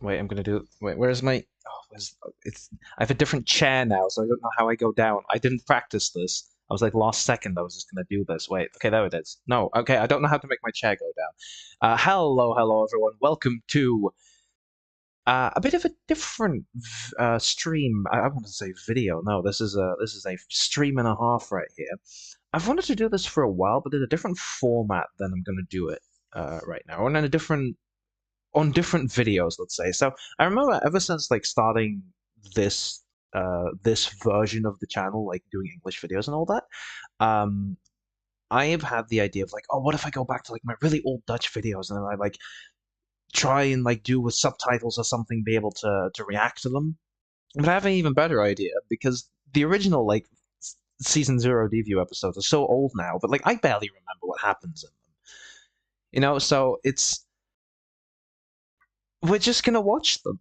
Wait, I'm gonna do. Wait, where's my? Oh, it's? I have a different chair now, so I don't know how I go down. I didn't practice this. I was like last second. I was just gonna do this. Wait, okay, there it is. No, okay, I don't know how to make my chair go down. Hello, everyone. Welcome to a bit of a different stream. I want to say video. No, this is a stream and a half right here. I've wanted to do this for a while, but in a different format than I'm gonna do it right now, and in a different on different videos, let's say. So I remember ever since like starting this version of the channel, like doing English videos and all that, um, I have had the idea of like, oh, what if I go back to like my really old Dutch videos and then I like try and like do with subtitles or something, be able to react to them. But I have an even better idea because the original like season zero Deview episodes are so old now, but like I barely remember what happens in them. So it's we're just gonna watch them.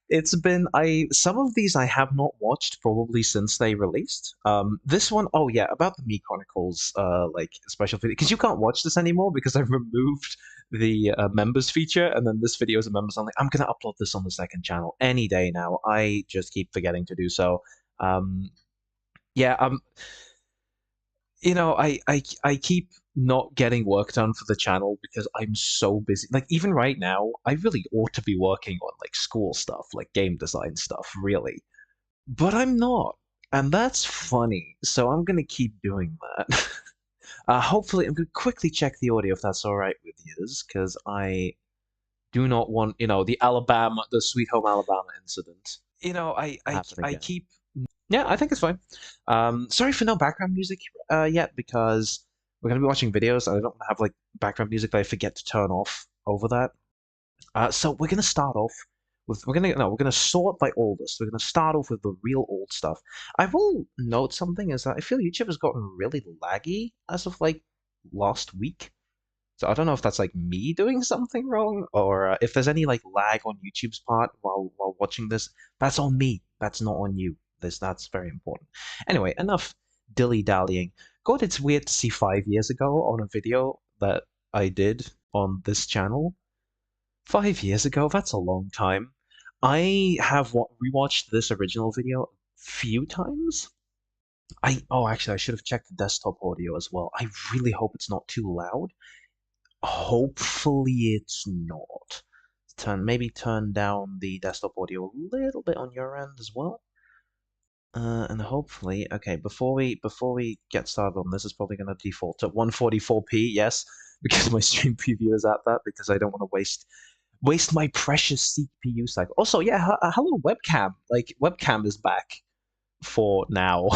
It's been I some of these I have not watched probably since they released. This one, oh yeah, about the Me Chronicles, like special video because you can't watch this anymore because I've removed the members feature, and then this video is a members only. I'm gonna upload this on the second channel any day now. I just keep forgetting to do so. Um, yeah, I keep not getting work done for the channel because I'm so busy. Like even right now, I really ought to be working on like school stuff, like game design stuff, really. But I'm not. And that's funny. So I'm gonna keep doing that. Hopefully, I'm gonna quickly check the audio if that's all right with you, because I do not want, the Sweet Home Alabama incident. Happen I again. keep. Yeah, I think it's fine. Sorry for no background music yet because we're gonna be watching videos and I don't have like background music that I forget to turn off over that. So we're gonna start off with we're gonna sort by oldest. We're gonna start off with the real old stuff. I will note something is that I feel YouTube has gotten really laggy as of like last week. So I don't know if that's like me doing something wrong or if there's any like lag on YouTube's part while watching this. That's on me. That's not on you. That's very important. Anyway, enough dilly dallying. God, it's weird to see 5 years ago on a video that I did on this channel. 5 years ago, that's a long time. I have rewatched this original video a few times. Actually, I should have checked the desktop audio as well. I really hope it's not too loud. Hopefully it's not. Maybe turn down the desktop audio a little bit on your end as well. And hopefully, okay, before we get started on this, it's probably going to default to 144p, yes, because my stream preview is at that because I don't want to waste my precious CPU cycle. Also, yeah, hello webcam. Like webcam is back for now.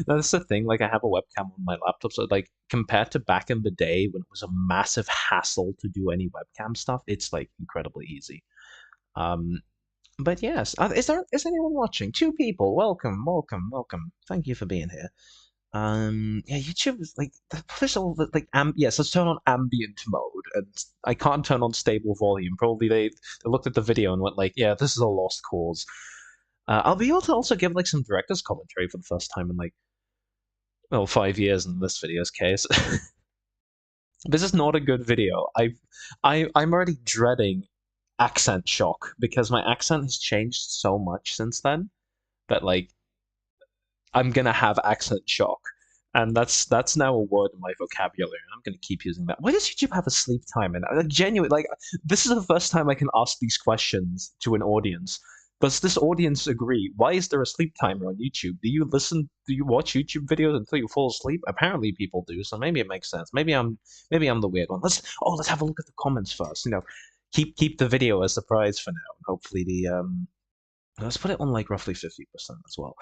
That's the thing. Like, I have a webcam on my laptop, so like compared to back in the day when it was a massive hassle to do any webcam stuff, it's like incredibly easy. Um, but yes, is anyone watching? Two people. Welcome, welcome, welcome. Thank you for being here. Yeah, YouTube is like there's all the like yes, let's turn on ambient mode, and I can't turn on stable volume. Probably they looked at the video and went like, yeah, this is a lost cause. I'll be able to also give like some director's commentary for the first time in like 5 years in this video's case. This is not a good video. I'm already dreading accent shock because my accent has changed so much since then that like I'm gonna have accent shock. And that's now a word in my vocabulary, and I'm gonna keep using that. Why does YouTube have a sleep time? And like, genuine, like this is the first time I can ask these questions to an audience. Does this audience agree? Why is there a sleep timer on YouTube? Do you watch YouTube videos until you fall asleep? Apparently people do, so maybe it makes sense. Maybe I'm the weird one. Let's have a look at the comments first. Keep the video a surprise for now. Hopefully let's put it on like roughly 50% as well.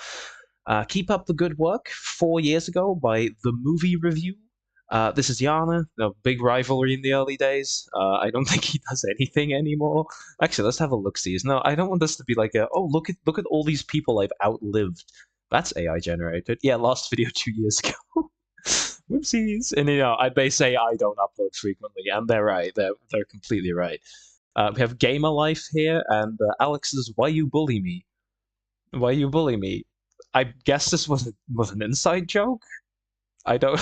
Keep Up the Good Work, 4 years ago by The Movie Review. This is Yana, a big rivalry in the early days. I don't think he does anything anymore. Actually, let's have a look-see. No, I don't want this to be like look at all these people I've outlived. That's AI generated. Yeah, last video 2 years ago. Whoopsies. And they say I don't upload frequently, and they're right. They're completely right. We have Gamer Life here, and Alex's Why You Bully Me. Why You Bully Me? I guess this was an inside joke. I don't.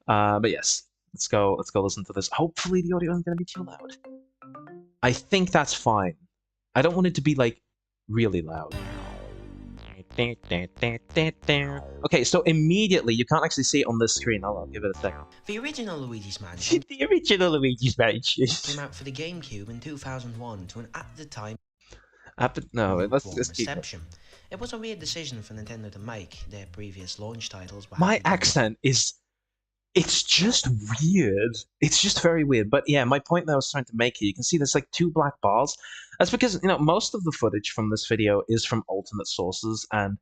But yes, let's go. Let's go listen to this. Hopefully, the audio isn't going to be too loud. I think that's fine. I don't want it to be, like, really loud. Okay, so immediately, you can't actually see it on this screen. I'll give it a second. The original Luigi's Mansion The original Luigi's Mansion came out for the GameCube in 2001 to an at the time no, let's warm just keep it. reception. It was a weird decision for Nintendo to make. Their previous launch titles were My accent is... It's just weird. It's just very weird. But yeah, my point that I was trying to make here, you can see there's like 2 black bars. That's because, you know, most of the footage from this video is from alternate sources, and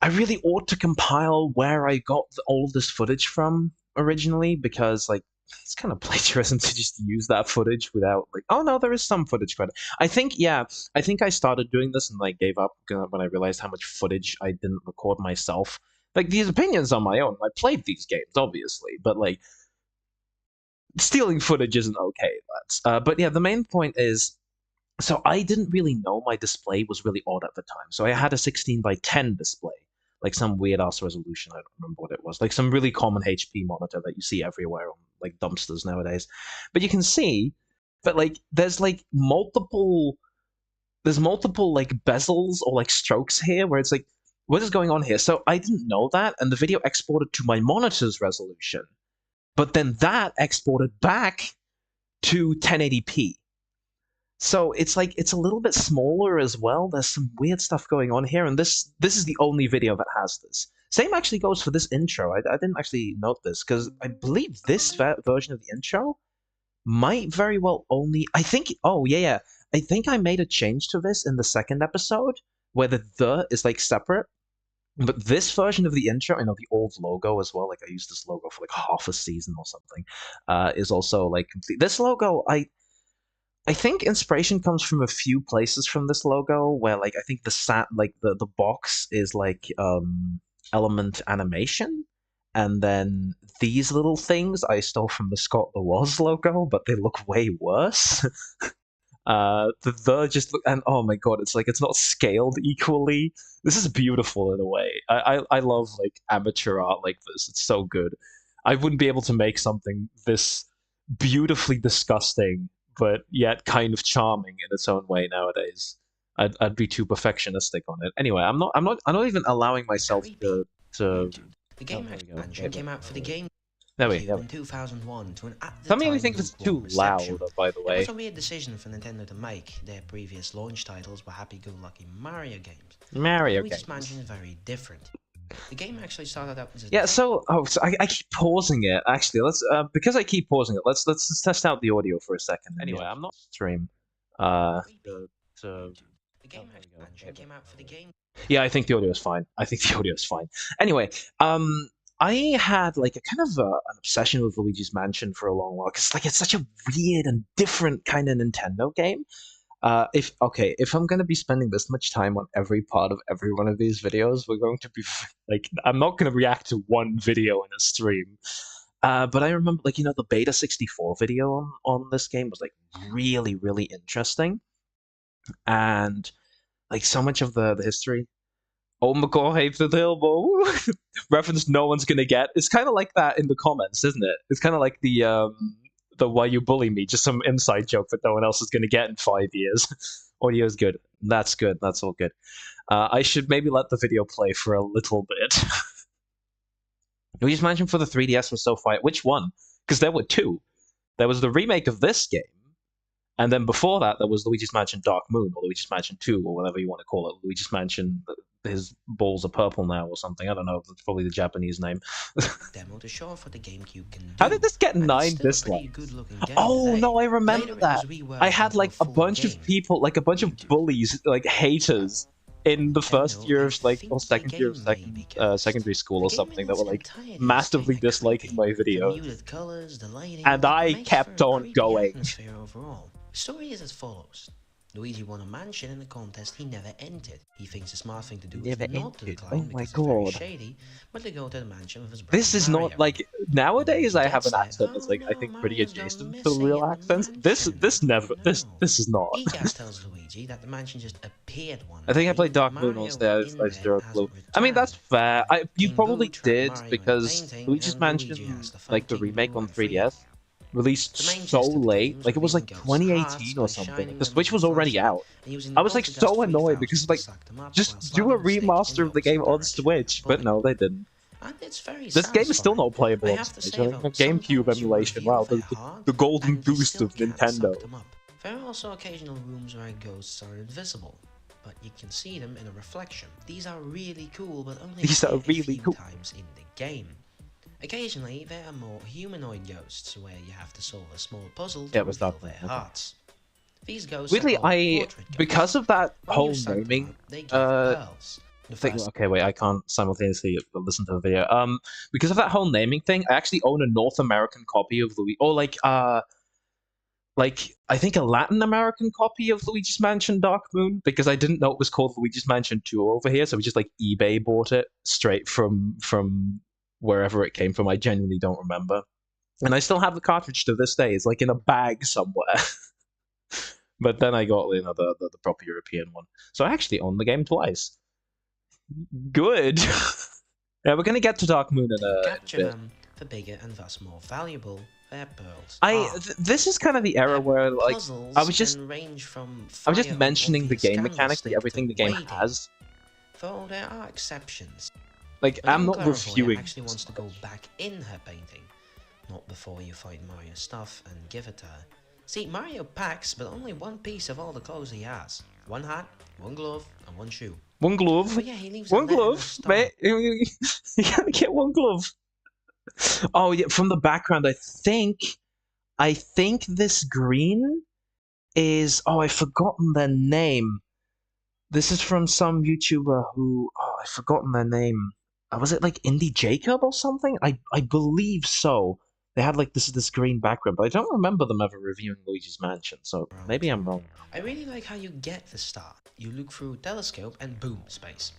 I really ought to compile where I got all this footage from originally, because, like, it's kind of plagiarism to just use that footage without, like, oh no, there is some footage credit. I think I started doing this and, like, gave up when I realized how much footage I didn't record myself. Like, these opinions on my own. I played these games, obviously, but, like, stealing footage isn't okay, lads. But yeah, the main point is, so I didn't really know my display was really odd at the time. So I had a 16 by 10 display, like some weird ass resolution. I don't remember what it was. Like some really common HP monitor that you see everywhere on, like, dumpsters nowadays. But you can see that, like, there's multiple like bezels or like strokes here where it's like, what is going on here? So I didn't know that, and the video exported to my monitor's resolution, but then that exported back to 1080p. So it's like, it's a little bit smaller as well. There's some weird stuff going on here, and this is the only video that has this. Same actually goes for this intro. I didn't actually note this, because I believe this version of the intro might very well only... I think... Oh, yeah. I think I made a change to this in the second episode, where the is, like, separate. But this version of the intro, I know the old logo as well, like, I used this logo for, like, half a season or something, is also, like, complete. This logo, I think inspiration comes from a few places from this logo, where, like, I think the box is, like, element animation, and then these little things I stole from the Scott the Woz logo, but they look way worse. The just look, and oh my god, it's like, it's not scaled equally. This is beautiful in a way. I love, like, amateur art like this. It's so good. I wouldn't be able to make something this beautifully disgusting, but yet kind of charming in its own way nowadays. I'd be too perfectionistic on it. Anyway, I'm not even allowing myself to. The game Mansion came out for the GameCube in 2001 to an at the Tell me time anything if it's too reception. loud, by the way. It was a weird decision for Nintendo to make. Their previous launch titles were happy-go-lucky Mario games. Luigi's Mansion is very different. The game actually started out as a so I keep pausing it. Actually, let's because I keep pausing it. Let's test out the audio for a second. Anyway, I'm not stream. The game Mansion came out for the game. Yeah, I think the audio is fine. Anyway, I had, like, a kind of an obsession with Luigi's Mansion for a long while, because, like, it's such a weird and different kind of Nintendo game. If I'm gonna be spending this much time on every part of every one of these videos, we're going to be, like, I'm not gonna react to one video in a stream. But I remember, like, the Beta 64 video on this game was, like, really, really interesting, and, like, so much of the history. Oh my god, hey the elbow reference no one's gonna get. It's kind of like that in the comments, isn't it? It's kind of like the why you bully me, just some inside joke that no one else is gonna get in 5 years. Audio is good. That's good. That's all good. I should maybe let the video play for a little bit. Luigi's Mansion for the 3DS was so fire. Which one? Because there were 2. There was the remake of this game, and then before that, there was Luigi's Mansion Dark Moon, or Luigi's Mansion 2, or whatever you want to call it. Luigi's Mansion, his balls are purple now, or something. I don't know. That's probably the Japanese name. Demo to show off what the GameCube can do. How did this get 9 dislikes? Oh, no, I remember that. I had, like, a bunch of people, like, a bunch of bullies, like, haters, in the first year of, like, or second year of secondary school or something, that were, like, massively disliking my video. And I kept on going. Story is as follows. Luigi won a mansion in a contest he never entered. He thinks the smart thing to do is not to decline because it's very shady, but to go to the mansion with his brother This is Mario. not, like, nowadays I have an accent that's, like, I think pretty adjacent to real accents. This is not. He just tells Luigi that the mansion just appeared one I think I day. played Dark Moon on there. I zero clue. I mean, that's fair. You probably did, because Luigi's Mansion, like, the remake on 3DS, released The main so gist of the late. games Like, it was revealing like ghosts' hearts 2018 or by something. Like, shining the them Switch into the was already flashlight out. and using I the was like poltergust so annoyed 3000 because to like, suck them up while just do a slamming the stick in the remaster of the game opposite on direction, Switch. But pulling no, them. they didn't. And it's very This game is still satisfying. not playable I on have to Switch. say I think though, a GameCube sometimes you emulation. reveal Wow, their the heart golden and you boost still of can't Nintendo. suck them up. There are also occasional rooms where ghosts are invisible, but you can see them in a reflection. These are really cool, but only These are appear a really few cool. times in the game. Occasionally, there are more humanoid ghosts where you have to solve a small puzzle Yeah, to it was reveal Dark Moon. their Okay. hearts. These ghosts are Weirdly, called portrait because ghosts. of that When you whole suck them naming up, they give pearls. The thing. first Okay, wait, I can't simultaneously listen to the video. Because of that whole naming thing, I actually own a North American copy of Louis, or like I think a Latin American copy of Luigi's Mansion Dark Moon, because I didn't know it was called Luigi's Mansion 2 over here, so we just like eBay bought it straight from wherever it came from. I genuinely don't remember. And I still have the cartridge to this day. It's like in a bag somewhere. But then I got the proper European one. So I actually own the game twice. Good. Yeah, we're gonna get to Dark Moon in that you a capture bit. them, the bigger and thus more valuable their pearls I are. this is kind of the era Their where like I puzzles was just can range from I was just fire on mentioning the obvious game mechanics, like candlestick to everything the game waiting, has. though there are exceptions. Like A I'm young not clairvoyant reviewing actually so wants to go much. back in her painting, not before you find Mario's stuff and give it to her. See, Mario packs, but only one piece of all the clothes he has. One hat, one glove, and one shoe. One glove, But yeah, he leaves a one letter and a glove, star. mate. You gotta get one glove. Oh yeah, from the background, I think this green is I've forgotten their name. This is from some YouTuber who I've forgotten their name. Was it like Indie Jacob or something? I believe so. They had like this green background, but I don't remember them ever reviewing Luigi's Mansion, so Around maybe too. I'm wrong. I really like how you get the star. You look through a telescope and boom, space.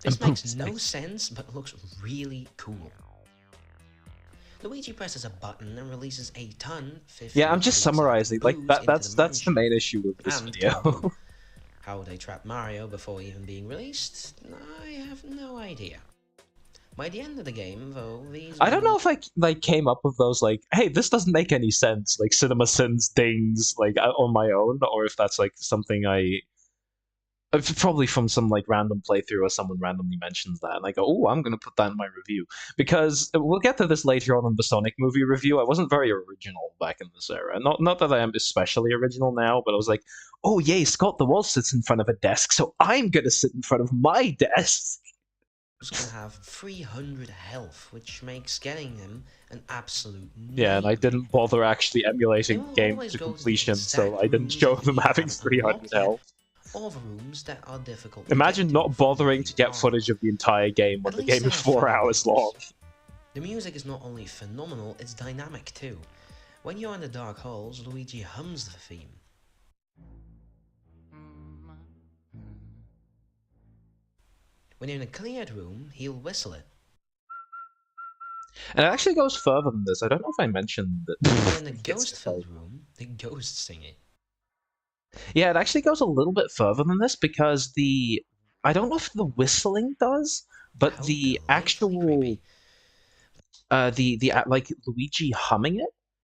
And This boom, makes no sense, but looks really cool. Luigi presses a button and releases a ton, 50 Yeah, I'm just double-sided summarizing. Like boos into that's the that's the mansion. main issue with this And video. kaboom. How they trap Mario before even being released, I have no idea. By the end of the game, though, these I don't know if I like came up with those like, hey, this doesn't make any sense, like Cinema Sins dings like on my own, or if that's like something I probably from some like random playthrough or someone randomly mentions that and I go, oh, I'm gonna put that in my review, because we'll get to this later on in the Sonic movie review. I wasn't very original back in this era, not that I am especially original now, but I was like, oh yay, Scott the Wolf sits in front of a desk, so I'm gonna sit in front of my desk. can have 300 health, which makes getting them an absolute Yeah, and I nightmare. didn't bother actually They emulating the will game always to go to the completion, so exact I didn't rooms show that you them either having haven't 300 unlocked yet, health. or the rooms that are difficult to Imagine get to not from where bothering to you get are. footage of the entire game when At the least game they is are 4 funny hours long. levels. The music is not only phenomenal, it's dynamic too. When you're in the dark holes, Luigi hums the theme. When you're in a cleared room, he'll whistle it. And it actually goes further than this. I don't know if I mentioned that. When you're in a It's ghost-filled room, the ghosts sing it. Yeah, it actually goes a little bit further than this because I don't know if the whistling does, but How the delightfully actual creepy. like Luigi humming it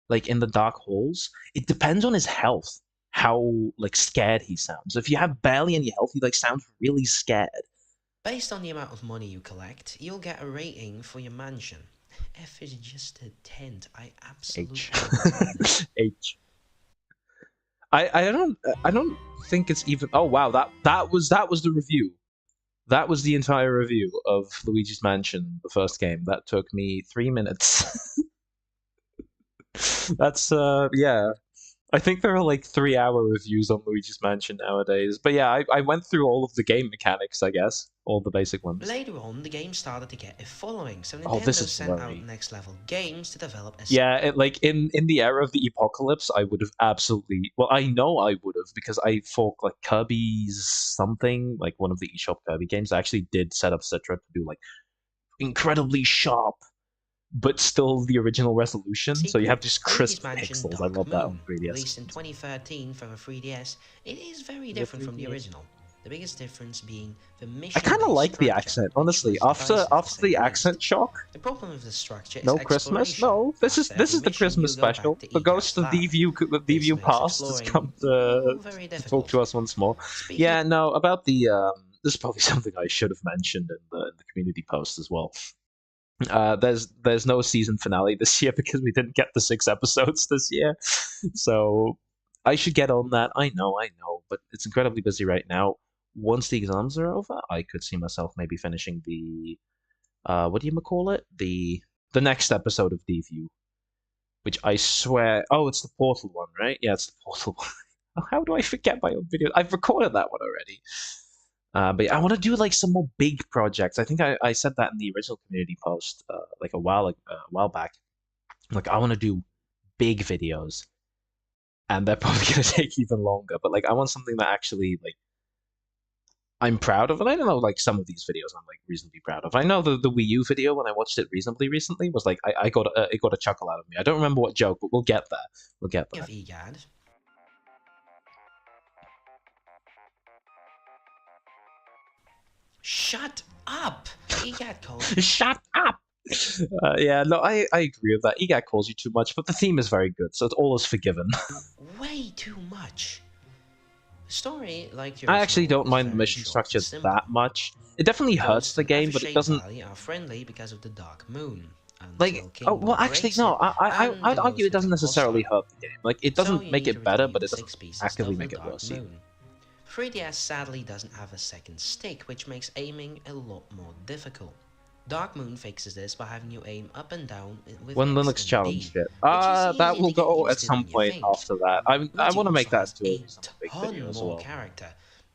like in the dark holes, it depends on his health how like scared he sounds. If you have barely any health, he like sounds really scared. Based on the amount of money you collect, you'll get a rating for your mansion. F is just a tent. I absolutely H. love this. H. I don't think it's even. Oh wow, that was the review. That was the entire review of Luigi's Mansion, the first game. That took me 3 minutes. That's yeah. I think there are like 3 hour reviews on Luigi's Mansion nowadays. But yeah, I went through all of the game mechanics, I guess. All the basic ones. Later on, the game started to get a following, so Oh, this Nintendo is sent out blurry. next level games to develop a Yeah, like in the era of the apocalypse, I would have absolutely. Well, I know I would have because I thought like Kirby's something, like one of the eShop Kirby games. I actually did set up Citra to do like incredibly sharp, but still the original resolution. So you sequel, have just Luigi's crisp Mansion pixels. I Dark love that on Moon, 3DS. released in 2013 for the 3DS. It is very The different from the 3DS. original. The biggest difference being the I kind of mission-based like the structure, accent, which honestly. was After divisive to say the the least. accent shock, The problem with the structure is no Christmas, exploration. no. After This every is the mission, you Christmas go back special. to The Egad's ghost of lab. This Deview makes past has exploring, come well, very to talk to difficult. us once more. Speaking Yeah, no, about the this is probably something I should have mentioned in the community post as well. There's no season finale this year because we didn't get the 6 episodes this year, so I should get on that. I know, but it's incredibly busy right now. Once the exams are over, I could see myself maybe finishing the what do you call it? The next episode of Deview, which I swear, oh, it's the Portal one, right? Yeah, it's the Portal one. How do I forget my own video? I've recorded that one already. But yeah, I want to do like some more big projects. I think I said that in the original community post like a while back. Like I want to do big videos, and they're probably gonna take even longer. But like I want something that actually like I'm proud of, and I don't know like some of these videos I'm like reasonably proud of. I know the Wii U video when I watched it reasonably recently was like I got it got a chuckle out of me. I don't remember what joke, but we'll get there. We'll get there. of Egad, shut up! Egad calls you. Shut up! Yeah, no, I agree with that. EGAT calls you too much, but the theme is very good, so it's all is forgiven. Way too much. The story, like the I actually original, don't is mind the very mission short structure and simple. that much. It definitely hurts Ghosts the in game, but it Evershade doesn't. Valley are friendly because of the Dark Moon. Like, Until King oh, well, Boo actually, breaks no, it, and I'd the argue ghosts it doesn't become necessarily hostile. hurt the game. Like, it So doesn't you make need to it better, retrieve but the it doesn't 6 pieces actively of the make it Dark worse either. Moon. 3DS sadly doesn't have a second stick, which makes aiming a lot more difficult. Dark Moon fixes this by having you aim up and down with When X Linux and challenged D, it. which is That easier will to get go used at to some than you point think. after that. I Luigi want to make also that has into a a reasonably big video ton as more well. character.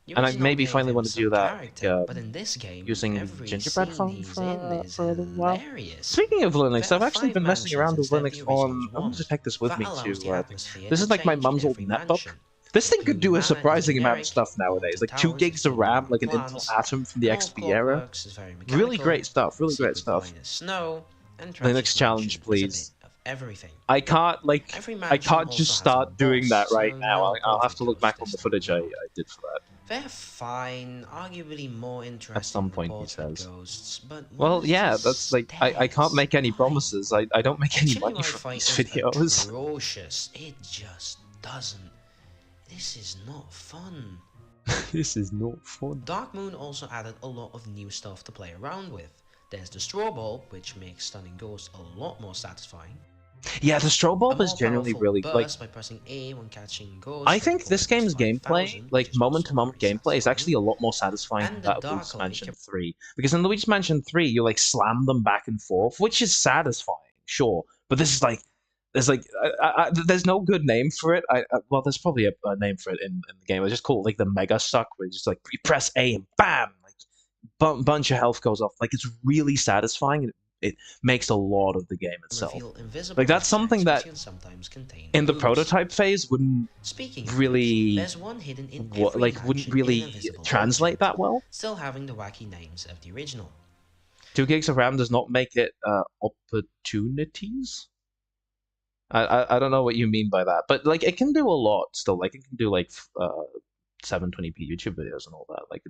The And I original maybe gave finally him want to do some that, character, but in this game, using every Gingerbread scene Phone he's in is for a little while. hilarious. Speaking of Linux, There are I've actually 5 been messing mansions around with instead of Linux the original's on. I one. wanted to take this with That me allows to. the atmosphere This to is like my change in mum's old every netbook. mansion. This thing could do a Lumina is surprising amount of generic, stuff nowadays, Haunted like 2 Towers is gigs of full of RAM, dark like an Intel plants, Atom from the and XP All era. Clockworks is very Really mechanical, great stuff, really great Secret stuff. Line is snow, and Linux Tragic's challenge, mansion is a bit please. of everything. I can't, like, Every I mansion can't also just has a start doing boss, that right so now. no I'll have perfect to look ghost back on this the time footage I around. did for that. They're fine, arguably more At interesting some than point, he portrait says. ghosts, but Well, yeah, monitors that's like, I can't stairs. make any Why? promises. I don't make The any chilly money from Wi-Fi these is videos. atrocious. It just doesn't. This is not fun. This is not fun. Dark Moon also added a lot of new stuff to play around with. There's the straw ball, which makes stunning ghosts a lot more satisfying. Yeah, the strobe A bulb is more genuinely powerful really, like, burst by pressing A when catching ghosts I from think this Poltergeist game's gameplay, 5000, which like is also moment-to-moment very gameplay, is actually satisfying. a lot more satisfying than And the that of Dark Luigi's Light Mansion 3. Because in Luigi's Mansion 3, you like slam them back and forth, which is satisfying, sure. But this is like, there's no good name for it. Well, there's probably a name for it in the game. I just call it like the Mega Suck, where you just like you press A and bam, like bunch of health goes off. Like it's really satisfying. And it makes a lot of the game itself. Reveal invisible Like that's something objects that which can sometimes contain in the clues. prototype phase wouldn't Speaking of really which, there's one hidden in every wouldn't mansion really in Invisible translate Object, that well. still having the wacky names of the original. 2 gigs of RAM does not make it opportunities. I don't know what you mean by that, but like it can do a lot still. Like it can do like 720p YouTube videos and all that. Like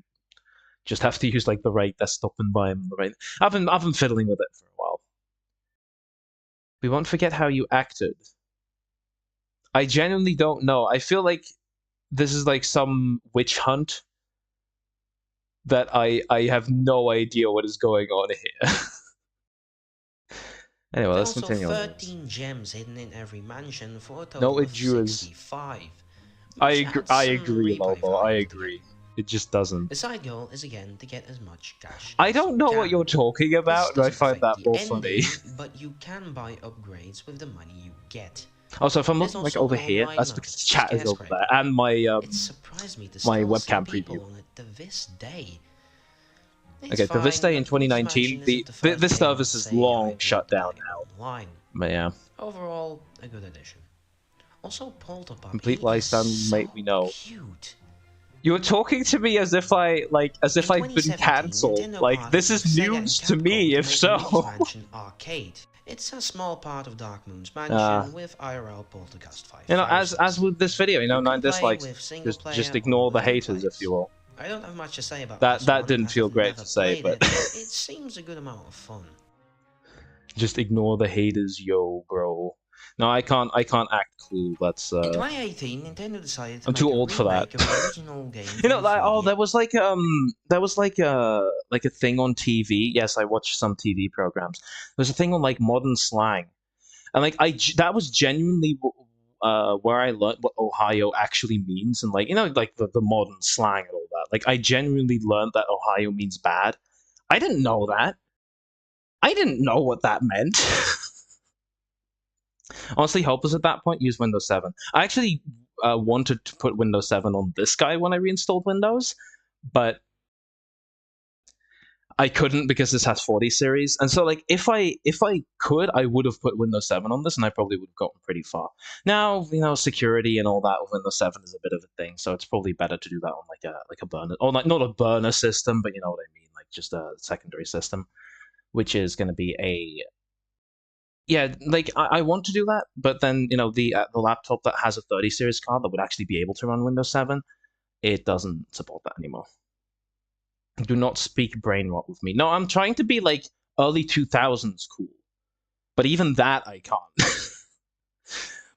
just have to use like the right desktop environment. The right. I've been fiddling with it for a while. We won't forget how you acted. I genuinely don't know. I feel like this is like some witch hunt that I have no idea what is going on here. Anyway, let's There's also continue on. 13 gems hidden in every mansion for a No, total of 65. I which agree, adds some Lobo. replay value I to the agree. game. It just doesn't. The side goal is again to get as much cash I as don't you know can. what you're talking This about, and I doesn't find affect that the more ending, funny. but you can buy upgrades with the money you get. Also, if I'm There's looking like also over an here, online that's mode, because the chat is over Skyscraper. there, and my It surprised me to my still webcam see people preview. on it to this day. Okay, to this day in 2019, this service is long shut down now. Online. But yeah, Overall, a good addition. Also, Polterpup complete is lifestyle so mate we know. cute. You're talking to me as if I've been 2017, cancelled. Nintendo Like partnered this with is Sega news and to Capcom me, to if make so. Luigi's Mansion Arcade. It's a small part of Dark Moon's mansion with IRL Poltergeist 5000. As with this video, You 9 can play dislikes. with single player Just or ignore the with two haters, players. if you will. I don't have much to say about That this that one, didn't as feel I've great never to say, played but it, but it seems a good amount of fun. just ignore the haters, yo, bro. No, I can't act cool. That's In 2018, Nintendo decided to I'm too make a old for that. remake of the original game You for know, the like, oh, 3DS. there was like a thing on TV. Yes, I watch some TV programs. There's a thing on like modern slang, and like that was genuinely where I learned what Ohio actually means, and like like the modern slang and all that. Like I genuinely learned that Ohio means bad. I didn't know that. I didn't know what that meant. Honestly, hopeless at that point. Use Windows 7. I actually wanted to put Windows 7 on this guy when I reinstalled Windows, but I couldn't because this has 40 series. And so like if I could, I would have put Windows 7 on this and I probably would have gotten pretty far. Now, security and all that with Windows 7 is a bit of a thing, so it's probably better to do that on like a burner, or like not a burner system, but you know what I mean, like just a secondary system, which is going to be a yeah, like I want to do that, but then the laptop that has a 30 series card that would actually be able to run Windows 7, it doesn't support that anymore. Do not speak brain rot with me. No, I'm trying to be like early 2000s cool, but even that I can't.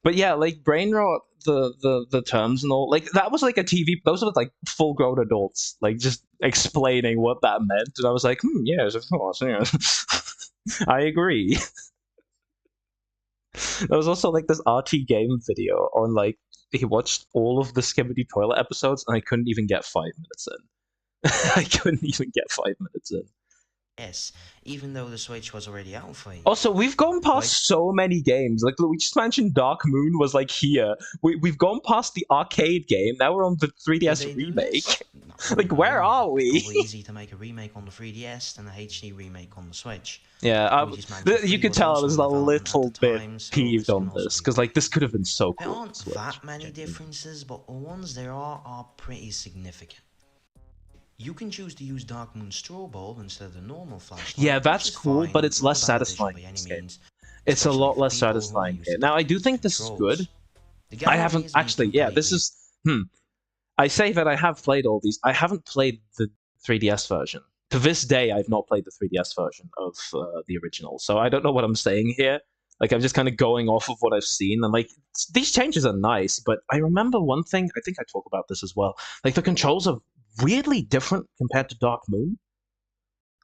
But yeah, like brain rot, the terms and all, like that was like a TV. Those were like full grown adults, like just explaining what that meant, and I was like, yes, of course, yeah. I agree. There was also like this RT game video on like he watched all of the Skibidi Toilet episodes, and I couldn't even get 5 minutes in. I couldn't even get 5 minutes in. Yes, even though the Switch was already out for a year. Also, we've gone Like, past so many games. Like we just mentioned, Dark Moon was like here. We've gone past the arcade game. Now we're on the did 3DS they do this? remake. No, Like, where no. are we? Probably easy to make a remake on the 3DS than a HD remake on the Switch. Yeah, Luigi's Mansion you 3 could was tell I also was in a development at the little bit time, so peeved this can on also this be because like this forgiven. could have been so There cool on aren't Switch. that many Genuinely. differences, but the ones there are pretty significant. You can choose to use Dark Moon Straw Bulb instead of the normal Yeah, flashlight, which that's is cool, but fine, it's not less a bad addition satisfying by in any this game. means, It's a especially lot for less people who are satisfying used here. to Now, I Dark do Moon's think this is good. controls. The I gallery haven't has been actually. Yeah, this completely. is. I say that I have played all these. I haven't played the 3DS version. To this day, I've not played the 3DS version of the original, so I don't know what I'm saying here. Like, I'm just kind of going off of what I've seen, and like these changes are nice, but I remember one thing. I think I talk about this as well. Like, the controls are weirdly different compared to Dark Moon.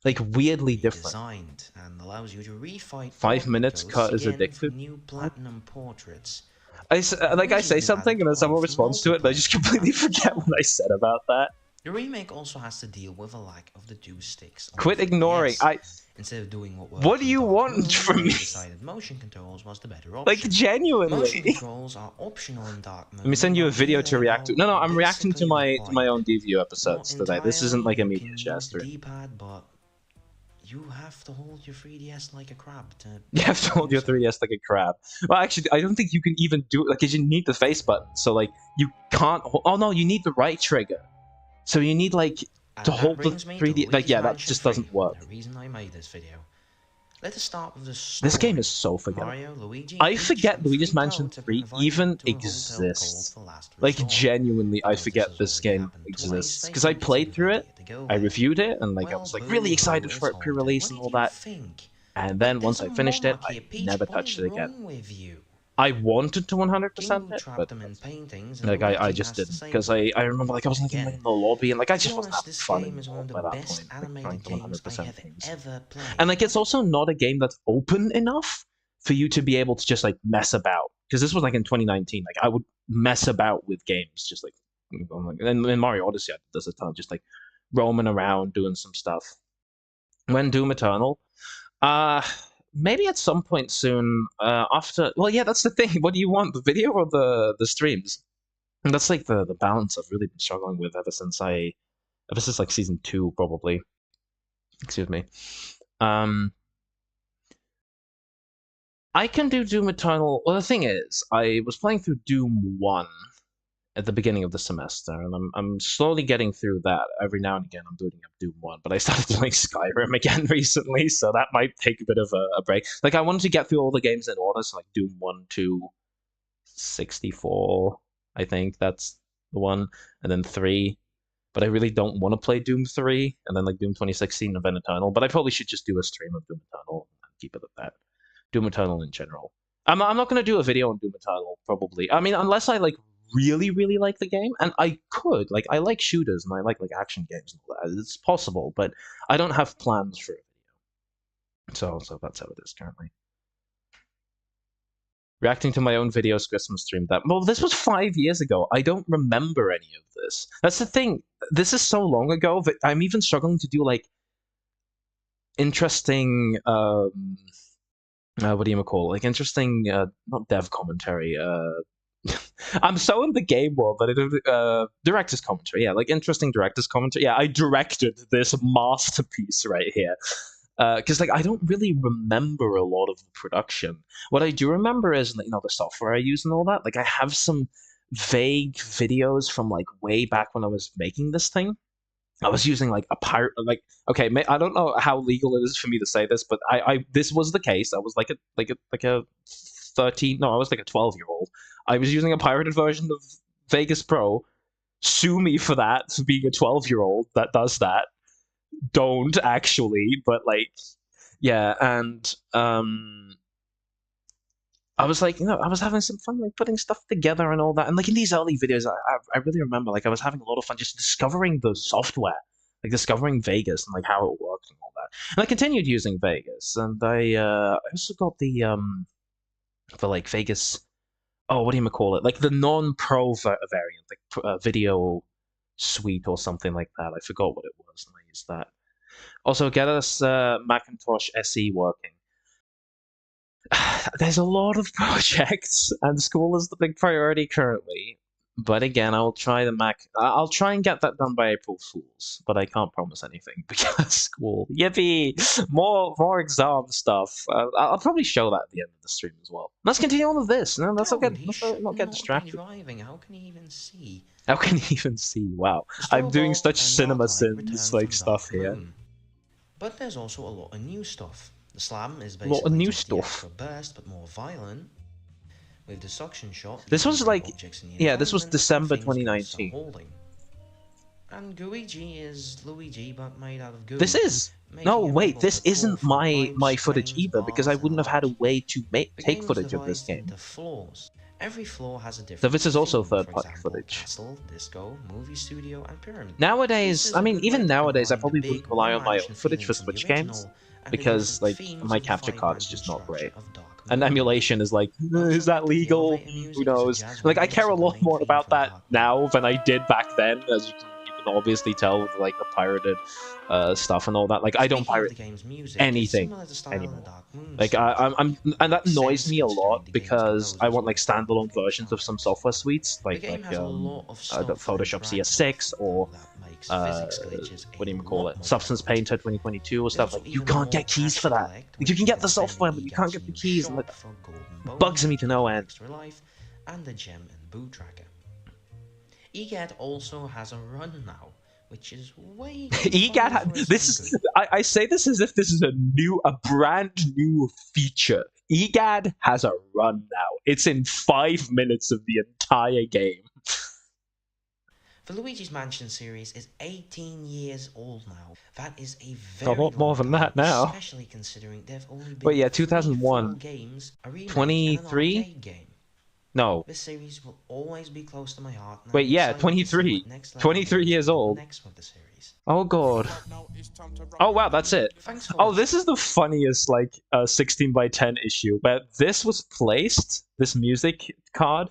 Like, weirdly different. Redesigned and allows you to refight 5 minutes ghosts cut is again for addictive. new What? platinum portraits. Like I Luigi's say been something added and then someone on for responds to it, and I just multiplayer completely campaigns as forget well. what I said about that. The remake also has to deal with a lack of the two sticks on the Quit ignoring. 3DS. Instead of doing what What worked do in you Dark want Moon, from me? they decided motion controls was the better Like, option. Motion genuinely. controls are optional in Dark Let me Moon, send you a but video here to they react are to. No, I'm reacting to basically my required. own Deview Not episodes today. This entirely, isn't like a you media can share use the stream. D-pad, but you have to hold your 3DS like a crab to You have to hold do your so. 3DS like a crab. Well, actually, I don't think you can even do it. Like, 'cause you need the face button. So, like, you can't. Oh, no, you need the right trigger. So you need, like, to And that hold the brings me to 3D. Like, Luigi's yeah, that Mansion just 3, doesn't work. the reason I made this video. Let us start with the This game is story. so forgettable. Mario, Luigi, I Peach, forget and Luigi's three Mansion toads have been 3 invited even to a hotel called exists. the Last Like, Resort. genuinely, I Because this forget has this already game happened twice, exists. they Because I think it's a played good through it, idea to go I there. reviewed it, and, like, I Well, was, like, really boo-hoo, excited it's for it haunted. pre-release What and did all you that. think? And Like, then there's once a I finished it, monarch I here, Peach. never What is touched it again. wrong with you? I wanted to 100% King Boo it, trapped but them in paintings, and like I Luigi just has to didn't save because them. I remember like I was like in Again, the lobby and like I to be just wasn't honest, having this fun game is one anymore of the by that best point. Like trying animated to games I 100% have things, ever and played. like it's also not a game that's open enough for you to be able to just like mess about. Because this was like in 2019, like I would mess about with games just like, and in Mario Odyssey I did this a ton, just like roaming around doing some stuff. When Doom Eternal, uh maybe at some point soon after. Well, yeah, that's the thing. What do you want, the video or the streams? And that's like the balance I've really been struggling with ever since like season 2 probably. Excuse me. Um, I can do Doom Eternal. Well, the thing is, I was playing through Doom 1 at the beginning of the semester, and I'm slowly getting through that. Every now and again, I'm booting up Doom 1, but I started playing Skyrim again recently, so that might take a bit of a break. Like, I wanted to get through all the games in order, so like Doom 1, 2, 64, I think that's the one, and then 3. but I really don't want to play Doom 3 and then like Doom 2016 and then Eternal. But I probably should just do a stream of Doom Eternal and keep it at that. Doom Eternal in general. I'm not going to do a video on Doom Eternal, probably. I mean, unless I like really, really like the game, and I could. Like, I like shooters and I like action games and all that. It's possible, but I don't have plans for it. So that's how it is currently. Reacting to my own videos Christmas stream that. Well, this was 5 years ago. I don't remember any of this. That's the thing. This is so long ago that I'm even struggling to do like interesting what do you call it? Like interesting not dev commentary. I'm so in the game world that I don't director's commentary. Yeah, like interesting director's commentary. Yeah, I directed this masterpiece right here. Because like I don't really remember a lot of the production. What I do remember is the software I use and all that. Like I have some vague videos from like way back when I was making this thing. I was using like a pirate. Like okay, I don't know how legal it is for me to say this, but I this was the case. I was like a 13. No, I was like a 12-year-old. I was using a pirated version of Vegas Pro. Sue me for that, for being a 12-year-old that does that. Don't actually, but like, yeah, and I was like, I was having some fun like putting stuff together and all that, and like in these early videos, I really remember like I was having a lot of fun just discovering the software, like discovering Vegas and like how it works and all that, and I continued using Vegas, and I also got the for like Vegas, oh, what do you call it, like the non-pro variant, like video suite or something like that. I forgot what it was, and I used that. Also, get us Macintosh SE working. There's a lot of projects, and school is the big priority currently. But again, I'll try the Mac. I'll try and get that done by April Fools, but I can't promise anything because school. Yippee! More exam stuff. I'll probably show that at the end of the stream as well. Let's continue on with this. No, let's not get distracted. Driving. How can he even see? How can he even see? Wow, I'm doing such cinema sins like stuff here. But there's also a lot of new stuff. The slam is A lot of basically new just the stuff. extra burst, but more violent. With the suction shot, This was like, yeah, this was December environment and things 2019. holding. And Luigi is Luigi, but made out of goo. This is no, wait, this isn't my footage either because I wouldn't have had a way to take footage of this game. Into floors. Every floor has a different So this is also theme, third-party example, footage. Castle, disco, movie studio, and pyramid. Nowadays, I mean, even nowadays, I probably wouldn't rely on my own footage for Switch games because, like, my capture card is just not great. And emulation is like, is that legal? Who knows? Like, I care a lot more about that now than I did back then, as you can obviously tell with, like, the pirated stuff and all that. Like, I don't pirate anything anymore. Like, and that annoys me a lot because I want, like, standalone versions of some software suites, like the Photoshop CS6 or what do you call it? Substance Painter 2022 or stuff. Like, you can't get keys for that. Like, you can get the software, but you can't get the keys. And like, bugs me to no end. And the gem and boot tracker. EGAD also has a run now, which is way. EGAD. This is. I say this as if this is a brand new feature. EGAD has a run now. It's in 5 minutes of the entire game. The Luigi's Mansion series is 18 years old now. That is a very lot more than that now. Especially considering they've only been. But yeah, 2001. Games, a remake 23. and an arcade game. No. This series will always be close to my heart. Wait, yeah, 23. 23 years old. Next with the series. Oh god. Oh wow, that's it. Oh, this is the funniest like 16:10 issue where this was placed. This music card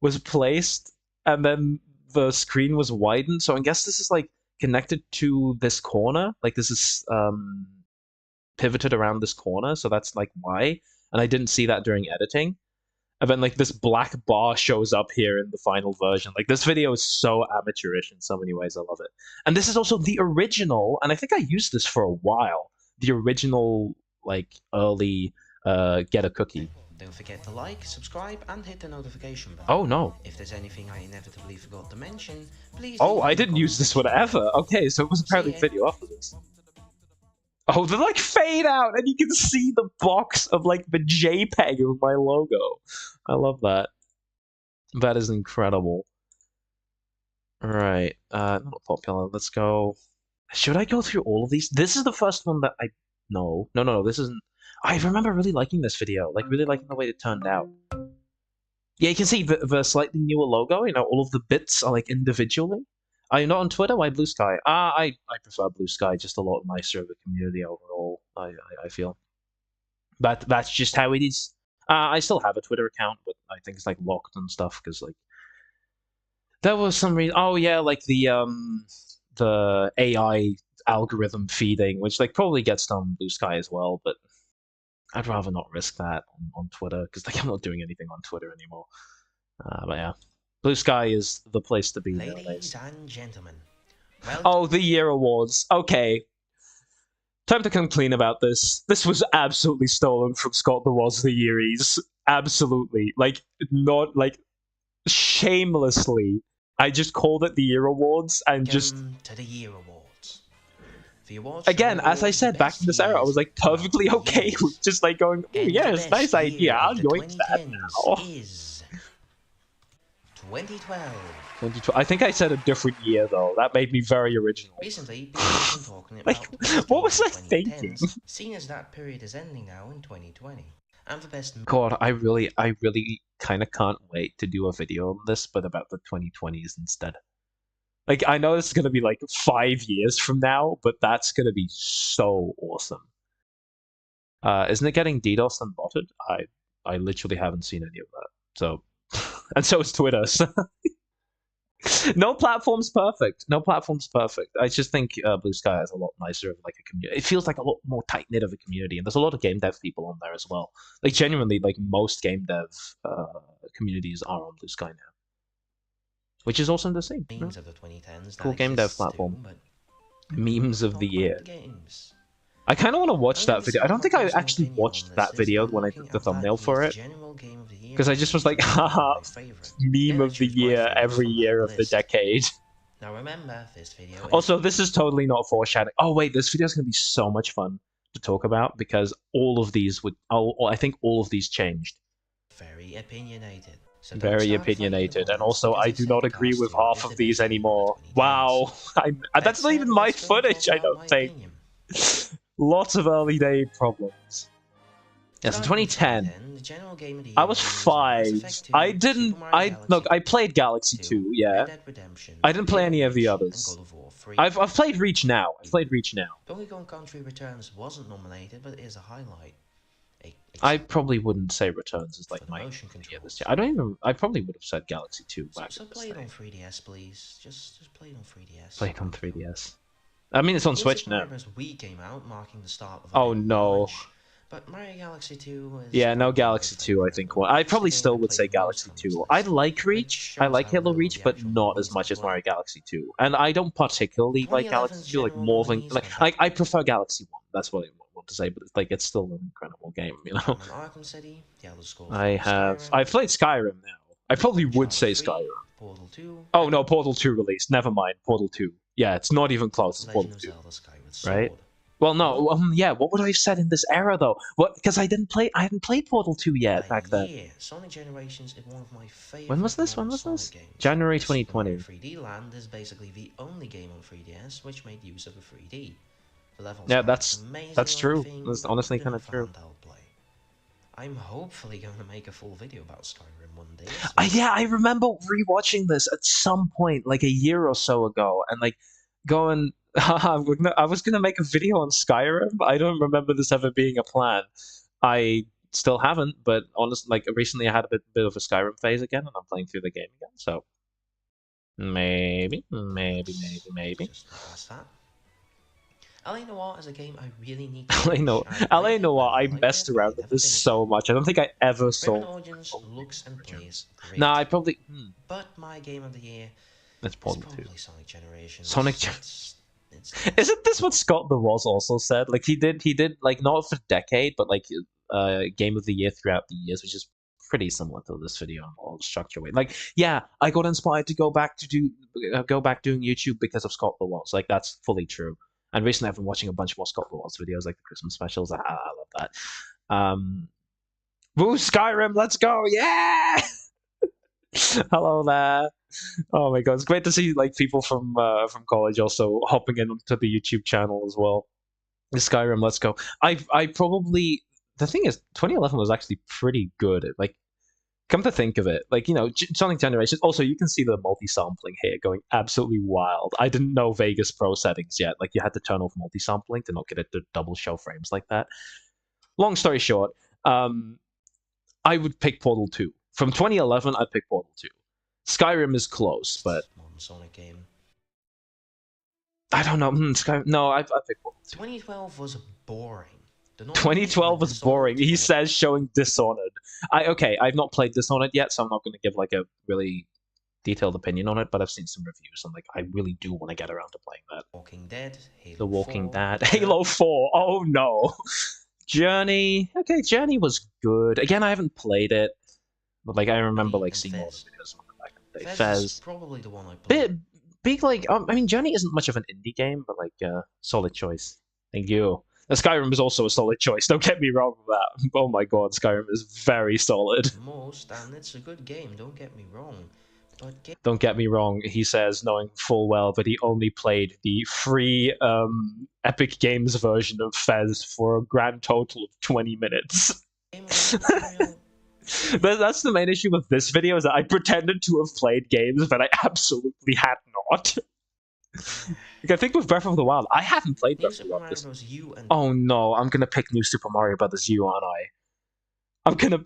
was placed, and then the screen was widened. So I guess this is like connected to this corner. Like this is pivoted around this corner, so that's like why. And I didn't see that during editing. And then like this black bar shows up here in the final version. Like this video is so amateurish in so many ways. I love it. And this is also the original, and I think I used this for a while. The original like early Get a Cookie. Don't forget to like, subscribe, and hit the notification bell. Oh no. If there's anything I inevitably forgot to mention, please. Oh, I didn't use this one ever. Okay, so it was apparently video after this. Oh, they like fade out, and you can see the box of like the JPEG of my logo. I love that. That is incredible. Right. Not popular. Let's go. Should I go through all of these? This is the first one that I. No. No, no, no. This isn't. I remember really liking this video. Like, really liking the way it turned out. Yeah, you can see the slightly newer logo. You know, all of the bits are like individually. Are you not on Twitter? Why Blue Sky? I prefer Blue Sky. Just a lot nicer of a community overall. I feel. But that's just how it is. I still have a Twitter account, but I think it's like locked and stuff because like there was some reason. Oh yeah, like the AI algorithm feeding, which like probably gets done on Blue Sky as well. But I'd rather not risk that on Twitter because like I'm not doing anything on Twitter anymore. But yeah, Blue Sky is the place to be Ladies nowadays. and gentlemen, well, Oh, the year awards. Okay, time to come clean about this. This was absolutely stolen from Scott the Was the Yearies. Absolutely, like not like shamelessly. I just called it the year awards and just welcome to the Year Awards. The awards show again, as I all the said back in best this era, I years was like throughout perfectly the okay with years. just like going, oh And the yes, nice best idea, year I'll of the yoink that 2010s now. is 2012. 2012. I think I said a different year though. That made me very original. Recently, people have been talking Like, about the best what games was of I thinking? 2010s, seeing as that period is ending now in 2020. And the best God, I really kind of can't wait to do a video on this, but about the 2020s instead. Like, I know this is gonna be like 5 years from now, but that's gonna be so awesome. Isn't it getting DDoS and botted? I literally haven't seen any of that. So, and so is Twitter. So no platform's perfect. No platform's perfect. I just think Blue Sky is a lot nicer of like a community. It feels like a lot more tight knit of a community, and there's a lot of game dev people on there as well. Like genuinely, like most game dev communities are on Blue Sky now, which is awesome to see. Yeah. memes of the 2010s that Cool game dev exists too, platform. but we Memes want to of the talk about year. the games. I kind of want to watch And that this video. is I what don't my think I personal actually opinion on watched this that is video by when I looking did the at that thumbnail for year's it general game of the year. because I just was Each like, one being haha, my favorite. meme Then I of the choose my year favorites every from that year of the list. decade. Now remember, this video is Also, this is totally not foreshadowing. Oh wait, this video is going to be so much fun to talk about because all of these would. Oh, I think all of these changed. very opinionated. So don't Very start fighting in the opinionated, and comments also because I if do not Sega agree Cast with 2 half is the of these best game of the anymore. 2010s. Wow, that's not Said, even my let's go and footage. talk I about don't my think. opinion. Lots of early day problems. Yes, in Starting in 2010, 2010, the general game of the I year was winners are Mass 5. Effect 2, I Super didn't. Mario I look. Galaxy I played Galaxy 2, 2. Red Yeah, Dead Redemption, I didn't play Halo any of the Reach, and others. God of War 3. I've played Reach now. I've played Reach now. Donkey Kong Country Returns wasn't nominated, but it is a highlight. I Except probably wouldn't say Returns is for like the my motion year this controls. year. I don't even. I probably would have said Galaxy 2 So, back so in this play it on day. 3DS, please. Just play it on 3DS. Played on Thank you. 3DS. I mean, it's on New Switch Super now. Mario Bros. Wii came out, marking the start of a Oh bit of no. knowledge. But Mario Galaxy 2 is Yeah, no probably my Galaxy 2, I favorite. think. Or Well, at I least the probably game I still would played say the most Galaxy on this 2. I list. like Which Reach. I shows like how Halo little Reach, the but actual not as movies I much as play. Mario Galaxy 2. And I don't particularly like Galaxy 2011's 2, like general more than nominees like I prefer Galaxy 1. That's what I want to say, but it's like it's still an incredible game, you know. Batman Arkham City, The Elder Scrolls I 5 have Skyrim, I've played Skyrim now. I probably would Uncharted say 3, Skyrim. Portal 2, Oh and no, Portal 2 released. Never mind, Portal 2. Yeah, it's not even close The to Legend Portal of 2, Zelda Skyward right? Sword. Well, What no, yeah. What would I have said in this era though? What? Because I hadn't played Portal 2 a yet back then. year! Sonic Generations is one of my When was favourite this? When modern was Sonic this? games. January Super Mario 2020. 3D Land is basically the only game on 3DS which made use of a 3D. The levels Yeah, are that's amazingly true. themed, That's but good honestly kind of enough for true. handheld play. I'm hopefully going to make a full video about Skyrim one day. Yeah, I remember rewatching this at some point, like a year or so ago, and like going, I was gonna make a video on Skyrim. I don't remember this ever being a plan. I still haven't, but honestly, like recently, I had a bit of a Skyrim phase again, and I'm playing through the game again. So maybe. Just look past that. LA Noire is a game I really need to LA finish. Noir. I've LA played it, but Noir. I like messed it, really around with never this finished it. so much. I don't think I ever Raven saw. Origins looks and plays great. Nah, I probably. But my game of the year That's is Portal 2. probably Sonic Generations. Sonic. It's Isn't this what Scott the Was also said? Like he did like not for decade, but like game of the year throughout the years, which is pretty similar to this video in all structure way. Like, yeah, I got inspired to go back doing YouTube because of Scott the Was. Like that's fully true. And recently, I've been watching a bunch more Scott the Was videos, like the Christmas specials. I love that. Woo, Skyrim, let's go! Yeah. Hello there. Oh my god, it's great to see like people from college also hopping into the YouTube channel as well. The Skyrim, let's go. I probably the thing is 2011 was actually pretty good. Like come to think of it, like Sonic Generations. Also, you can see the multi-sampling here going absolutely wild. I didn't know Vegas Pro settings yet. Like you had to turn off multi-sampling to not get it to double show frames like that. Long story short, I would pick Portal 2. From 2011, I'd pick Portal 2. Skyrim is close, but Modern Sonic game. I don't know. Skyrim. No, I pick Portal 2. 2012 was boring. 2012 was boring. He says, showing Dishonored. I've not played Dishonored yet, so I'm not going to give like a really detailed opinion on it. But I've seen some reviews, and like I really do want to get around to playing that. Walking Dead, Halo The Walking 4, Dead, Halo 4. Oh no. Journey. Okay, Journey was good. Again, I haven't played it, but like I remember like seeing all the videos on the back in the day. Fez is probably the one I played. Big like I mean, Journey isn't much of an indie game, but like solid choice. Thank you. The Skyrim is also a solid choice. Don't get me wrong with that. Oh my god, Skyrim is very solid. Most, and it's a good game. Don't get me wrong. Don't get me wrong, he says, knowing full well that he only played the free Epic Games version of Fez for a grand total of 20 minutes. That's the main issue with this video, is that I pretended to have played games that I absolutely had not. Like, I think with Breath of the Wild, I haven't played Breath of the Wild. Oh no, I'm gonna pick New Super Mario Bros. U, aren't I? I'm gonna...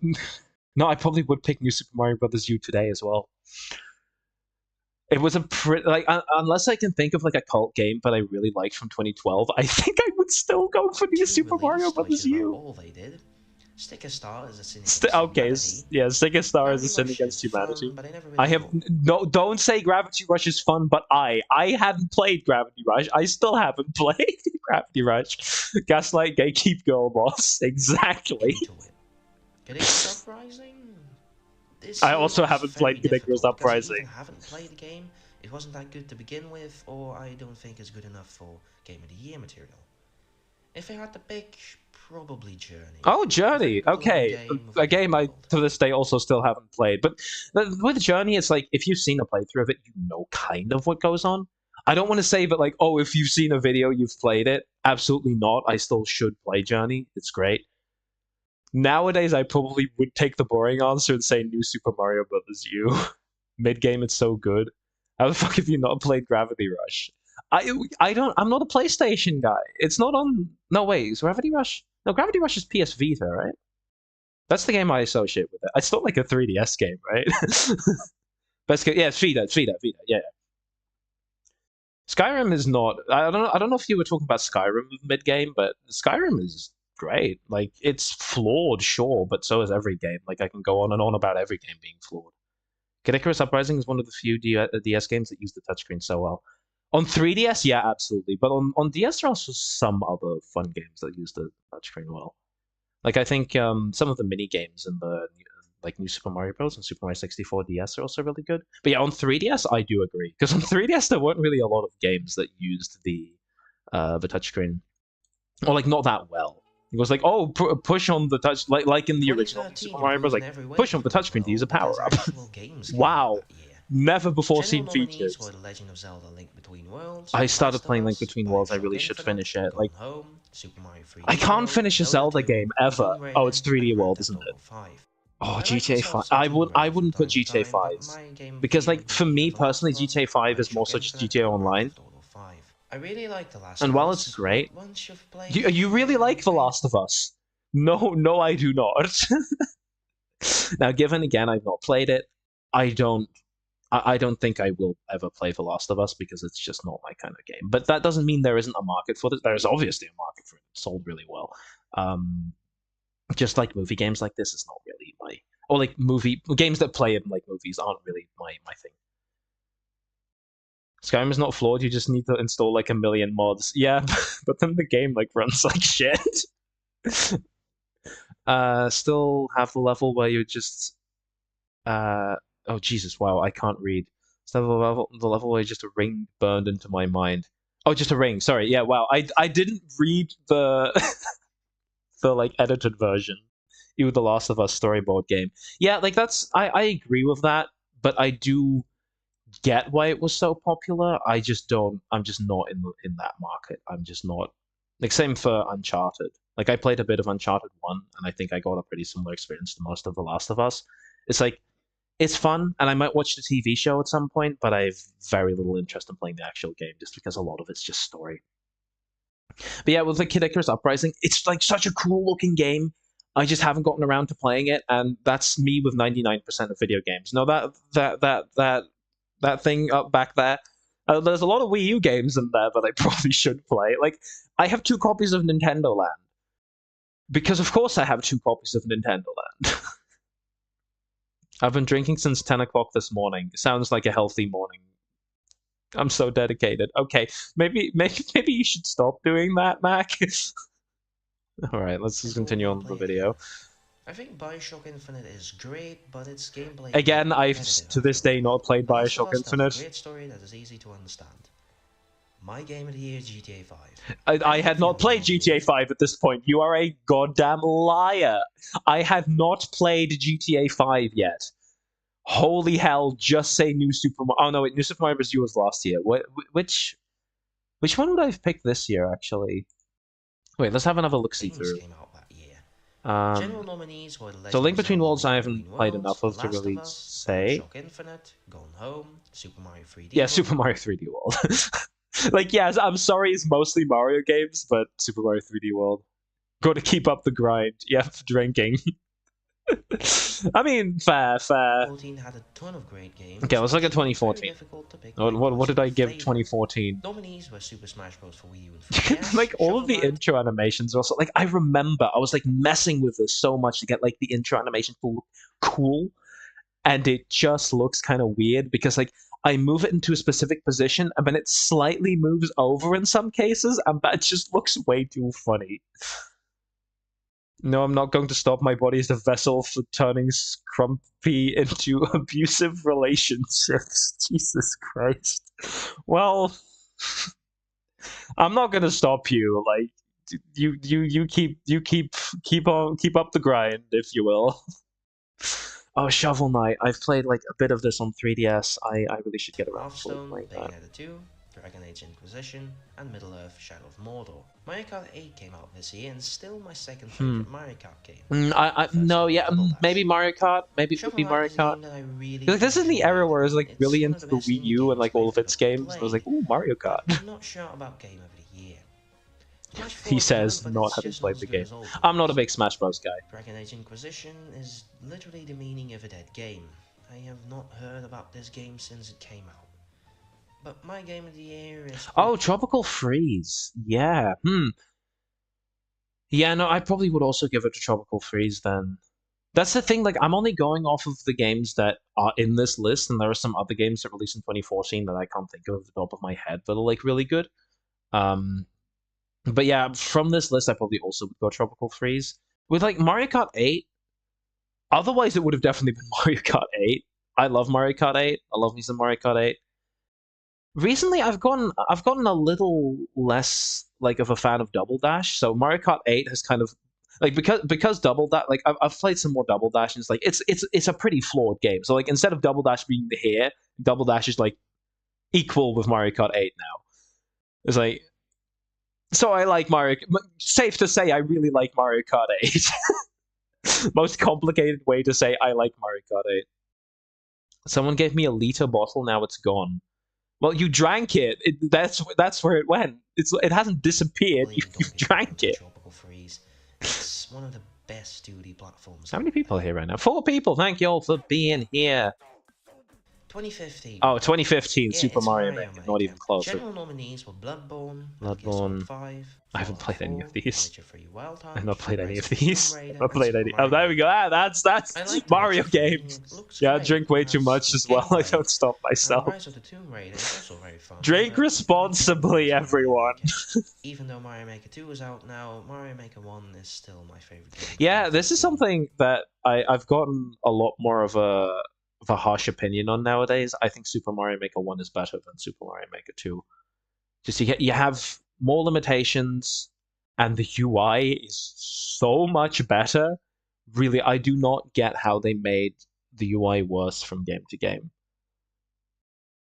No, I probably would pick New Super Mario Bros. U today as well. It was a like unless I can think of like a cult game that I really liked from 2012, I think I would still go for New Super Mario Bros. U. All they did. Stick a star as a sin against humanity. Stick a star as a sin against humanity. I have no. Don't say Gravity Rush is fun, but I hadn't played Gravity Rush. I still haven't played Gravity Rush. Gaslight, Gatekeep, Girl Boss. Exactly. Getting Uprising. I also haven't played Icarus Uprising. I haven't played the game. It wasn't that good to begin with, or I don't think it's good enough for Game of the Year material. If I had to pick, probably Journey. Oh, Journey. Okay, a game I to this day also still haven't played. But with Journey, it's like if you've seen a playthrough of it, you know kind of what goes on. I don't want to say that like, oh, if you've seen a video, you've played it. Absolutely not. I still should play Journey. It's great. Nowadays, I probably would take the boring answer and say New Super Mario Bros. U. Mid-game, it's so good. How the fuck have you not played Gravity Rush? I'm not a PlayStation guy. It's not on... No, wait, is Gravity Rush? No, Gravity Rush is PS Vita, right? That's the game I associate with it. It's not like a 3DS game, right? Best game... Yeah, it's Vita, yeah. Skyrim is not... I don't know if you were talking about Skyrim mid-game, but Skyrim is great. Like, it's flawed, sure, but so is every game. Like, I can go on and on about every game being flawed. Kid Icarus Uprising is one of the few DS games that use the touchscreen so well. On 3DS, yeah, absolutely. But on DS, there are also some other fun games that use the touchscreen well. Like, I think some of the mini games in the like New Super Mario Bros. And Super Mario 64 DS are also really good. But yeah, on 3DS, I do agree. Because on 3DS, there weren't really a lot of games that used the touchscreen. Or, like, not that well. It was like, oh, push on the touch, like in the original Super Mario Bros. Like, push on the touchscreen to use a power-up. Wow. Never before seen features. I started playing Link Between Worlds. I really should finish it. Like, I can't finish a Zelda game ever. Oh, it's 3D World, isn't it? Oh, GTA 5. I wouldn't put GTA 5 because, like, for me personally, GTA 5 is more so just GTA Online. I really like The Last of Us. And while it's great, you really like The Last of Us. No, I do not. Now, given again, I've not played it. I don't think I will ever play The Last of Us because it's just not my kind of game. But that doesn't mean there isn't a market for it. There is obviously a market for it. It's sold really well. Just like movie games like this is not really my... Or like movie... Games that play in like movies aren't really my thing. Skyrim is not flawed, you just need to install like a million mods. Yeah, but then the game like runs like shit. Still have the level where you're just... oh Jesus, wow, I can't read. Still the level where just a ring burned into my mind. Oh, just a ring, sorry, yeah, wow. I didn't read the... the like edited version. Even the Last of Us storyboard game. Yeah, like that's... I agree with that, but I do get why it was so popular. I just don't. I'm just not in that market. I'm just not. Like same for Uncharted. Like I played a bit of Uncharted 1, and I think I got a pretty similar experience to most of The Last of Us. It's like it's fun, and I might watch the TV show at some point, but I have very little interest in playing the actual game just because a lot of it's just story. But yeah, with the Kid Icarus Uprising, it's like such a cool looking game. I just haven't gotten around to playing it, and that's me with 99% of video games. No, that thing up back there. There's a lot of Wii U games in there that I probably should play. Like, I have 2 copies of Nintendo Land because, of course, I have 2 copies of Nintendo Land. I've been drinking since 10 o'clock this morning. It sounds like a healthy morning. I'm so dedicated. Okay, maybe you should stop doing that, Mac. All right, let's just continue on with the video. I think Bioshock Infinite is great, but its gameplay again, I've to this day not played Bioshock Infinite. A great story that is easy to understand. My game of the year is GTA 5. I had not played GTA 5 at this point. You are a goddamn liar. I had not played GTA 5 yet. Holy hell, just say New Super Mario. Oh no, wait, New Super Mario Bros. U was last year. Which one would I have picked this year, actually? Wait, let's have another look-see through. Came out that year. General nominees were so Link Between Worlds I haven't played enough of to really say. Bioshock Infinite, Gone Home, Super Mario 3D Yeah, World. Super Mario 3D World. Like, yeah, I'm sorry it's mostly Mario games, but Super Mario 3D World. Got to keep up the grind. Yeah, drinking. I mean, fair. 14 had a ton of great games. Okay, let's look at 2014. What did I give 2014? Nominees were Super Smash Bros. For Wii U and 3DS, like, all of the intro animations are also, like, I remember I was, like, messing with this so much to get, like, the intro animation to look cool, and it just looks kind of weird, because, like, I move it into a specific position, and then it slightly moves over in some cases, and that just looks way too funny. No, I'm not going to stop. My body is the vessel for turning Scrumpy into abusive relationships. Jesus Christ. Well, I'm not going to stop you. Like, you keep up the grind, if you will. Oh, Shovel Knight. I've played like a bit of this on 3DS. I really should get around to playing that. Bayonetta 2, Dragon Age Inquisition, and Middle-earth Shadow of Mordor. Mario Kart 8 came out this year and still my second favorite Mario Kart game. Maybe Mario Kart. Maybe it would be Mario Kart. Like, this is the era where I was like really into the Wii U and like all of its games. I was like, ooh, Mario Kart. I'm not sure about game of the year. He says, not having played the game. I'm not a big Smash Bros. Guy. Dragon Age Inquisition is literally the meaning of a dead game. I have not heard about this game since it came out. But my game of the year is... Oh, Tropical Freeze. Yeah. Yeah, no, I probably would also give it to Tropical Freeze then. That's the thing, like, I'm only going off of the games that are in this list, and there are some other games that released in 2014 that I can't think of off the top of my head that are, like, really good. But yeah, from this list, I probably also would go Tropical Freeze. With, like, Mario Kart 8, otherwise it would have definitely been Mario Kart 8. I love Mario Kart 8. I love me some Mario Kart 8. Recently, I've gotten a little less, like, of a fan of Double Dash, so Mario Kart 8 has kind of... Like, because Double Dash... Like, I've played some more Double Dash, and it's, like, it's a pretty flawed game. So, like, instead of Double Dash being the here, Double Dash is, like, equal with Mario Kart 8 now. It's like... So I like Mario... Safe to say, I really like Mario Kart 8. Most complicated way to say I like Mario Kart 8. Someone gave me a liter bottle, now it's gone. Well, you drank it. That's where it went. It hasn't disappeared. You drank it. Tropical Freeze. It's one of the best 2D platforms. How many people are here right now? 4 people. Thank you all for being here. 2015. Oh, 2015, yeah, Super Mario Maker. Not even close. General nominees were Bloodborne, 5, I haven't played any of these. I've not played any of these. I've not played any. Oh, there we go. Ah, that's Mario games. Yeah, I drink way too much as well. I don't stop myself. Drink responsibly, everyone. Even though Mario Maker 2 is out now, Mario Maker 1 is still my favorite game. Yeah, this is something that I've gotten a lot more of a harsh opinion on nowadays. I think Super Mario Maker 1 is better than Super Mario Maker 2. Just you have more limitations, and the UI is so much better. Really, I do not get how they made the UI worse from game to game.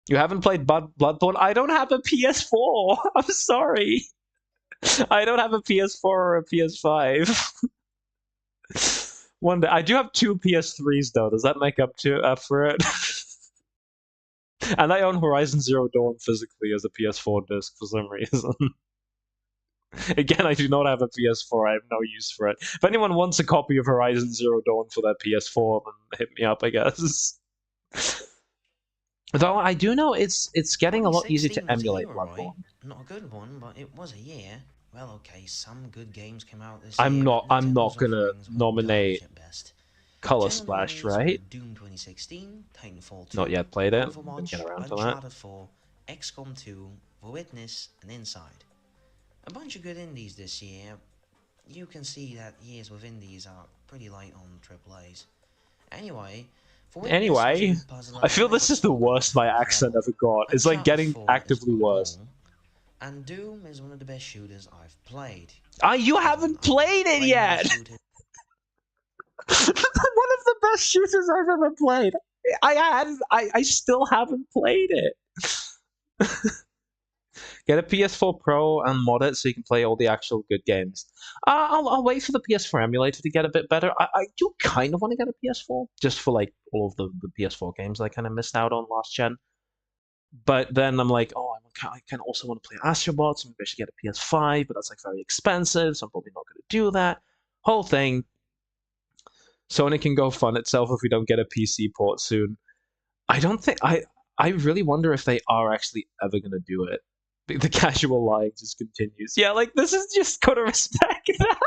You haven't played Bloodborne? I don't have a PS4. I'm sorry. I don't have a PS4 or a PS5. One day. I do have two PS3s though. Does that make up for it? And I own Horizon Zero Dawn physically as a PS4 disc for some reason. Again, I do not have a PS4. I have no use for it. If anyone wants a copy of Horizon Zero Dawn for their PS4, then hit me up, I guess. Though I do know it's getting a lot easier to 2016 was a emulate year, right? Bloodborne. Not a good one, but it was a year. Well, okay, some good games came out this I'm year, but not Nintendo's gonna offerings were garbage nominate at best. Color General Splash, nominees were right? Doom 2016, Titanfall Not 2, yet played it. Gonna get Overwatch, around to that. Uncharted 4, XCOM 2, The Witness, and Inside. A bunch of good indies this year. You can see that years with indies are pretty light on AAAs. Anyway, The Witness was a Anyway, good puzzler I and feel it this was is the so good worst at my that accent level. ever got. It's like Uncharted getting 4 is actively on the worse. ball, and Doom is one of the best shooters I've played. You Given haven't I don't played it play many yet! shooters. One of the best shooters I've ever played. I still haven't played it. Get a PS4 Pro and mod it so you can play all the actual good games. I'll wait for the PS4 emulator to get a bit better. I do kind of want to get a PS4 just for like all of the PS4 games I kind of missed out on last gen. But then I'm like, oh, I kind of also want to play Astrobot, so maybe I should get a PS5, but that's like very expensive, so I'm probably not going to do that. Whole thing. Sony can go fund itself if we don't get a PC port soon. I don't think I really wonder if they are actually ever gonna do it. The casual lying just continues. Yeah, like this is just gotta respect that.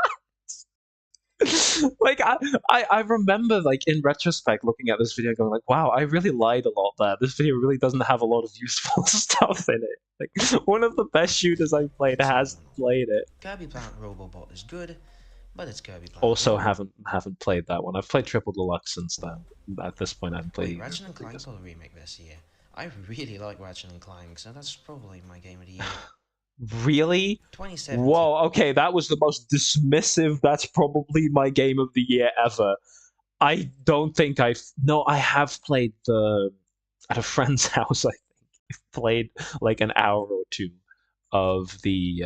Like I remember like in retrospect looking at this video going like, wow, I really lied a lot there. This video really doesn't have a lot of useful stuff in it. Like one of the best shooters I've played has played it. Kirby Planet Robobot is good, but it's Kirby Planet Also Robobot. haven't played that one. I've played Triple Deluxe since then. At this point I haven't played Wait, either of Ratchet the and Clank previous got ones. a remake this year. I really like Ratchet and Clank, so that's probably my game of the year. Really? 2017. Whoa, okay, that was the most dismissive. That's probably my game of the year ever. I don't think I've. No, I have played at a friend's house. I think played like an hour or two of the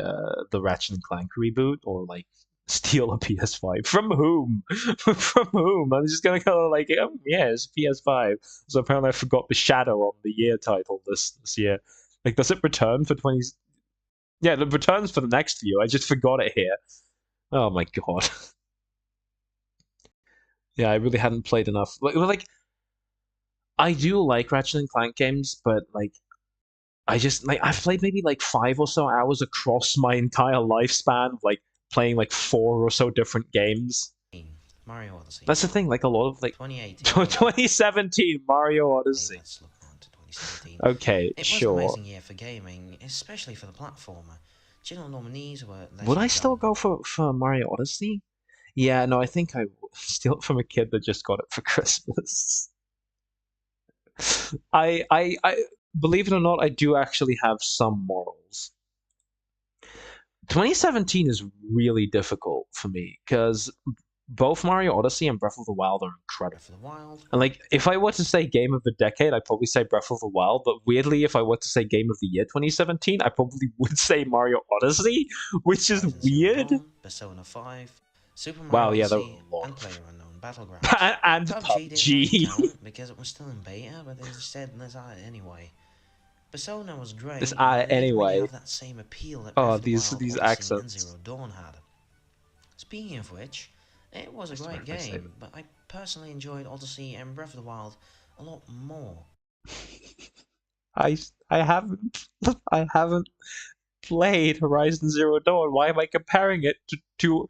Ratchet and Clank reboot, or like steal a PS5 from whom? From whom? I'm just gonna go like, yeah, it's PS5. So apparently I forgot the Shadow on the year title this year. Like, does it return for 20? Yeah, the returns for the next view. I just forgot it here. Oh my god. Yeah, I really hadn't played enough. Like I do like Ratchet and Clank games, but like I just like I've played maybe like 5 or so hours across my entire lifespan, like playing like 4 or so different games. Mario Odyssey. That's the thing. Like a lot of like 2018. 2017 Mario Hey, Odyssey. let's look on to 2017. Okay, It was an sure. amazing year for gaming, especially for the platformer. General nominees were Would I Legend of still Zelda. go for Mario Odyssey? Yeah, no, I think I would steal it from a kid that just got it for Christmas. I believe it or not, I do actually have some morals. 2017 is really difficult for me because both Mario Odyssey and Breath of the Wild are incredible. Breath of the Wild. And like, if I were to say Game of the Decade, I'd probably say Breath of the Wild. But weirdly, if I were to say Game of the Year 2017, I probably would say Mario Odyssey, which is Horizon weird. Zero Dawn, Persona 5, Super Wow, Mario yeah, there were Odyssey, a lot. and PlayerUnknown Battlegrounds. And PUBG didn't really PUBG. count because it was still in beta, but they said let's add it anyway. Persona was great, This but it didn't really anyway. have that same appeal that Oh, Breath of the Wild, these Odyssey, and accents. Zero Dawn had. Speaking of which, it was a great game, but I personally enjoyed Odyssey and Breath of the Wild a lot more. I haven't played Horizon Zero Dawn. Why am I comparing it to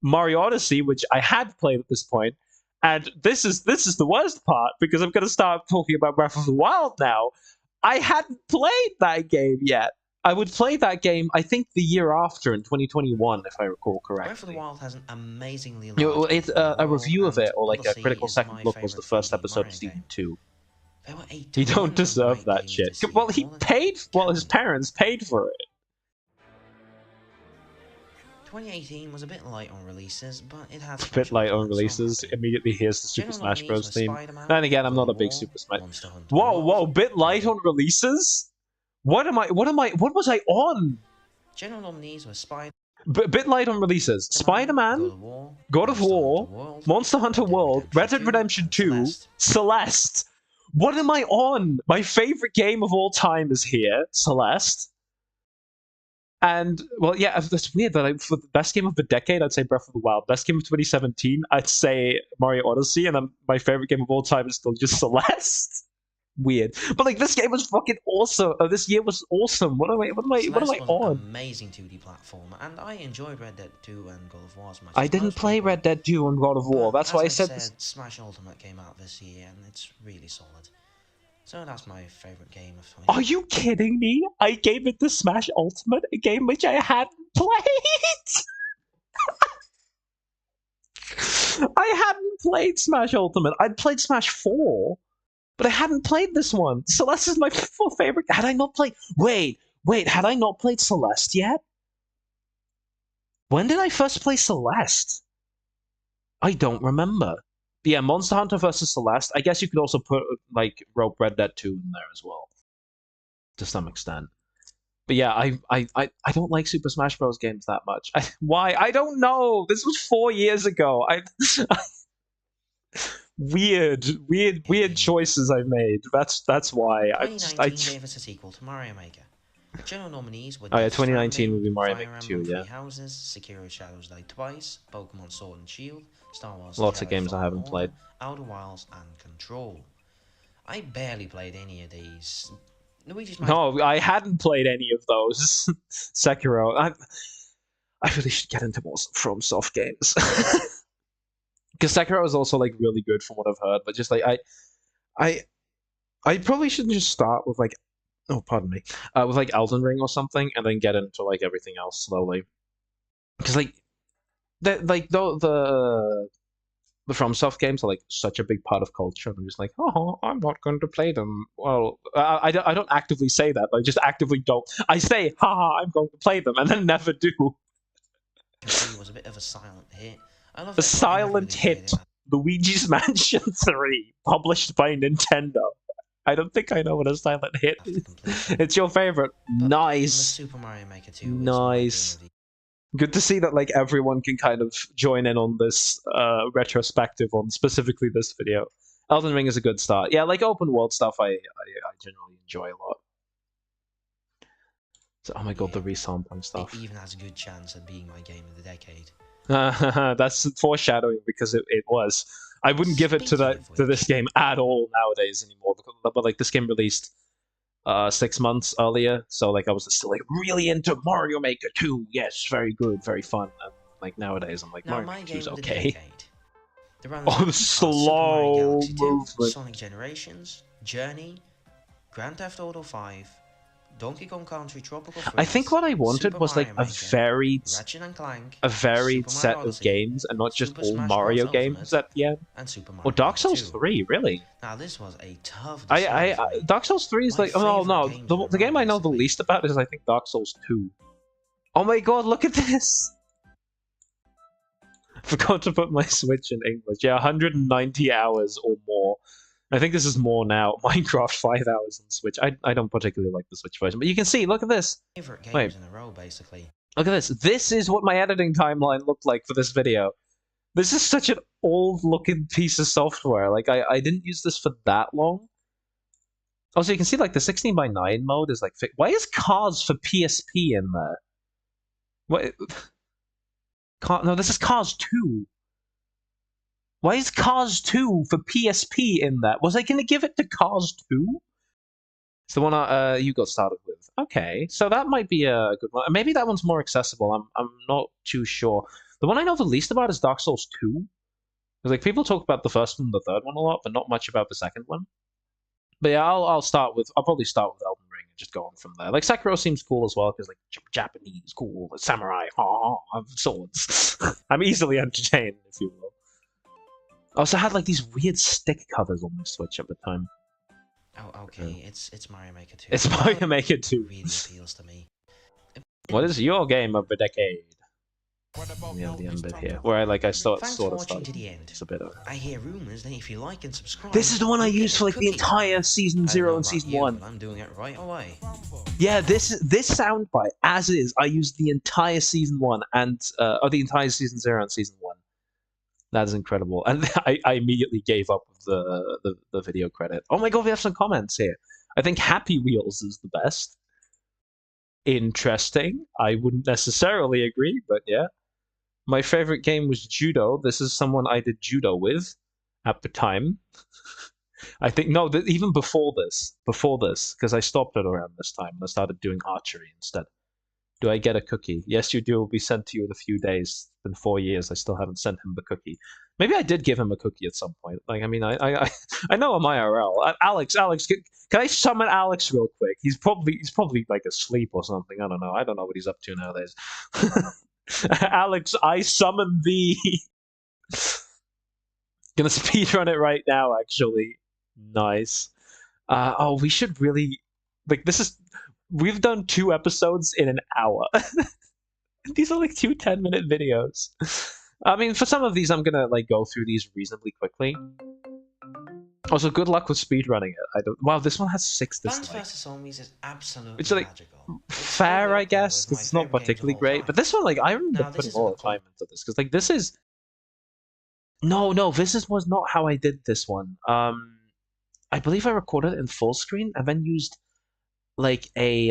Mario Odyssey, which I had played at this point? And this is the worst part because I'm going to start talking about Breath of the Wild now. I hadn't played that game yet. I would play that game, I think, the year after in 2021, if I recall correctly. Breath of the Wild has an amazingly You know, large it's open a world, review of and it, or like a Odyssey critical is second my look, was the favorite first 3D episode Mario of season game. 2. There were a You ton don't of deserve great that games shit. this year, Well, he more than I paid. can Well, his count. parents paid for it. 2018 was a bit light on releases, but it had A bit Smash light on Ultimate, so I'm releases. happy. Immediately here's the Super General Smash nominees Bros. were Theme. Spider-Man, Then again, I'm God not a of big War, Super Smash. Monster Hunter Whoa, World, whoa, bit light Kirby. on releases? What was I on? General nominees were Spider-Man, Bit light on releases. Spider-Man, God of War, God of Monster Hunter War, World, Monster Hunter Red Dead World, Redemption Red Dead 2, Redemption and 2, Celeste. Celeste. What am I on? My favorite game of all time is here, Celeste. And, well, yeah, that's weird that for the best game of the decade, I'd say Breath of the Wild. Best game of 2017, I'd say Mario Odyssey, and then my favorite game of all time is still just Celeste. Weird. But, like, this game was fucking awesome. Oh, this year was awesome. What am Celeste I was an on? amazing 2D platformer, and I enjoyed Red Dead 2 and God of War as much I as didn't most play people. Red Dead 2 and God of War. But That's why as I I've said this. said, Smash Ultimate came out this year, and it's really solid. So that's my favourite game of 20. Are you kidding me? I gave it the Smash Ultimate, a game which I hadn't played. I hadn't played Smash Ultimate. I'd played Smash 4, but I hadn't played this one. Celeste is my favorite. Had I not played? Wait, had I not played Celeste yet? When did I first play Celeste? I don't remember. But yeah, Monster Hunter versus Celeste. I guess you could also put, like, rope Red Dead 2 in there as well, to some extent. But yeah, I don't like Super Smash Bros. Games that much. Why? I don't know. This was 4 years ago. Weird choices I made. That's why. 2019 gave us a sequel to Mario Maker. General nominees were Oh yeah, Death 2019 would Stranding, be Mario Fire Maker 2. Emblem Yeah, Three Houses, Sekiro Shadows Die Twice, Pokemon Sword and Shield, Star Wars lots of Jedi games I Fallen haven't Order, played. Outer Wilds, and Control. I barely played any of these. Luigi's Mansion. No, I hadn't played any of those. Sekiro. I really should get into more From Soft games. Because Sekiro is also, like, really good from what I've heard, but just like I I probably shouldn't just start with, like, oh, pardon me, with, like, Elden Ring or something, and then get into, like, everything else slowly. Because, like, the FromSoft games are, like, such a big part of culture. I'm just like, oh, I'm not going to play them. Well, I don't actively say that, but I just actively don't. I say, haha, I'm going to play them, and then never do. 3 was a bit of a silent hit. I love A that I never silent really played hit, it. Luigi's Mansion 3, published by Nintendo. I don't think I know what a silent hit After is. completion. It's your favorite. But Nice. Super Mario Maker 2 is Nice. my game of the Good to see that, like, everyone can kind of join in on this retrospective on specifically this video. Elden Ring is a good start. Yeah, like, open world stuff I generally enjoy a lot. So, oh my god, the resampling stuff. It even has a good chance at being my game of the decade. That's foreshadowing, because it was. I wouldn't give it to this game at all nowadays anymore. But like, this game released 6 months earlier, so like I was still like really into Mario Maker 2. Yes, very good, very fun. And like nowadays, I'm like, Now, Mario my Maker game 2's of the okay. decade. The Oh, the slow movement. Sonic Generations, Journey, Grand Theft Auto 5, Donkey Kong Country Tropical Freeze. I think what I wanted Super was like Mario a Maker, varied, Ratchet and Clank, varied Super set Mario of Odyssey, games, and not just Super all Smash Mario Bros. games Ultimate, at the end. and Super Mario Or Dark Maker Souls 2. 3, really? Now this was a tough decision for me. Dark Souls 3 is My like, oh no, favourite games the game I know the basically. least about is, I think, Dark Souls 2. Oh my god, look at this! Forgot to put my Switch in English. Yeah, 190 hours or more. I think this is more now. Minecraft, 5 hours on Switch. I don't particularly like the Switch version, but you can see, look at this. Favorite games Wait. in a row, basically. Look at this. This is what my editing timeline looked like for this video. This is such an old-looking piece of software. Like, I didn't use this for that long. Also, you can see, like, the 16:9 mode is, like... Why is Cars for PSP in there? What? No, this is Cars 2. Why is Cars 2 for PSP in that? Was I going to give it to Cars 2? It's the one you got started with. Okay, so that might be a good one. Maybe that one's more accessible. I'm not too sure. The one I know the least about is Dark Souls 2. Because, like, people talk about the first one and the third one a lot, but not much about the second one. But yeah, I'll probably start with Elden Ring and just go on from there. Like, Sekiro seems cool as well, because, like, Japanese, cool, samurai, swords. I'm easily entertained, if you will. I also had, like, these weird stick covers on my Switch at the time. Oh, okay, it's Mario Maker 2. It's Mario Maker 2. Really appeals to me. What is your game of the decade? And we have the end bit here, where I sort Thanks for of watching started. to the end. It's a bit of. I hear rumors that if you like and subscribe, This is the one I you'll get used a for like the cookie. entire season I don't 0 know and about season you, 1. but I'm doing it right away. Yeah, this soundbite as is, I used the entire season 1 and or the entire season 0 and season 1. That is incredible, and I immediately gave up the video credit. Oh my god, we have some comments here. I think Happy Wheels is the best. Interesting. I wouldn't necessarily agree, but yeah. My favorite game was Judo. This is someone I did Judo with at the time. I think no, even before this, because I stopped it around this time and I started doing archery instead. Do I get a cookie? Yes, you do. It will be sent to you in a few days. It's been 4 years. I still haven't sent him the cookie. Maybe I did give him a cookie at some point. Like, I mean, I know him IRL. Alex, can I summon Alex real quick? He's probably like asleep or something. I don't know. I don't know what he's up to nowadays. Alex, I summon thee. Gonna speedrun it right now. Actually, nice. Oh, we should really like this is. We've done 2 episodes in an hour. These are like 2 10-minute videos. I mean, for some of these, I'm gonna like go through these reasonably quickly. Also, good luck with speedrunning it. I don't. Wow, this one has 6 Plants dislikes. vs Zombies is absolutely It's like magical. It's fair, totally I up there guess, with because my it's not favorite games of particularly all great. time. But this one, like, I remember Now, this putting is a lot what of time called into this because, like, this is no, this was not how I did this one. I believe I recorded it in full screen and then used like a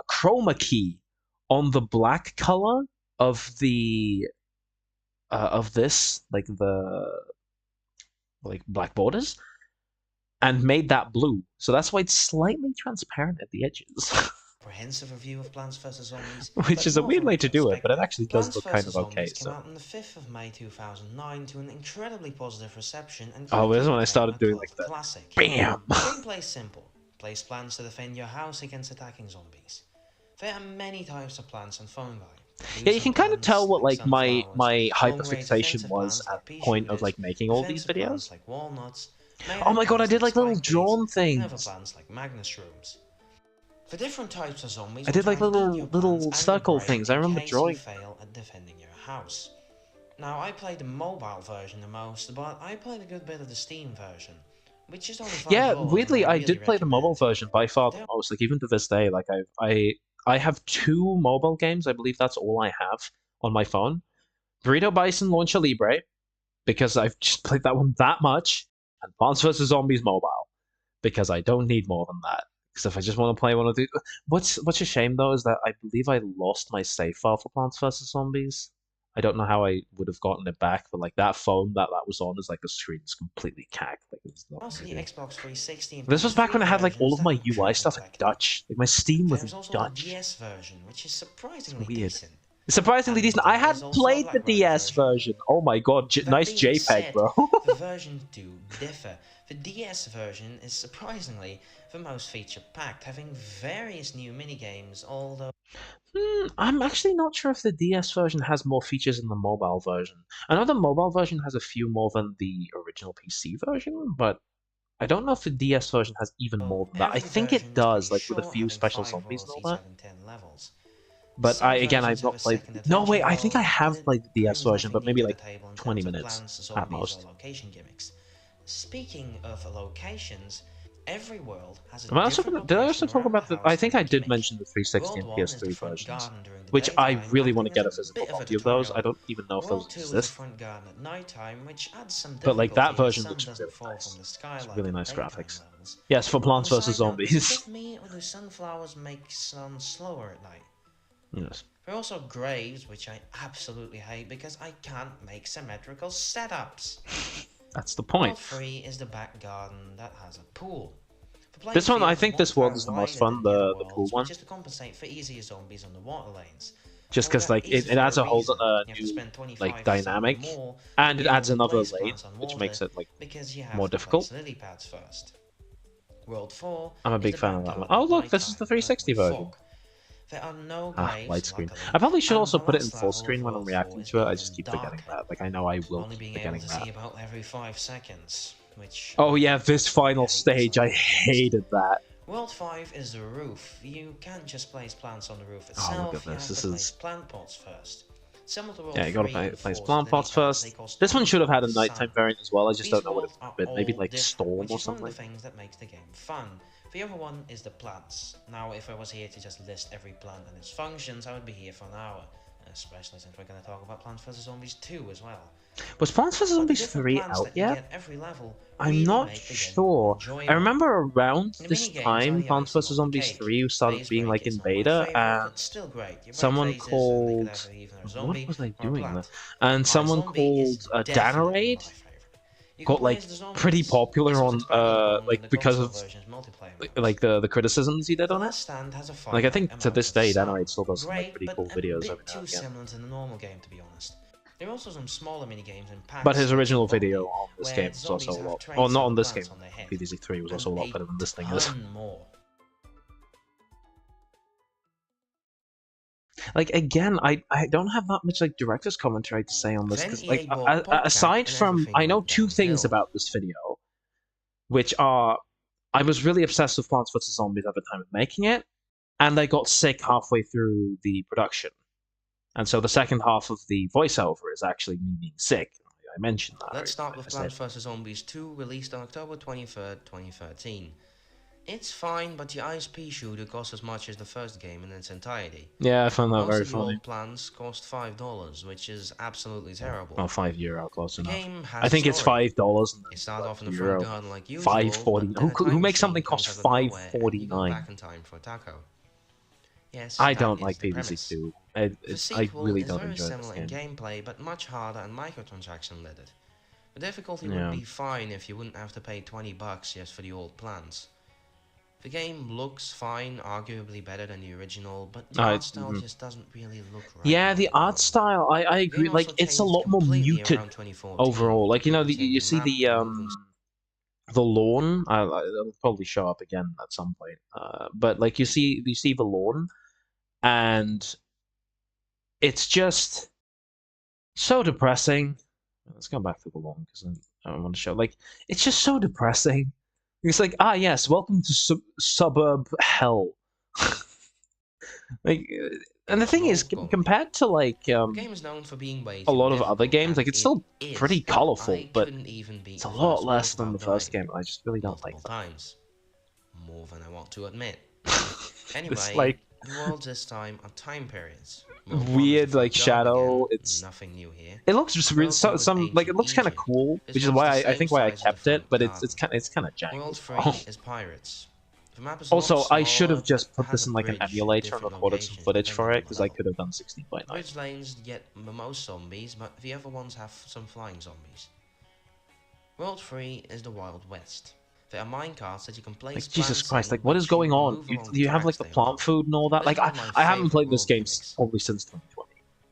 chroma key on the black color of the of this, like the black borders, and made that blue. So that's why it's slightly transparent at the edges, comprehensive review of Plants vs Zombies, which but is a more of a weird way to do it, but it retrospective. actually does Plants look kind vs of okay. Zombies came So, out on the 5th of May 2009 to an incredibly positive reception and oh, this quickly is when I became started a doing cult like that. classic. Bam. The gameplay is simple. Place plants to defend your house against attacking zombies. There are many types of plants and fungi. Yeah, you Producing can kind of tell plants what like like sunflowers, my long-range hyperfixation offensive was plants at like the pea point of shooters, like making all these defensive plants videos. like walnuts, Oh melee my god, I plants did like like little spike beets, drawn and other things. plants like Magnus shrooms. For different types of zombies I will did try like and eat your plants little and your circle brain things. I in remember case you drawing. fail at defending your house. Now, I played the mobile version the most, but I played a good bit of the Steam version, which is only Yeah, $5 and weirdly, I I really did play the mobile recommend. version by far the There most. Like even to this day, like I have 2 mobile games. I believe that's all I have on my phone. Burrito Bison Launcher Libre, because I've just played that one that much, and Plants vs Zombies Mobile, because I don't need more than that. Because if I just want to play one of the, what's a shame though is that I believe I lost my save file for Plants vs Zombies. I don't know how I would have gotten it back, but like that phone that was on is like the screen's completely cacked. Like there's are nothing also to the do. Xbox 360 and This was back PS3 when I had like all versions of that my are UI perfect stuff in collectibles. Dutch. Like my Steam was in There's also the Dutch. DS version, which is It's surprisingly weird. decent. It's surprisingly And decent. I there is hadn't also a played the BlackBerry DS version. version. Oh my god, That nice being JPEG, said, bro. the versions do differ. The DS version is surprisingly the most feature-packed, having various new minigames, although I'm actually not sure if the DS version has more features than the mobile version. I know the mobile version has a few more than the original PC version, but I don't know if the DS version has even more than that. I every think it version is pretty does, like with a short, few having special 5 zombies and worlds all each that. having 10 levels. But Some I've versions have not a played. second No, adventure wait, I think I world, but have it played the DS brings version, nothing but new maybe to the like table in 20 terms of minutes plants, at zombies, or most. location gimmicks. Speaking of locations, every world has a Am I also different gonna, did I also location talk around the about the? I house think and a I did gimmick. mention the 360 World and 1 is the PS3 front versions, garden during the which I daytime, really want to acting as get a a physical bit of a copy of those. I tutorial. don't even know if those World 2 is the exist, front garden at night time, which adds some but like that difficulty as version sun looks doesn't really fall from nice. the sky It's like really in nice daytime graphics. levels. Yes, for On a Plants vs side note, is it Zombies. just me or do sunflowers make sun slower at night? Yes, There are also graves, which I absolutely hate because I can't make symmetrical setups. that's the World point. 3 is the back garden that has a pool. The playing This one, I field is think one this world tile is the most wider fun, than the other the pool worlds, one, which is to compensate for easier zombies on the water lanes. just Well, because that like is it for adds a a whole reason. You have to new spend like 25% dynamic, more to and it be able adds to another place lane, plants on which water makes it like because you have more to place difficult. lily pads first. World 4 I'm a is big the fan back of that one. garden Oh at look, night this is time, the but 360 with version. fog. There are no Ah, graves, widescreen. luckily, I probably should and also the put it in last full level screen of when I'm World 4 reacting is to it. I even just keep forgetting darker, that. Like I know I will only keep being able forgetting to that. see about every 5 seconds, which Oh yeah, this absolutely final hate stage, some I games. hated that. World 5 is the roof. You can't just place plants on the roof Oh look itself, at you this. have to This place is plant pots first. Similar to World Yeah, you gotta 3 and place 4's plant pots Lily-pad, they first. cost This one should have had a 20 nighttime Sandal. variant as well. I just These don't know what it worlds would are have been. Maybe all like different, storm which or is one of the something. things that makes the game fun. The other one is the plants. Now, if I was here to just list every plant and its functions, I would be here for an hour. Especially since we're going to talk about Plants vs. Zombies 2 as well. Was Plants vs But the Zombies different 3 plants out that you yet? get every level I'm really not make the game sure. I enjoyable. remember around The this mini games are time, the Plants icing vs on the Zombies cake. 3 started Phase being break like is in not my beta, favourite, and but still great. Your brain someone phases and they could called... have either a What zombie was I or a doing there? plant. And someone iZombie is called definitely my Danaraid favourite. You can got play like as the pretty zombies. This popular was on expanded upon when like the because console of version's multiplayer modes. like the criticisms he did The on it. last stand has a Like I finite think to amount this of day, sun. Danaraid still does some like Great, pretty but cool a videos every bit now too and again. similar to the normal game to be honest. There are also some smaller mini-games and But packs his like original video Zombie, on this where game the was also zombies a have lot... Oh, traits not of on the this plants game. on their head, PvZ3 was and also a lot a better than this thing is. ton more. Like again, I don't have that much like director's commentary to say on this because Then like EA bought PopCap aside and from everything I know went two things downhill. about this video, which are I was really obsessed with Plants vs Zombies at the time of making it, and I got sick halfway through the production, and so the second half of the voiceover is actually me being sick. I mentioned that. Let's start I with said, Plants vs. Zombies 2, released on October 23rd, 2013. It's fine, but the ISP shooter costs as much as the first game in its entirety. yeah, I found that Most very of the funny. old plans cost $5, which is absolutely terrible. Oh, €5, close The enough. game I has a think it's story. $5 and It then starts off in the front euro. garden like usual, but 5.40. then a Who time makes something machine cost comes out of nowhere and you go 5.49? back in time for a taco. Yes, I that don't is like the premise. PvZ2. The I sequel really is don't very enjoy this similar in game. gameplay, but much harder and microtransaction-laden. The difficulty would Yeah. be fine if you wouldn't have to pay $20 just for the old plans. The game looks fine, arguably better than the original, but the art style just doesn't really look right Yeah, in my the art opinion. style, I The game agree. Like also it's a changed lot more completely muted around 2014, overall. Like completely you changing see map, moving. the lawn. It'll probably show up again at some point. But like you see the lawn, and it's just so depressing. Let's go back to the lawn because I want to show. Like it's just so depressing. It's like yes, welcome to suburb hell. Like, and the It's thing is, world building. compared to like The game is known for being way a too lot of other difficult, games, and like it's it still pretty is. colorful, I but couldn't even beat it's a the lot first world less than the without first dying game. I just really don't like multiple times. More than I want to admit. that. This Anyway, like the worlds this time are time periods. World 1 is the weird like front garden again, shadow. It's nothing new here. it looks just really World 2 is some like it ancient looks kind of Egypt. cool, This which is one's the why I same think why I size as the kept it, front but garden. it's kind of janky World as well. 3 is pirates. The map is a lot Also, I should smaller, have but just put has this a in like an bridge with emulator and different recorded some locations footage depending for it on the because I level. could have done 16:9. Bridge lanes get the most zombies, but the other ones have some flying zombies. World 3 is the Wild West. There are minecarts that you can place Like Jesus plants Christ, in, like what is which you going on? move along the You have like tracks the they are plant on. food and all that. This Like is one of my I haven't favourite played this world game gimmicks. probably since 2020.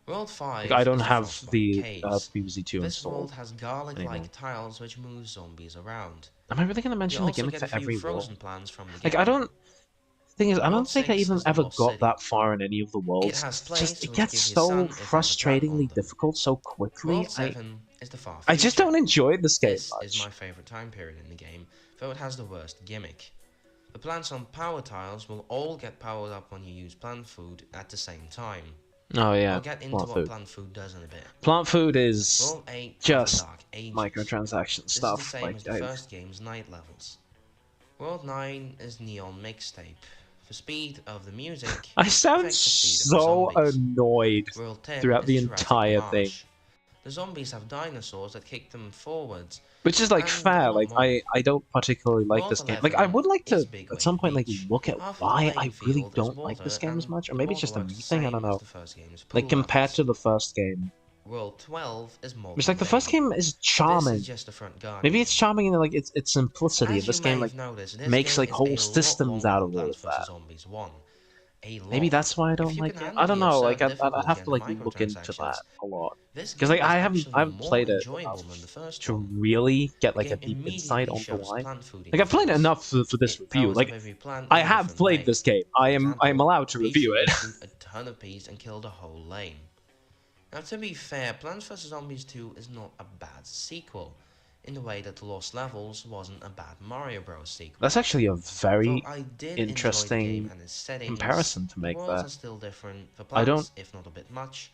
World Like I 5 don't is the have Frostbite the Caves. PvZ2 This world installed has anymore. garlic-like tiles which move zombies around. Am I really going to You mention the also gimmick get a for few every world? frozen plants from the Like I get-go. don't. Thing is, I World don't think I 6 even is the ever Lost got City. that far in any of the It worlds has because just plates it which gets give you so sun if there's a plant on frustratingly them. difficult so quickly. World 7 is the Far I just Future. don't enjoy this game This is much. my favourite time period in the game, though it has the worst gimmick. The plants on power tiles will all get powered up when you use plant food at the same time. Oh yeah, I'll get into plant what food. plant food does in a bit. Plant food is World 8 has the just Dark Ages. microtransaction This is the stuff. same Like as the first game's night levels. World 9 is Neon Mixtape. For speed of the music, I sound affects the speed of the so zombies. annoyed World 10 throughout is the Jurassic entire thing. Marsh. The zombies have dinosaurs that kick them forwards, Which is like and fair. a lot Like more. I don't particularly like World this game. Like I 11 would like is to Big at some Wave point like Beach. look at Half of the why I playing really field is don't like water, this game as and much, or the maybe it's water just a me works the thing. I don't same as know. the first game's pool Like compared levels. to the first game, World 12 is it's Molten like the first Lake. game is This charming. is just the front garden Maybe it's again. charming in like its simplicity, and As you this game may like have noticed, this makes game like is whole a lot systems longer out than of all Plants of vs that. Zombies 1. A Maybe lot. that's why I If don't you can like it. handle I don't the know. Like absurd I'd difficulty have to and the like look into that microtransactions, a lot this because game like is I actually haven't more played it enjoyable than the enough first to one. really get The like a game deep insight immediately onto shows why. plant food Like I've played ingredients. enough for this It review. tells Like of every plant in I a have different played way. this game. For I'm example, allowed a to pea review should it. shoot a ton of peas and kill the whole lane. Now to be fair, Plants vs Zombies 2 is not a bad sequel, in the way that The Lost Levels wasn't a bad Mario Bros sequel. That's actually a Though very I did enjoy the game interesting and its settings, comparison to the make worlds there. are still different, the I don't plants, if not a bit much,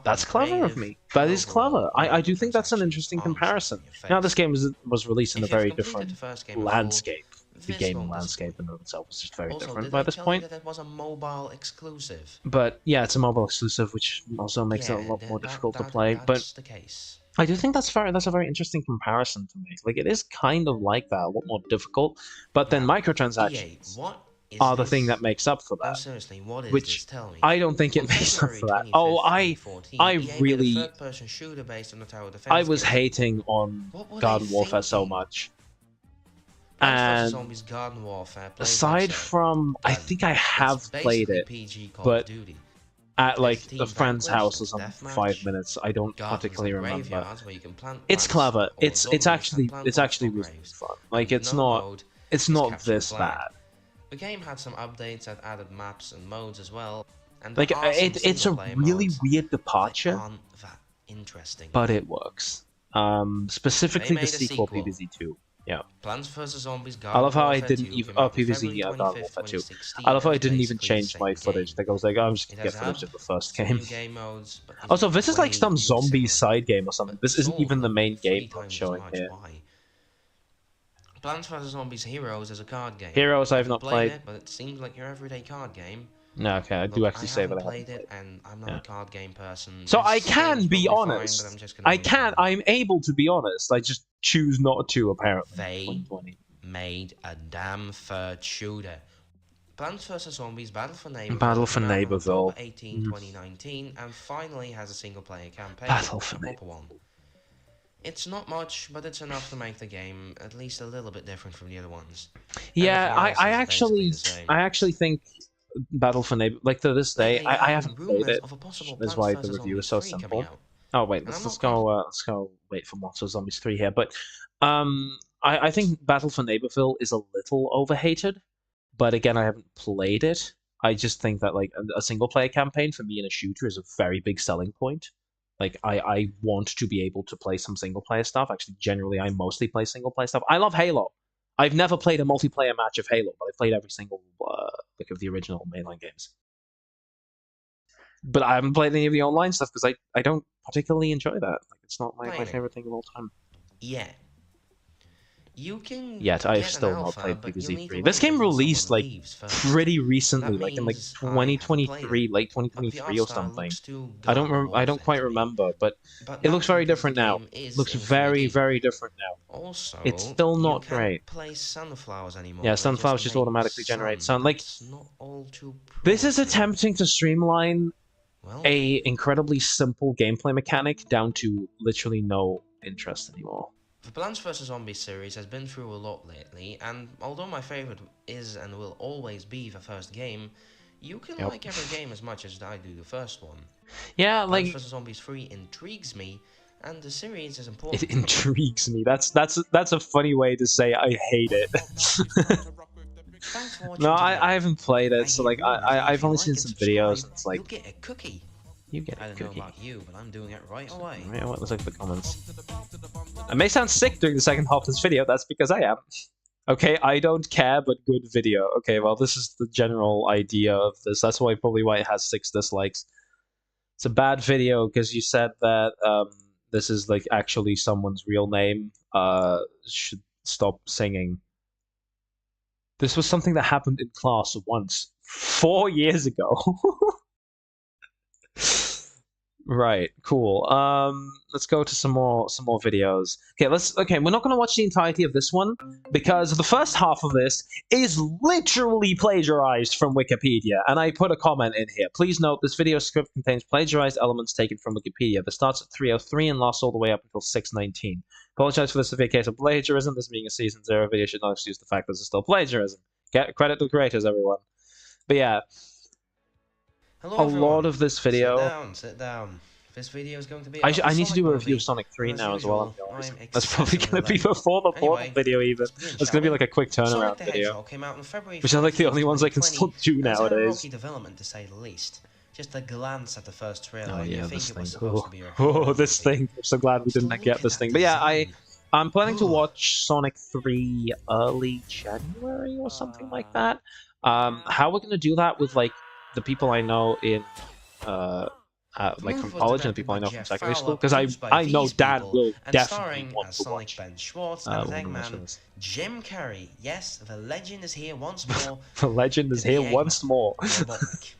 That's clever of creative, me. and That is overall, clever. I do think that's an microtransactions interesting aren't shoved comparison. in your Now, this face. game was released in a If you've very completed different the first game in full, landscape. The this gaming won't landscape disappoint. in and of itself was just very Also, different did by I this tell you point. that it was a mobile exclusive? But yeah, it's a mobile exclusive, which also makes it a Yeah, lot more that, that, difficult to that play. But that's the case. I do think that's a very interesting comparison to make. Like, it is kind of like that, a lot more difficult. But then Now, EA, microtransactions what is are the thing that this? makes up for No, that, seriously, what is this? which Tell me. I don't think it On makes up February for that. Oh, 25th, 2014, I EA made a really third-person shooter based on the tower I defense was game. hating on What were they Garden Warfare so thinking? much. Plants vs. And Zombies Garden Warfare plays like aside so. from, I Done. think I It's have played basically it, PG Call of but Duty. at There's like a Team friend's Vanquish, house or there's something for 5 minutes, I don't Gardens particularly and remember. graveyards where you can plant It's plants, clever. or It's zombies and actually plant it's plants actually for reasonably graves. fun. And Like, the it's no not mode it's is not capture the this flag. bad. The game had some updates that added maps and modes as well, and there Like, are some it's a single-player really modes weird that departure, aren't that interesting. but it works. They Specifically the made a sequel, sequel, PvZ 2. Yeah. Plants vs Zombies I Garden love how I Warfare didn't 2 even came out on PvZ February Garden 25th, Warfare 2. 2016, I love and how I it's didn't even basically the change my same footage. game. Like, I was like, oh, I'm just It gonna has get a footage hub, of the first some game. new game modes, but is Also, this is like way some more zombie similar. side game or something. But This isn't sold even the like main game three I'm times as showing much. here. Why? Plants vs Zombies Heroes is a card game. Heroes I I've haven't not played played. it, but it seems like your everyday card game. No, okay, I do Look, I actually say that haven't I haven't played it, played. and I'm not Yeah. a card game person. So I This game's can be probably fine, but I'm honest. just gonna wait for it. I'm able to be honest. I just choose not to, apparently, in They 2020. made a damn third shooter. Plants vs Zombies Battle for Battle Neighborville for came out on October Neighborville. 18, 2019, and finally has a single-player campaign, Battle for a proper Neighborville. one. It's not much, but it's enough to make the game at least a little bit different from the other ones. Yeah, Everything else is basically the same. I actually think Battle for Neighborville, like, to this day, Lately, there I have haven't been played rumors it. of a possible That's Plants why the vs review is Zombies so 3 coming simple. out. Oh wait, And I'm let's not quite... go wait for Monster Zombies 3 here. But I think Battle for Neighborville is a little overhated. But again, I haven't played it. I just think that, like, a single player campaign for me in a shooter is a very big selling point. Like, I want to be able to play some single player stuff. Actually, generally, I mostly play single player stuff. I love Halo. I've never played a multiplayer match of Halo, but I've played every single like of the original mainline games. But I haven't played any of the online stuff because I don't particularly enjoy that. Like, it's not my favorite thing of all time. Yeah. You can Yet I've get still an not alpha, played but you'll PvZ need 3. to This wait game until released someone like leaves first. pretty recently, That like in like means I haven't played 2023, it, late but the 2023 art or style something. looks too I Garden don't quite Warfare-y. remember, but But it now looks very because the different now. game is Looks in very 3D. very different now. Also, It's still you not can't great. place sunflowers anymore. Yeah, They sunflowers just make automatically generate sun. Like, That's not all too this is promising. attempting to streamline Well, a incredibly simple gameplay mechanic down to literally no interest anymore. the Plants vs Zombies series has been through a lot lately, and although my favorite is and will always be the first game, you can like every game as much as I do the first one. Yeah, like, Plants vs Zombies 3 intrigues me, and the series is important. it intrigues me. That's a funny way to say I hate it. Thanks for watching No, today. I haven't played it, so hear like rumors that if I've you only like seen and some subscribe, videos, and it's like, you'll get a cookie. you get I a don't know cookie. about you, but I'm doing it right away. Right, let's look at the comments. I may sound sick during the second half of this video, that's because I am. Okay, I don't care, but good video. Okay, well, this is the general idea of this. That's probably why it has 6 dislikes. It's a bad video because you said that this is like actually someone's real name. Should stop singing. This was something that happened in class once 4 years ago. Right, cool. Let's go to some more videos. Okay, we're not gonna watch the entirety of this one because the first half of this is literally plagiarized from Wikipedia, and I put a comment in here. Please note this video script contains plagiarized elements taken from Wikipedia. This starts at 3:03 and lasts all the way up until 6:19. Apologize for the severe case of plagiarism. This being a season 0 video should not excuse the fact that it's still plagiarism. Get credit to the creators, everyone. But yeah. Hello, A everyone. lot of this video. Sit down. This video is going to be. I need to do a review of Sonic 3 now as well. That's probably going to be before the Portal video even. That's going to be like a quick turnaround video. Came out on February Which are like the only ones I can still do nowadays. rocky development to say the least. Just a glance at the first trailer, Oh you yeah, think this it was thing. supposed to be a Oh, this thing. I'm so glad we didn't get this thing. But yeah, I'm planning to Ugh. watch Sonic 3 early January or something like that. How we're going to do that with like the people I know in The like movie from was college and the directed people by I know from Jeff secondary Fowler, school, because I produced by I know these Dan people, will and definitely starring want as to Sonic watch Ben Schwartz and as when we watch Eggman, this. Jim Carrey. Yes, the legend is here once more The legend to is be here Eggman, once more. Robotnik.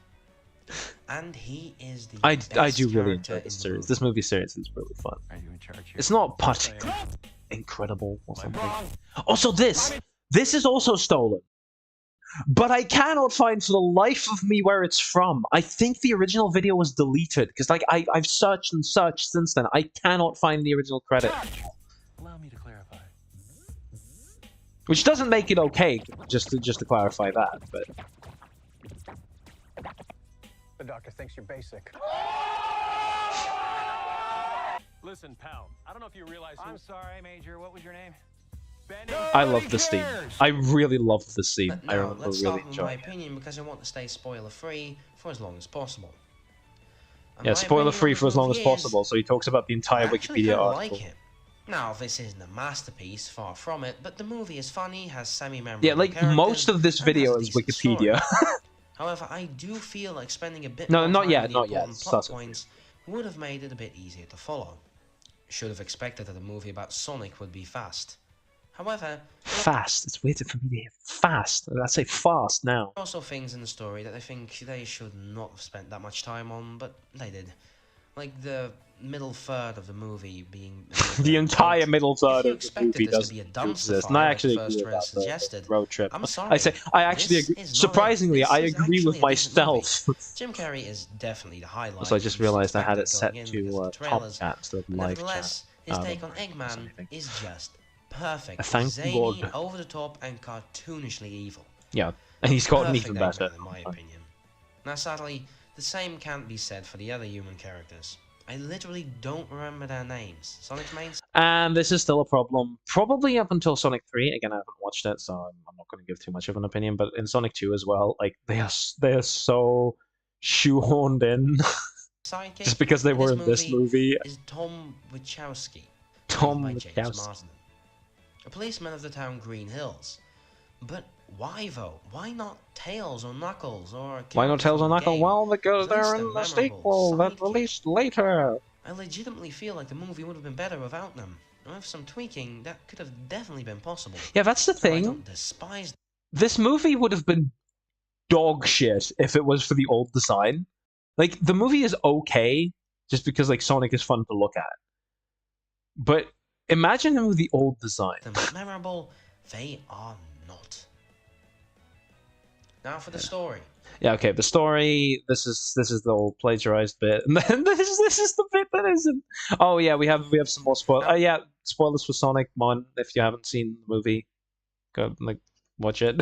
And he is the I best do really enjoy character this in the series. movie. This movie series is really fun. Are you in charge here? It's not Yes, I particularly am. incredible or Am I something. wrong? Also, this is also stolen, but I cannot find for the life of me where it's from. I think the original video was deleted because like I've searched and searched since then. I cannot find the original credit, Allow me to clarify. which doesn't make it okay. Just to clarify that, but The doctor thinks you're basic. Listen, pal. I don't know if you realize who... I'm sorry, Major. What was your name? Benny. I love this scene. I really love this scene. But I now, remember let's really start with my enjoying it. opinion because I want to stay spoiler-free for as long as possible. And Yeah, my spoiler opinion free on for this as long as movie is, possible. So he talks about the entire I actually Wikipedia kinda article. like it. Now, this isn't a masterpiece, far from it, but the movie is funny, has semi-memorable Yeah, like characters, most of this and video has a is decent story. Wikipedia. However, I do feel like spending a bit No, more not time yet, on the not yet. important It plot starts with points would have made it a bit easier to follow. Should have expected that a movie about Sonic would be fast. However, Fast. It's weird for me to hear fast. I say fast now. there are also things in the story that I think they should not have spent that much time on, but they did. Like the middle third of the movie being The entire middle If third you of the expected movie this to be a doesn't dumpster exist. And I fire like actually the first agree trailer about the suggested, road trip. I'm sorry. I say I actually This agree. is not it. Surprisingly, This I is agree with actually a decent movie. myself. Jim Carrey is definitely the highlight. So I just You should realized I had expect it that set going in because to of the trailers. Tomcat instead of live chat. Nevertheless, his I take don't on know if there's Eggman anything. is just perfect. Thank Zany, God. over the top, and cartoonishly evil. Yeah, and he's gotten Perfect even better. Eggman, in my opinion. Now, sadly, the same can't be said for the other human characters. I literally don't remember their names. Sonic's main And this is still a problem, probably up until Sonic 3. Again, I haven't watched it, so I'm not going to give too much of an opinion. But in Sonic 2 as well, like they are so shoehorned in sidekick just because they in were in this movie. is Tom Wachowski, Tom played by James Wachowski. Marsden, a policeman of the town Green Hills. But why though? Why not Tails or Knuckles or Why not characters Tails from and the Knuckles? game? Well, because At least they're a in the memorable sequel that sidekick. released later. I legitimately feel like the movie would have been better without them. And with some tweaking, that could have definitely been possible. Yeah, that's the Now, I thing. don't despise This movie would have been dog shit if it was for the old design. Like, the movie is okay, just because, like, Sonic is fun to look at. But imagine him with the old design. them memorable. They are not. Now for the story. Yeah, okay, the story, this is the old plagiarized bit, and then this is the bit that isn't. Oh yeah, we have some more spoilers. Yeah, spoilers for Sonic 1, if you haven't seen the movie. Go, like, watch it.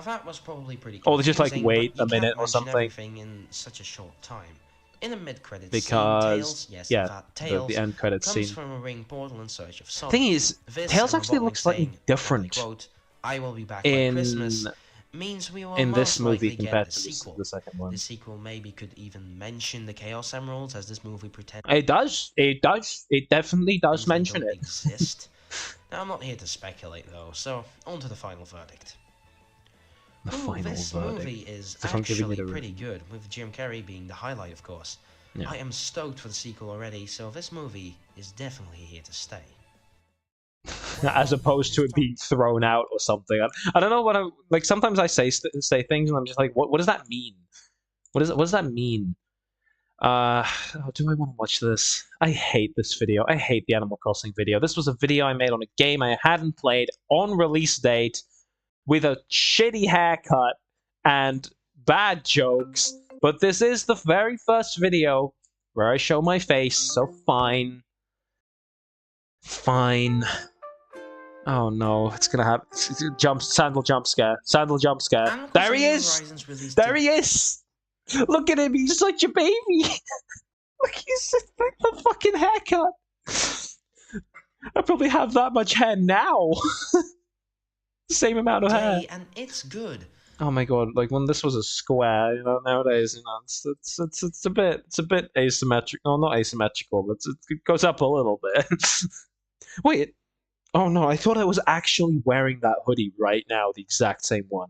That was probably pretty Or just, like, confusing, wait but a you minute can't or mention something. everything in such a short time. In the mid-credits scene, Because, Tails, yes, yeah, that Tails, the end credits comes scene. from a ring portal in search of Sonic. Thing is, This Tails and actually Robotnik looks slightly saying, and I different quote, "I will be back by in Christmas," means we will in this most likely movie get compared a to sequel. the second one. The sequel maybe could even mention the Chaos Emeralds, as this movie pretends It does. It does. It definitely does they mention don't it. exist. Now, I'm not here to speculate though, so on to the final verdict. The Ooh, final this verdict. movie is If I'm giving actually it a pretty good, with Jim Carrey being the highlight, of course. Yeah. I am stoked for the sequel already, so this movie is definitely here to stay. As opposed to it being thrown out or something. I don't know what I'm like. Sometimes I say things and I'm just like, what does that mean? What does that mean? Do I want to watch this? I hate this video. I hate the Animal Crossing video. This was a video I made on a game I hadn't played on release date with a shitty haircut and bad jokes. But this is the very first video where I show my face, so fine. Fine. Oh no, it's gonna happen. Sandal jump scare. Sandal jump scare. Animal There he Crossing New is! Horizons released There he is! Look at him, he's such a baby! Look, he's like the fucking haircut! I probably have that much hair now! Same amount of hair. today, and it's good. Oh my god, like when this was a square, nowadays, it's a bit asymmetrical. No, not asymmetrical, but it goes up a little bit. Wait, oh no, I thought I was actually wearing that hoodie right now, the exact same one.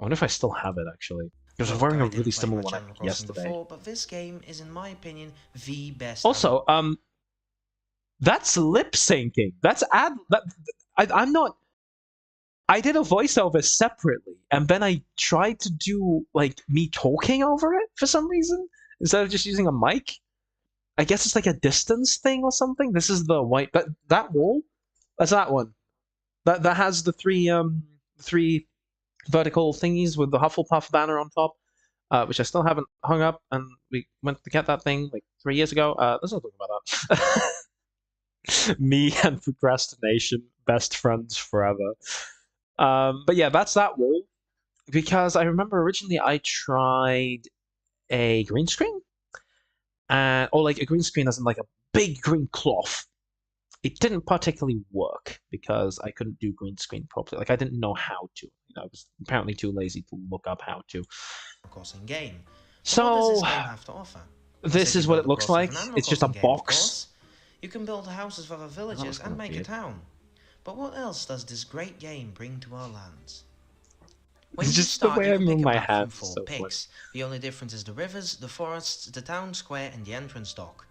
I wonder if I still have it, actually. Because I was Look, wearing a I really didn't play similar much one Animal Crossing yesterday. before, but this game is, in my opinion, the best. Also, that's lip syncing. That's I'm not. I did a voiceover separately, and then I tried to do like me talking over it for some reason instead of just using a mic. I guess it's like a distance thing or something. This is the white that wall. That's that one. That has the three vertical thingies with the Hufflepuff banner on top, which I still haven't hung up. And we went to get that thing like 3 years ago. Let's not talk about that. Me and procrastination, best friends forever. But yeah, that's that wall. Because I remember originally I tried a green screen, or like a green screen as in like a big green cloth. It didn't particularly work because I couldn't do green screen properly. Like I didn't know how to. I was apparently too lazy to look up how to. Animal Crossing game. But what does So this game have to offer? Just this like you is what build it looks across with like. an Animal It's just a Crossing game, of box. course. You can build houses for the That villages looks kind and of make a weird. town. But what else does this great game bring to our lands? When It's you just the start, way you I can move pick a my map from hands. 4 So funny. picks. The only difference is the rivers, the forests, the town square, and the entrance dock.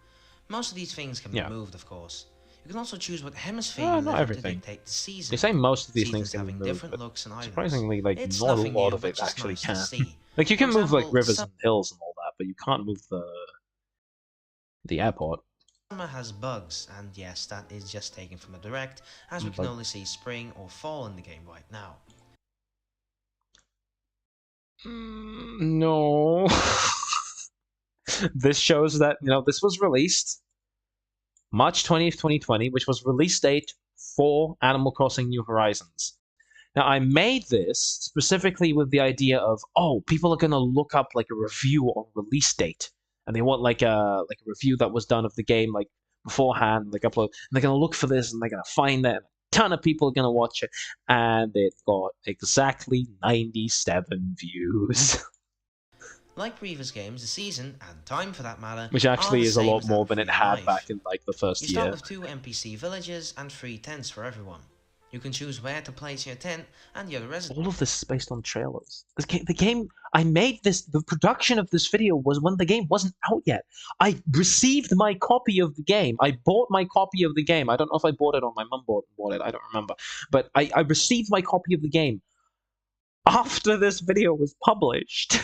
Most of these things can be Yeah. moved, of course. You can also choose what hemisphere you Not live in to everything. dictate the season. They say most of these Seasons things can be having moved, different but looks and items. surprisingly, like It's not a nothing lot new, of but it just actually nice to can. see. Like you For can move like example, rivers and hills and all that, but you can't move the airport. Summer has bugs, and yes, that is just taken from a direct, as we can Bug. only see spring or fall in the game right now. No. This shows that this was released March 20th, 2020, which was release date for Animal Crossing New Horizons. Now, I made this specifically with the idea of, people are going to look up like a review on release date, and they want like a review that was done of the game like beforehand, like upload, and they're going to look for this, and they're going to find that. A ton of people are going to watch it, and it got exactly 97 views. Like previous games, the season, and time for that matter, Which are actually the is a same lot as more that than of it real had life. back in like the first You start year. with 2 NPC villages and 3 tents for everyone. You can choose where to place your tent and your residence. All of this is based on trailers. The game I made this. The production of this video was when the game wasn't out yet. I received my copy of the game. I bought my copy of the game. I don't know if I bought it or my mum bought it. I don't remember. But I received my copy of the game after this video was published.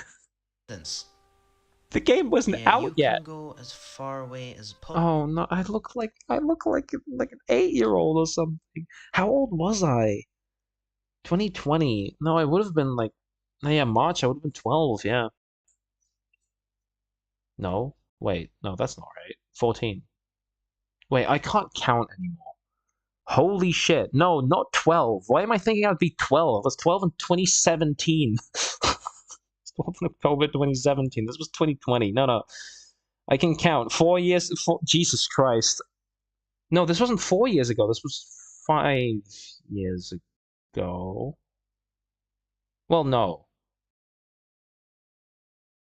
The game wasn't Yeah, out you yet. can go as far away as Oh no! I look like an 8-year-old or something. How old was I? 2020. No, I would have been like, no, yeah, March. I would have been 12. Yeah. No, wait, no, that's not right. 14. Wait, I can't count anymore. Holy shit! No, not 12. Why am I thinking I'd be 12? I was 12 in 2017. 12 in October 2017. This was 2020. No. I can count. 4 years. Jesus Christ. No, this wasn't 4 years ago. This was 5 years ago. Well, no.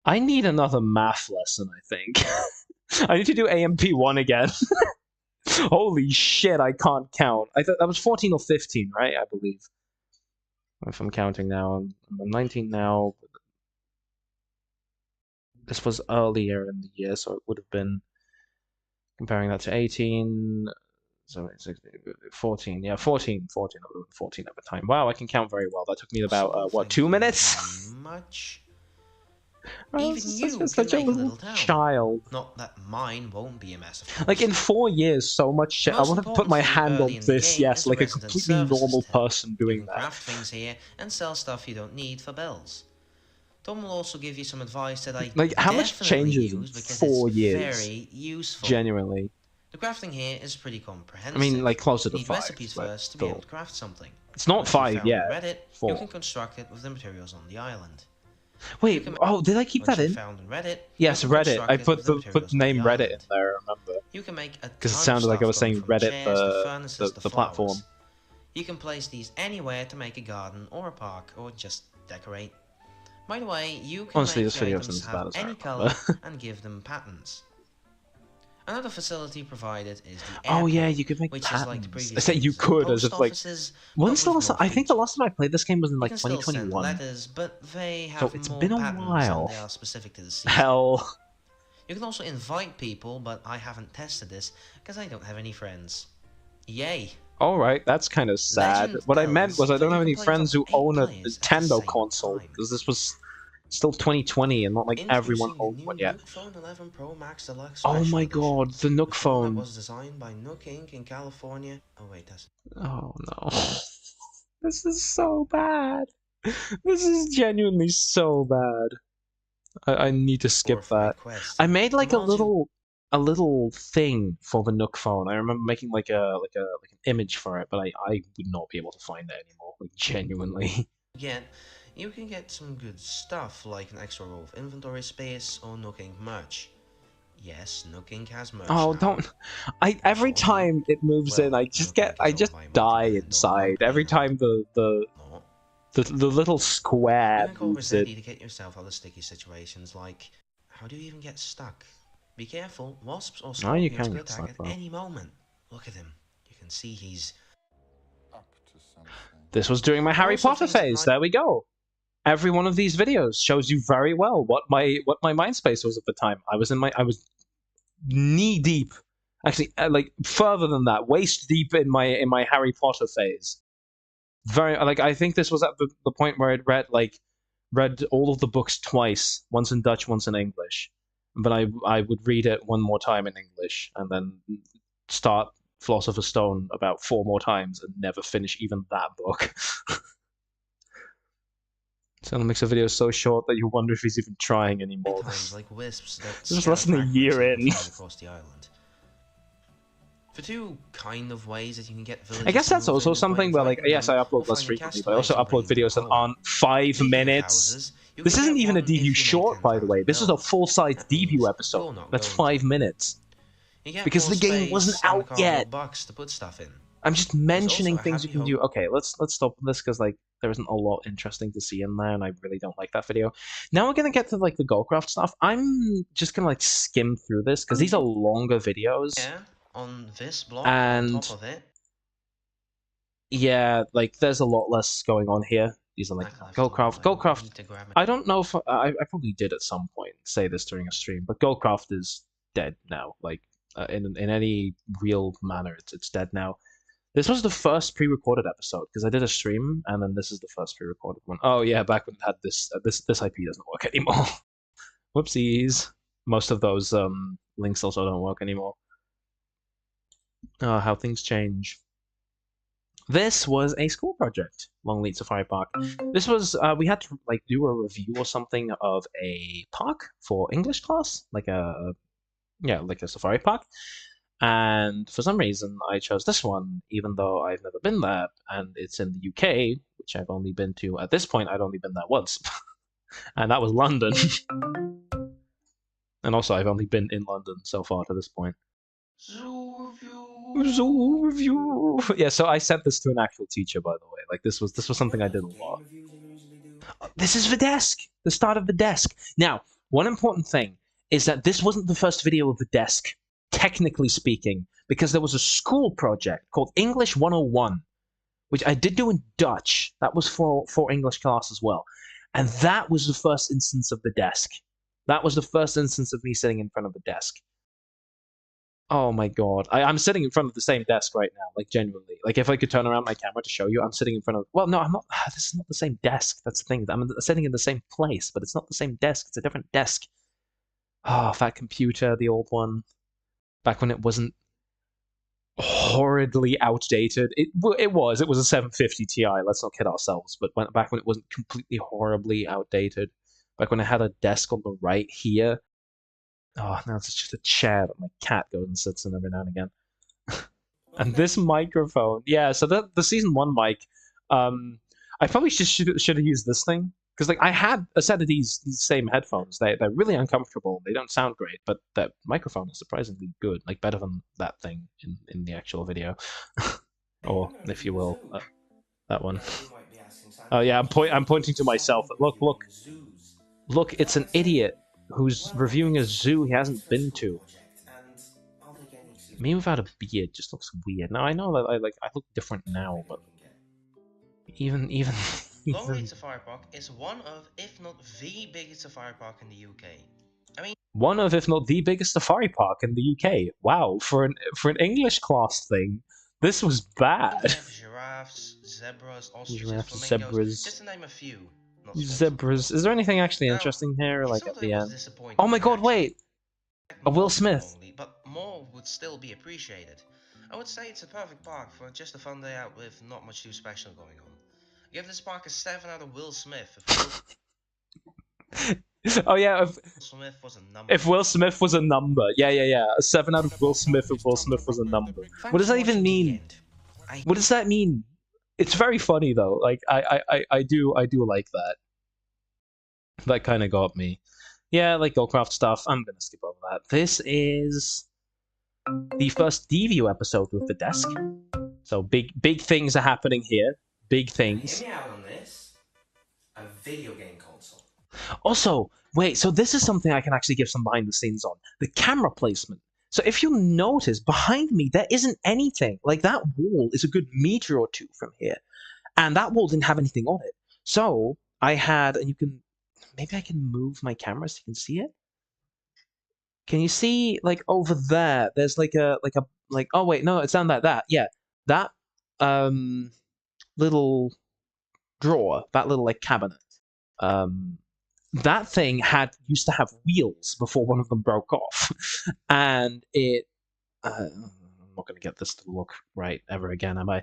I need another math lesson, I think. I need to do AMP1 again. Holy shit, I can't count. I thought that was 14 or 15, right? I believe. If I'm counting now, I'm 19 now. This was earlier in the year, so it would have been comparing that to 18. So 14, yeah, 14. I would have been 14 at the time. Wow, I can count very well. That took me about, Thank 2 you minutes? very much. I Even was you can such a make a little little town. child. Not that mine won't be a mess, of course. Like, in 4 years, so much shit. I Most want to put important my thing hand on early in the this, game yes, is the like a resident completely services normal tent. person You doing can that. craft things here and sell stuff you don't need for bells. Tom will also give you some advice that I Like, how much definitely changes in use because 4 it's years? very useful. Genuinely. The crafting here is pretty comprehensive. I mean, like, closer to You need 5. recipes But first to be still. able to craft something. It's not Once you've 5 found yet. and read it, 4. you can construct it with the materials on the island. Wait, did I keep Once that you've in? found and read it, Yes, you can Reddit. construct I it put with the the materials on name the Reddit in island. there, I remember. You can make a Because it ton sounded of like I stuff was going saying from Reddit, chairs to furnaces to the flowers. platform. You can place these anywhere to make a garden or a park or just decorate. By the way, you can Honestly, make this your video items isn't as bad have as I any remember. color and give them patterns. Another facility provided is the Oh yeah, airport, you could make which is like the patterns. I previous said you games, could, as post if like offices, when's but the with last? more I think the last features. time I played this game was in You like can still send 2021. letters, but they So have it's more been a patterns and while. they are specific to the season. Hell. You can also invite people, but I haven't tested this because I don't have any friends. Yay! Alright, that's kind of sad. Legend What I meant tells was I that don't you have can any play with friends up to who 8 own a players at the Nintendo same console, time. because this was still 2020 and not like everyone Introducing the owned new one yet. Nook Phone 11 Pro Max Deluxe Oh Special my Edition. god, the The Nook phone that phone. was designed by Nook Inc. in California. Oh wait, that's... Oh no. This is so bad. This is genuinely so bad. I need to skip that. Forthright Quest. I made like While to a little thing for the Nook phone. I remember making like an image for it, but I would not be able to find it anymore. Like genuinely. get, you can get some good stuff like an extra row of inventory space or Nook Inc. merch. Yes, Nook Inc. has merch Oh, now. don't! I every Shortly. time it moves in, Well, Nook Inc. I is owned just by a die multi-billion-dollar inside. company Every now. time No. the little You square can call moves in. Rossetti to get yourself out of sticky situations like, how do you even get stuck? Be careful, wasps or Oh, you scorpions can could get attack stuck at though. any moment. Look at him. You can see he's... Up to something. This was during my There are Harry also Potter things at phase. night. There we go. Every one of these videos shows you very well what my mind space was at the time. I was knee deep, actually, like further than that, waist deep in my Harry Potter phase. Very like I think this was at the point where I'd read all of the books twice, once in Dutch, once in English. But I would read it one more time in English and then start Philosopher's Stone about 4 more times and never finish even that book. Sandal makes a video so short that you wonder if he's even trying anymore. Times like wisps that This was scatter less than a fragments year you can in. find across the island. For two kind of ways that you can get villagers I guess to that's move also in is by something where, like, inviting yes, them I or upload less finding frequently, but I castaways also and upload bringing them videos that home. aren't 5 Speaking of minutes. houses, you This can isn't get even a one if Deview you make short, by the way. 10,000 This is a bills. full-size That Deview means episode. you're not That's going 5 to. minutes. You get Because more the game wasn't space and a out yet. cardboard box to put stuff in. I'm just There's also mentioning a things you happy can home. do. Okay, let's stop this because like there isn't a lot interesting to see in there, and I really don't like that video. Now we're gonna get to like the Goldcraft stuff. I'm just gonna like skim through this because these are longer videos, Yeah, on this block, on and top of it. yeah, like there's a lot less going on here. These are like I left a Goldcraft. wallet. I Goldcraft. need to grab it. I don't know if I probably did at some point say this during a stream, but Goldcraft is dead now. Like in any real manner, it's dead now. This was the first pre-recorded episode because I did a stream, and then this is the first pre-recorded one. Oh yeah, back when it had this IP doesn't work anymore. Whoopsies. Most of those links also don't work anymore. Oh, how things change. This was a school project, Longleat Safari Park. This was we had to like do a review or something of a park for English class, like like a safari park. And for some reason, I chose this one, even though I've never been there, and it's in the UK, which I've only been to at this point. I'd only been there once, and that was London. And also, I've only been in London so far to this point. Zoo review. Zoo review. Yeah, so I sent this to an actual teacher, by the way. Like this was something I did a lot. This is the desk. The start of the desk. Now, one important thing is that this wasn't the first video of the desk, technically speaking, because there was a school project called English 101, which I did do in Dutch. That was for English class as well. And that was the first instance of the desk. That was the first instance of me sitting in front of a desk. Oh my god. I'm sitting in front of the same desk right now, like genuinely. Like if I could turn around my camera to show you, I'm sitting in front of... Well, no, I'm not... This is not the same desk. That's the thing. I'm sitting in the same place, but it's not the same desk. It's a different desk. Oh, that computer, the old one. Back when it wasn't horridly outdated. It was a 750 Ti, let's not kid ourselves, but back when it wasn't completely horribly outdated. Back when I had a desk on the right here. Oh, now it's just a chair that my cat goes and sits in every now and again. And this microphone, yeah. So the season 1 mic, I probably should have used this thing because like I had a set of these same headphones. They're really uncomfortable. They don't sound great, but that microphone is surprisingly good, like better than that thing in the actual video, or if you will, that one. Oh yeah, I'm pointing to myself. Look, it's an idiot who's reviewing a zoo he hasn't been to. Me without a beard just looks weird. Now I know that I look different now, but even Longleat even Safari Park is one of, if not the biggest safari park in the UK. I mean, one of, if not the biggest safari park in the UK. Wow, for an English class thing, this was they bad. have giraffes, zebras, ostriches, Giraffes, flamingos, zebras, just to name a few. Not sponsored, of zebras. Is course. there anything actually Now, interesting here, it's like not at that it the was end? Oh disappointing my God! reaction. Wait, a Will More from Smith. Longleat, but more would still be appreciated. I would say it's a perfect park for just a fun day out with not much too special going on. Give this park a 7 out of Will Smith if Will Oh yeah, Smith was a number. if Will Smith was a number. Yeah, yeah, yeah. A 7 out of Will Smith if Will Smith was a number. What Thanks does for that even watching to the mean? end. I What does that mean? It's very funny though. Like I do like that. That kind of got me. Yeah, like Goldcraft stuff. I'm gonna skip over that. This is the first Deview episode with the desk. So big things are happening here. Big things. Hear me out on this. A video game console. Also, wait, so this is something I can actually give some behind the scenes on. The camera placement. So if you notice, behind me, there isn't anything. Like, that wall is a good meter or two from here. And that wall didn't have anything on it. So I had, and you can, maybe I can move my camera so you can see it. Can you see, like, over there, there's oh wait, no, it's down that. Yeah, that, little drawer, that little, like, cabinet. Um, that thing used to have wheels before one of them broke off, and I'm not going to get this to look right ever again, am I?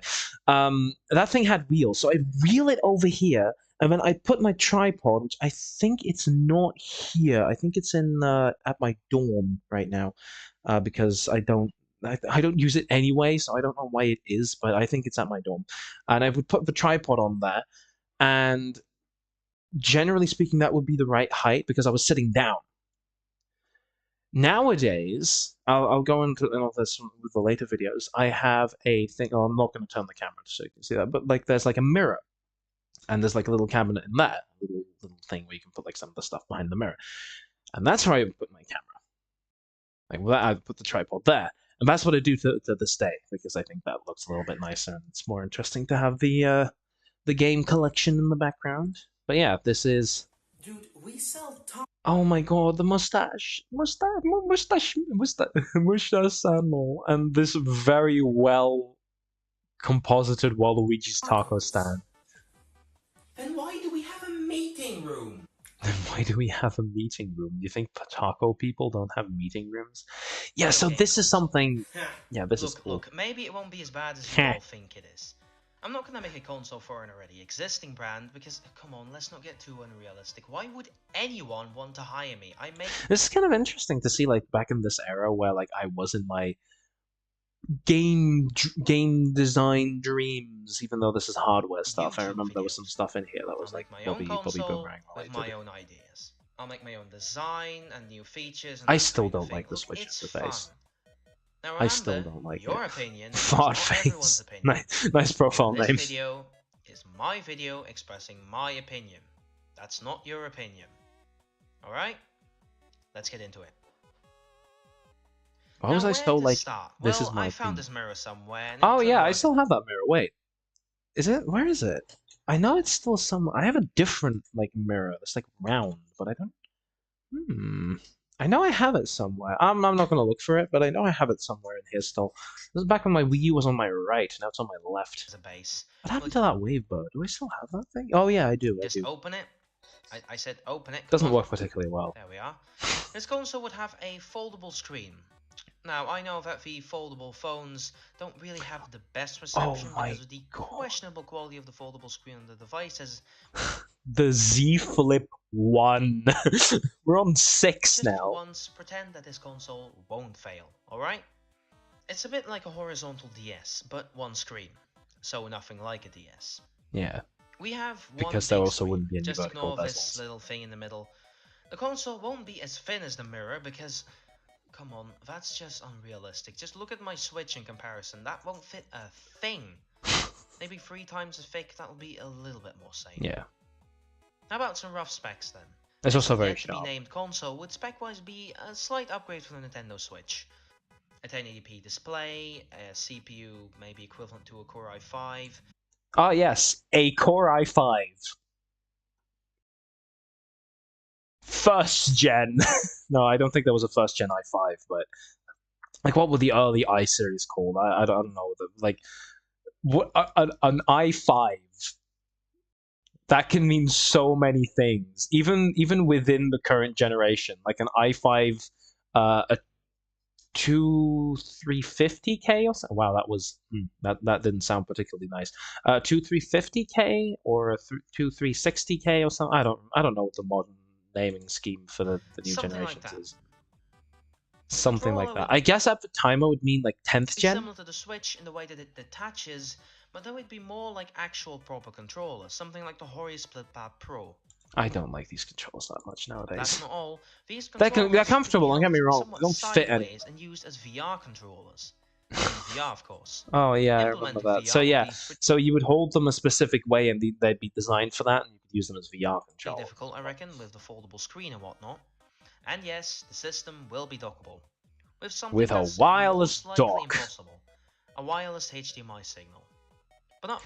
That thing had wheels, so I'd wheel it over here, and then I put my tripod, which I think it's not here. I think it's in at my dorm right now, because I don't use it anyway, so I don't know why it is, but I think it's at my dorm. And I would put the tripod on there, and generally speaking, that would be the right height because I was sitting down. Nowadays, I'll go into all this with the later videos. I have a thing. Oh, I'm not going to turn the camera so you can see that, but like there's like a mirror, and there's like a little cabinet in there, a little thing where you can put like some of the stuff behind the mirror, and that's where I put my camera. Like well, I put the tripod there, and that's what I do to this day because I think that looks a little bit nicer and it's more interesting to have the game collection in the background. But yeah, this is. Dude, we sell top. Oh my God, the mustache, mustache Sandal, and this very well composited Waluigi's taco stand. Then why do we have a meeting room? Then why do we have a meeting room? Do you think taco people don't have meeting rooms? Yeah, so this is something. Yeah, this is cool. Look, maybe it won't be as bad as you all think it is. I'm not gonna make a console for an already existing brand because, come on, let's not get too unrealistic. Why would anyone want to hire me? This is kind of interesting to see, like, back in this era where, like, I was in my game design dreams, even though this is hardware stuff. I remember there was some stuff in here that was like Bobby Boomerang with my own ideas. I'll make my own design and new features. And I still don't like the Switch interface. Now remember, I still don't like your it. opinion Fart is not everyone's face. opinion. Nice profile This name. video is my video expressing my opinion. That's not your opinion. Alright? Let's get into it. Why was I so like, this is my I opinion? found this mirror somewhere. And Oh yeah, I still have that mirror. Wait. Is it? Where is it? I know it's still somewhere. I have a different, like, mirror that's, like, round, but I don't... I know I have it somewhere. I'm not going to look for it, but I know I have it somewhere in here still. This is back when my Wii U was on my right, now it's on my left. As a base. What happened to that Wavebird? Do I still have that thing? Oh yeah, I do. Just open it. I said open it. Doesn't work particularly well. There we are. This console would have a foldable screen. Now, I know that the foldable phones don't really have the best reception because of the questionable quality of the foldable screen on the devices. The Z Flip 1. We're on 6 now. For once, pretend that this console won't fail, alright? It's a bit like a horizontal DS, but one screen. So nothing like a DS. Yeah. We have one because there also screen. wouldn't be any Just vertical ignore bezels. this little thing in the middle. The console won't be as thin as the mirror because... Come on, that's just unrealistic. Just look at my Switch in comparison. That won't fit a thing. Maybe 3 times as thick, that'll be a little bit more sane. Yeah. How about some rough specs then? It's also very yet to sharp. be named console would spec-wise be a slight upgrade from the Nintendo Switch. a 1080p display, a CPU maybe equivalent to a Core i5. Ah, yes, a Core i5. First gen. No, I don't think there was a first gen i5, but like, what were the early i series called? I don't know. Like, what an i5 that can mean so many things, even within the current generation. Like an i5, a 2350K or something. Wow, that was that didn't sound particularly nice. 2350K or a 2360K or something. I don't know what the modern naming scheme for the new Something like generations that. is. The Something like controller that. would I guess at the time it would mean like 10th be gen. similar to the Switch in the way that it detaches, but that would be more like actual proper controllers, something like the Hori Split Pad Pro. I don't like these controllers that much That's nowadays. not all. These They're controllers could be comfortable. Don't get held me wrong. They somewhat don't fit anywhere. sideways and used as VR controllers. I mean VR, of course. Oh yeah, I remember Implementing that. So VR would yeah, be so you would hold them a specific way, and they'd be designed for that, and you could use them as VR pretty controllers. difficult, I reckon, with the foldable screen and whatnot. And yes, the system will be dockable. With something With a that's wireless most likely dock. impossible. A wireless HDMI signal. But not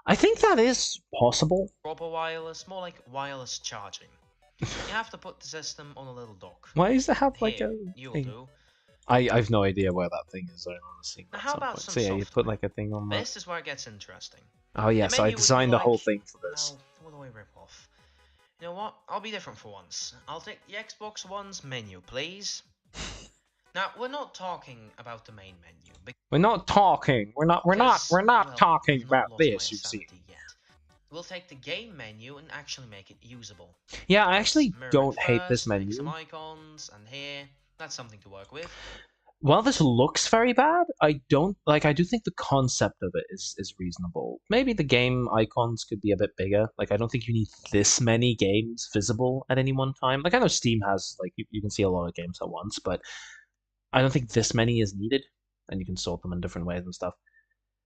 I think that is possible. proper wireless, more like wireless charging. You have to put the system on a little dock. Why does it have like Here, a you'll thing? do. I've no idea where that thing is. I want to see Now that how some about point. some So yeah, you software? put like a thing on that. This is where it gets interesting. Oh yeah, The so I menu would be designed the whole like- thing for this. Now, what do I rip off? You know what? I'll be different for once. I'll take the Xbox One's menu, please. Now, we're not talking about the main menu. We're not talking. We're not well, talking I've not about lost my this. You see. sanity yet. We'll take the game menu and actually make it usable. Yeah, I Let's actually mirror it don't hate this first, make some menu. icons, and here, that's something to work with. While this looks very bad, I don't like. I do think the concept of it is reasonable. Maybe the game icons could be a bit bigger. Like, I don't think you need this many games visible at any one time. Like, I know Steam has like you can see a lot of games at once, but I don't think this many is needed, and you can sort them in different ways and stuff.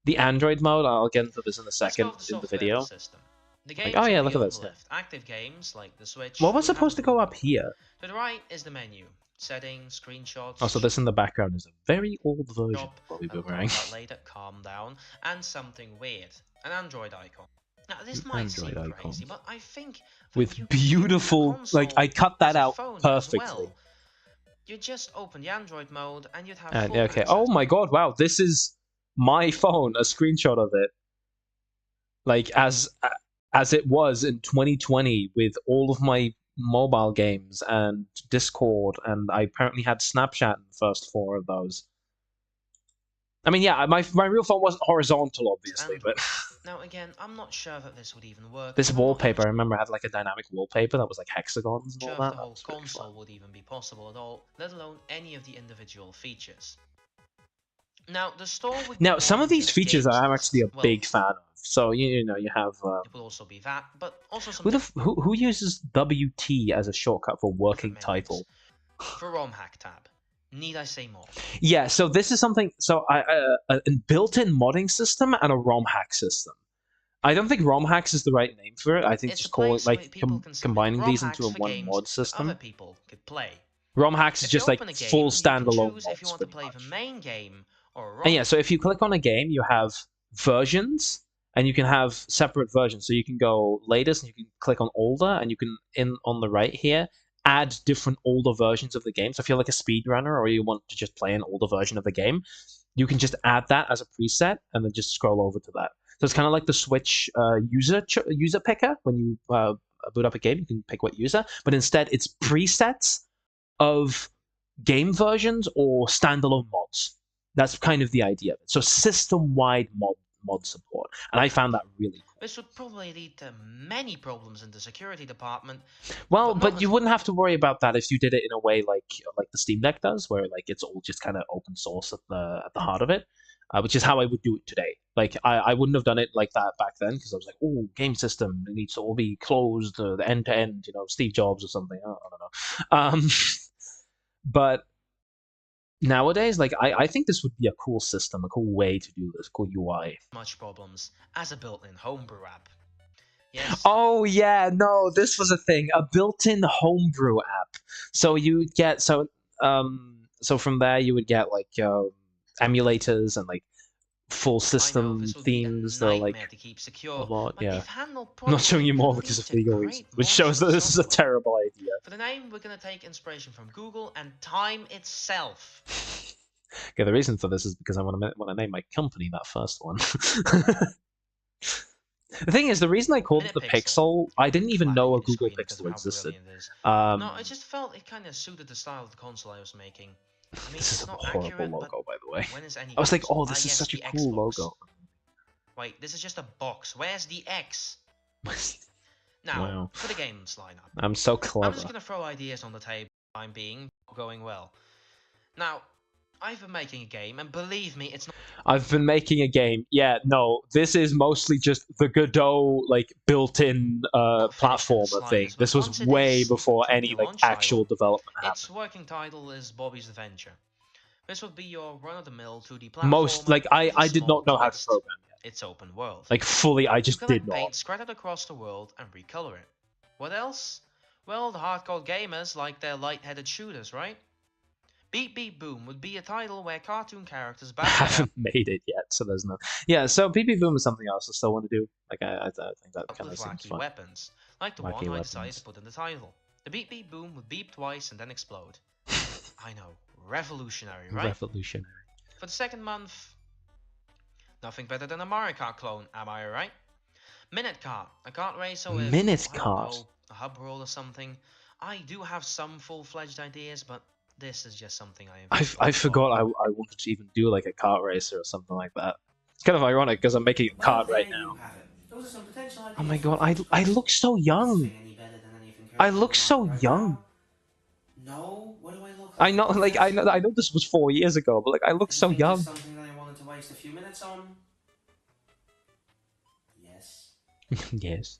The Android mode, I'll get into this in a Let's go second with the in the software video. system. The games oh yeah, will look be at on this the here. left. Active games like the Switch. What was will have supposed a to go blue up button. here? To the right is the menu. Settings, screenshots. Oh, so this in the background is a very old version of shop, Bobby I'll talk Boomerang. about later, calm down, and something weird, an Android icon. Now this might seem Android crazy, icon. but I think that With you could use the beautiful, like, I console cut that as a out phone as perfectly. well. You'd just open the Android mode and you'd have And full okay, access. oh my god, wow, this is my phone, a screenshot of it. Like, as it was in 2020 with all of my mobile games and Discord, and I apparently had Snapchat in the first 4 of those. I mean, yeah, my real phone wasn't horizontal, obviously, And but now again, I'm not sure that this would even work. this I'm not wallpaper, I even remember, had like a dynamic wallpaper that was like hexagons and sure all if that. the That whole was pretty console fun. would even be possible at all, let alone any of the individual features. Now, the store would be Now, more some of than these just features games I'm lists. actually a Well, big fan of. So you know you have it would also be that, but also some who uses WT as a shortcut for working different menus. title? For ROM hack tab. Need I say more? Yeah, so this is something. So a built-in modding system and a ROM hack system. I don't think ROM hacks is the right name for it. I think It's a just call it place where like people can submit combining ROM these hacks into a for one games mod that system. other people could play. ROM hacks is If you just like open a game, full you can standalone choose if you mods, want to pretty play much. the main game or a ROM. And yeah, so if you click on a game, you have versions, and you can have separate versions. So you can go latest, and you can click on older, and you can on the right here add different older versions of the game. So if you're like a speedrunner or you want to just play an older version of the game, you can just add that as a preset and then just scroll over to that. So it's kind of like the Switch user picker. When you boot up a game, you can pick what user, but instead it's presets of game versions or standalone mods. That's kind of the idea of it. So system-wide mod support, and I found that really cool. This would probably lead to many problems in the security department. Well, but but not you as- wouldn't have to worry about that if you did it in a way like the Steam Deck does, where like it's all just kind of open source at the heart of it, which is how I would do it today. Like I wouldn't have done it like that back then because I was like, oh, game system, it needs to all be closed, the end to end, Steve Jobs or something. I don't know. But nowadays, like I think this would be a cool system, a cool way to do this, cool UI. much problems as a built-in homebrew app. Yes. Oh yeah, no, this was a thing, a built-in homebrew app. So you get so from there you would get like emulators and like full I know system this would be a themes that are like nightmare to keep a secure, lot. but Yeah, if handled I'm not showing properly, you it more can because lead of to legal reasons, great which mods shows for the that this is a software. terrible idea. For the name, we're gonna take inspiration from Google and time itself. Okay, the reason for this is because I want to name my company that first one. The thing is, the reason I called it Minute the Pixel. Pixel, I didn't even know Flapping a the Google screen because of Pixel how existed. brilliant it is. No, I Um, just felt it kind of suited the style of the console I was making. I mean, this is it's a not horrible accurate, but logo, by the way. when is any I was like, console? oh, Ah, this is yes, such a the cool Xbox. logo. Wait, this is just a box. Where's the X? Now, Wow, for the games lineup. I'm so I'm just clever. gonna throw ideas on the table. I'm being going well. Now, I've been making a game, and believe me, it's not. I've been making a game. Yeah, no, this is mostly just the Godot like built-in Finished in the platformer thing. slightest, but This was once it way is, it before could be any a like launch actual title. development Its happened. working title is Bobby's Adventure. This would be your run-of-the-mill 2D Most platformer like with a I did small not know how to twist. program yet. It's open world. Like fully, I You just did collect not. paint scattered across the world and recolor it. What else? Well, the hardcore gamers like their light-headed shooters, right? Beep Beep Boom would be a title where cartoon characters I battle it out haven't made it yet, so there's no. Yeah, so PP Boom is something else I still want to do. Like I think that kind with of seems wacky fun. weapons, like the Wacky one I decided to weapons. put in the title. The Beep Beep Boom would beep twice and then explode. I know, revolutionary, right? Revolutionary. For the second month, nothing better than a Mario Kart clone, am I right? Minute Kart, a kart racer with, Minute I don't Cart. know, a hub roll or something. I do have some full-fledged ideas, but this is just something I invented I on the fly. forgot I wanted to even do like a kart racer or something like that. It's kind of ironic because I'm making a Well, kart there right you now. have it. Those are some potential Oh ideas my for a god, I franchise. look so Is this young. thing any better than anything I currently on look the market so right young. now? No? What do I look I like, a know, like professor? I know this was 4 years ago, but like I look Is so painting young. something that I wanted to waste a few minutes on? Yes. Yes.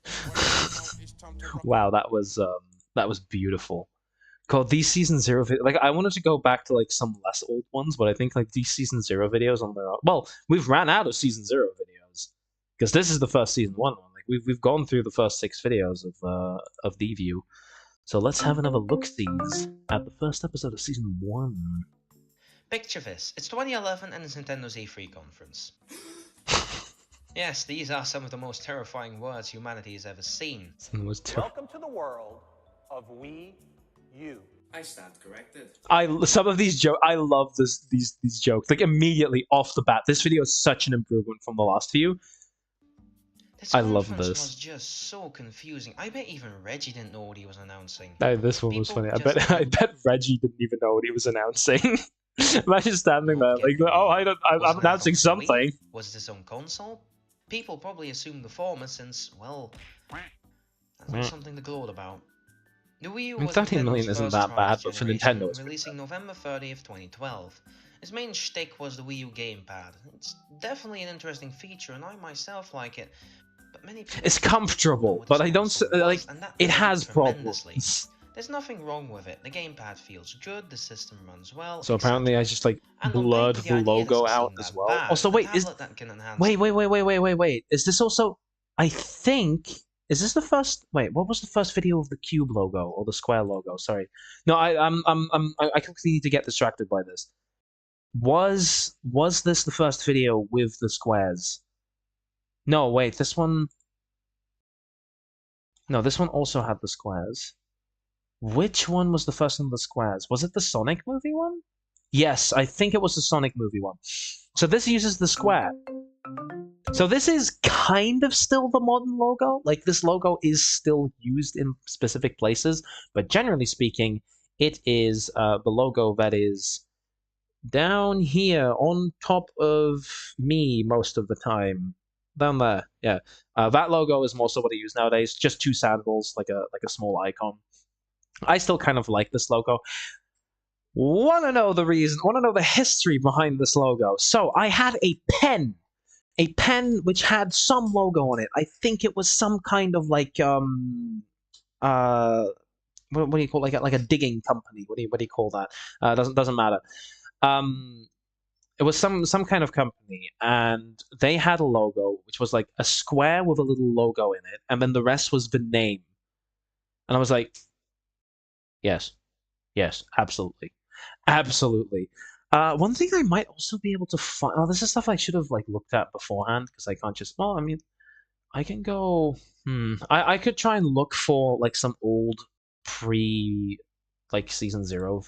Wow, that was beautiful. God, these season zero like I wanted to go back to like some less old ones, but I think like these season zero videos on their own. Well, we've ran out of season zero videos because this is the first season one. Like we've gone through the first 6 videos of Deview. So let's have another look-sees at the first episode of season one. Picture this. It's 2011 and it's Nintendo's E3 conference. Yes, these are some of the most terrifying words humanity has ever seen. Welcome to the world of Wii U. I stand corrected. Some of these jokes. I love these jokes. Like immediately off the bat, this video is such an improvement from the last few. This I love conference this. was just so confusing. I bet even Reggie didn't know what he was announcing. This one was People funny. I just bet I bet Reggie didn't even know what he was announcing. Imagine standing there Not like, get me oh, wrong. I'm Was it an announcing add-on for the something. Wii? Was it its own console? People probably assumed the former since, well, that's not something to gloat about. The Wii U I mean, was 13 Nintendo's million isn't first that try bad, this but for generation, Nintendo, it's pretty releasing November 30th, 2012. Its main shtick was the Wii U gamepad. It's definitely an interesting feature, and I myself like it. But many people It's don't know comfortable, what but this I don't console like. was, and that It delivers has tremendously. problems. There's nothing wrong with it. The gamepad feels good, the system runs well, So apparently, I etc. just like And on blurred paper, the the idea logo doesn't out seem as that well. bad. Also, A wait, is tablet that can enhance. wait. Is this also? I think is this the first? Wait, what was the first video of the cube logo or the square logo? Sorry, no, I completely need to get distracted by this. Was this the first video with the squares? No, wait, this one. No, this one also had the squares. Which one was the first one with the squares? Was it the Sonic movie one? Yes, I think it was the Sonic movie one. So this uses the square. So this is kind of still the modern logo. Like this logo is still used in specific places, but generally speaking, it is the logo that is down here on top of me most of the time. Down there, yeah. That logo is mostly what I use nowadays. Just two sandals, like a small icon. I still kind of like this logo. Want to know the reason? Want to know the history behind this logo? So I had a pen which had some logo on it. I think it was some kind of like uh what do you call like a digging company? What do you call that? Doesn't matter. It was some kind of company, and they had a logo which was like a square with a little logo in it, and then the rest was the name. And I was like, yes, absolutely. Absolutely. One thing I might also be able to find. Oh, this is stuff I should have like looked at beforehand because I can't just. Well, I mean, I can go. I could try and look for like some old pre like season zero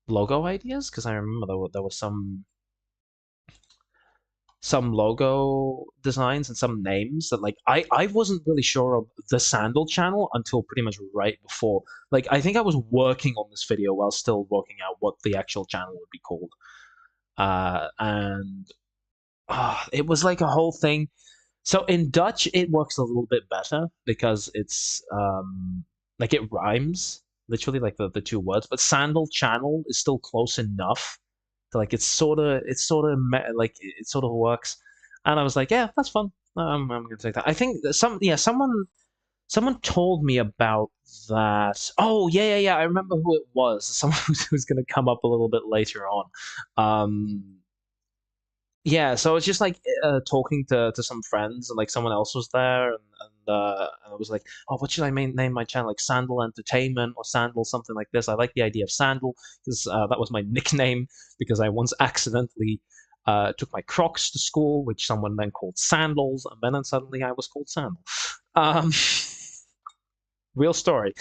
logo ideas because I remember there was some logo designs and some names that like I wasn't really sure of the Sandal channel until pretty much right before. Like I think I was working on this video while still working out what the actual channel would be called. And it was like a whole thing. So in Dutch it works a little bit better because it's like it rhymes literally like the two words, but Sandal channel is still close enough like like it sort of works, and I was like, yeah, that's fun. I'm gonna take that. I think that someone told me about that. Oh yeah. I remember who it was. Someone who's gonna come up a little bit later on. Um, yeah, so it's just like talking to some friends, and like someone else was there, and I was like, oh, what should I name my channel? Like Sandal Entertainment or Sandal something like this. I like the idea of Sandal because that was my nickname because I once accidentally took my Crocs to school, which someone then called sandals, and then suddenly I was called Sandal. Um, real story.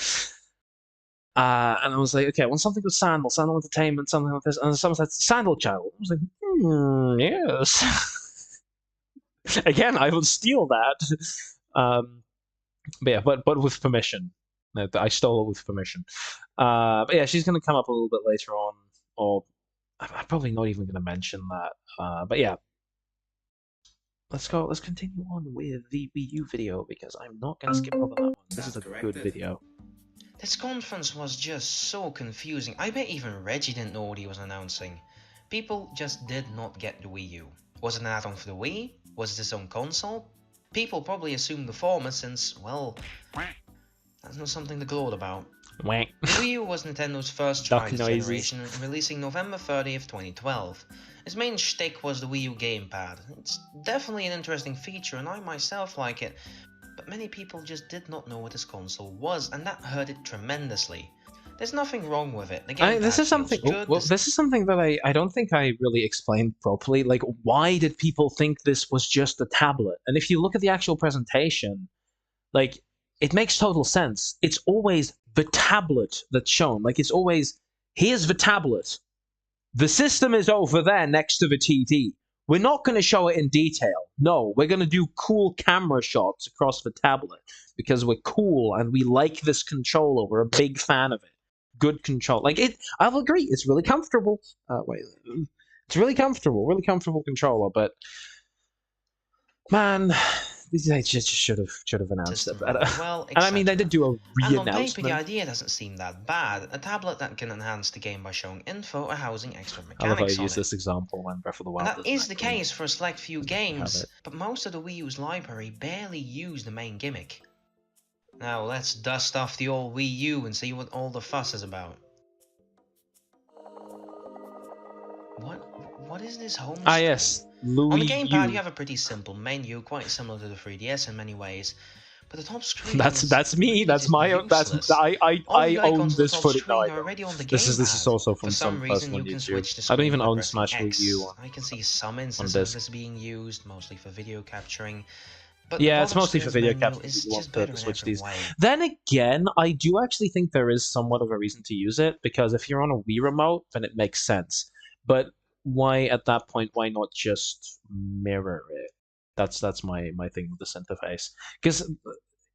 And I was like, okay, I want something with Sandal Entertainment, something like this. And someone said Sandal Channel. I was like, yes. Again, I will steal that. But yeah, but with permission. I stole it with permission. But yeah, she's gonna come up a little bit later on, or I'm probably not even gonna mention that. But yeah, let's go. Let's continue on with the Wii U video because I'm not gonna skip over that one. This is a good video. This conference was just so confusing. I bet even Reggie didn't know what he was announcing. People just did not get the Wii U. Was it an add-on for the Wii? Was it its own console? People probably assumed the former since, well, that's not something to gloat about. Wank. The Wii U was Nintendo's first try this generation, releasing November 30th, 2012. Its main shtick was the Wii U gamepad. It's definitely an interesting feature and I myself like it, but many people just did not know what this console was, and that hurt it tremendously. There's nothing wrong with it. The gamepad This is something. feels good. Well, this is something that I don't think I really explained properly. Like, why did people think this was just a tablet? And if you look at the actual presentation, like, it makes total sense. It's always the tablet that's shown. Like, it's always here's the tablet. The system is over there next to the TV. We're not going to show it in detail. No, we're going to do cool camera shots across the tablet because we're cool and we like this controller. We're a big fan of it. Good control. Like it, I'll agree. It's really comfortable. It's really comfortable controller. But man, they just should have announced it better. Well, and I mean, they did do a and on paper, re-announcement. the idea doesn't seem that bad. A tablet that can enhance the game by showing info or housing extra I love how mechanics I on use it. this example when Breath of the Wild. And that is the actually case for a select few games, it. but most of the Wii U's library barely use the main gimmick. Now let's dust off the old Wii U and see what all the fuss is about. What is this home screen? Yes, Louis On the gamepad, U. you have a pretty simple menu, quite similar to the 3DS in many ways. But the top screen That's me. That's my own. That's I own this footage. No, this is also from some person on YouTube. I don't even own Smash Wii U. I can see some instances of this being used, mostly for video capturing. But yeah, it's mostly for video capture. You want to switch these. Then again, I do actually think there is somewhat of a reason to use it because if you're on a Wii remote, then it makes sense. But why at that point? Why not just mirror it? That's my thing with this interface because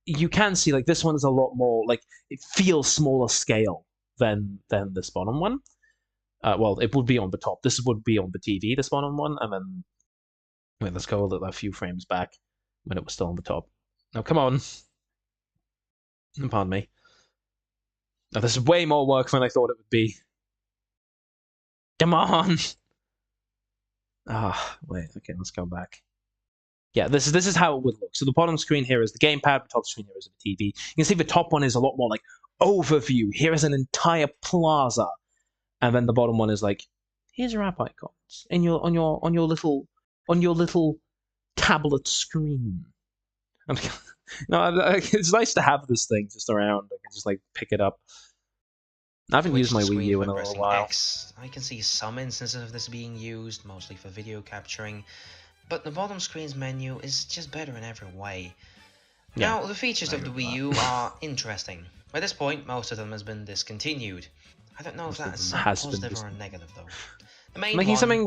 you can see like this one is a lot more like it feels smaller scale than this bottom one. Well, it would be on the top. This would be on the TV. This bottom one, and then wait, let's go a few frames back when it was still on the top. Now, come on. Pardon me. Now, this is way more work than I thought it would be. Come on. Wait. Okay, let's go back. Yeah, this is how it would look. So the bottom screen here is the gamepad. The top screen here is the TV. You can see the top one is a lot more like overview. Here is an entire plaza, and then the bottom one is like here's your app icons in your on your little tablet screen. No, it's nice to have this thing just around. I can just like pick it up. I haven't used Switch my the Wii screen U in by a little pressing while. X. I can see some instances of this being used, mostly for video capturing, but the bottom screen's menu is just better in every way. Yeah, Now, the features I of agree the with Wii that. U are interesting. By this point, most of them has been discontinued. I don't know if Most of that's them a has been positive or a discontinued. negative though. The main Making some one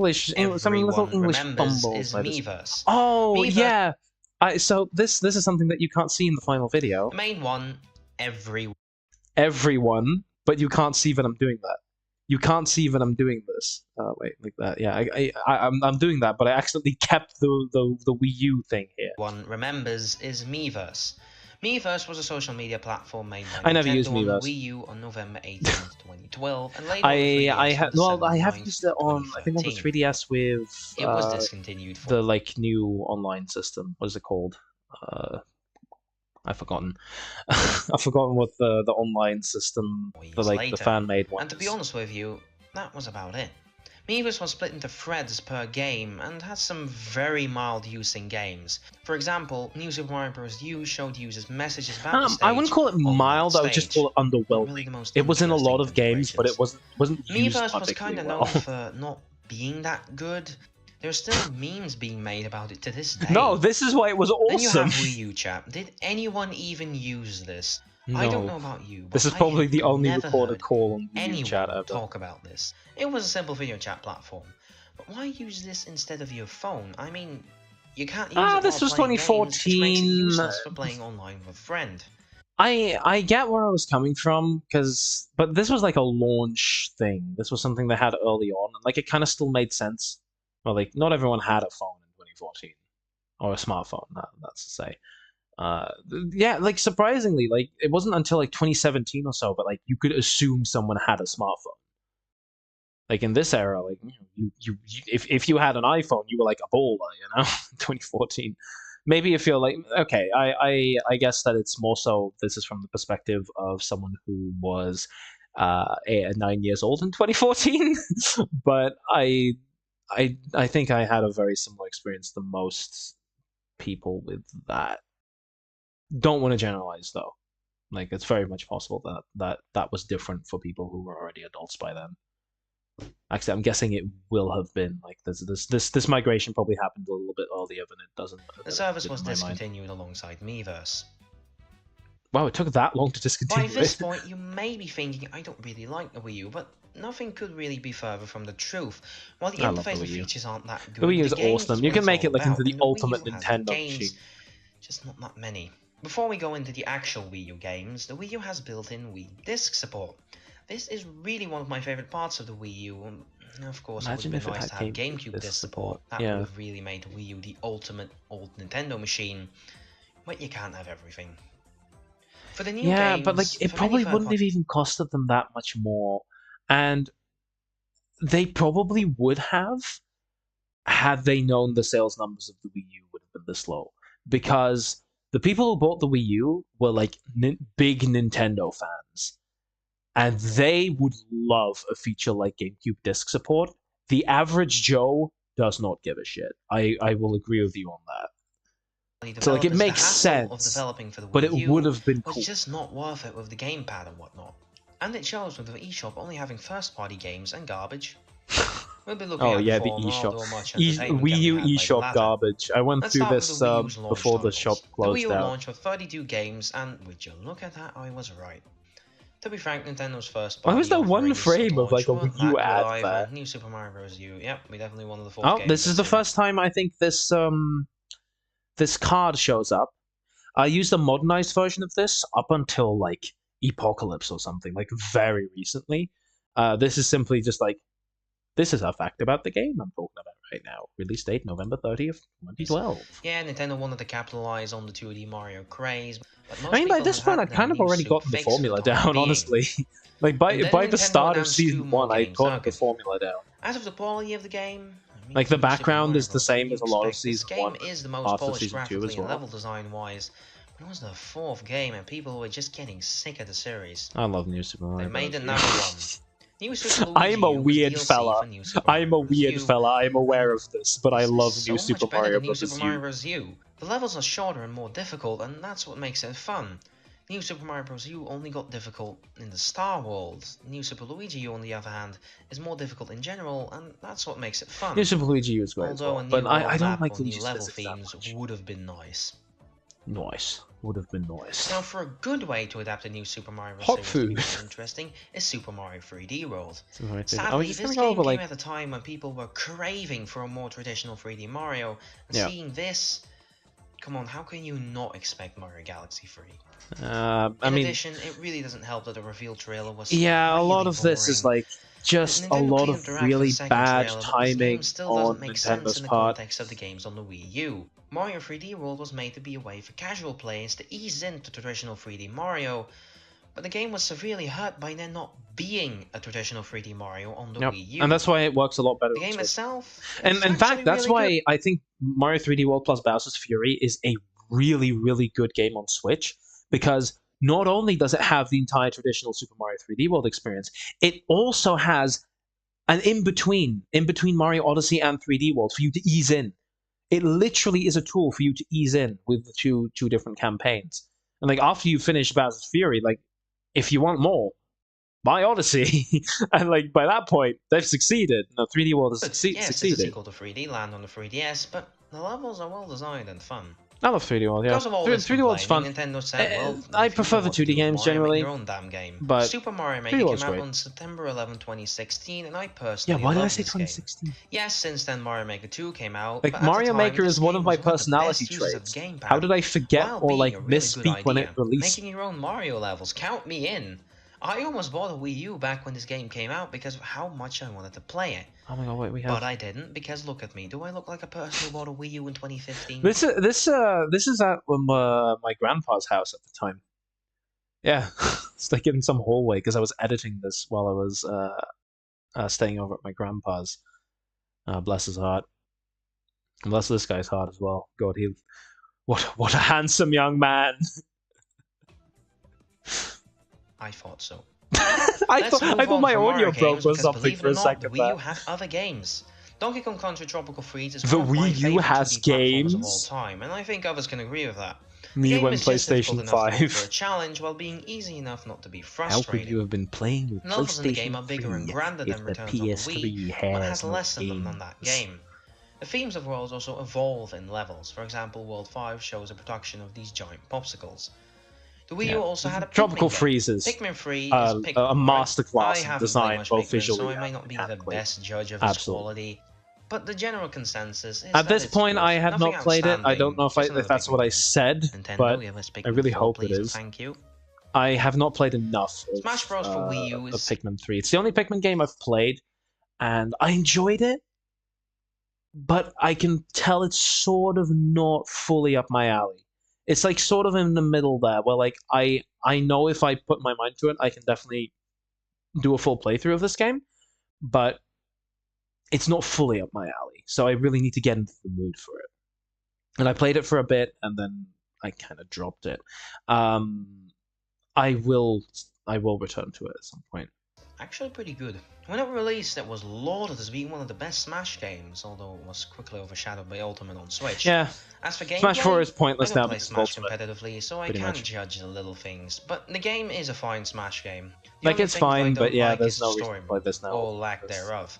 some little everyone English remembers fumbles is by this. Miiverse. Oh Miiverse, yeah, so this is something that you can't see in the final video. the main one, Everyone, but you can't see that I'm doing that. You can't see that I'm doing this. Wait, like that. Yeah, I'm doing that, but I accidentally kept the Wii U thing here. everyone remembers is Miiverse. Miiverse was a social media platform made by I never used Nintendo on Miiverse. Wii U on November 18th, 2012, and later on the 3DS on December I have 9th, used it on I think on the 2013. 3DS with It was discontinued for the like new online system. What is it called? I've forgotten. I've forgotten what the online system, the years like the later. fan made one And to be is. honest with you, that was about it. Miiverse was split into threads per game and had some very mild use in games. For example, New Super Mario Bros. U showed users messages about the I wouldn't stage call it on that mild. I would just stage. call it Not really underwhelming. the most It was in a lot interesting of games, but configurations. wasn't used Miiverse was particularly kinda well. known for not being that good. There are still memes being made about it to this day. No, this is why it was Then you awesome. have Wii U chat. Did anyone even use this? I don't No, know about you, but this is I probably have the only never recorded heard call on Wii U chat anyone ever. talk about this. It was a simple video chat platform, but why use this instead of your phone? I mean, you can't use it This while was playing games, which makes it 2014. useless for playing online with a friend. I get where I was coming from, but this was like a launch thing. This was something they had early on, and like it kind of still made sense. Well, like not everyone had a phone in 2014 or a smartphone. That's to say. Yeah, like surprisingly, like it wasn't until like 2017 or so, but like you could assume someone had a smartphone. Like in this era, like if you had an iPhone, you were like a baller, 2014. Maybe if you're like okay, I guess that it's more so this is from the perspective of someone who was 9 years old in 2014, but I think I had a very similar experience to most people with that. Don't want to generalize though. Like it's very much possible that was different for people who were already adults by then. Actually, I'm guessing it will have been like this migration probably happened a little bit earlier than it doesn't. The service Did was in my mind. discontinued alongside Miiverse. Wow, it took that long to By discontinue this it. point, you may be thinking, I don't really like the Wii U, but nothing could really be further from the truth. While the I love the interface and Wii U. features aren't that The good, Wii U the is games is awesome. You what can it's make all it like into about, the and the Wii ultimate U has Nintendo games, machine. just not that many. Before we go into the actual Wii U games, the Wii U has built-in Wii disc support. This is really one of my favorite parts of the Wii U. Of course, Imagine it would if have it been nice had to have GameCube disc support. That Yeah. would have really made the Wii U the ultimate old Nintendo machine. But you can't have everything. For the new Yeah, games, but like it for many probably wouldn't have even costed them that much more, and they probably would have had they known the sales numbers of the Wii U would have been this low, because the people who bought the Wii U were like big Nintendo fans, and they would love a feature like GameCube disc support. The average Joe does not give a shit. I will agree with you on that. So like it developers, the makes hassle of sense, developing for the but Wii it would U have been was cool. just not worth it with the gamepad and whatnot. And it shows with the eShop only having first-party games and garbage. We'll be looking Oh at yeah, the the former, eShop, although much entertainment Wii can be U had by the eShop latter. garbage. I went Let's through start with this the Wii U's launch before the titles. shop The Wii closed U down. launched with 32 games, and would you look at that, I was right. To be frank, Nintendo's first Why party was there one offerings frame at of launch like a weren't Wii U that good ad either. there? New Super Mario Bros. U, yep, we definitely one of the fourth Oh, games this is the year. first time I think this card shows up. I used a modernized version of this up until like Apocalypse or something, like very recently. This is simply just like, this is a fact about the game I'm talking about right now. Release date November 30th, 2012. Yeah, Nintendo wanted to capitalize on the 2D Mario craze, but most I mean, by people this have point, had I'd their kind of new already soup gotten the fixed for formula the time down, being. honestly. Like And then by the Nintendo start of announced season 1, I'd games. gotten the Okay. formula down. As of the quality of the game, I mean, Like the from Super background Mario is the Bros. same You as a lot of expect this season game 1, is the most parts of polished season 2 graphically as and well. level design wise. But it was the fourth game, and people were just getting sick of the series. I love New Super Mario They made Bros. it number one. New Super Luigi I am a U was weird DLC fella. for New Super Mario I'm a Bros. weird U, fella. I'm aware of this, but I this is love so New much Super better Mario than New Bros. Super Mario U. Bros. U. The levels are shorter and more difficult, and that's what makes it fun. New Super Mario Bros. U only got difficult in the Star World. New Super Luigi U, on the other hand, is more difficult in general, and that's what makes it fun. New Super Luigi U is great as Although well, a new but world I don't map like or new Luigi's level physics that themes much. would have been nice. Nice. Would have been nice. Now, for a good way to adapt a new Super Mario Bros. Hot Series to be food. more interesting is Super Mario 3D World. Super Mario 3D. Are we Sadly, just this gonna go game over, came like... at a time when people were craving for a more traditional 3D Mario, and Yeah. seeing this, come on, how can you not expect Mario Galaxy 3? I In mean... addition, it really doesn't help that the reveal trailer was Yeah, a really lot of this is, boring. like, just a Nintendo lot claimed of to react for the really second bad trailer, but this game timing still on doesn't make sense Nintendo's in the part. context of the games on the Wii U. Mario 3D World was made to be a way for casual players to ease into traditional 3D Mario, but the game was severely hurt by there not being a traditional 3D Mario on the Yep, Wii U. and that's why it works a lot better The on game Switch. itself And is in actually fact, that's really good. why I think Mario 3D World plus Bowser's Fury is a really, really good game on Switch, because not only does it have the entire traditional Super Mario 3D World experience, it also has an in-between Mario Odyssey and 3D World for you to ease in. It literally is a tool for you to ease in with the two different campaigns. And like after you finish Bowser's Fury, like if you want more, buy Odyssey. And like by that point, they've succeeded. No, 3D World has Yes, it's a succeeded. sequel to 3D Land on the 3DS, but the levels are well designed and fun. I love 3D World, yeah. Because of all this 3D World's fun. complaining, Nintendo said, well, I if you prefer know the what to 2D do with games Mario, generally, make your own damn game. but Super Mario 3D Maker World's came out great. on September 11, 2016, and I Yeah, personally why did I love say this game. 2016? Yes, since then Mario Maker 2 came out, Like but Mario at the time, Maker this is one game of my was one of the personality best uses of the traits. gamepad. How did I forget While or being like a really good misspeak when it idea, released? making your own Mario levels, count me in. I almost bought a Wii U back when this game came out because of how much I wanted to play it. Oh my god, wait, we have. But I didn't, because look at me. Do I look like a person who bought a Wii U in 2015? This is at my grandpa's house at the time. Yeah, it's like in some hallway because I was editing this while I was staying over at my grandpa's. Bless his heart. And bless this guy's heart as well. God, what a handsome young man. I thought so. I thought my audio broke or something for a second. The Wii U had other games. Donkey Kong Country Tropical Freeze is The one of my Wii U favorite has 2D platformers of all games? time, and I think others can agree with that. Me The game when is just difficult PlayStation enough to go for a 5. challenge while being easy enough not to be How frustrating. could you have been playing with Levels in the PlayStation game are bigger 3 and grander if than the Returns on the Wii, PS3 but has has no less of them than that games? game. The themes of worlds also evolve in levels. For example, World 5 shows a production of these giant popsicles. The Wii U also had a Tropical Pikmin game. Freezes. Pikmin 3 is A Pikmin, masterclass I in haven't design, played much both Pikmin, visually so I and may not be the mechanically. best judge of its Absolutely. quality. But the general consensus is At that this it's point, good. I have Nothing not played it. I don't outstanding, know if just another that's Pikmin what I game. said, Nintendo, but give us I Pikmin really 4, hope please, it and is. thank you. I have not played enough of, Smash Bros. For Wii U of is... Pikmin 3. It's the only Pikmin game I've played, and I enjoyed it, but I can tell it's sort of not fully up my alley. It's like sort of in the middle there, where like I know if I put my mind to it, I can definitely do a full playthrough of this game, but it's not fully up my alley. So I really need to get into the mood for it. And I played it for a bit, and then I kind of dropped it. I will return to it at some point. actually pretty good. When it released, it was lauded as being one of the best Smash games, although it was quickly overshadowed by Ultimate on Switch. Yeah. As for gameplay, Smash 4 is pointless I don't now play because of Smash Ultimate. competitively, so I Pretty can't much. judge the little things. But the game is a fine Smash game. The Like only it's things I fine, don't but yeah, like there's is no the reason story to play mode, this now. or lack thereof.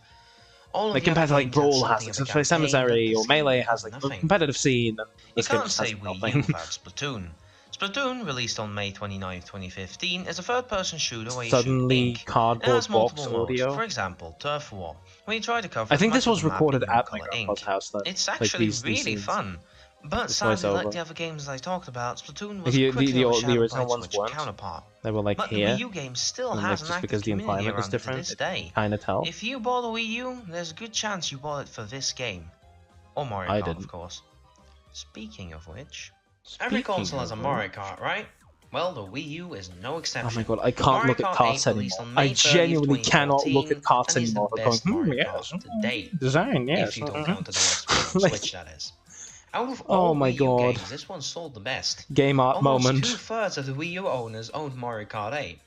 All of Like the compared to other like games had Brawl has, something like of a Face campaign, but Emissary or this game Melee has has like a nothing. competitive scene, and You this game can't just say has Wii U nothing. without Splatoon. Splatoon, released on May 29, 2015, is a third-person shooter where you Suddenly, shoot ink. It cardboard has multiple box modes. audio. For example, Turf War, where you try to cover I as think much this of was the map recorded in at my one-color grandpa's ink. house. Then, It's like actually these really scenes. fun. But This sadly, like voiceover. the other games I talked about, Splatoon Like was the quickly overshadowed by original its ones Switch weren't. counterpart. They were like But the here, Wii U game still and has like an just active because the community environment was around it to different, this it day. kind of tell. If you bought a Wii U, there's a good chance you bought it for this game. Or Mario I Kart, didn't. of course. Speaking of which, every console has a Speaking of Mario Kart, right? Well, the Wii U is no exception. Oh my god, I can't Mario look at Kart carts 8 anymore. released on I May 30th, genuinely cannot look at 2014, carts and is the anymore. I'm going, best Mario yes, Kart to date. design, yes. If you don't count the deluxe one on Like- Switch, that is. Out of Oh all my Wii U god. games, this one sold the best. Game art Almost moment. 2/3 of the Wii U owners owned Mario Kart 8.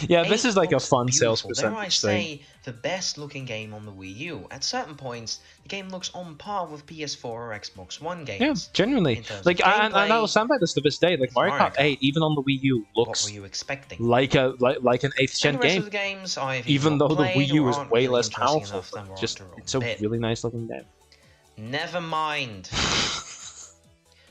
Yeah, this It is like a looks fun sales beautiful, dare I percentage thing. say, the best looking game on the Wii U. At certain points, the game looks on par with PS4 or Xbox One Yeah, games. genuinely. In terms Like, of and I will gameplay, stand by this to this day. Like, it's Mario Mario Kart Kart. 8, even on the Wii U, What were looks you expecting? like an 8th And gen the rest game. of the games I've either Even not though the played Wii U or is aren't way really less interesting powerful, enough but than just warrant it's a a bit. really nice looking game. Never mind.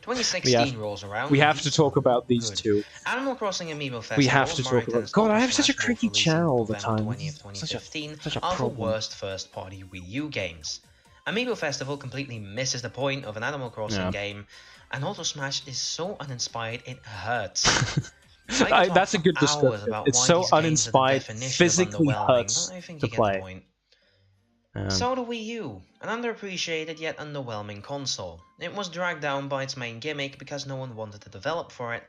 we 2016 rolls around. we and have to these talk look about these good. two. Animal Crossing Amiibo We Festival have to and Mario talk about. Tennis God, I Ultra have such a Smash, both creaky releasing chair all the November time. 20th, Such a 2015, such a are the problem. worst first-party Wii U games. Amiibo Festival completely misses the point of an Animal Crossing Yeah. game, and Ultra Smash is so uninspired it hurts. I could talk That's a for good hours description. about It's why so these games are the uninspired, definition of physically underwhelming, hurts but I think to you get the play. point. So the Wii U, an underappreciated yet underwhelming console. It was dragged down by its main gimmick because no one wanted to develop for it,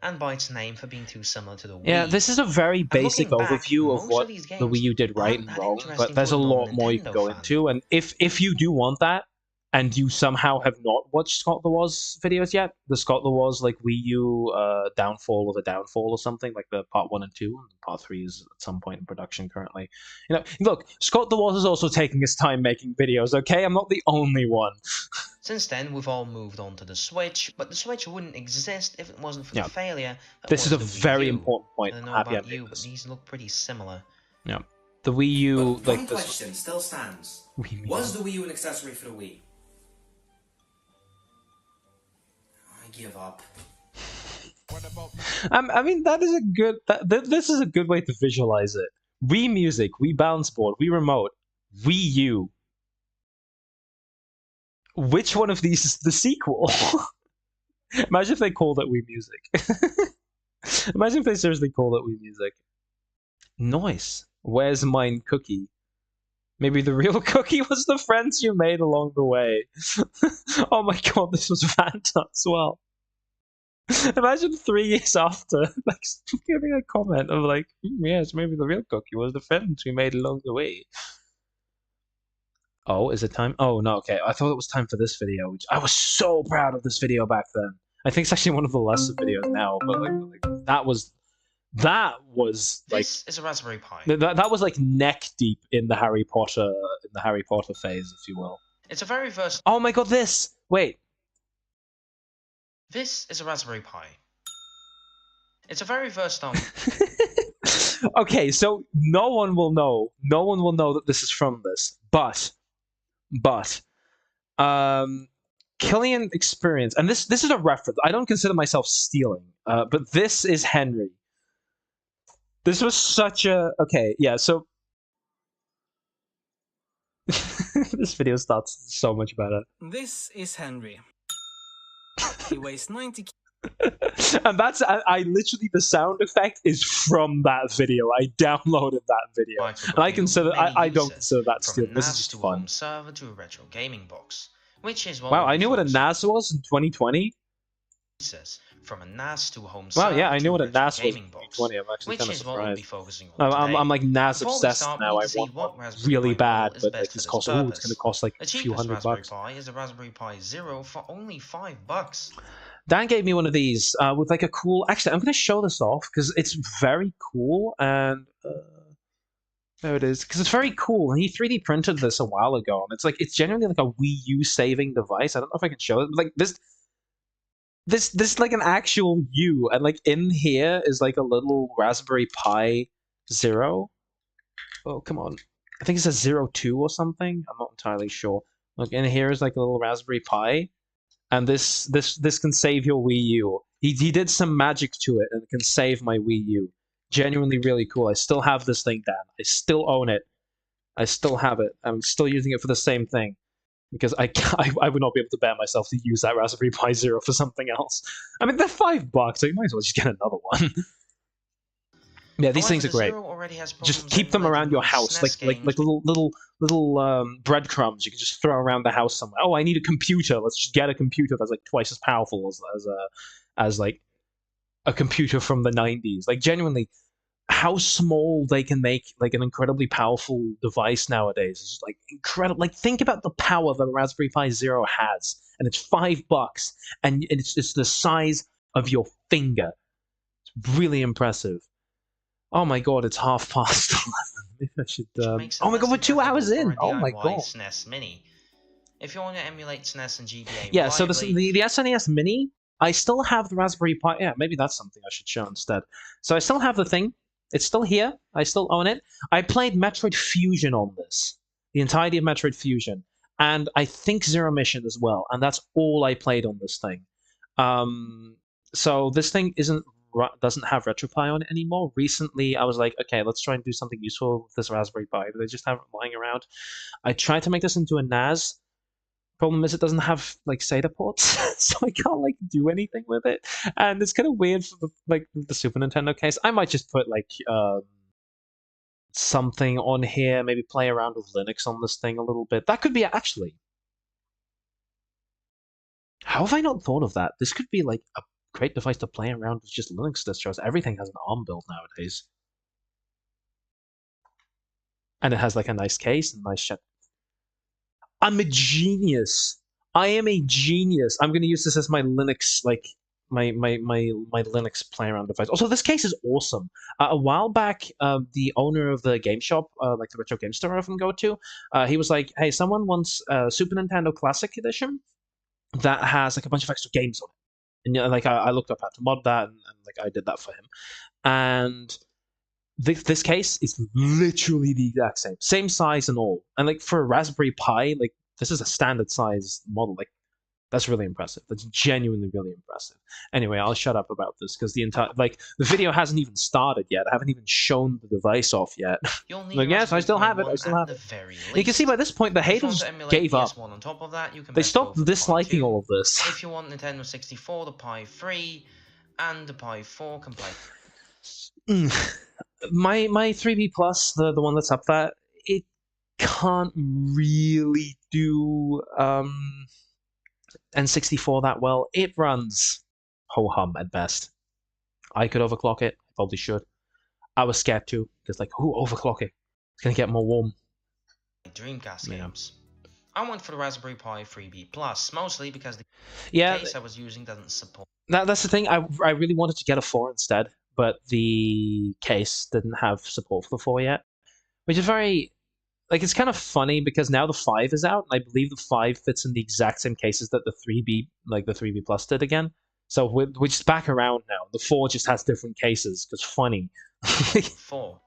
and by its name for being too similar to the Wii. Yeah, this is a very And basic looking back, overview of most what of these the Wii games U did right aren't and that wrong, but interesting there's to a a lot more you can non-Nintendo go fan. into. And if you do want that, and you somehow have not watched Scott the Woz videos yet, the Scott the Woz like Wii U downfall of a downfall or something, like the part 1 and 2, and part 3 is at some point in production currently. You know, look, Scott the Woz is also taking his time making videos. Okay, I'm not the only one. Since then, we've all moved on to the Switch, but the Switch wouldn't exist if it wasn't for Yeah. the failure that This is was a the Wii very U. important point. I don't I'm know happy I about made you, but this. these look pretty similar. Yeah, the Wii U, But like one this. question still stands. Wii Was the Wii U an accessory for the Wii? I give up. I mean, that is a good. This is a good way to visualize it. Wii Music, Wii Balance Board, Wii Remote, Wii U. Which one of these is the sequel? Imagine if they called it Wii Music. Imagine if they seriously called it Wii Music. Nice. Where's mine cookie? Maybe the real cookie was the friends you made along the way. Oh my god, this was Fanta as well. Imagine 3 years after, like, giving a comment of like, yes, maybe the real cookie was the friends we made along the way. Oh, is it time? Oh, no, okay. I thought it was time for this video, which I was so proud of this video back then. I think it's actually one of the lesser videos now, but like that was like This is a Raspberry Pi. that was like neck deep in the Harry Potter phase, if you will. It's a very versatile. Oh my god, this! Wait. This is a Raspberry Pi. It's a very versatile. Okay, so no one will know that this is from this, but Killian Experience, and this is a reference. I don't consider myself stealing, but this is Henry. This was such a okay, yeah. So this video starts so much better. This is Henry. He weighs 90 And that's I literally the sound effect is from that video. I downloaded that video, and I consider I don't consider that stealing. This is just to a fun. home server to a retro gaming box, which is what Wow, we'll I be knew what a focusing NAS was in 2020. uses. From a NAS to a home Wow, server yeah, I to knew a what a retro NAS was in gaming box, 2020. I'm actually which kind of is what we'll be surprised. focusing on today. I'm like NAS Before we obsessed start, now. we I need to see want what one Raspberry really Pi bad, model is but best like for it's this cost. Oh, it's purpose. gonna cost like The a few cheapest Raspberry $100. Pi is the Raspberry Pi Zero for only $5. Dan gave me one of these with like a cool. Actually, I'm gonna show this off because it's very cool, and there it is. Because it's very cool, and he 3D printed this a while ago, and it's genuinely like a Wii U saving device. I don't know if I can show it. Like this like an actual U, and like in here is like a little Raspberry Pi Zero. Oh, come on. I think it says 02 or something. I'm not entirely sure. Look, in here is like a little Raspberry Pi, and this can save your Wii U. He did some magic to it, and it can save my Wii U. Genuinely really cool. I still have this thing, Dan. I still own it. I still have it. I'm still using it for the same thing. Because I would not be able to bear myself to use that Raspberry Pi Zero for something else. I mean, they're $5, so you might as well just get another one. Yeah, these things are great. Just keep them around your house, like little breadcrumbs. You can just throw around the house somewhere. Oh, I need a computer. Let's just get a computer that's like twice as powerful as like a computer from the 90s. Like genuinely, how small they can make like an incredibly powerful device nowadays is like incredible. Like think about the power that a Raspberry Pi Zero has, and it's $5, and it's the size of your finger. It's really impressive. Oh my god, it's 11:30. Maybe I should. which makes it Oh my god, less we're 2 hours difficult for in. a Oh my DIY god. SNES Mini. If you want to emulate SNES and GBA Yeah, so reliably, the SNES Mini, I still have the Raspberry Pi. Yeah, maybe that's something I should show instead. So I still have the thing. It's still here. I still own it. I played Metroid Fusion on this, the entirety of Metroid Fusion, and I think Zero Mission as well. And that's all I played on this thing. Um, so this thing doesn't have RetroPie on it anymore. Recently, I was like, okay, let's try and do something useful with this Raspberry Pi, but I just have it lying around. I tried to make this into a NAS. Problem is, it doesn't have like SATA ports, so I can't like do anything with it, and it's kind of weird for the Super Nintendo case. I might just put like something on here, maybe play around with Linux on this thing a little bit. That could be actually. How have I not thought of that? This could be like a great device to play around with just Linux distros. Everything has an ARM build nowadays, and it has like a nice case and nice shit. I'm a genius. I am a genius. I'm going to use this as my Linux, like my Linux play around device. Also, this case is awesome. A while back, the owner of the game shop, like the retro game store I often go to, he was like, "Hey, someone wants a Super Nintendo Classic Edition that has like a bunch of extra games on it." And like I looked up how to mod that, and like I did that for him. And this case is literally the exact same size and all. And like for a Raspberry Pi, like this is a standard size model. Like that's really impressive. That's genuinely really impressive. Anyway, I'll shut up about this because the video hasn't even started yet. I haven't even shown the device off yet. you'll need Like, a yes, I Raspberry still Pi have it. I 1 still at have the it. very least. And you can see by this point the If you want haters to emulate gave up. PS1 on top of that, you can They best go stopped for the Pi disliking 2. all of this. If you want Nintendo 64, the Pi 3, and the Pi 4 can play. My 3B Plus, the one that's up there, it can't really do N64 that well. It runs ho hum at best. I could overclock it, probably should. I was scared too, because like, overclock it. It's gonna get more warm. Dreamcast Yeah. games. I went for the Raspberry Pi 3B Plus, mostly because the Yeah, case I was using doesn't support. that's the thing. I really wanted to get a 4 instead, but the case didn't have support for the 4 yet, which is very like it's kind of funny because now the 5 is out, and I believe the 5 fits in the exact same cases that the 3B, like the 3B Plus did again. So we're just back around now. The 4 just has different cases. Because funny. 4.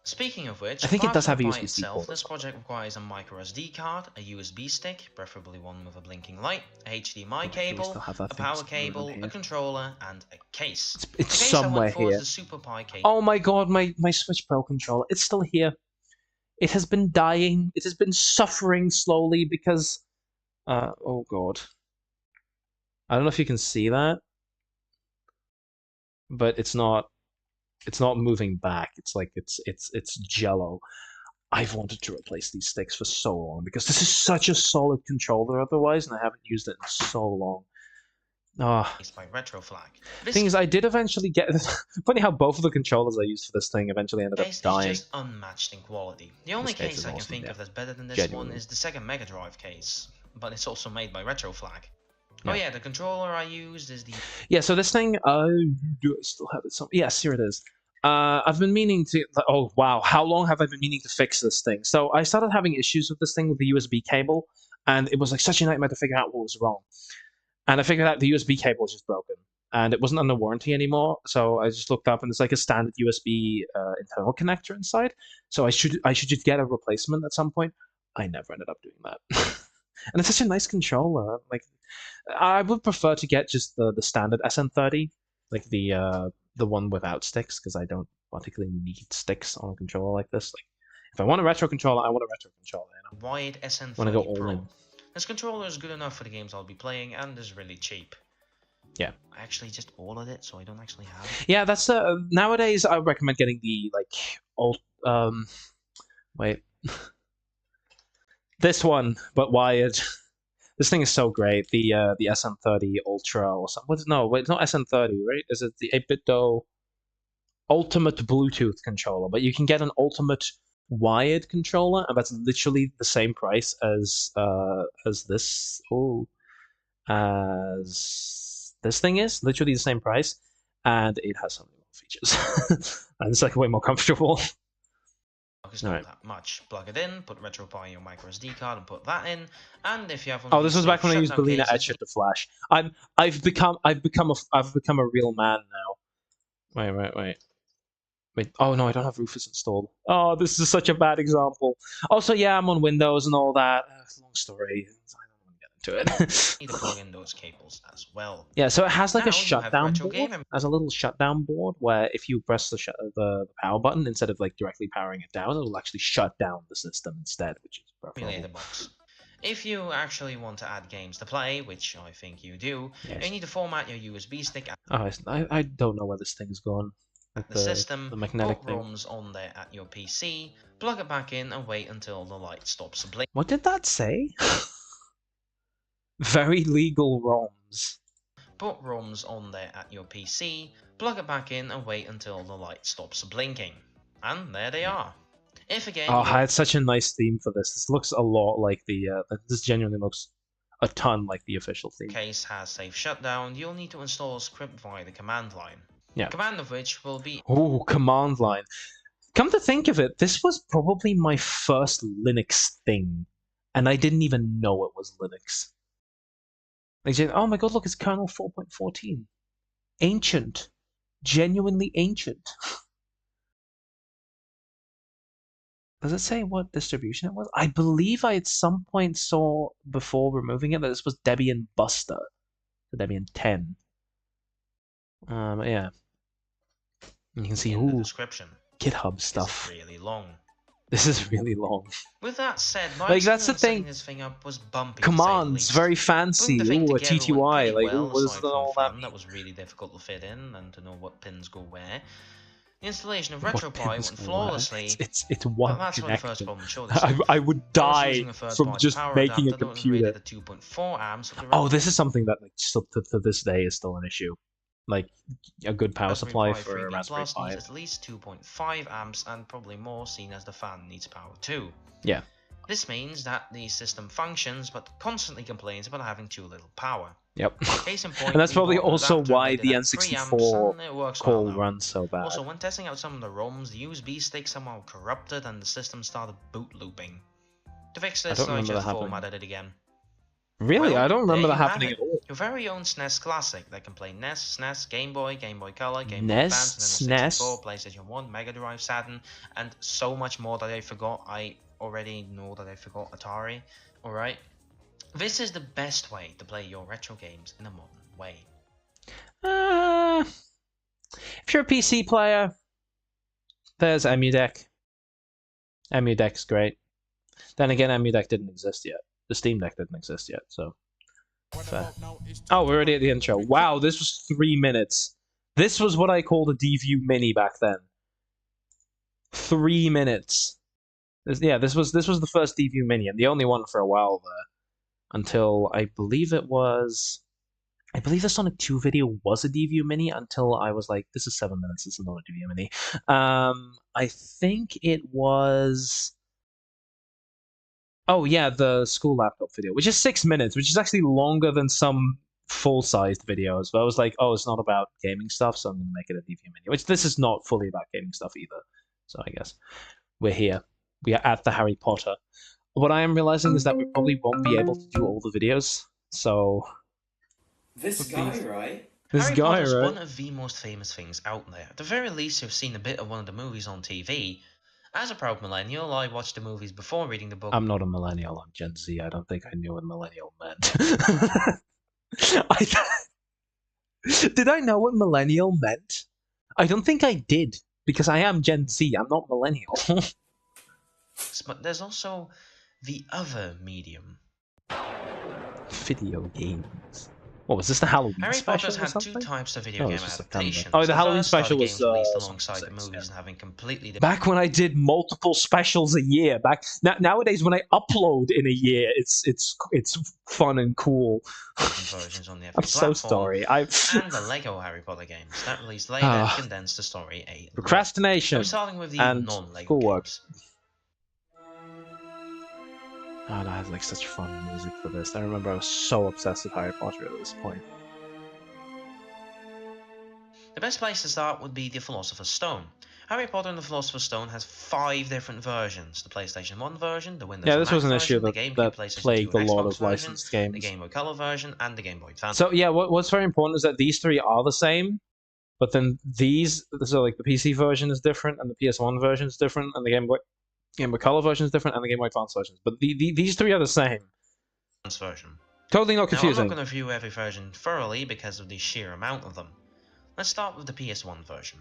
Speaking of which, I think it apart does from have a the Pi USB-C itself, port this as well. project requires a micro SD card, a USB stick, preferably one with a blinking light, a HDMI cable, still have that a thing power somewhere around cable, here. a controller, and a case. It's The case I somewhere went for is here. the Super Pi case. Oh my god, my Switch Pro controller. It's still here. It has been dying. It has been suffering slowly because... oh god. I don't know if you can see that, but it's not moving back. It's like it's jello. I've wanted to replace these sticks for so long because this is such a solid controller otherwise, and I haven't used it in so long. By Retroflag. This Thing is, I did eventually get... Funny how both of the controllers I used for this thing eventually ended up case is dying. just unmatched in quality. The only This case case is I can awesome, think yeah. of that's better than this Genuinely. one is the Sega Mega Drive case, but it's also made by Retroflag. Yeah. Oh yeah, the controller I used is the... Yeah, so this thing, do I still have it? Yes, here it is. I've been meaning to... Oh, wow. How long have I been meaning to fix this thing? So I started having issues with this thing with the USB cable, and it was like such a nightmare to figure out what was wrong. And I figured out the USB cable was just broken, and it wasn't under warranty anymore. So I just looked up, and it's like a standard USB internal connector inside. So I should just get a replacement at some point. I never ended up doing that. And it's such a nice controller. Like, I would prefer to get just the standard SN30, like the one without sticks, because I don't particularly need sticks on a controller like this. Like, if I want a retro controller, I want a retro controller. You know? Wired SN30 Want to go all Pro. in? This controller is good enough for the games I'll be playing and is really cheap. Yeah. I actually just ordered it, so I don't actually have it. Yeah, that's nowadays I would recommend getting the like old wait. This one, but wired. This thing is so great. The SN30 Ultra or something. No, wait, it's not SN30, right? Is it the 8BitDo Ultimate Bluetooth controller? But you can get an Ultimate wired controller, and that's literally the same price as this. Oh, as this thing is literally the same price, and it has something features. And it's like way more comfortable. It's not Alright. that much. Plug it in, put RetroPie in your micro SD card, and put that in. And if you have one Oh, of this these was back safe when I used shutdown Balena cases, Etcher to flash. I've become a real man now. Wait. Oh no, I don't have Rufus installed. Oh, this is such a bad example. Also, yeah, I'm on Windows and all that. Long story. I don't want to get into it. you need to plug in those cables as well. Yeah, so it has like a Now you have shutdown retro board. game. As a little shutdown board where if you press the power button instead of like directly powering it down, it will actually shut down the system instead, which is preferable. Emulator box. If you actually want to add games to play, which I think you do, Yes. you need to format your USB stick at Oh, I don't know where this thing's gone. Like the system, the magnetic put thing. ROMs on there at your PC, plug it back in, and wait until the light stops blinking. What did that say? Very legal ROMs. Put ROMs on there at your PC, plug it back in, and wait until the light stops blinking. And there they are. If again, Oh, your I had such a nice theme for this. This looks a lot like the. This genuinely looks a ton like the official theme. case has safe shutdown, you'll need to install a script via the command line. Yeah. Command of which will be Ooh, command line. Come to think of it, this was probably my first Linux thing, and I didn't even know it was Linux. Like, oh my god, look, it's kernel 4.14. Ancient. Genuinely ancient. Does it say what distribution it was? I believe I at some point saw before removing it that this was Debian Buster, the Debian 10. Yeah. You can see, in the ooh, description. GitHub stuff. This is really long. This is really long. With that said, my Like, that's the experience setting thing. this thing up was bumpy. Commands, very fancy. Putting the thing Ooh, a together TTY. went pretty Like, well, ooh, what does aside from all the that fan mean? that was really difficult to fit in and to know what pins go where. The installation of What RetroPie pins went go flawlessly. It's one But that's not the first connector. problem that showed itself. I would I was die using a from third-party just power making a adapter that was computer. rated at 2.4 amps. So Oh, this is something that like still to this day is still an issue. Like a good power Raspberry supply Pi for 3B a Raspberry Plus Pi. needs at least 2.5 amps and probably more, seeing as the fan needs power too. Yeah. This means that the system functions but constantly complains about having too little power. Yep. Case in point, And that's we probably bought an also adapter why rated the at 3 amps N64 and it works call well now. runs so bad. Also, when testing out some of the ROMs, the USB stick somehow corrupted and the system started boot looping. To fix this, don't I remember just that happening. formatted it again. Really? Well, I don't remember there that you have happening it. at all. Your very own SNES classic that can play NES, SNES, Game Boy, Game Boy Color, Game Boy NES, Advance, Nintendo 64, SNES. PlayStation 1, Mega Drive, Saturn, and so much more that I forgot. I already know that I forgot Atari. Alright? This is the best way to play your retro games in a modern way. If you're a PC player, there's EmuDeck. EmuDeck's great. Then again, EmuDeck didn't exist yet. The Steam Deck didn't exist yet, so fair. Oh, we're already at the intro. Wow, this was 3 minutes. This was what I called a Deview Mini back then. 3 minutes. This was the first Deview Mini, and the only one for a while there. Until I believe the Sonic 2 video was a Deview Mini until I was like, this is 7 minutes, this is not a Deview Mini. I think it was... Oh yeah, the school laptop video, which is 6 minutes, which is actually longer than some full-sized videos. But I was like, oh, it's not about gaming stuff, so I'm going to make it a Deview Mini. Which this is not fully about gaming stuff either. So I guess we're here. We are at the Harry Potter. What I am realizing is that we probably won't be able to do all the videos, so... This guy, right? Harry Potter's one of the most famous things out there. At the very least, you've seen a bit of one of the movies on TV. As a proud millennial, I watched the movies before reading the book. I'm not a millennial, I'm Gen Z. I don't think I knew what millennial meant. Did I know what millennial meant? I don't think I did, because I am Gen Z, I'm not millennial. But there's also the other medium. Video games. What was this, the Halloween Harry special Potter's or had something? two types of video No, it game was just September. adaptations. Oh, the Halloween first are special the was games released Sonic alongside 6, the movies yeah. and having completely different Back when I did multiple specials a year. Nowadays, when I upload in a year, it's fun and cool. versions on the every I'm so platform. sorry. And the Lego Harry Potter games that released later and condensed the story a lot. Procrastination I'm starting with the and non-Lego schoolwork. games. Oh, I had like such fun music for this. I remember I was so obsessed with Harry Potter at this point. The best place to start would be the Philosopher's Stone. Harry Potter and the Philosopher's Stone has 5 different versions. The PlayStation 1 version, the Windows Yeah, and this Mac was an issue version, the that GameCube, PlayStation 2 plagued a and lot Xbox of version, licensed the games. Game Boy Color version, and the Game Boy Advance. So yeah, what's very important is that these 3 are the same, but then these, so like the PC version is different, and the PS1 version is different, and the Game Boy Color version is different, and the Game Boy Advance version. But these 3 are the same. Version. Totally not Now, I'm confusing. not going to review every version thoroughly because of the sheer amount of them. Let's start with the PS1 version.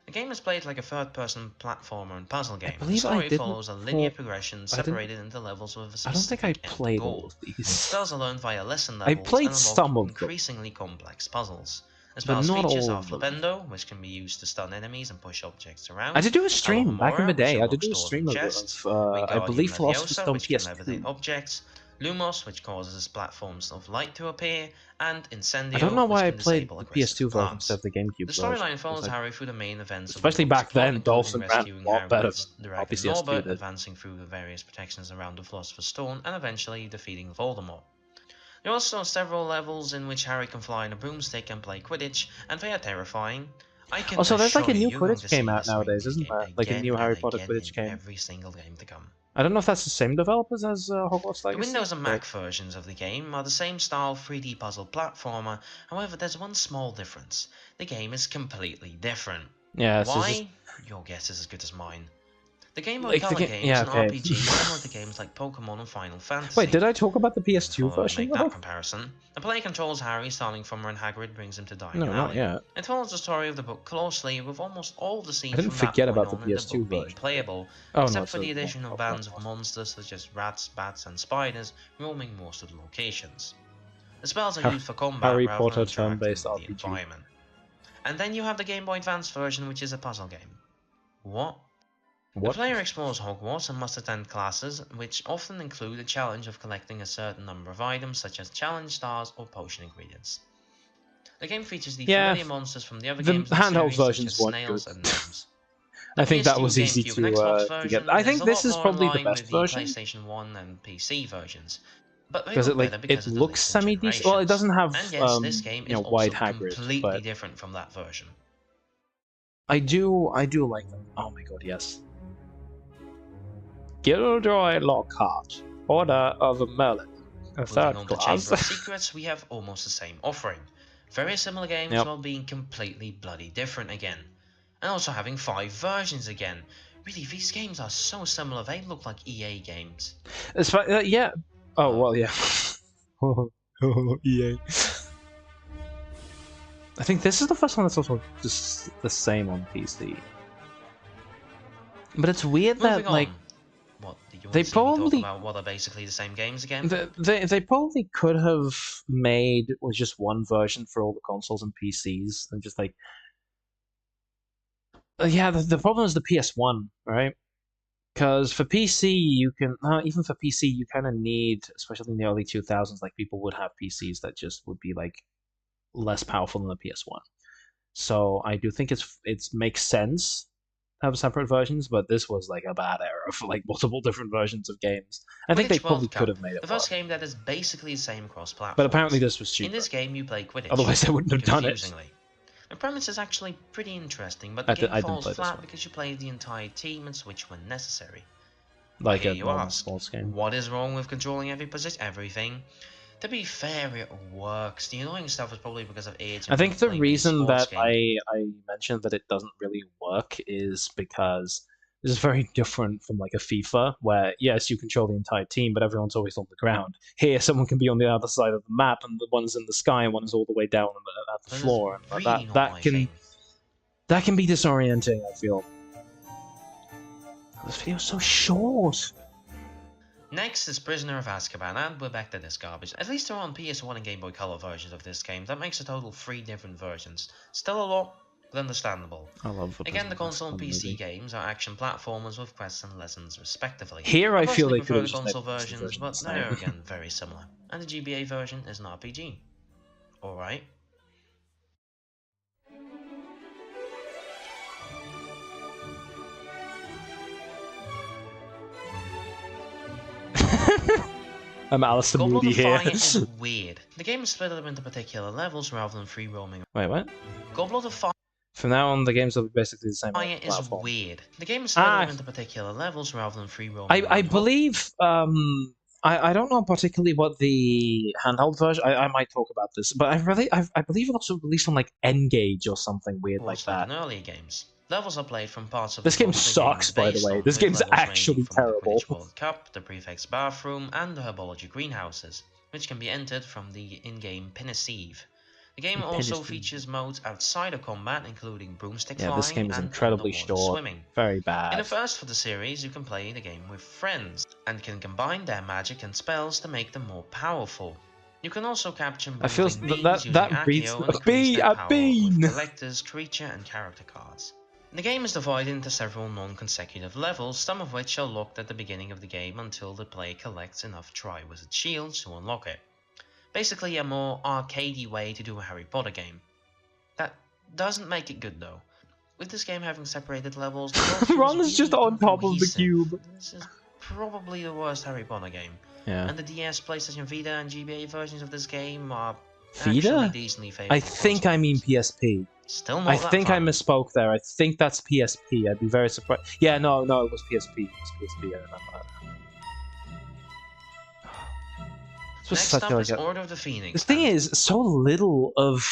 The game is played like a third-person platformer and puzzle game. The believe I story didn't follows a linear progression separated into levels with a I don't think I specific end played goal. all of these. Spells are learned via lesson I levels played and some unlock of them, increasingly complex puzzles. The but spell's not features all are of them. Flipendo, which can be used to stun enemies and push objects around. I did do a stream back in the Alohomora, which day. I did unlocks do a doors stream and of chests. I believe Wingardium Philosopher's Leviosa, Stone which can levitate PS2. objects. Lumos, which causes platforms of light to appear, and Incendio, I don't know which why I can played disable the aggressive PS2 version plants. instead of the GameCube The version. storyline follows Harry through the main events of the Especially book's back plot, then, Dolphin including ran rescuing a lot Harry better Witz, than Dragon PS2 Norbert, did. advancing through the various protections around the Philosopher's Stone, and eventually defeating Voldemort. There are also several levels in which Harry can fly on a broomstick and play Quidditch, and they are terrifying. I can Also, there's like a assure new you're going to Quidditch see game out this nowadays, reindeer isn't game there? Like a new again Harry and Potter again Quidditch in game. every single game to come. I don't know if that's the same developers as Hogwarts The Legacy. Windows and Mac versions of the game are the same style 3D puzzle platformer, however there's one small difference. The game is completely different. Yeah, Why? Your guess is as good as mine. The Game Boy Like the Color ga- game yeah, is an okay. RPG similar to games like Pokemon and Final Fantasy. Wait, did I talk about the If PS2 I version make though? that comparison. The player controls Harry starting from where Hagrid brings him to Diagon No, not Alley. yet. It follows the story of the book closely, with almost all the scenes I didn't from that forget point about the on in the PS2 book being version. playable, Oh, no, except so for the addition of oh, bands oh, of monsters such as rats, bats, and spiders roaming most of the locations. The spells are used for combat Harry rather Potter than interacting turn-based with the RPG. environment. And then you have the Game Boy Advance version, which is a puzzle game. What? The What? player explores Hogwarts and must attend classes, which often include a challenge of collecting a certain number of items, such as challenge stars or potion ingredients. The game features the Yeah, familiar monsters from the other the games in the handheld series, such versions as weren't snails good. and gnomes. I think that PS2, was easy GameCube, and Xbox to version get. I is think a this lot is more probably in the line best with the version PlayStation 1 and PC versions. But they because look it better because it of the looks later semi-decent. Well, it generations. doesn't have And yes, this game is wide also Hagrid, completely but different from that version. I do like them. Oh my god, yes. Gilderoy Lockhart, Order of Merlin, a Moving third on to class. Chamber of Secrets, we have almost the same offering. Very similar games Yep. while being completely bloody different again. And also having 5 versions again. Really, these games are so similar, they look like EA games. Yeah. Oh well, yeah. EA. I think this is the first one that's also just the same on PC. But it's weird Moving that like on. What, did you want they to see me talk probably- about what are basically the same games again? they probably could have made was just one version for all the consoles and PCs and just like yeah, the problem is the PS1, right? Because for PC you can even for PC you kind of need, especially in the early 2000s, like people would have PCs that just would be like less powerful than the PS1. So I do think it makes sense to have separate versions, but this was like a bad era for like multiple different versions of games. I think they Quidditch probably World could Cup, have made it the work. first game that is basically the same across platforms. But apparently this was In cheaper. this game, you play Quidditch. Otherwise they wouldn't have done it. Confusingly. The premise is actually pretty interesting, but I the game didn't falls play this flat one. because you play the entire team and switch when necessary. Like Here a you normal ask, sports game. what is wrong with controlling everything? To be fair, it works. The annoying stuff is probably because of age. I think the playing a reason sports that game. I mentioned that it doesn't really work is because this is very different from like a FIFA, where yes, you control the entire team, but everyone's always on the ground. Here, someone can be on the other side of the map, and the one's in the sky, and one is all the way down at the This is floor. And really that not that my can thing. that can be disorienting. I feel. This video's so short. Next is Prisoner of Azkaban, and we're back to this garbage. At least there are on PS1 and Game Boy Color versions of this game. That makes a total of 3 different versions. Still a lot, but understandable. I love the Again, the console and PC movie. games are action platformers with quests and lessons respectively. Here, I feel personally they could prefer have the just made console the versions, version but the they're same. again very similar. And the GBA version is an RPG. Alright. I'm Alistair Goblet Moody of here. Fire is weird. The game is split up into particular levels rather than free roaming. Wait, what? Goblet of Fire From now on, the games will be basically the same is platform. weird. The game is split Ah, up into particular levels rather than free roaming. I believe I don't know particularly what the handheld version. I might talk about this, but I believe it also released on like N-Gage or something weird like that. In earlier games. Levels are played from parts of This the game book the game sucks, is by the based way. on, This with game's levels ranging actually from terrible. the Quidditch World Cup, the Prefect's Bathroom, and the Herbology Greenhouses, which can be entered from the in-game Pinasive. The game also Pinasive. features modes outside of combat, including broomstick Yeah, flying this game is and incredibly underwater short. swimming. Very In bad. the first for the series, you can play the game with friends, and can combine their magic and spells to make them more powerful. You can also capture I feel moving beings that using reads Accio and a increase bee, their a power bean. with collectors, creature and character cards. The game is divided into several non-consecutive levels, some of which are locked at the beginning of the game until the player collects enough Triwizard Shields to unlock it. Basically a more arcadey way to do a Harry Potter game. That doesn't make it good though. With this game having separated levels, the world feels Ron is really just on top of the incohesive. cube. This is probably the worst Harry Potter game. Yeah. And the DS, PlayStation Vita, and GBA versions of this game are Vita? actually decently favorable. I think I mean PSP. Still not I that think I fun. misspoke there. I think that's PSP. I'd be very surprised. Yeah, no, it was PSP. It was PSP. I remember that. This was Next such up a, is Order of the Phoenix. the thing is, so little of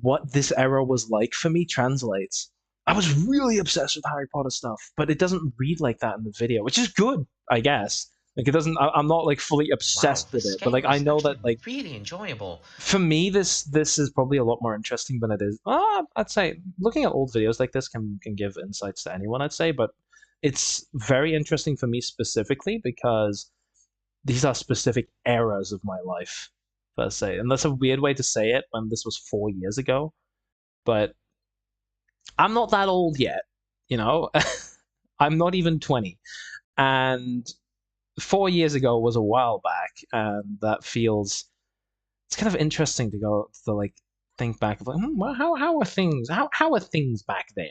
what this era was like for me translates. I was really obsessed with Harry Potter stuff, but it doesn't read like that in the video, which is good, I guess. Like it doesn't. I'm not like fully obsessed with this it, but like game I is know that actually like really enjoyable. for me, this is probably a lot more interesting than it is. I'd say looking at old videos like this can give insights to anyone. I'd say, but it's very interesting for me specifically because these are specific eras of my life, per se, and that's a weird way to say it when this was 4 years ago. But I'm not that old yet, you know. I'm not even 20, and 4 years ago was a while back, and that feels it's kind of interesting to go to like think back of like well, how are things how are things back then?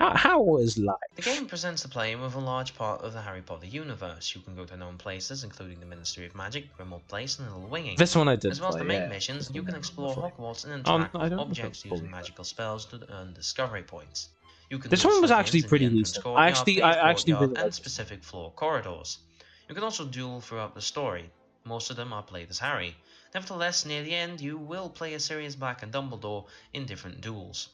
How was life? The game presents the player with a large part of the Harry Potter universe. You can go to known places, including the Ministry of Magic, Grimmauld Place, and Little Winging. This one I did As well as the play, main yeah. missions, This you one can I explore remember. Hogwarts and interact I with don't objects fully, using magical spells to earn discovery points. You can This do one was check-ins actually in the pretty entrance decent. courtyard, I paved actually courtyard, really and liked this. specific floor corridors. You can also duel throughout the story. Most of them are played as Harry. Nevertheless, near the end, you will play as Sirius Black and Dumbledore in different duels.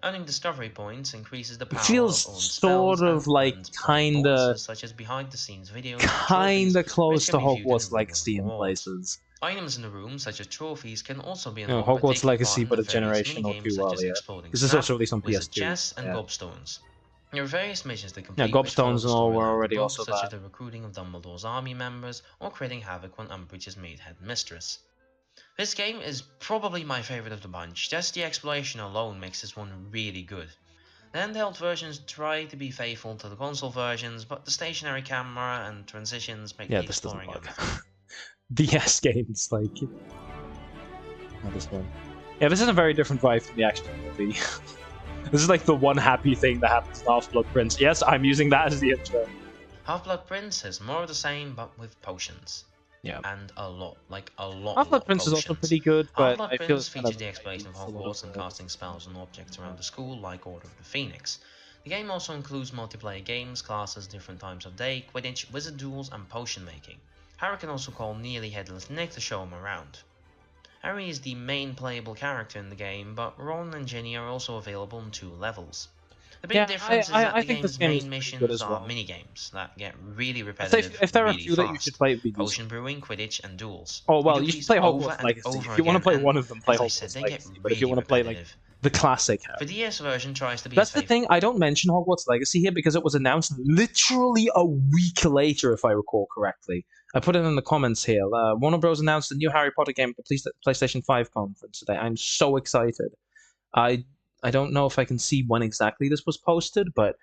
Earning discovery points increases the power feels of owned sort spells of and like earned play kinda bonuses such as behind-the-scenes videos and trophies, kinda which close can to be viewed in Hogwarts the room of Legacy in rewards. places. Items in the room, such as trophies, can also be You know, unlocked by Hogwarts taking part Legacy, in but the a various generation or minigames two such as earlier. exploding This is snap, also released on wizard PS2. chess, and Yeah. gobstones. There are various missions to Yeah, complete which follow gobstones the and all were storyline of the already book, also such as bad. the recruiting of Dumbledore's army members or creating havoc when Umbridge is made headmistress. This game is probably my favourite of the bunch. Just the exploration alone makes this one really good. The handheld versions try to be faithful to the console versions, but the stationary camera and transitions make Yeah, the this doesn't exploring work. everything. DS games, like not this one. Yeah, this is a very different vibe from the actual movie. This is like the one happy thing that happens in Half-Blood Prince. Yes, I'm using that as the intro. Half-Blood Prince is more of the same, but with potions. Yeah. And a lot Half-Blood of Prince is also potions. pretty good, but Half-Blood I feel Prince it's kind of features the exploration of Hogwarts and casting spells on objects around the school like Order of the Phoenix. The game also includes multiplayer games, classes, different times of day, Quidditch, wizard duels, and potion making. Harry can also call nearly headless Nick to show him around. Harry is the main playable character in the game, but Ron and Ginny are also available in 2 levels. The big difference is that I the think this game's game is main pretty missions good as are well. minigames that get really I'd say repetitive if there are a really few that you fast. should play, it'd be these. Potion brewing, Quidditch, and duels. Oh well, do you should these play over Hogwarts and Legacy. over If you want to again, play and, one of them, play as I said, Hogwarts they Legacy. get But if you really want to play like repetitive. the classic, The DS version tries to be that's as the faithful. thing. I don't mention Hogwarts Legacy here because it was announced literally a week later, if I recall correctly. I put it in the comments here. Warner Bros. Announced a new Harry Potter game at the PlayStation 5 conference today. I'm so excited. I don't know if I can see when exactly this was posted, but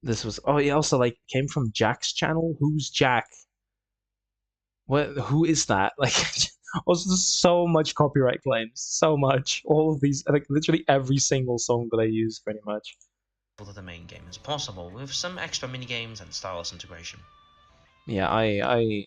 this was. Oh, it also like came from Jack's channel. Who's Jack? Who is that? Like, also so much copyright claims, so much. All of these, like literally every single song that I use, pretty much. To the main game as possible, with some extra minigames and stylus integration. Yeah, I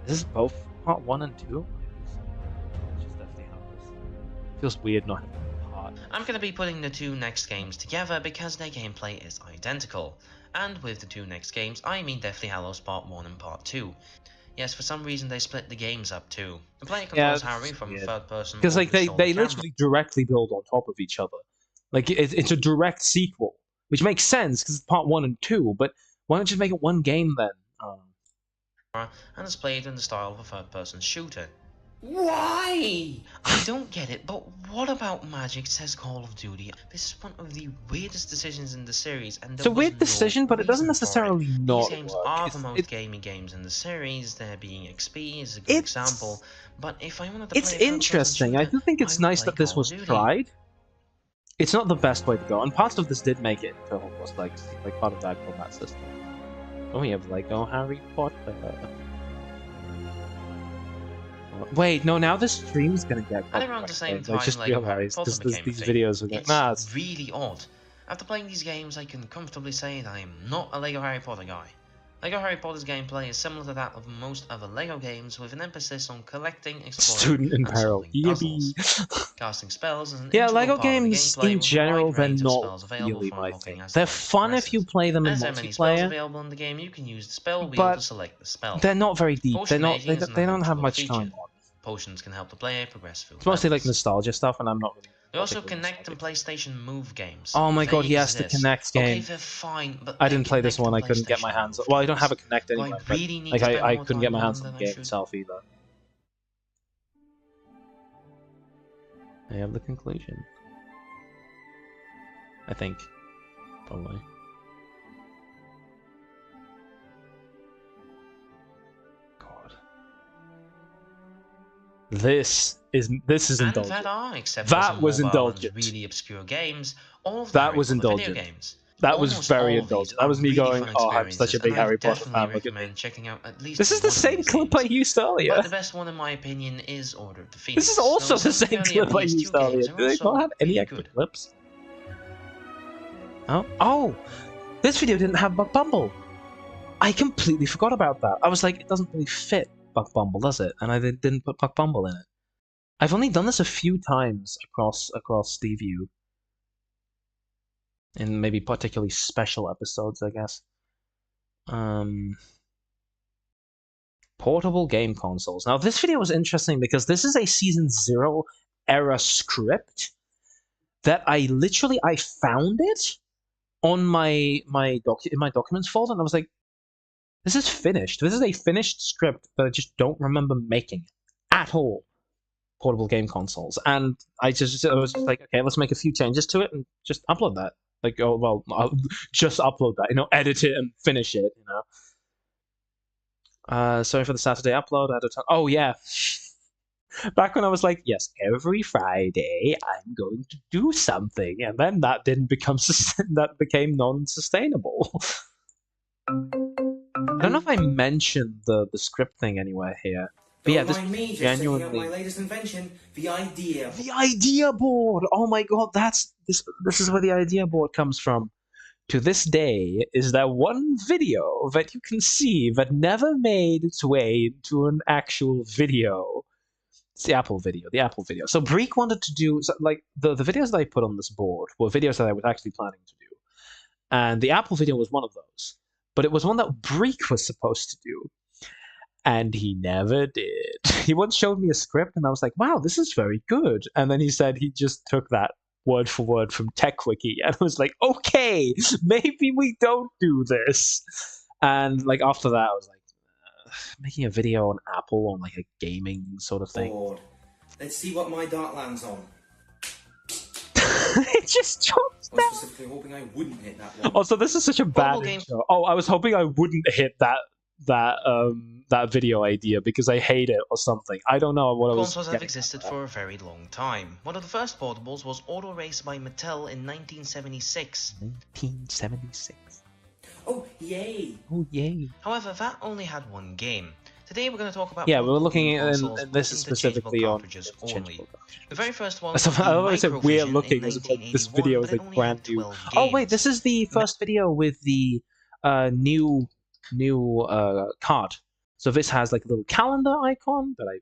This is both part 1 and 2? It's just definitely how this feels weird not having a part. I'm going to be putting the two next games together because their gameplay is identical. And with the two next games, I mean Deathly Hallows Part 1 and Part 2. Yes, for some reason they split the games up too. The player controls Harry from third person. Because like they literally directly build on top of each other. Like it's a direct sequel, which makes sense because it's part 1 and 2. But why don't you make it one game then? And is played in the style of a third person shooter. Why? I don't get it, but what about Magic says Call of Duty? This is one of the weirdest decisions in the series, and it's a weird decision, but it doesn't necessarily not These games work. are the most gamey games in the series. There being XP is a good example. But if I wanted to it's interesting. I do think it's nice that this was tried. It's not the best way to go, and parts of this did make it into almost like part of that combat system. Oh, we have Lego Harry Potter. Wait, no, now the stream's gonna get and around the same time, I just realized because these videos are it's nah, really odd. After playing these games, I can comfortably say that I am not a Lego Harry Potter guy. Lego Harry Potter's gameplay is similar to that of most other Lego games, with an emphasis on collecting, exploring, student in and peril. solving puzzles. Casting spells is an Yeah, integral Lego part of the games gameplay, in with a general, wide they're range of not spells available really for my unlocking thing. as the They're game fun if you progresses. play them in As there are many spells multiplayer, available in the game, you can use the spell wheel but to select the spell. they're not very deep. Potion making is They don't another have integral much feature. time on. Potions can help the player progress through It's mostly like levels. nostalgia stuff, and I'm not really. They also Connect and PlayStation Move games. Oh my god, They yes, the exist. Connect Okay, game. they're fine, but I they're didn't play this Connect one. I and couldn't get my PlayStation hands. Move Well, I don't games. have a Connect Do anyway. I But really need like to spend I more couldn't time get my on hands them on the than I game should? itself either. I have the conclusion. I think, probably. God, this is And indulgent. that are, except That for some was mobile indulgent. and really obscure games, all of the That Harry was Potter indulgent. video games. That was Almost very all of these indulgent. That are was me really going, fun "Oh, I'm such a experiences, big and I Harry Potter definitely fan. Look at me." recommend checking out at least This is one the of same these clip I games. used earlier. But the best one, in my opinion, is Order of the Phoenix. This is also So the same similarly, clip I these used two earlier. games Do are they also not have any really extra good. clips? Oh, this video didn't have Buck Bumble. I completely forgot about that. I was like, it doesn't really fit Buck Bumble, does it? And I didn't put Buck Bumble in it. I've only done this a few times across Deview. In maybe particularly special episodes, I guess. Portable game consoles. Now, this video was interesting because this is a Season 0 era script that I found it on in my documents folder, and I was like, this is finished. This is a finished script that I just don't remember making at all. Portable game consoles, and I was just like, okay, let's make a few changes to it and just upload that. Like, oh well, I'll just upload that, edit it and finish it, Sorry for the Saturday upload. Oh yeah, back when I was like, yes, every Friday I'm going to do something, and then that didn't become that became non-sustainable. I don't know if I mentioned the script thing anywhere here. But yeah, this me genuinely my latest invention, the idea. The idea board! Oh my god, this is where the idea board comes from. To this day, is there one video that you can see that never made its way into an actual video? It's the Apple video. So Breek wanted to do, the videos that I put on this board were videos that I was actually planning to do. And the Apple video was one of those. But it was one that Breek was supposed to do. And he never did. He once showed me a script, and I was like, wow, this is very good. And then he said he just took that word for word from TechWiki, and I was like, okay, maybe we don't do this. And after that, I was like, making a video on Apple on a gaming sort of thing. Board. Let's see what my dart lands on. It just drops I was down. specifically hoping I wouldn't hit that one. Also, this is such a bad intro. Oh, I was hoping I wouldn't hit that video idea because I hate it or something. I don't know what I was. Consoles have existed for a very long time. One of the first portables was Auto Race by Mattel in 1976. 1976. Oh, yay! Oh, yay! However, that only had one game. Today we're going to talk about Yeah, we're looking at and this is specifically on only. The very first one. So I always said we're looking as if this video is brand new. Oh wait, this is the first video with the new card. So this has like a little calendar icon that I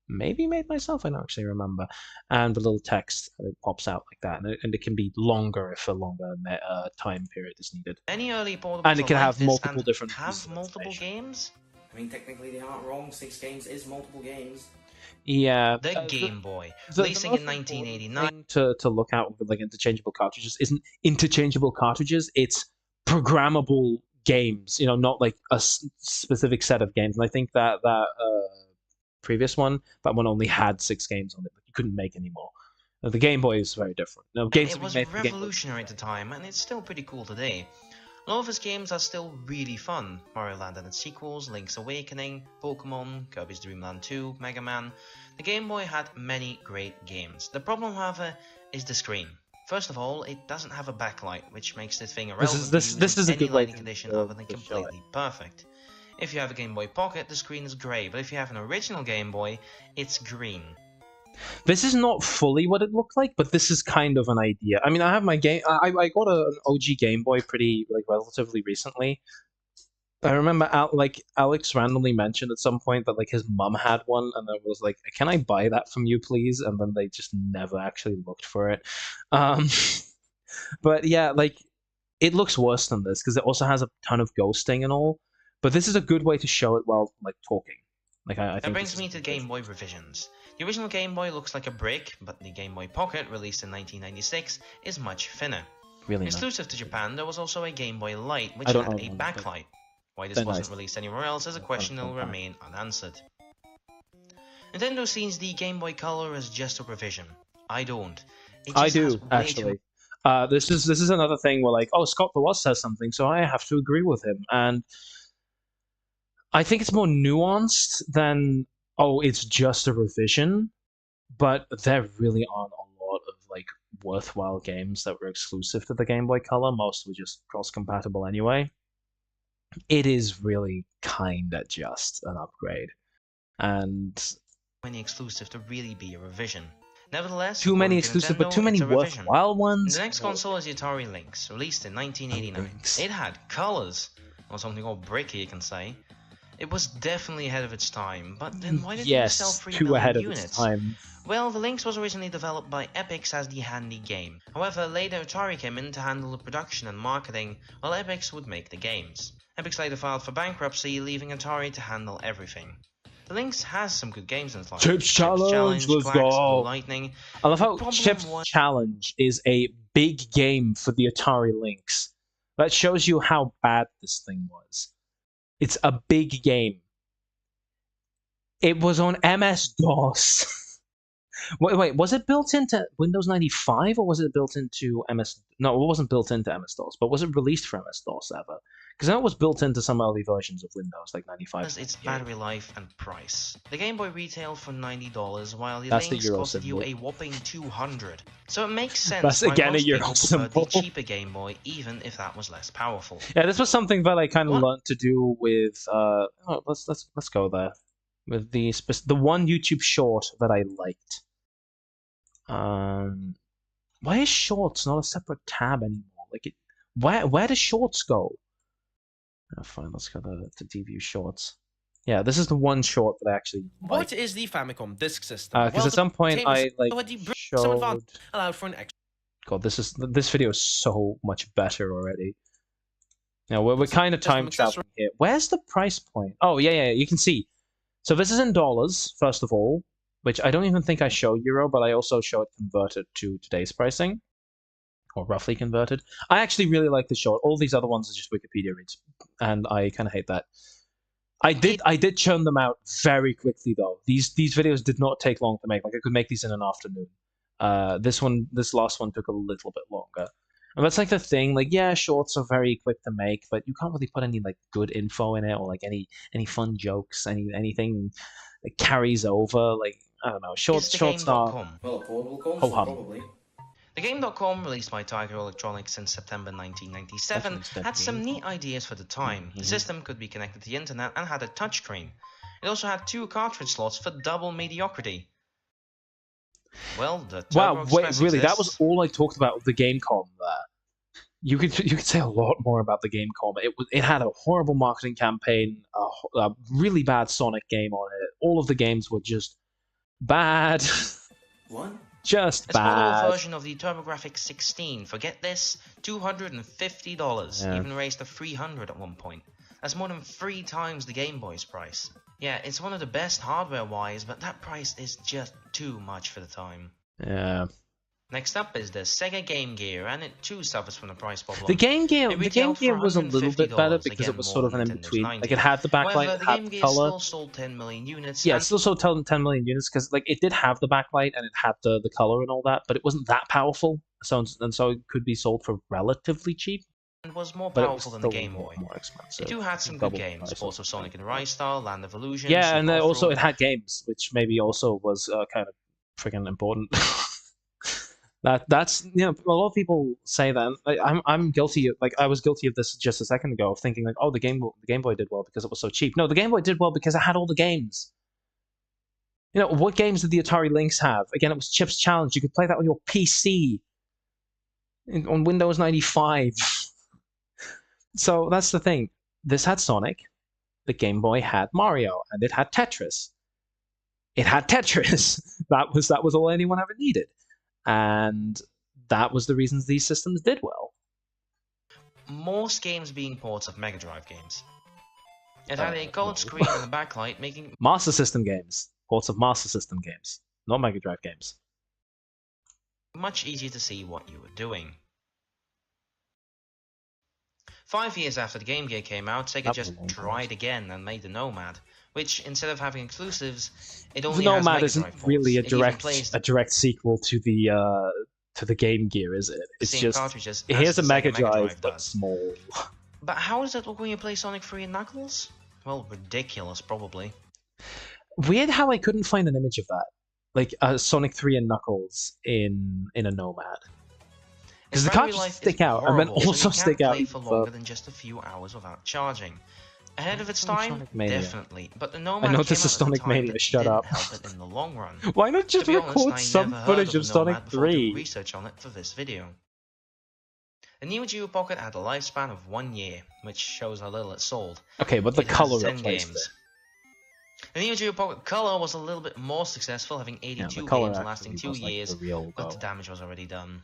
maybe made myself. I don't actually remember, and the little text that pops out like that, and it can be longer if a longer time period is needed. Many early portables And it are can like have this multiple and different have pieces of multiple information. games. I mean, technically they aren't wrong. 6 games is multiple games. Yeah, The Game Boy, the releasing most in important 1989. thing to look at with like interchangeable cartridges isn't interchangeable cartridges. It's programmable games. You know, not like a specific set of games. And I think that previous one, that one only had 6 games on it. You couldn't make any more. The Game Boy is very different. Now, games It that we was made for the Game Boy revolutionary at the time, and it's still pretty cool today. A lot of his games are still really fun. Mario Land and its sequels, Link's Awakening, Pokemon, Kirby's Dream Land 2, Mega Man. The Game Boy had many great games. The problem, however, is the screen. First of all, it doesn't have a backlight, which makes this thing irrelevant this is a any good way lighting condition to other than show it. completely perfect. If you have a Game Boy Pocket, the screen is grey, but if you have an original Game Boy, it's green. This is not fully what it looked like, but this is kind of an idea. I mean, I have my game. I got an OG Game Boy pretty like relatively recently. I remember Alex randomly mentioned at some point that like his mum had one, and I was like, "Can I buy that from you, please?" And then they just never actually looked for it. Um, but yeah, like it looks worse than this because it also has a ton of ghosting and all. But this is a good way to show it while like talking. Like I That think brings me to Game Boy revisions. The original Game Boy looks like a brick, but the Game Boy Pocket, released in 1996, is much thinner. really nice. Exclusive to Japan, there was also a Game Boy Light, which I don't had know a them, but backlight. Why this they're wasn't nice. released anywhere else is a question that will remain unanswered. Nintendo sees the Game Boy Color as just a revision. I don't. It I just has do way actually. This is another thing where like, oh, Scott Lewis says something, so I have to agree with him, and I think it's more nuanced than oh, it's just a revision. But there really aren't a lot of like worthwhile games that were exclusive to the Game Boy Color. Most were just cross-compatible anyway. It is really kinda just an upgrade, and many exclusive to really be a revision. Nevertheless, too many according to exclusive, but Nintendo, too many it's a revision. worthwhile ones. The next console is the Atari Lynx, released in 1989. Lynx. It had colors, or something all bricky you can say. It was definitely ahead of its time, but then why did it sell Yes, 3 too million ahead of units? its time. Well, the Lynx was originally developed by Epix as the handy game. However, later Atari came in to handle the production and marketing, while Epix would make the games. Epix later filed for bankruptcy, leaving Atari to handle everything. The Lynx has some good games in its lineup. Chips Challenge, let's Quacks, go. Blue Lightning. I love how The problem Chips was- Challenge is a big game for the Atari Lynx. That shows you how bad this thing was. It's a big game. It was on MS-DOS. Wait, was it built into Windows 95 or was it built into MS? No, it wasn't built into MS-DOS, but was it released for MS-DOS ever? Because I know it was built into some early versions of Windows, like 95. Its battery life and price. The Game Boy retailed for $90, while the That's the Lynx Euro costed you symbol. a whopping $200. So it makes sense That's why again a most Euro people preferred the symbol. cheaper Game Boy, even if that was less powerful. Yeah, this was something that I kind of What? learned to do with. Let's go there with the one YouTube short that I liked. Why is Shorts not a separate tab anymore? Like it, where does Shorts go? Oh, fine, let's go to Deview Shorts. Yeah, this is the one short that I actually What liked. is the Famicom disk system? Because at some point I like showed. Allowed for an extra. God, this video is so much better already. Now we're kind of time traveling here. Where's the price point? Oh yeah, you can see. So this is in dollars, first of all, which I don't even think I show euro, but I also show it converted to today's pricing, or roughly converted. I actually really like the short. All these other ones are just Wikipedia reads, and I kind of hate that. I did churn them out very quickly though. These videos did not take long to make. Like I could make these in an afternoon. This last one took a little bit longer. And that's like the thing, like yeah, shorts are very quick to make, but you can't really put any like good info in it or like any fun jokes, anything that carries over. Like I don't know, shorts are Well, a portable console, probably. The Game.com, released by Tiger Electronics in September 1997, had some neat ideas for the time. The system could be connected to the internet and had a touchscreen. It also had 2 cartridge slots for double mediocrity. Well, the Turbo wow, wait, Express really? That exists. was all I talked about with the Gamecom there. you could say a lot more about the game Comma. It had a horrible marketing campaign, a really bad Sonic game on it. All of the games were just bad. What? Just It's a portable bad. version of the TurboGrafx 16. Forget this, $250. Yeah. Even raised to $300 at one point. That's more than 3 times the Game Boy's price. Yeah, it's one of the best hardware-wise, but that price is just too much for the time. Yeah. Next up is the Sega Game Gear, and it too suffers from the price problem. The Game Gear It retailed for was a little bit better $150, because again, it was more sort of than an Nintendo's in-between. 90. Like, it had the backlight, However, it the had Game the Gear color. still sold 10 million units. Yeah, and it still sold 10 million units because like it did have the backlight and it had the color and all that, but it wasn't that powerful. So it could be sold for relatively cheap, was more but it was powerful than the still Game a lot Boy. more expensive. It too had some good Double games, price also of Sonic the and Game Boy. Rise-Star, Land of Illusion, Yeah, Super and then also Off-Road. it had games, which maybe also was kind of freaking important. That's a lot of people say that. Like, I'm guilty. I was guilty of this just a second ago, of thinking like, oh, the Game Boy did well because it was so cheap. No, the Game Boy did well because it had all the games. What games did the Atari Lynx have? Again, it was Chip's Challenge. You could play that on your PC on Windows 95. So that's the thing. This had Sonic. The Game Boy had Mario, and it had Tetris. It had Tetris. That was all anyone ever needed, and that was the reasons these systems did well. Most games being ports of Mega Drive games. It had a colored No. screen and a backlight, making Master System games. Ports of Master System games, not Mega Drive games. it much easier to see what you were doing. 5 years after the Game Gear came out, Sega That was just a long time. tried again and made the Nomad, which instead of having exclusives, it only The has Nomad Mega isn't Drive ports. really It even plays the a direct sequel to the Game Gear, is it? It's same just cartridges here's as a the Mega Sega Mega Drive, but does. small. But how does it look when you play Sonic 3 and Knuckles? Well, ridiculous, probably. Weird how I couldn't find an image of that, like Sonic 3 and Knuckles in a Nomad. Because the Battery cartridges life stick is out, and then horrible, so also you can't stick out play for longer than just a few hours without charging. Ahead of its time, Sonic Mania. definitely, but the Nomad know came this is out at a Sonic time Mania, that shut didn't up. help it in the long run. Why not just To be honest, record I some never heard footage of of the Sonic Nomad before doing 3? research on it for this video. The Neo Geo Pocket had a lifespan of 1 year, which shows how little it sold. Okay, but the It has color 10 replaced games. it. The Neo Geo Pocket Color was a little bit more successful, having Yeah, 82 the color games actually lasting 2 was like years, the real but the go. damage was already done.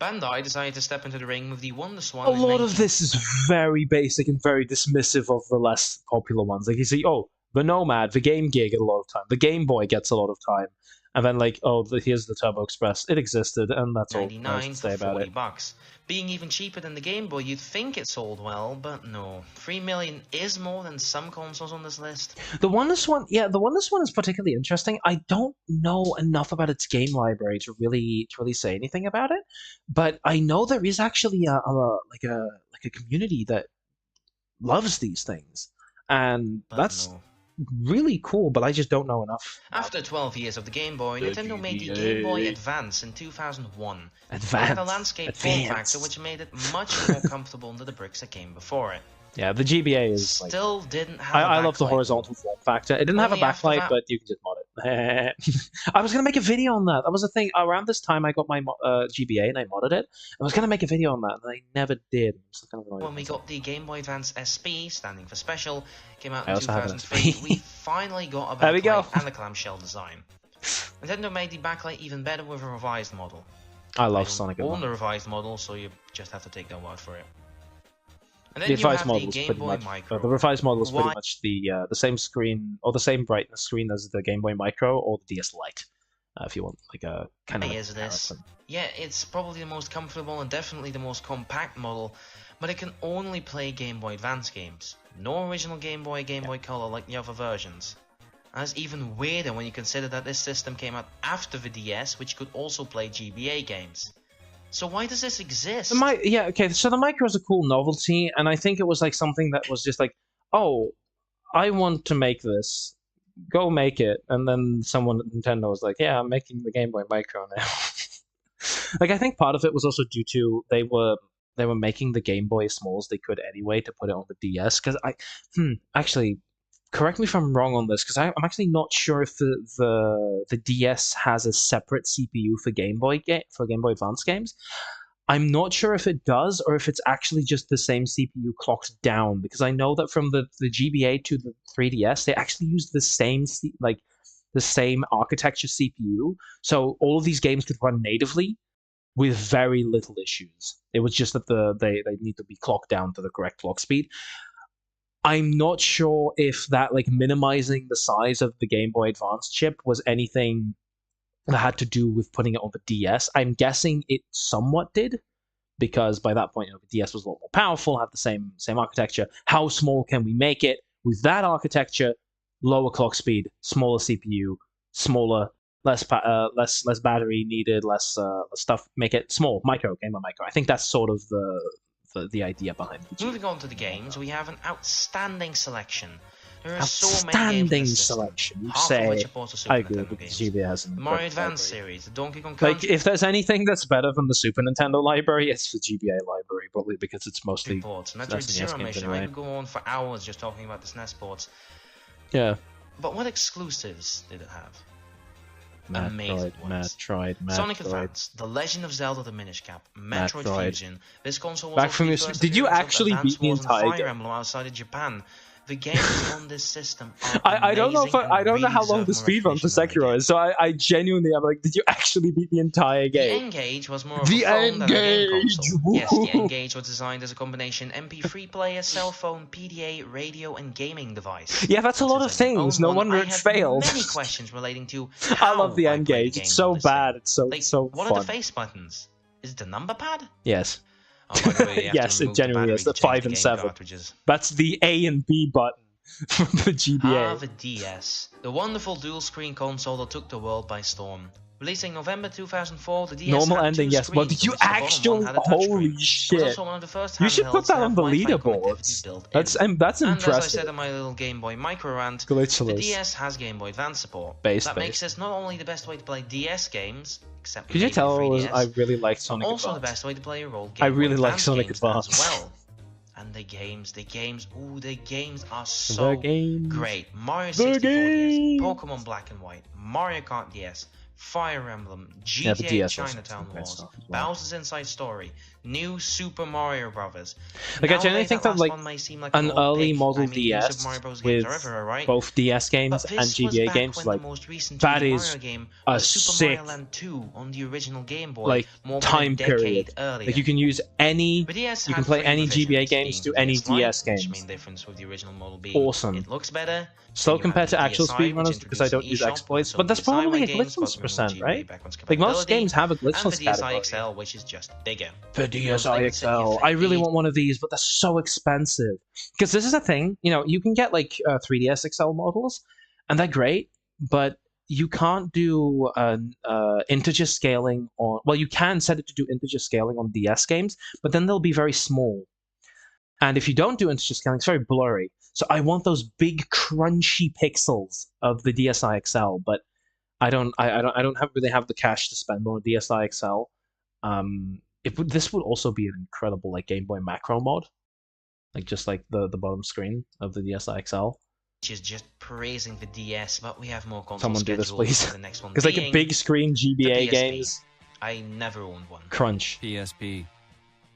Bandai decided to step into the ring with the Wonder Swan. A in lot of 19 this is very basic and very dismissive of the less popular ones. Like you see, oh, the Nomad, the Game Gear get a lot of time. The Game Boy gets a lot of time. And then like, oh, here's the Turbo Express. It existed, and that's all there is 99 to say for about it. $40. Being even cheaper than the Game Boy, you'd think it sold well, but no. 3 million is more than some consoles on this list. The Wonders one, yeah, the Wonders one is particularly interesting. I don't know enough about its game library to really say anything about it, but I know there is actually a community that loves these things, and But that's no. really cool. But I just don't know enough. After 12 years of the Game Boy, The Nintendo made the GBA. Game Boy Advance in 2001. It had a Advanced, landscape form factor advanced. which made it much more comfortable than the bricks that came before it. Yeah, the GBA is like. Still didn't have I a love the backlight, horizontal form factor. It didn't have a Only after backlight, that- but you can just mod it. I was gonna make a video on that. That was the thing. Around this time, I got my GBA and I modded it. I was gonna make a video on that, and I never did. I'm just kind of annoyed When we with myself. got the Game Boy Advance SP, standing for Special, came out I in also have an 2003, SP. we finally got a There we go. backlight and a clamshell design. Nintendo made the backlight even better with a revised model. I I love don't Sonic own Advance. the revised model, so you just have to take their word for it. And then The you revised have model the is Game pretty Boy much Micro. the revised model is pretty Why- much the same screen or the same brightness screen as the Game Boy Micro or the DS Lite, if you want like a kind of Why a is this? comparison. Yeah, it's probably the most comfortable and definitely the most compact model, but it can only play Game Boy Advance games. No original Game Boy Color like the other versions. And it's even weirder when you consider that this system came out after the DS, which could also play GBA games. So why does this exist? Okay, so the Micro is a cool novelty, and I think it was like something that was just like, oh, I want to make this, go make it, and then someone at Nintendo was like, yeah, I'm making the Game Boy Micro now. Like, I think part of it was also due to they were making the Game Boy as small as they could anyway to put it on the DS. Because actually, correct me if I'm wrong on this, because I'm actually not sure if the DS has a separate CPU for Game Boy Advance games. I'm not sure if it does or if it's actually just the same CPU clocked down, because I know that from the GBA to the 3DS, they actually used the same the same architecture CPU, so all of these games could run natively with very little issues. It was just that they need to be clocked down to the correct clock speed. I'm not sure if that like minimizing the size of the Game Boy Advance chip was anything that had to do with putting it on the DS. I'm guessing it somewhat did, because by that point, the DS was a lot more powerful, had the same architecture. How small can we make it with that architecture? Lower clock speed, smaller CPU, smaller, less battery needed, less stuff. Make it small, Game Boy Micro. I think that's sort of the idea behind it. Moving on to the games, we have an outstanding selection. There are so many Outstanding games in this selection. You half of which say, are ports of Super I agree Nintendo with games. GBA has an The Mario incredible Advance library. series, the Donkey Kong Like, Country if there's anything that's better than the Super Nintendo library, it's the GBA library, probably because it's mostly ports. Metroid SNES Zero games Mission. anyway. I could go on for hours just talking about the SNES ports. Yeah. But what exclusives did it have? Metroid, Amazing ones. Metroid. Sonic Advance, The Legend of Zelda: The Minish Cap, Metroid Fusion. This console was Back also from the your... first Did you appearance of actually Advance beat the Wars and entire Fire game? Emblem outside of Japan. The games on this system are I don't know if amazing I don't know and how really long the deserve more speedrun for recognition than they Sekiro get. is, so I genuinely am like, did you actually beat the entire The game? N-Gage was more of The a phone than a game N-Gage! console. Yes, the Woo! N-Gage was designed as a combination MP3 player, cell phone, PDA, radio, and gaming device. Yeah, that's a And lot since of I don't things. own No one, wonder I it have failed. many questions relating to I how love the I play N-Gage. the It's games so on this bad. thing. It's so Like, so what fun. are the face buttons? Is it the number pad? Yes. Oh, by the way, you have Yes, to it remove the genuinely battery is. to The change 5 the and game 7. cartridges. That's the A and B button from the GBA. The DS, the wonderful dual-screen console that took the world by storm. Releasing November 2004, the DS Normal had ending, two yes. Well, screens, did of you which the bottom one actually? had a touchscreen. Holy It was shit! also one of the first You should put handhelds that to on have the Wi-Fi connectivity leaderboards. built That's in. that's And as I impressive. said in my little Game Boy Micro rant, the Glitchless. DS has Game Boy Advance support. Based. That makes this not only the best way to play DS games, except Could you maybe tell the 3DS, I really liked but Sonic also Advance? the best way to play your old I Game Boy really like Advance Sonic games Advance. as well. And the games are so great. Mario 64 DS, Pokemon Black and White, Mario Kart DS, Fire Emblem, Yeah, the GTA DS also Chinatown some great Wars, stuff as well. Bowser's Inside Story, New Super Mario Brothers. Like, I genuinely Nowadays, think that that last like one may seem like an a little early pick. model I mean, New DS Super Mario Bros. with Games are everywhere, right? both DS games But and this was GBA back games, when like the most recent that 2D is Mario game a was Super sick, Mario Land 2 on the original Game Boy, like, more than time a decade period. earlier. Like, you can use any, The DS you can had play three any revisions, GBA games being to the any DS Lite, DS which games. main difference with the original model being Awesome. it looks better. Slow Then you compared have to the actual DSi, which speedrunners because I introduced don't an use eShop, exploits, so but that's DSi probably a games, but glitchless removed percent, GBA right? backwards Like, most compatibility, games have a and the glitchless DSi category. XL, which is just bigger. The Feels DSi like it's in XL. your I really feet. want one of these, but they're so expensive. Because this is a thing, you can get like 3DS XL models, and they're great, but you can't do integer scaling on. Well, you can set it to do integer scaling on DS games, but then they'll be very small. And if you don't do integer scaling, it's very blurry. So I want those big crunchy pixels of the DSi XL, but I don't really have the cash to spend on a DSi XL. This would also be an incredible like Game Boy Macro mod, like just like the bottom screen of the DSi XL. Which is just praising the DS, but we have more consoles Someone do this, scheduled please. for the next one Because like a being big screen the GBA PSP. games, I never owned one. crunch. PSP.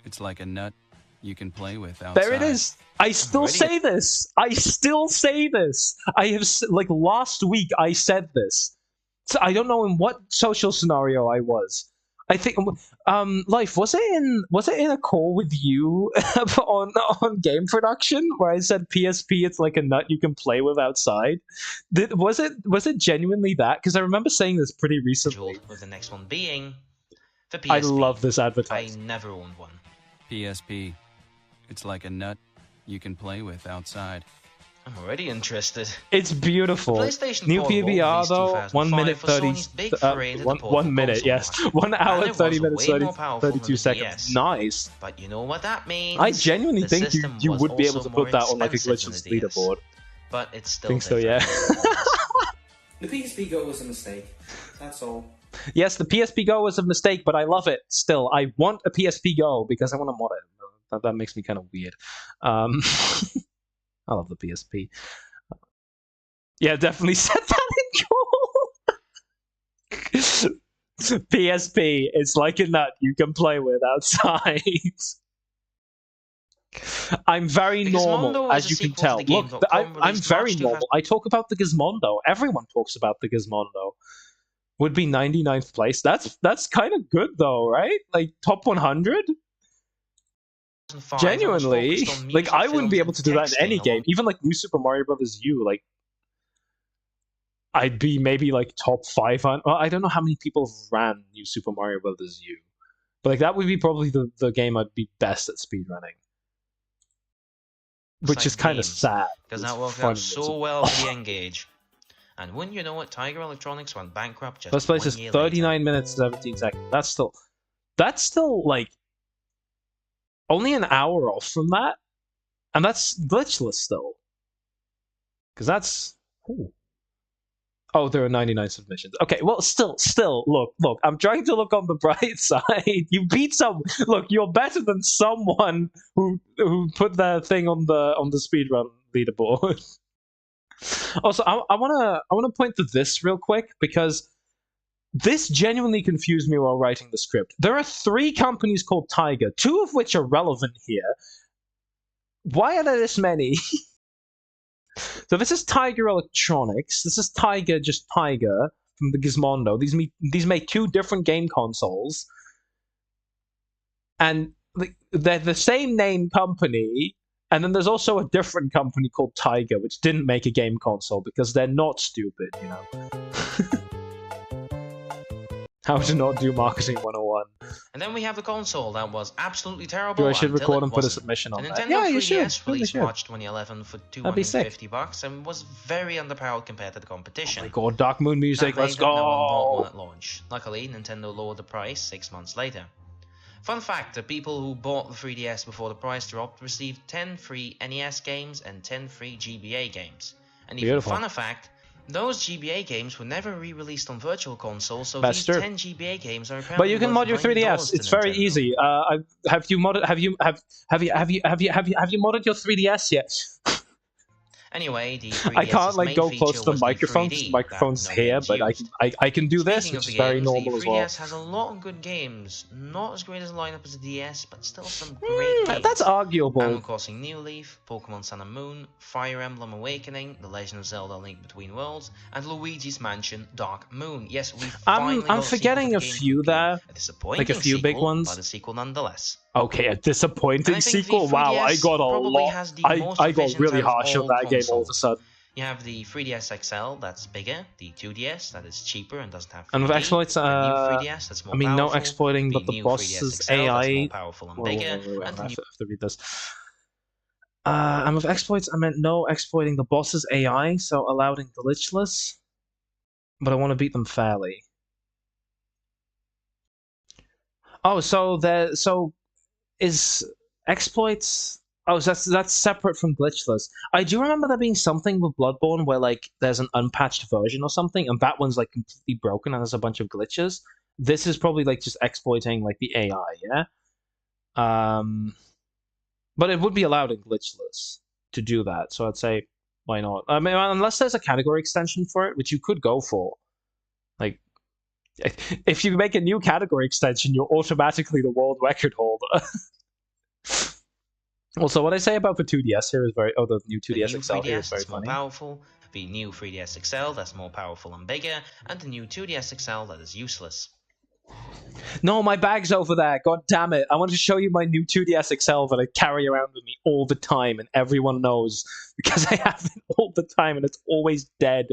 It's like a nut you can play with outside. There it is. I still say this. I have like last week I said this. So I don't know in what social scenario I was. I think Life, was it in a call with you on game production where I said PSP it's like a nut you can play with outside? Was it genuinely that? Because I remember saying this pretty recently. With the next one being the PSP. I love this I advertising. never owned one. PSP. It's like a nut you can play with outside. I'm already interested. It's beautiful. The PlayStation New Portable, PVR released though, 2005, 1 minute was 30. Sony's big foray into the portable 1 minute, console yes. market. 1 hour, And it 30 was minutes, way 30, more powerful than 32 the seconds. DS. Nice. But you know what that means? I genuinely The think system you was would be able also to more put that on like a expensive glitchless than the DS. leaderboard. But it's still Think so, yeah. The PSP Go was a mistake. That's all. Yes, the PSP Go was a mistake, but I love it still. I want a PSP Go because I want to mod it. That makes me kind of weird. I love the PSP. Yeah, definitely said that in PSP, it's like a nut you can play with outside. I'm very Because normal, Mondo is as a you can sequel to tell. the Look, Game.com I'm released very March normal. I talk about the Gizmondo. Everyone talks about the Gizmondo. Would be 99th place. That's kind of good though, right? Like top 100. 2005 and was Genuinely, focused on like music, I wouldn't be films, able and to do that in any texting game. along. Even like New Super Mario Brothers U, like I'd be maybe like top 500. Well, I don't know how many people ran New Super Mario Brothers U, but like that would be probably the game I'd be best at speedrunning. Which is kind of sad. Because that worked out so well for the N-Gage. And wouldn't you know it, Tiger Electronics went bankrupt just First place 1 is year 39 minutes 17 seconds. That's still like only an hour off from that, and that's glitchless still. Because that's oh, there are 99 submissions. Okay, well, still, look. I'm trying to look on the bright side. You beat some. Look, you're better than someone who put their thing on the speedrun leaderboard. Also, I wanna point to this real quick because this genuinely confused me while writing the script. There are 3 companies called Tiger, 2 of which are relevant here. Why are there this many? So this is Tiger Electronics. This is Tiger, just Tiger from the Gizmondo. These make 2 different game consoles, and they're the same name company. And then there's also a different company called Tiger, which didn't make a game console because they're not stupid, you know. How to not do marketing 101. And then we have the console that was absolutely terrible. I should until record it and put a wasn't. submission on the that. Nintendo Yeah, you 3DS should. released Really March 2011 for That'd be sick. $250 and was very underpowered compared to the Oh competition. my god, Dark Moon music, That let's meant that no one bought one go! at launch. Luckily, Nintendo lowered the price 6 months later. Fun fact, the people who bought the 3DS before the price dropped received 10 free NES games and 10 free GBA games. And even Beautiful. funner fact, those GBA games were never re-released on Virtual Console, so That's these true. 10 GBA games are apparently But you can worth mod your $90 3DS. to It's very Nintendo. easy. Have you modded your 3DS yet? Anyway, the 3DS's I can't like main go feature close to the was microphone. 3D, The microphone's that no here, games but used. I can do this, Speaking which of is the very games, normal the as well. 3DS has a lot of good games. Not as great as a lineup as the DS, but still some great games. That's arguable. Animal Crossing New Leaf, Pokemon Sun and Moon, Fire Emblem Awakening, The Legend of Zelda: Link Between Worlds, and Luigi's Mansion Dark Moon. Yes, we finally got I'm forgetting a a few there. A disappointing Like a few big sequel, ones. but a sequel nonetheless. Okay, a disappointing And I think sequel. the Wow, I 3DS got a probably lot. has the most I got revisions really out of harsh on all that game all of a consoles. sudden. You have the 3DS XL, that's bigger, the 2DS, that is cheaper and doesn't have 3D, And with exploits, the new 3DS, that's more I mean, no powerful, exploiting, but the new 3DS boss's XL, that's AI. more powerful and bigger, I and the have new to read this. And with exploits, I meant no exploiting the boss's AI, so allowed in glitchless. But I want to beat them fairly. Oh, so is exploits? Oh, so that's separate from glitchless. I do remember there being something with Bloodborne where like there's an unpatched version or something, and that one's like completely broken and there's a bunch of glitches. This is probably like just exploiting like the AI, yeah. But it would be allowed in glitchless to do that, so I'd say why not? I mean, unless there's a category extension for it, which you could go for. Like, if you make a new category extension, you're automatically the world record holder. Also, what I say about the 2DS here is very... Oh, the new 2DS XL here is very funny. More powerful, the new 3DS XL that's more powerful and bigger, and the new 2DS XL that is useless. No, my bag's over there. God damn it. I want to show you my new 2DS XL that I carry around with me all the time, and everyone knows because I have it all the time, and it's always dead.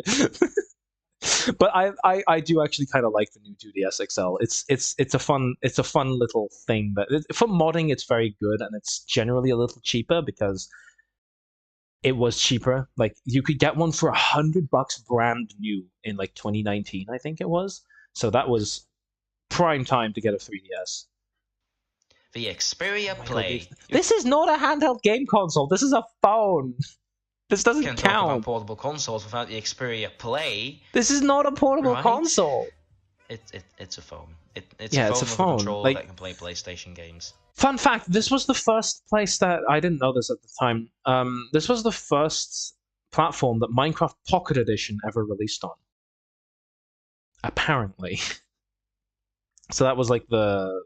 But I do actually kind of like the new 2DS XL. It's a fun little thing that for modding it's very good, and it's generally a little cheaper because it was cheaper. Like you could get one for $100 brand new in like 2019, I think it was. So that was prime time to get a 3DS. The Xperia Play. This is not a handheld game console. This is a phone. This doesn't count. Talk about count. portable consoles without the Xperia Play. This is not a portable right? console. It's a phone. It's Yeah, a phone it's a with phone. a controller Like- that can play PlayStation games. Fun fact, this was the first place that... I didn't know this at the time. This was the first platform that Minecraft Pocket Edition ever released on. Apparently. So that was like the.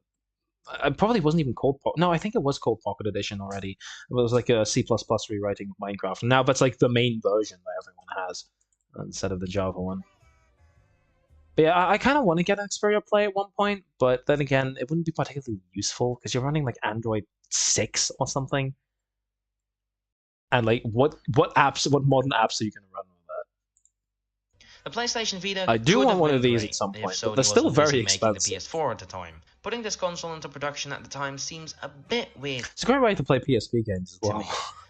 It probably wasn't even Cold Pocket. No, I think it was Cold Pocket Edition already. It was like a C++ rewriting of Minecraft. And now that's like the main version that everyone has instead of the Java one. But yeah, I kind of want to get an Xperia Play at one point, but then again, it wouldn't be particularly useful because you're running like Android 6 or something. And like, what modern apps are you going to run with that? The PlayStation Vita. I do could want have one been of these great at some if point, Sony but they're still wasn't busy very making expensive. the PS4 at the time. Putting this console into production at the time seems a bit weird. It's a great way to play PSP games as well.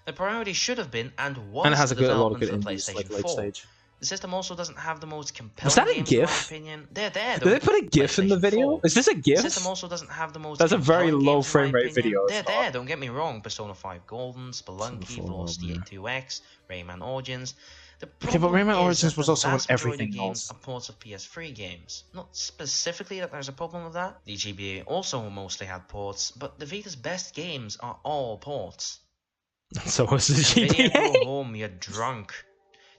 The priority should have been and was And it has the a lot of development good for the indies, PlayStation like late 4. stage. The system also doesn't have the most compelling Was that a games GIF? in my opinion. They're there though. Did they put a GIF in the video? 4. Is this a GIF? The system also doesn't have the most That's a very compelling low games, in frame my rate opinion. video. They're there, don't get me wrong. Persona 5 Golden, Spelunky, Velocity 2X, Rayman Origins. The Okay, but problem Rayman is Origins that was the also on vast majority everything of games else. are ports of PS3 games. Not specifically that there's a problem with that. The GBA also mostly had ports, but the Vita's best games are all ports. So was the NVIDIA GBA. go home, you're drunk.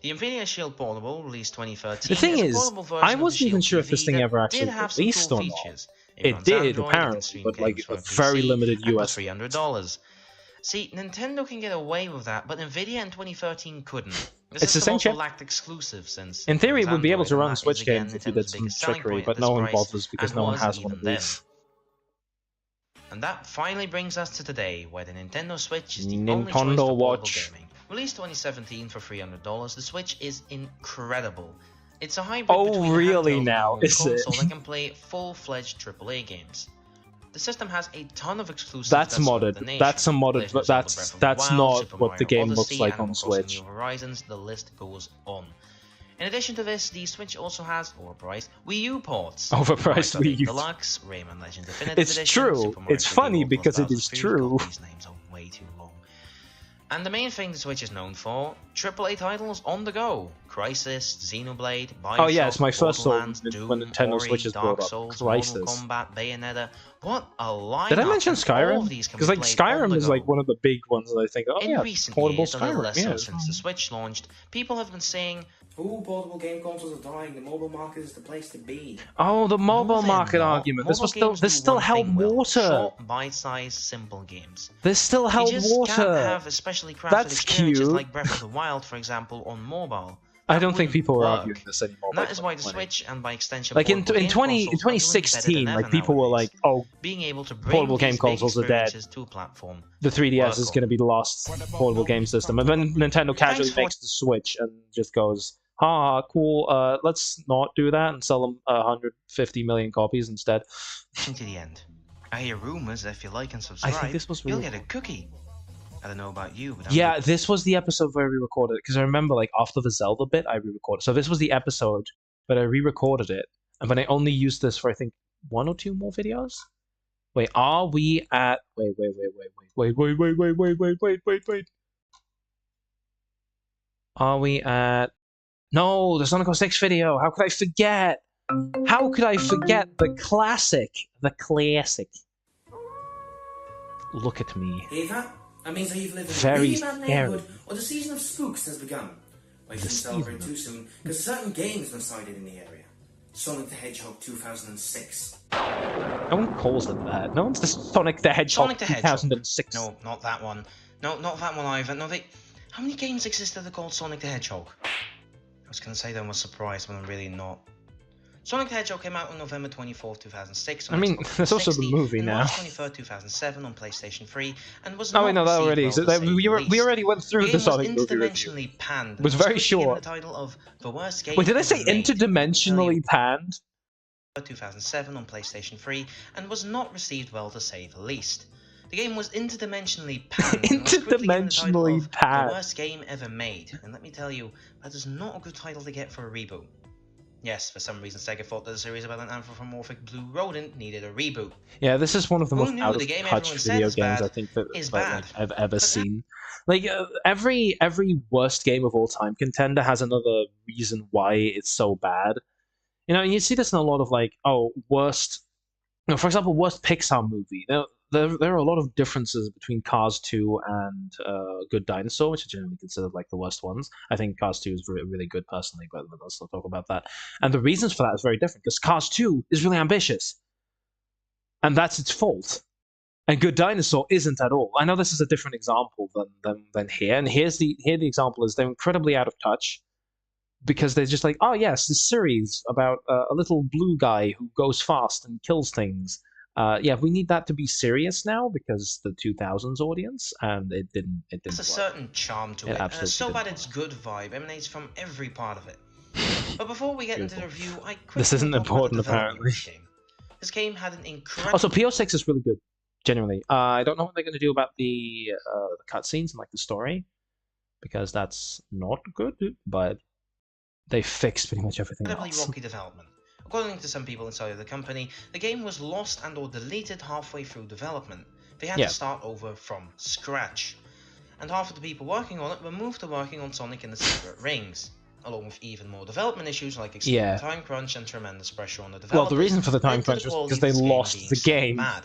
The Nvidia Shield Portable, released 2013, The thing is a is, portable version I of the wasn't even Shield sure if this TV thing that ever did actually have some released cool or not. features. It runs did, Android, it can apparently, stream but like games from a a very PC, limited and US. for $300. See, Nintendo can get away with that, but Nvidia in 2013 couldn't. The It's the system same also chip. lacked exclusives since In theory, it runs would be able Android, to and run that Switch is, again, games if you did Nintendo's some biggest selling trickery, point but at no this one price, bothers because and no one was has one even of then. these. And that finally brings us to today, where the Nintendo Switch is the only choice Nintendo for portable Watch. gaming. Released 2017 for $300, the Switch is incredible. It's a hybrid Oh, between really a handheld and a now, home is it? console that can play full-fledged AAA games. The system has a ton of exclusives. That's that serve modded. the nation. That's a modded, Legend but of Zelda that's Breath of the Wild, not Super what the Mario game looks Odyssey, like on Animal Crossing Switch. New Horizons, the list goes on. In addition to this, the Switch also has overpriced Wii U ports. Overpriced Wii U. Deluxe, Rayman Legends Definitive It's Edition, true. Super Mario It's 3D funny World because it 1000 is Food. true. God, these names are way too long. And the main thing the Switch is known for, AAA titles on the go. Crysis, Xenoblade, Bioshock, Oh yeah, it's my first thought Borderlands, Doom, when Nintendo Ori, Switch is Dark brought up. Souls, Crysis. Mortal Kombat, Bayonetta. What a lineup! Did I mention and all Skyrim? of these can Because be like played on Skyrim the is go. like one of the big ones that I think, oh In yeah, recent portable years, a little Skyrim. less Yeah, so since the Switch launched, people have been saying, Ooh, portable game consoles are dying. The mobile market is the place to be. oh, the mobile "No, they're market not. argument. Mobile games This do still one held thing well. water. Short, bite-sized, simple games. This still You held just water. can't have especially crafted That's experiences cute. like Breath of the Wild, for example, on mobile. I That don't think wouldn't people were work. arguing this anymore. And by that is why the 2020. Switch, and by extension Like in portable game 2016, consoles, like people were like, oh, being able to bring portable game these big consoles are dead. experiences to a platform. the 3DS Work is on. going to be the lost portable game system. And then Nintendo casually for- makes the Switch and just goes, ah, cool, let's not do that and sell them 150 million copies instead. To the end. I hear rumors that if you like and I subscribe, think this was you'll real. get a cookie. I don't know about you, but Yeah, this was the episode where we recorded it, because I remember, like, after the Zelda bit, I re-recorded. So this was the episode, but I re-recorded it, and then I only used this for, I think, 1 or 2 more videos? Wait, are we at... Wait. Are we at... No, the Sonic 06 video! How could I forget? How could I forget the classic? The classic. Look at me. Hear that? That means that you've lived in Very a really bad scary. neighborhood, or the season of spooks has begun. But you The shouldn't celebrate season too soon, because a certain game has been cited in the area. Sonic the Hedgehog 2006. No one calls it that. No one's the Sonic the Hedgehog Sonic the Hedgehog. 2006. No, not that one. No, not that one either. No, they... How many games exist that are called Sonic the Hedgehog? I was going to say that I was surprised, but I'm really not. Sonic the Hedgehog came out on November 24th, 2006 on I mean, Xbox there's also the 360, movie and now. March 23rd, 2007 on PlayStation 3, and was Oh not wait, no, that received already well, exists. to say the We least. already went through The the game Sonic was movie review. interdimensionally panned. It was and very quickly given short. the title of the worst game Wait, did I ever say made. interdimensionally panned? 2007 on PlayStation 3, and was not received well, to say the least. The game was interdimensionally panned and was quickly given the title Interdimensionally of panned. the worst game ever made. And let me tell you, that is not a good title to get for a reboot. Yes, for some reason Sega thought that a series about an anthropomorphic blue rodent needed a reboot. Yeah, this is one of the Who most knew out the of game touch everyone said video is games bad I think that is like, bad. I've ever seen. Like every worst game of all time contender has another reason why it's so bad. You know, and you see this in a lot of like, oh, worst. You know, for example, worst Pixar movie. There are a lot of differences between Cars 2 and Good Dinosaur, which are generally considered like the worst ones. I think Cars 2 is really good personally, but let's not talk about that. And the reasons for that is very different, because Cars 2 is really ambitious. and that's its fault. And Good Dinosaur isn't at all. I know this is a different example than here, and here the example is they're incredibly out of touch because they're just like, oh yes, this series about a little blue guy who goes fast and kills things. Yeah, we need that to be serious now because the 2000s audience, and it didn't. There's a work. certain charm to it, and it's so bad its good vibe emanates from every part of it. But before we get into the review, I quickly this isn't important apparently. This game had an incredible. Also, PO6 is really good. Genuinely, I don't know what they're going to do about the cutscenes and like the story, because that's not good. But they fixed pretty much everything else. Rocky development. According to some people inside of the company, the game was lost and or deleted halfway through development. They had to start over from scratch. And half of the people working on it were moved to working on Sonic and the Secret Rings, along with even more development issues like extreme time crunch and tremendous pressure on the developers. Well, the reason for the time crunch was because they lost the game. Mad.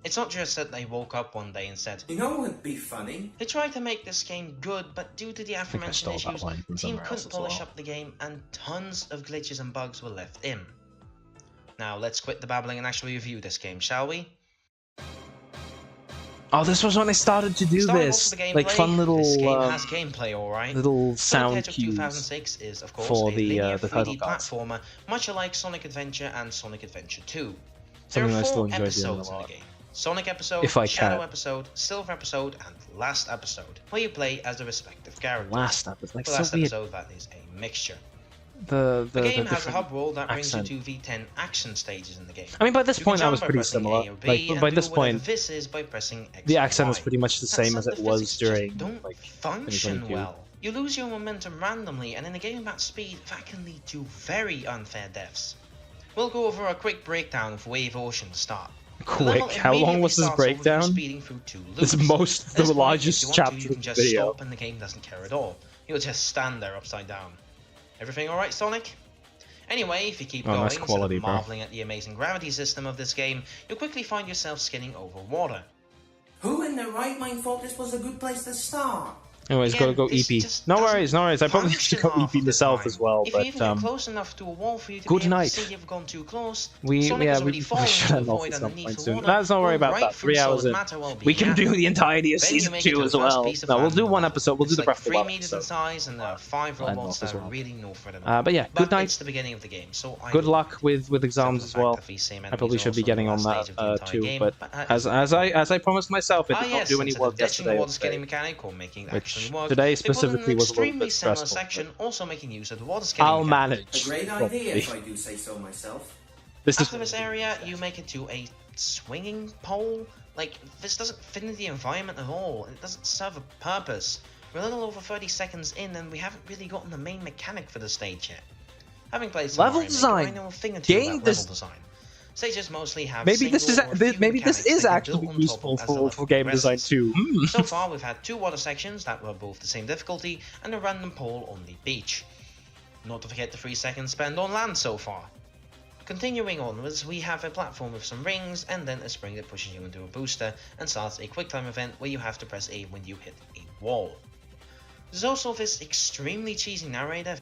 It's not just that they woke up one day and said, you know what would be funny? They tried to make this game good, but due to the aforementioned issues, the team couldn't polish up the game and tons of glitches and bugs were left in. Now let's quit the babbling and actually review this game, shall we? Oh, this was when they started to do this, like fun little this game has gameplay, alright. Little sound cues 2006 is, of course, for a the linear 3D title cards. platformer, much alike Sonic Adventure and Sonic Adventure 2. Something there are I still 4 enjoy episodes doing a in lot. the game. Sonic episode, If I Shadow can. episode, Silver episode, and Last episode, where you play as the respective characters. Last episode, like For Last so weird. episode, that is a mixture. The game has a different hub world that brings you accent. to V10 action stages in the game. I mean, by this You can point, I jump was by pretty pressing similar. A or B, Like, and by do this whatever point, this is by pressing X the and accent was Y. pretty much the That same said, as it the was physics just during don't like function 2022. well. You lose your momentum randomly, and in a game about speed, that can lead to very unfair deaths. We'll go over a quick breakdown of Wave Ocean to start. Quick, how long was this breakdown? This is most the largest chapter you of can the just video. stop and the game doesn't care at all. You'll just stand there upside down. Everything alright, Sonic? Anyway, if you keep going, nice quality, instead bro. of marveling at the amazing gravity system of this game, you'll quickly find yourself skidding over water. Who in their right mind thought this was a good place to start? Anyways, Again, go this EP. just No doesn't worries, no worries. I probably function should go half EP of the myself time. as well, If but you even get close enough to a wall for you to good be able night. to see you've gone too close, we Sonic has already we fallen should into end the off void at some underneath point the soon. water, Let's not worry going about right that. through 3 hours solid in. matter while We being can do happy. the entirety of Then you season make it 2 to as the first well. piece of No, we'll land do level. one episode. We'll do It's the like Breath of the 3 Wild meters in episode. size, and there are 5 I'll end robots off as that are well. really no further. But yeah, But good night. it's the beginning of the game, so I Good will luck with exams as well. I probably should be getting on that too, but as I promised myself, I did not do any work yesterday. Water scaling mechanic or making Which action work. today They put in an specifically was a little extremely bit similar stressful. section, also making use of the water scaling I'll mechanic. manage. A great probably. idea, if I do say so myself. This is After this area, you make it to a swinging pole. Like, this doesn't fit into the environment at all. It doesn't serve a purpose. We're a little over 30 seconds in, and we haven't really gotten the main mechanic for the stage yet. Having played some Level Mario Maker, design. I know a thing or two Game about this- level design. Stages mostly have maybe this is single or a few maybe this mechanics is that get actually built on top useful as the level for game design progresses. too. So far, we've had 2 water sections that were both the same difficulty, and a random pole on the beach. Not to forget the 3 seconds spent on land so far. Continuing onwards, we have a platform with some rings, and then a spring that pushes you into a booster, and starts a quick time event where you have to press A when you hit a wall. There's also this extremely cheesy narrator.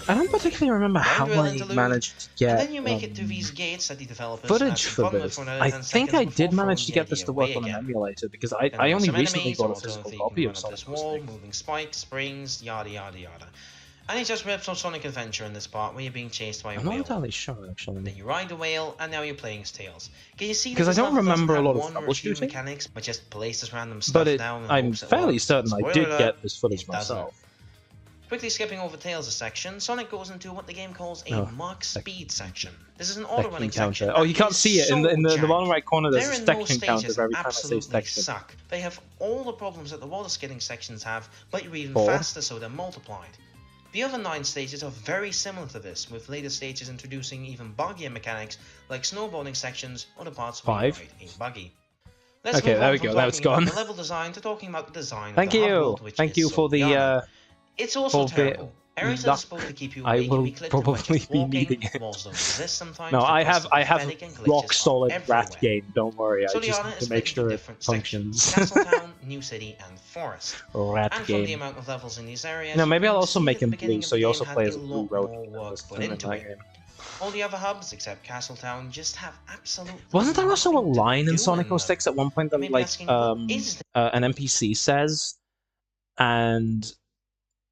I don't particularly remember how Drill I interlude, managed to get and then you make it to these gates that the developers had footage some for fun with this. for another I 10 think seconds I before did manage to throwing get the this idea to work away on an again. emulator because Then I there are only some recently enemies, got a or physical alternatively, copy you of run up this Sonic wall, Mustang. moving spikes, springs, yada yada yada. And it just rips on Sonic Adventure in this part where you're being chased by a I'm not whale. entirely sure Then actually. you ride the whale, and now you're playing as Tails. Can you see that 'Cause I this don't level doesn't remember a have lot of one or a few troubleshooting. mechanics, but just places random stuff But down and I'm hopes it fairly works? certain I Spoiler did alert, get this footage it doesn't. myself. Quickly skipping over Tails' section, Sonic goes into what the game calls a Oh, Mach Speed section. This is an Spec auto-running section. encounter. Oh, you that can't is see it in the so bottom right corner. There's a There are spec no encounter stages every time I say absolutely section. suck. They have all the problems that the water skidding sections have, but you're even 4. faster, so they're multiplied. The other 9 stages are very similar to this, with later stages introducing even buggier mechanics like snowboarding sections or the parts where you 5. ride a buggy. Let's Okay, move there on we from go, that was talking about gone. the level design to talking about the design Thank of the hub you, world, which thank is you so for the beyond. It's also for the terrible. Areas are luck supposed to keep you I awake will and be clipped to probably much be walking, needing it. walls don't exist sometimes. No, the I quests have are I have pathetic and glitches rock are solid rat everywhere. game. Don't worry, I So just Liana need is to make split sure into it different sections: functions. Castletown, New City, and Forest. Rat And from the game. amount of levels in these areas, No, you maybe can I'll also see make that him the beginning blue, of so the you game also had play a as a blue lot road more work put in into that it. game. All the other hubs, except Castletown, just have absolutely Wasn't there also a nothing to line in do Sonic them. 06 at one point You that may be like asking, what is an NPC says, and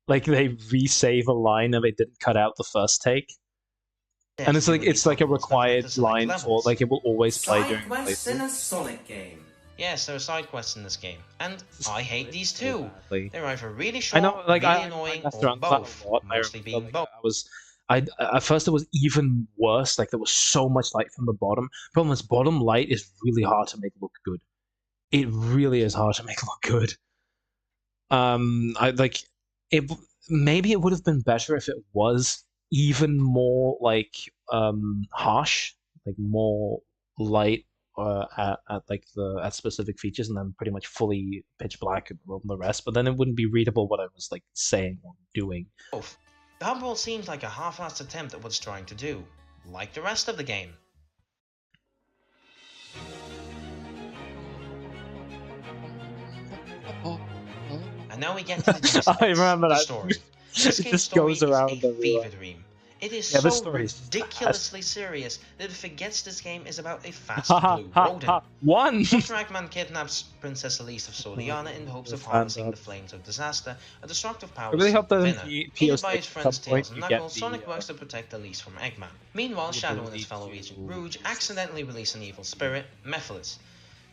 like they resave a line and they didn't cut out the first take? there And to it's do like with these a hub walls that let required us select line for levels? like it will always play Side during the quests in playthrough. a Sonic game. Yes, there are side quests in this game, and I hate these So too. badly. They're either really I short, know, like really I annoying, messed or around with that both, a lot. I mostly remember, being like, both. I at first it was even worse. Like there was so much light from the bottom. Problem is, bottom light is really hard to make look good. It really is hard to make look good. I like it. Maybe it would have been better if it was even more like harsh, like more light at like at specific features, and then pretty much fully pitch black on the rest. But then it wouldn't be readable what I was like saying or doing. Both. The hub world seemed like a half-assed attempt at what it's trying to do, like the rest of the game. And now we get to the juicy I bits, remember the that. story. It This game's just story goes is around a everywhere. fever dream. It is Yeah, this so story is just ridiculously serious that it forgets this game is about a fast Ha blue ha rodent. ha! One. Dr. Eggman kidnaps Princess Elise of Soliana in the hopes of The harnessing fandom. the flames of disaster, a destructive I power really hope that in Venom. P- Aided by PS6 his at some friends point Tails and you get Knuckles, the Sonic works to protect Elise from Eggman. Meanwhile, the Shadow and ability his fellow to agent Rouge accidentally use release an evil spirit, Mephiles.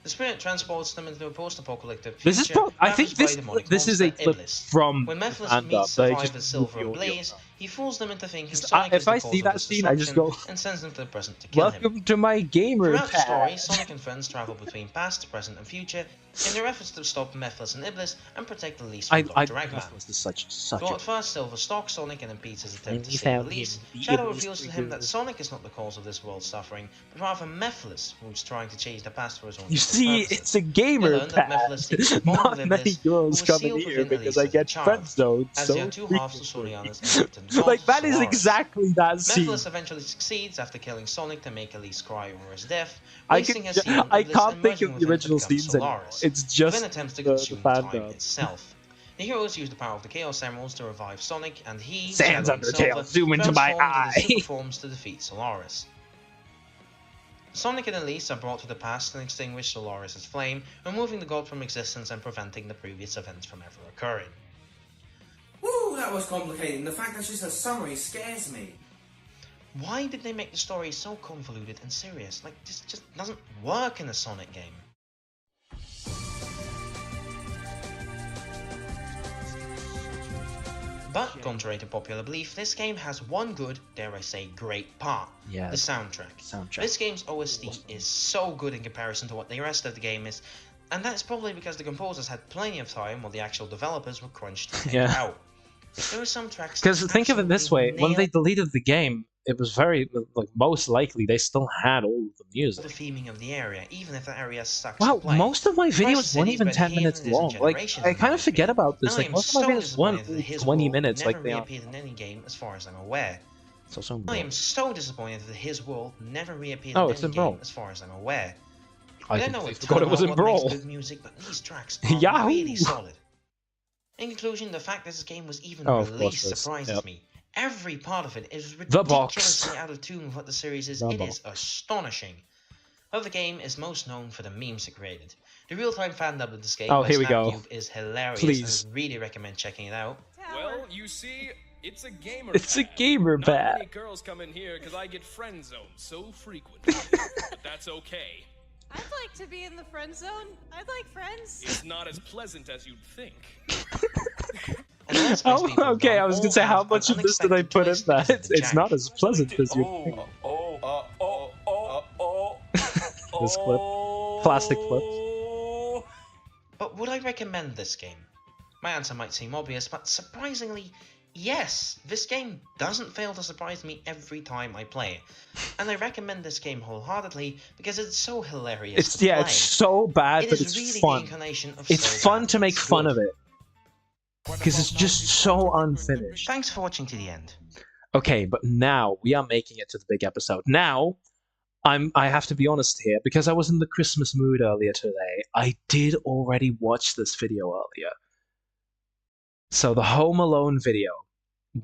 The spirit transports them into a post-apocalyptic This is future I think ravaged by a demonic this is a monster, clip Iblis. from When the Mephiles fandom meets that I survivors just Silver moved and the audio Blaze, from. he fools them into thinking Just, Sonic is if the I cause see of that this scene, I just destruction go, and sends them to the present to kill him. "Welcome to my gamer Throughout the story, pad." Sonic and friends travel between past, present, and future in their efforts to stop Mephiles and Iblis and protect Elise from Dr. Eggman. This is such Though a at first Silver stalks Sonic and impedes his attempt to we save found Elise, him, the Shadow Iblis reveals to him that trigger. Sonic is not the cause of this world's suffering, but rather Mephiles, who's trying to change the past for his own You evil see, purposes. it's a We gamer learn that pad. Mephiles seeks to bond Not with many Iblis, girls who was come in sealed here within because Elise I as a get friend child, zoned as so they are two halves of frequently. Soliana's inhabitant god, Like that is Solaris. exactly that scene. Mephiles eventually succeeds after killing Sonic to make Elise cry over his death, I wasting her seal on I Iblis can't and think merging of with the him to original become scenes anymore. Solaris, It's with just an attempt to the consume time fandom. itself. The heroes use the power of the Chaos Emeralds to revive Sonic, and he, Sans Shadow and Undertale, Silver, zoom into my transform into eye. the super forms to defeat Solaris. Sonic and Elise are brought to the past and extinguish Solaris' flame, removing the god from existence and preventing the previous events from ever occurring. Woo, that was complicated. The fact that she's a summary scares me. Why did they make the story so convoluted and serious? Like, this just doesn't work in a Sonic game. But, contrary to popular belief, this game has one good, dare I say, great part. Yeah, the soundtrack. soundtrack. This game's OST is so good in comparison to what the rest of the game is, and that's probably because the composers had plenty of time while the actual developers were crunched to Yeah. out. There are some tracks Because that think of it this way: absolutely when they nail deleted the game, it was very like most likely they still had all of the the music. theming of the area, even if the area sucks Wow, to play. most of my videos City weren't is even better 10 here minutes than it is in long. Like, Generations, I in kind my of forget opinion. about this. And I Like, am most of my so videos disappointed weren't that his 20 world minutes never like they are. reappeared in any game as far as I'm aware. It's also I am so disappointed that his world never reappeared Oh, in it's any in game Brawl. as far as I'm aware. I don't know completely a forgot ton it was about in what makes Brawl. good music, but these tracks are Yahoo! really solid. In conclusion, the fact that this game was even Oh, of course released it is. surprises Yep. me. Every part of it is The box. ridiculously out of tune with what the series is. The It box. is astonishing. Though the game is most known for the memes it created. The real-time fan dub of this game Oh, by here we go. Snapcube is hilarious Please. and I really recommend checking it out. Well, you see, it's a gamer It's a pad. gamer Not pad. many girls come in here because I get friend zoned so frequently. But that's okay. I'd like to be in the friend zone. I'd like friends. It's not as pleasant as you'd think. And the Let's Plays people Okay, done I was all gonna say, how have an much of this did I unexpected put in twist that? because of the It's not jank. as pleasant as you think. This clip. Plastic clips. But would I recommend this game? My answer might seem obvious, but surprisingly, yes, this game doesn't fail to surprise me every time I play it. And I recommend this game wholeheartedly because it's so hilarious It's to play. it's so bad, It but is it's really the fun. incarnation of It's so fun bad to make it's fun good. of it. Because it's just so unfinished. Thanks for watching to the end. Okay, but now we are making it to the big episode. Now, I have to be honest here, because I was in the Christmas mood earlier today, I did already watch this video earlier. So the Home Alone video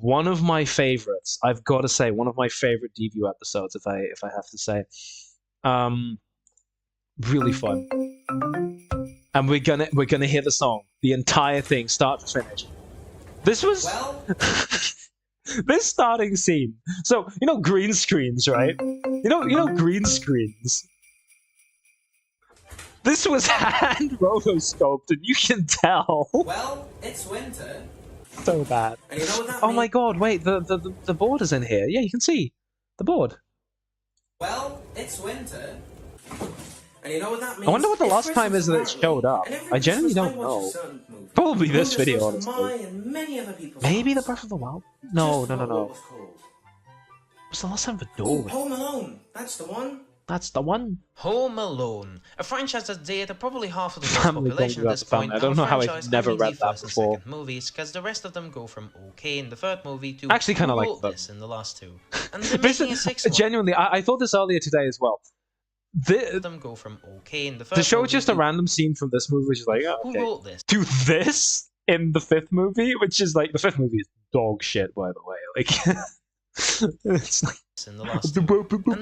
one of my favorites. I've got to say, one of my favorite Deview episodes, if I have to say. Really fun. And we're gonna hear the song, the entire thing, start to finish. This was this starting scene. So green screens, right? You know green screens. This was hand rotoscoped, and you can tell. Well, it's winter. So bad. And you know what that Oh means? my god! Wait, the board is in here. Yeah, you can see the board. Well, it's winter. And you know what that means? I wonder what the last time is that it showed up. And every I genuinely Christmas don't I watch a know. certain movie. Probably this One that video, shows honestly. mine and many other people's Maybe the hearts. Breath of the Wild? No. Just what it was called. What's the last time the door? Home Alone. That's the one. That's the one. Home Alone, a franchise that's dated probably half of the world's Family population Don't at Go this Out the point. Family. I don't know how I've never read that first before. And second movies, because the rest of them go from okay in the third movie to Actually kinda who like wrote them. this in the last two. And they're This making a sixth one. genuinely, I thought this earlier today as well. Them go from okay in the first To show movie just a to random scene from this movie, which is like, oh, who okay. wrote this. To this in the fifth movie, which is like the fifth movie is dog shit, by the way. Like, it's like. In the last two. And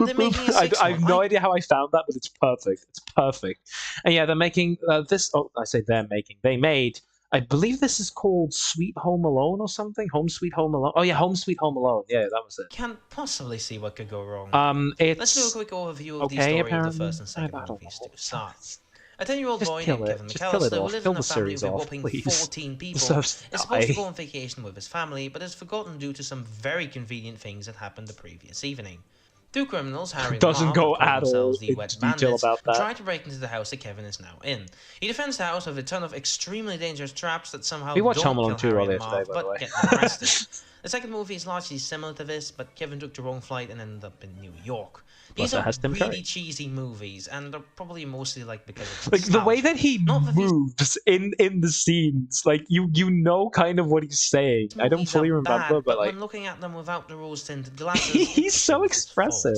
they're making a sixth I have one. no idea how I found that, but it's perfect. It's perfect. And yeah, they're making this. Oh, I say they're making. They made. I believe this is called Sweet Home Alone or something. Home Sweet Home Alone. Oh yeah, Home Sweet Home Alone. Yeah, that was it. Can't possibly see what could go wrong. It's Let's do a quick overview of the okay, story of the apparently. first and second I don't movies know. to start. A 10-year-old Just boy kill named it. Kevin Just kill it McAllister, who off. lives Kill in a the family series of a off, whopping please. 14 people, Deserves to is supposed to die. go on vacation with his family, but is forgotten due to some very convenient things that happened the previous evening. Two criminals, Harry and Doesn't Marv, go who call at all themselves the into Wet detail Bandits, about that. try to break into the house that Kevin is now in. He defends the house with a ton of extremely dangerous traps that somehow We watched don't Home Alone kill 2 Harry earlier and Marv, today, by the way. but get them arrested. The second movie is largely similar to this, but Kevin took the wrong flight and ended up in New York. These it are has Tim really Curry. cheesy movies, and they're probably mostly like because of Like the way that he Not that these moves in the scenes, like you know kind of what he's saying. I don't movies fully are remember, bad, but like when looking at them without the rose-tinted glasses, he's so expressive.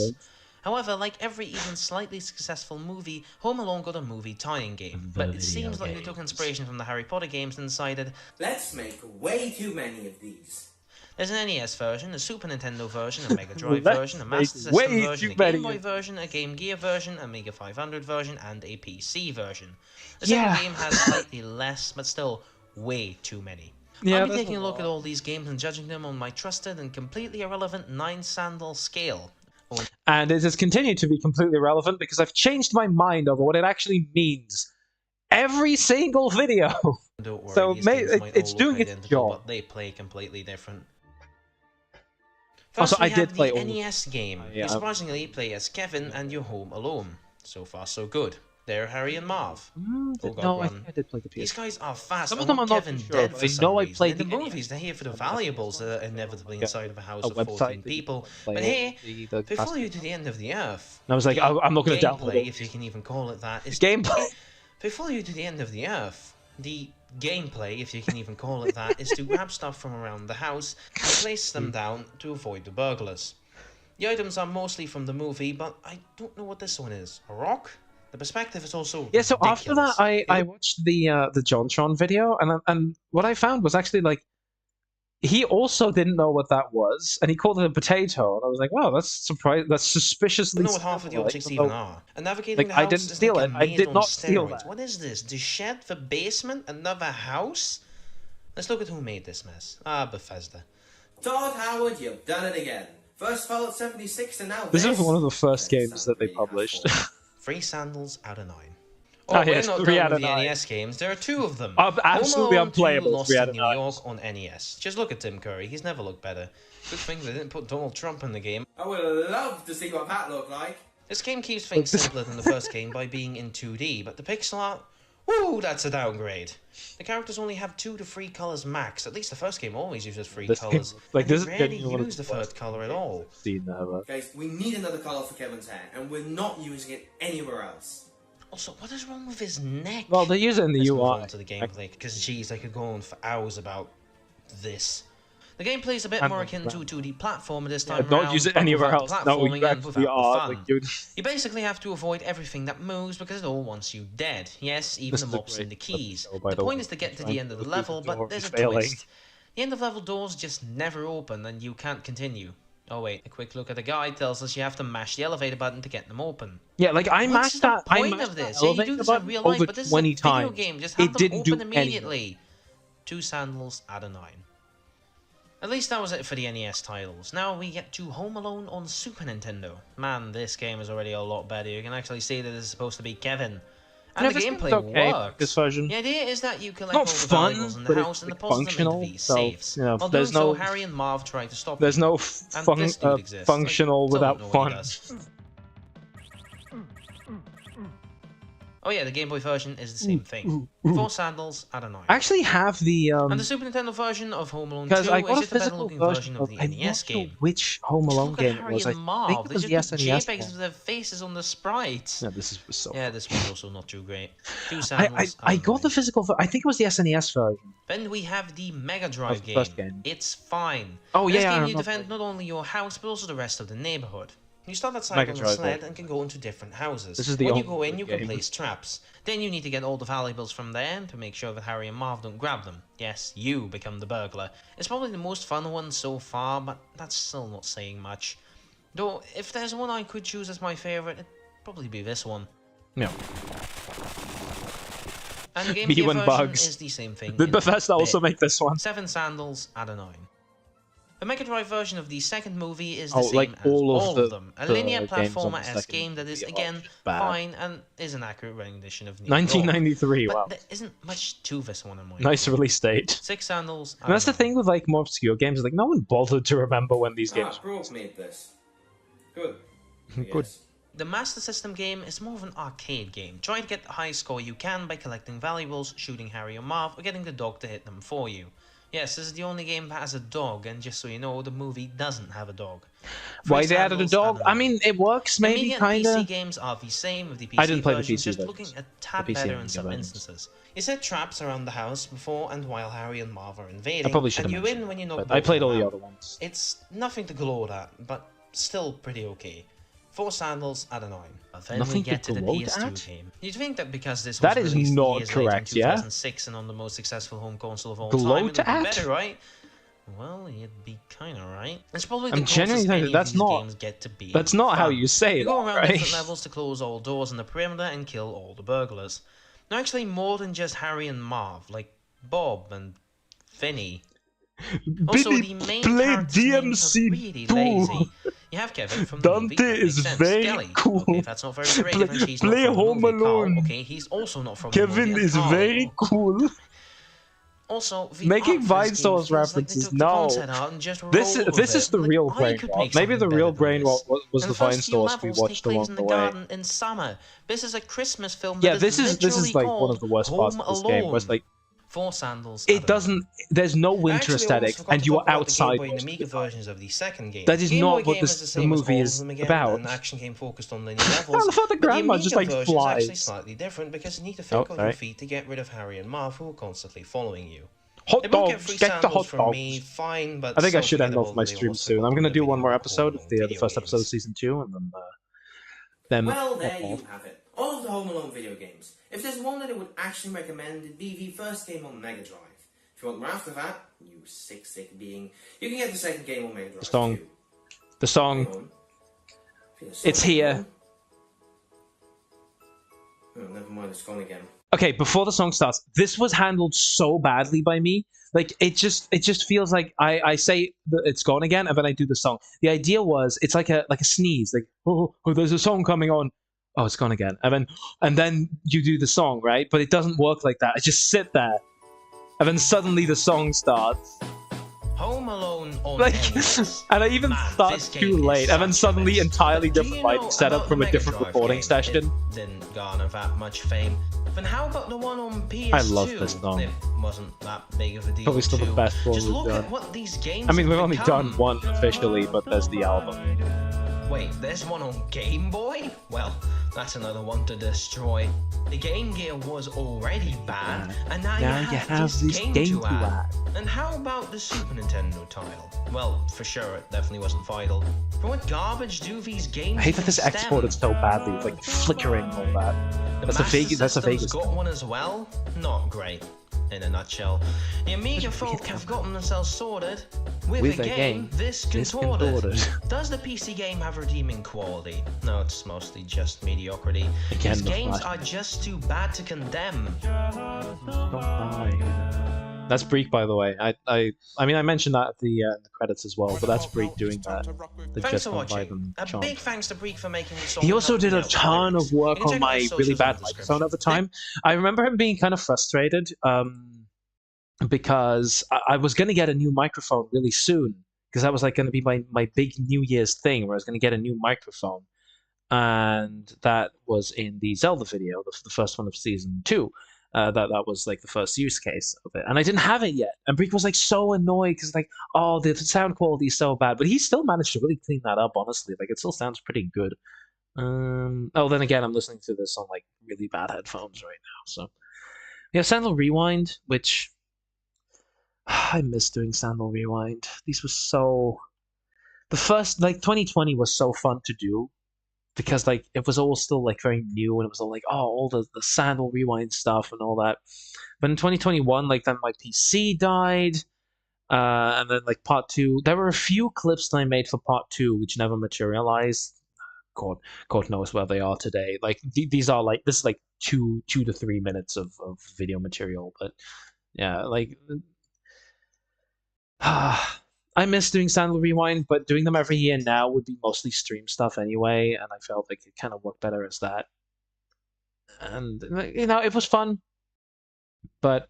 However, like every even slightly successful movie, Home Alone got a movie tie-in game, but it seems like they took inspiration from the Harry Potter games and decided, Let's make way too many of these. there's an NES version, a Super Nintendo version, a Mega Drive Let's version, a make Master way System too version, a many Game Boy of version, a Game Gear version, a Mega 500 version, and a PC version. The Yeah. second game has slightly less, but still way too many. Yeah, I'll be there's taking a a look at lot. all these games and judging them on my trusted and completely irrelevant 9-Sandal scale. And it has continued to be completely relevant because I've changed my mind over what it actually means. Every single video. Don't worry, So, these mate, games might it's all doing look its identical, job. but they play completely different. Also, First, we I have did play the all- NES game. yeah. You surprisingly play as Kevin and you're home alone. So far, so good. They're Harry and Marv. No, I think I did play the These PS. guys are fast. Some I of them want I'm not Kevin too sure, dead but for I some know I reason. played In the the movies, they're here for the valuables that are inevitably inside of a house A of website 14 that you people. can play But here, the they follow you to the end of the earth. And I was like, The I'm not going to download gameplay, it. if you can even call it that, is Gameplay. They follow you to the end of the earth. The gameplay, if you can even call it that, is to grab stuff from around the house and place them down to avoid the burglars. The items are mostly from the movie, but I don't know what this one is. A rock? The perspective is also Yeah, so after that, ridiculous. I watched the JonTron video, and what I found was actually like he also didn't know what that was, and he called it a potato, and I was like, wow, that's surprising. That's I suspiciously. don't know what half of the similar, objects even even though- are. And navigating Like, the house I didn't is steal like it. a I maze did on not steal steroids. that. What is this? The shed, the basement, another house? Let's look at who made this mess. Ah, Bethesda. Todd Howard, you've done it again. First Fallout 76 and now This this. is one of the first games that they published. 3 sandals out of 9. Oh, we're yes, not 3 done out with of the 9. NES games. There are 2 of them. Absolutely Home Alone 2 unplayable, Lost 3 out in of New 9. York on NES. Just look at Tim Curry. He's never looked better. Good thing they didn't put Donald Trump in the game. I would love to see what that looked like. This game keeps things simpler than the first game by being in 2D, but the pixel art, woo, that's a downgrade. The characters only have 2 to 3 colors max. At least the first game always uses 3 This game- colors. like, and this is they rarely genuinely one of use the the worst third color at all. Seen ever. Guys, we need another colour for Kevin's hair, and we're not using it anywhere else. Also, what is wrong with his neck? Well, they use it in the Let's move UI. on to the gameplay, because geez, I could go on for hours about this. The gameplay is a bit And more the akin to a ground. 2D platformer this Yeah, time don't around, use it but anywhere without else. the No, platforming you and actually without are. the fun. Like, dude. You basically have to avoid everything that moves because it all wants you dead. Yes, even This the is a mobs and the great keys. episode, by The the point way. is to get to Trying the end of to the keep level, the but door there's a failing. twist. The end of level doors just never open and you can't continue. Oh wait, a quick look at the guide tells us you have to mash the elevator button to get them open. Yeah, like I What's mashed the that. I point mashed of that this? Yeah, you do elevator this in button real life, over but this is a 20 video times. game. Just have It them didn't open do immediately. 2 sandals out of 9. At least that was it for the NES titles. Now we get to Home Alone on Super Nintendo. Man, this game is already a lot better. You can actually see that this is supposed to be Kevin. And the this gameplay game's okay, works. this version. The idea is that you collect Not all the fun, valuables in the but it's, house and like, deposit them into functional, these so, safes. you know, While doing there's so, no- Harry and Marv try to stop There's you. no And this dude exists. functional I still don't without know what he fun. does. Oh yeah, the Game Boy version is the same thing. 4 sandals out of 9. I actually have the And the Super Nintendo version of Home Alone 2 because I is got a just a better physical looking version version of the I'm NES not sure game. which Home Just Alone look at game it Harry was. I and Marv. think it They was just the put SNES JPEGs one. of their faces on the sprites. Yeah, this was so. Yeah, this one's also not too great. 2 I sandals out I of got 9. the physical. I think it was the SNES version. Then we have the Mega Drive Of the first game. game. It's fine. Oh, In yeah, this I game you remember. defend not only your house but also the rest of the neighborhood. You start outside Mega on a Drive sled one. and can go into different houses. This is the when you only go in, you can game. place traps. Then you need to get all the valuables from there to make sure that Harry and Marv don't grab them. Yes, you become the burglar. It's probably the most fun one so far, but that's still not saying much. Though, if there's one I could choose as my favorite, it'd probably be this one. No. And the Game Me Gear and version Bugs. is the same thing. Did in Bethesda a also bit. make this one? 7 sandals out of 9. The Mega Drive version of the second movie is the Oh, same like as all of them. A the linear games on the platformer-esque second game that is, movie are again, bad. fine and is an accurate rendition of New 1993. York. Wow. But there isn't much to this one in my Nice opinion. release date. 6 sandals out And that's the of 9. thing with like more obscure games. Like no one bothered to remember when these games. Broke made this. Good. Good. Yes. The Master System game is more of an arcade game. Try to get the highest score you can by collecting valuables, shooting Harry or Marv, or getting the dog to hit them for you. Yes, this is the only game that has a dog, and just so you know, the movie doesn't have a dog. Why they added a dog? I mean, it works maybe Amiga and kinda. PC games are the same with the PC I didn't play the version, PC just versions. looking a tad The PC better and in some Amiga versions. instances. You set traps around the house before and while Harry and Marv are invading, I probably should and have you win mentioned when you knock but both I played of all them the out. other ones. It's nothing to gloat at, but still pretty okay. 4 sandals out of 9. But then Nothing we to get to the gloat PS2 at? game. You'd think that because this That was is released not years later correct, in yeah? 2006 and on the most successful home console of all Gloat time, it would be at? better, right? Well, you'd be kinda right. It's probably the I'm closest genuinely any thinking of that's these not- games get to be. That's not how you say You that, go around right? different levels to close all doors in the perimeter and kill all the burglars. Now, actually, more than just Harry and Marv, like Bob and Vinny. Also, Billy, the main play characters' names DMC are really too. lazy. You have Kevin from the movie. Dante That makes is sense. very Skelly. cool. Okay, that's not very creative, and she's Play not from Home the movie. Alone. Carl, okay, he's also not from the Kevin movie. and is Carl, very cool. Also, the Making art for Vine this Stars game feels like they references, took the no. concept art and just This rolled is with the it. Like, real I brain could rot. make Maybe the something real better than brain rot this. was And the first Vine few Stars we levels watched take place along in the the way. garden in summer. This is a Christmas film. Yeah, that this is literally like one of the worst parts Home of this game. Was Alone. like 4 sandals. it doesn't. There's no winter Actually, I aesthetic, almost forgot and to you talk are about the Game outside. Boy and most of the Amiga time. versions of the second game. That is Game not Boy what game this- is the the same as movie all is of them again, about. An action game focused on linear levels. I thought the but grandma Amiga just, like, version is actually flies. slightly different because you need to think on your right. feet to get rid of Harry and Marv, who are constantly following you. Hot They both get dogs, free get the sandals hot from dogs. me, fine, but I think I so should end off forgettable my that they stream also soon. got I'm gonna the do one more video episode of the video first episode of games. season 2, and then Well, there you have it. All of the Home Alone video games. If there's one that I would actually recommend, it'd be the first game on Mega Drive. If you want more after that, you sick being, you can get the second game on Mega Drive song. too. the song. Hang on. It's here. Oh, never mind, it's gone again. Okay, before the song starts, this was handled so badly by me. Like it just feels like I say that it's gone again, and then I do the song. The idea was it's like a sneeze, like oh, there's a song coming on. Oh, it's gone again, and then you do the song, right? But it doesn't work like that. I just sit there, and then suddenly the song starts. Home Alone on Like, NES. and I even Man, start this too game is late, and then such a suddenly mess. entirely But do different you lighting know setup about from the a Mega different Drive recording game? session. It didn't garner that much fame. But how about the one on PS2? I love this song. It wasn't that big of a deal Probably still the too. best one Just we've look done. at what these games I mean, we've have only become. done one officially, but there's the album. Wait, there's one on Game Boy? Well, that's another one to destroy. The Game Gear was already bad, and now you have this game to add. And how about the Super Nintendo title? Well, for sure, it definitely wasn't vital. From what garbage do these games I hate that this stem? exported so badly, with like flickering and all that. The That's a Master Vegas. That's a System's Vegas. got one as well? Not great. In a nutshell, the Amiga folk have gotten themselves sorted with a game this contorted. Does the PC game have redeeming quality? No, it's mostly just mediocrity. These games are just too bad to condemn. That's Breek, by the way. I mean, I mentioned that at the credits as well, but that's Breek doing that. Thanks for watching. A big thanks to Breek for making this song. He also did a ton of work on my really bad microphone at the time. I remember him being kind of frustrated because I was going to get a new microphone really soon, because that was like going to be my big New Year's thing, where I was going to get a new microphone. And that was in the Zelda video, the first one of season 2. That was like the first use case of it, and I didn't have it yet. And Breek was like so annoyed because like, oh, the sound quality is so bad, but he still managed to really clean that up. Honestly, like it still sounds pretty good. Oh, then again, I'm listening to this on like really bad headphones right now. So yeah, Sandal Rewind, which I miss doing Sandal Rewind. These were so the first like 2020 was so fun to do, because like it was all still like very new, and it was all like, oh, all the Sandal Rewind stuff and all that. But in 2021, like then my PC died, and then like part 2, there were a few clips that I made for part 2 which never materialized. God knows where they are today. Like these are like, this is like 2 to 3 minutes of video material, but yeah, like I miss doing Sandal Rewind, but doing them every year now would be mostly stream stuff anyway, and I felt like it kind of worked better as that. And you know, it was fun, but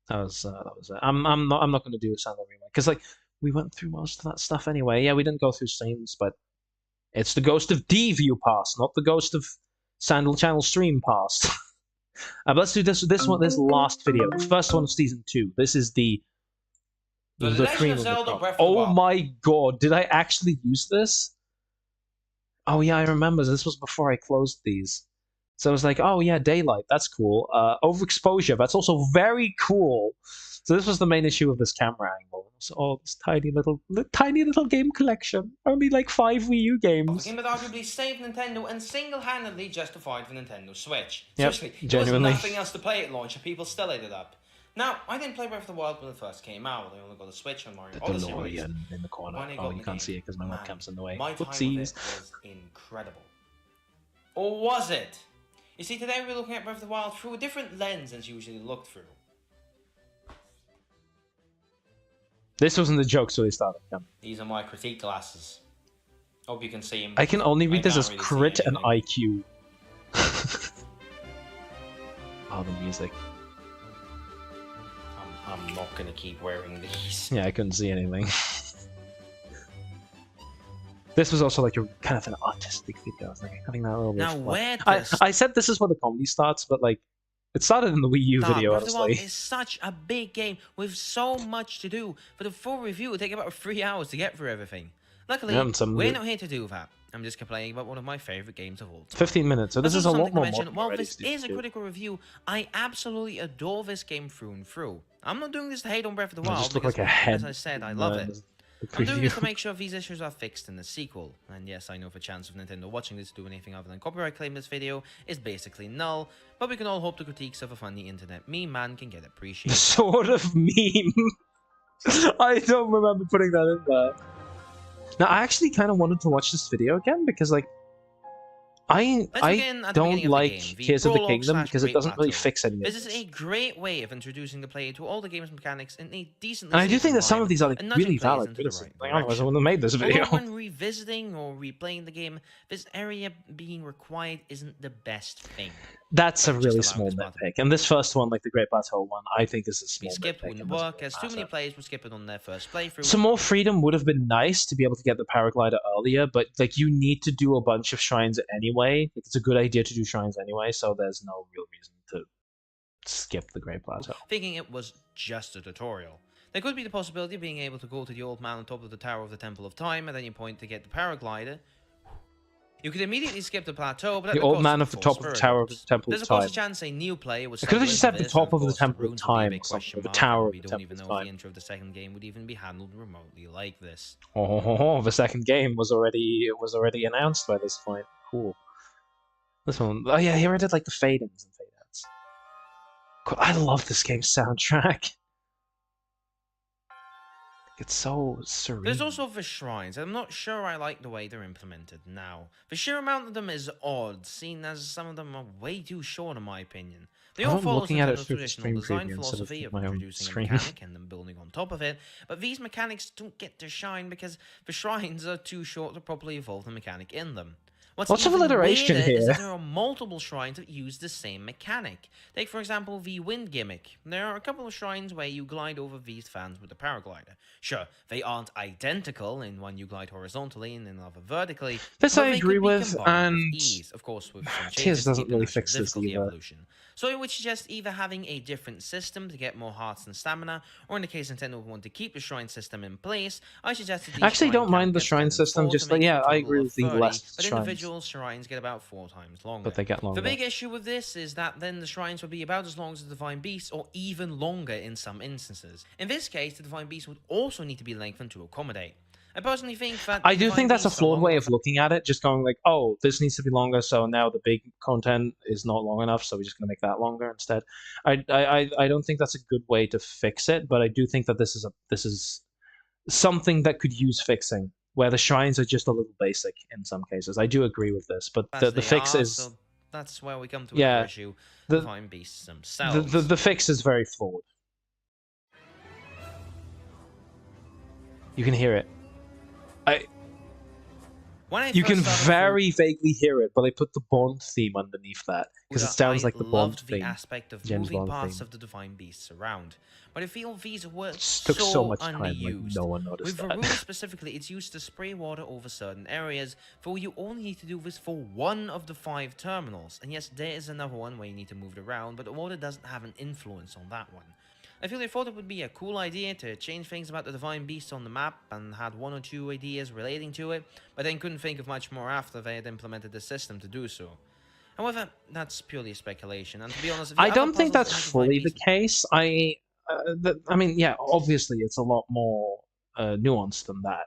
that was it. I'm not going to do a Sandal Rewind because like we went through most of that stuff anyway. Yeah, we didn't go through streams, but it's the ghost of Deview past, not the ghost of Sandal Channel stream past. But let's do this last video, the first one of season 2. This is the cream of Zelda Breath of the Wild. Oh my god, did I actually use this? Oh yeah, I remember. This was before I closed these. So I was like, oh yeah, daylight, that's cool. Overexposure, that's also very cool. So this was the main issue of this camera angle. So, oh, this tiny little game collection. Only like 5 Wii U games. A game that arguably saved Nintendo and single-handedly justified the Nintendo Switch. Yep, Seriously, genuinely. there was nothing else to play at launch, and people still ate it up. Now, I didn't play Breath of the Wild when it first came out. I only got a Switch on Mario Odyssey release. In the corner. Oh, you can't see it because my webcam's in the way. My time with it was incredible. Or was it? You see, today we're looking at Breath of the Wild through a different lens than it's usually looked through. This wasn't the joke, so they started. Yeah. These are my critique glasses. Hope you can see them. I can only read this as really crit and IQ. Oh, the music. I'm not gonna keep wearing these. Yeah, I couldn't see anything. This was also like a kind of an artistic video. I was like having that little bit. Now where I said this is where the comedy starts, but like it started in the Wii U video. Breath of the Wild is such a big game with so much to do. For the full review, it would take about 3 hours to get through everything. Luckily, we're not here to do that. I'm just complaining about one of my favorite games of all time. 15 minutes, so this is a lot more. While this is a critical review, I absolutely adore this game through and through. I'm not doing this to hate on Breath of the Wild, just look like a head. As I said, I love it. I'm doing this to make sure these issues are fixed in the sequel. And yes, I know the chance of Nintendo watching this to do anything other than copyright claim this video is basically null, but we can all hope the critiques of a funny internet meme man can get appreciated. The sort of meme. I don't remember putting that in there. Now, I actually kind of wanted to watch this video again because, like, I don't like Tears of the Kingdom because it doesn't really fix any of this. This is a great way of introducing the player to all the game's mechanics in a decent. And I do think that some of these are like really valid criticisms. Like, otherwise I wouldn't have made this video. When revisiting or replaying the game, this area being required isn't the best thing. That's a really small nitpick. And this first one, like the Great Plateau one, I think is a small skip wouldn't work, as too many players would skip it on their first playthrough. Some more freedom would have been nice to be able to get the paraglider earlier, but like you need to do a bunch of shrines anyway. Like, it's a good idea to do shrines anyway, so there's no real reason to skip the Great Plateau. Thinking it was just a tutorial. There could be the possibility of being able to go to the old man on top of the Tower of the Temple of Time at any point to get the paraglider. You could immediately skip the plateau, but the old man at the top of the Tower of the Temple of Time. There's of course a chance a new player would. I could have just said the top of the Temple of Time, or the Tower of the Temple of Time. We don't even know if the intro of the second game would even be handled remotely like this. Oh, the second game was already announced by this point. Cool. This one, oh yeah, here I did like the fade-ins and fade-outs. God, I love this game's soundtrack. It's so serene. There's also the shrines. I'm not sure I like the way they're implemented now. The sheer amount of them is odd, seen as some of them are way too short in my opinion. They all I'm follow looking at it Nintendo's through the traditional stream design preview instead of philosophy of my own introducing a screen. mechanic and then building on top of it, but these mechanics don't get their shine because the shrines are too short to properly evolve the mechanic in them. What's Lots of even alliteration weirder is here. that there are multiple shrines that use the same mechanic. Take, for example, the wind gimmick. There are a couple of shrines where you glide over these fans with a paraglider. Sure, they aren't identical, in one you glide horizontally and in another vertically, This but I they agree could be with, combined with and ease, of course with some Tears changes to doesn't keep the really natural fix this difficulty either. evolution. So it would suggest either having a different system to get more hearts and stamina, or in the case Nintendo would want to keep the shrine system in place, I suggested these I actually shrine don't mind count the gets shrine turned into system, 4 just to like, make it yeah, a I total agree of with the 30, less but shrines, individual shrines get about 4 times longer. but they get longer. The big issue with this is that then the shrines would be about as long as the Divine Beast, or even longer in some instances. In this case, the Divine Beast would also need to be lengthened to accommodate. I personally think that I do think that's a flawed way of looking at it, just going like, oh, this needs to be longer, so now the big content is not long enough, so we're just going to make that longer instead. I don't think that's a good way to fix it, but I do think that this is something that could use fixing, where the shrines are just a little basic in some cases. I do agree with this, but the fix is... So that's where we come to yeah, another issue, the Divine Beasts themselves. The fix is very flawed. You can hear it. You can very vaguely hear it, but they put the Bond theme underneath that because it sounds like the Bond theme. theme. Aspect of James moving Bond parts theme. of the Divine Beasts around, but I feel these were Took so much time, like underused. no one noticed With that. Varuna specifically, it's used to spray water over certain areas, for you only need to do this for one of the 5 terminals. And yes, there is another one where you need to move it around, but the water doesn't have an influence on that one. I feel they thought it would be a cool idea to change things about the Divine Beast on the map and had 1 or 2 ideas relating to it, but then couldn't think of much more after they had implemented the system to do so. However, that's purely speculation, and to be honest, I don't think that's fully the case. I mean, yeah, obviously it's a lot more nuanced than that.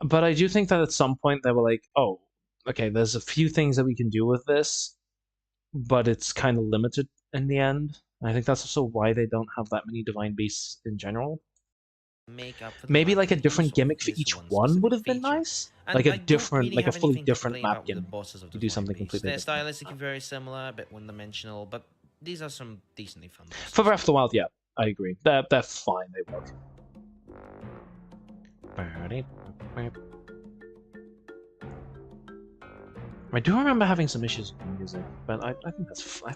But I do think that at some point they were like, oh, okay, there's a few things that we can do with this, but it's kind of limited in the end. I think that's also why they don't have that many Divine Beasts in general. Maybe like a different gimmick for each one would have been nice. Like a different, like a fully different map gimmick. You do something completely different. They're stylistically very similar, a bit one-dimensional, but these are some decently fun bosses. For Breath of the Wild, yeah, I agree. They're fine. They work. I do remember having some issues with the music, but I think that's fine.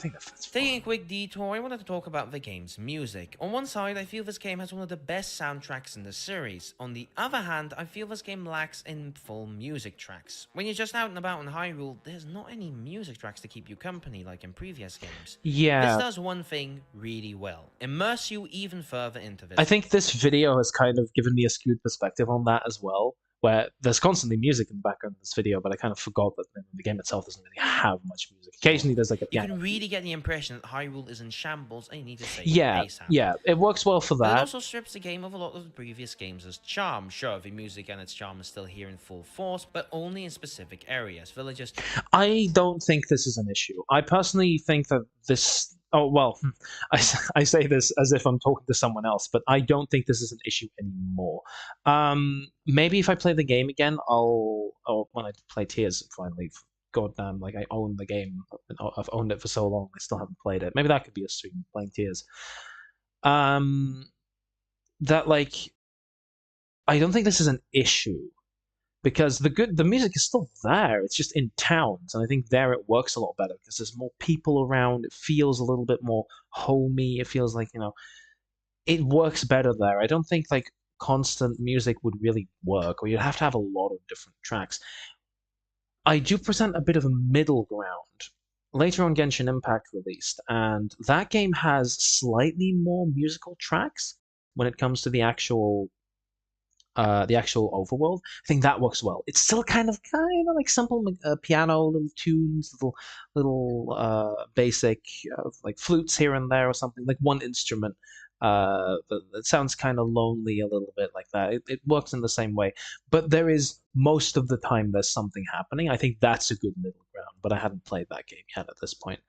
Taking a quick detour, I wanted to talk about the game's music. On one side, I feel this game has one of the best soundtracks in the series. On the other hand, I feel this game lacks in full music tracks. When you're just out and about in Hyrule, there's not any music tracks to keep you company like in previous games. Yeah. This does one thing really well: immerse you even further into this. I think this video has kind of given me a skewed perspective on that as well, where there's constantly music in the background of this video, but I kind of forgot that the game itself doesn't really have much music. Occasionally there's like a piano. You can really get the impression that Hyrule is in shambles and you need to save yeah, ASAP. Yeah, it works well for that. But it also strips the game of a lot of the previous games' charm. Sure, the music and its charm is still here in full force, but only in specific areas. Villagers... I don't think this is an issue. I personally think that this... Oh, well, I say this as if I'm talking to someone else, but I don't think this is an issue anymore. Maybe if I play the game again, I'll... Oh, when I play Tears, finally. Goddamn, like, I own the game. I've owned it for so long, I still haven't played it. Maybe that could be a stream, playing Tears. That, like... I don't think this is an issue. Because the music is still there, it's just in towns, and I think there it works a lot better, because there's more people around, it feels a little bit more homey, it feels like, you know, it works better there. I don't think, like, constant music would really work, or you'd have to have a lot of different tracks. I do present a bit of a middle ground. Later on, Genshin Impact released, and that game has slightly more musical tracks when it comes to the actual overworld. I think that works well. It's still kind of like simple piano, little tunes, little basic like flutes here and there or something, like one instrument. But it sounds kind of lonely a little bit like that. It works in the same way, but there is most of the time there's something happening. I think that's a good middle ground, but I hadn't played that game yet at this point.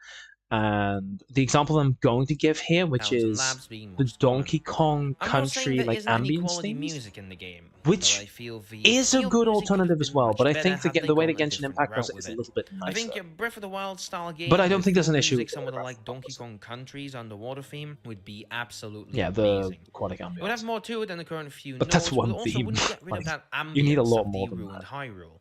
And the example I'm going to give here, which Towns and is labs being the most common. Donkey Kong I'm not saying Country there like isn't any ambience quality things, music in the game, which but I feel the is a field good music could have alternative as been well. much But I better think had they the way the gone a Genshin different Impact does route it is with a it. little bit I nicer. think a Breath of the Wild style game But I don't with think there's an field issue music with somewhere Breath like of the Wild Donkey Kong Country's underwater theme would be absolutely Yeah, the amazing. aquatic It would have ambience. more to it than the current few But notes, that's but one it also theme. wouldn't get rid of Like, that ambience you need a lot of more the than ruined that. Hyrule.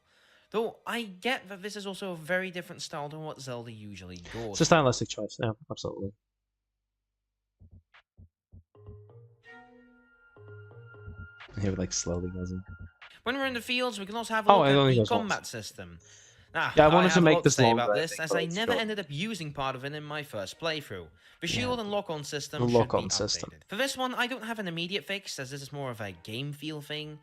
Though I get that this is also a very different style than what Zelda usually goes It's a stylistic choice. Yeah, absolutely. He would like slowly goes in. When we're in the fields, we can also have a Oh, look it at only the goes once. combat system. Now, Yeah, I I wanted to have a make lot to this say longer, about I this, think, as but I it's never short. ended up using part of it in my first playthrough. The Yeah, shield and lock-on system the should be lock-on updated. system. For this one, I don't have an immediate fix, as this is more of a game feel thing.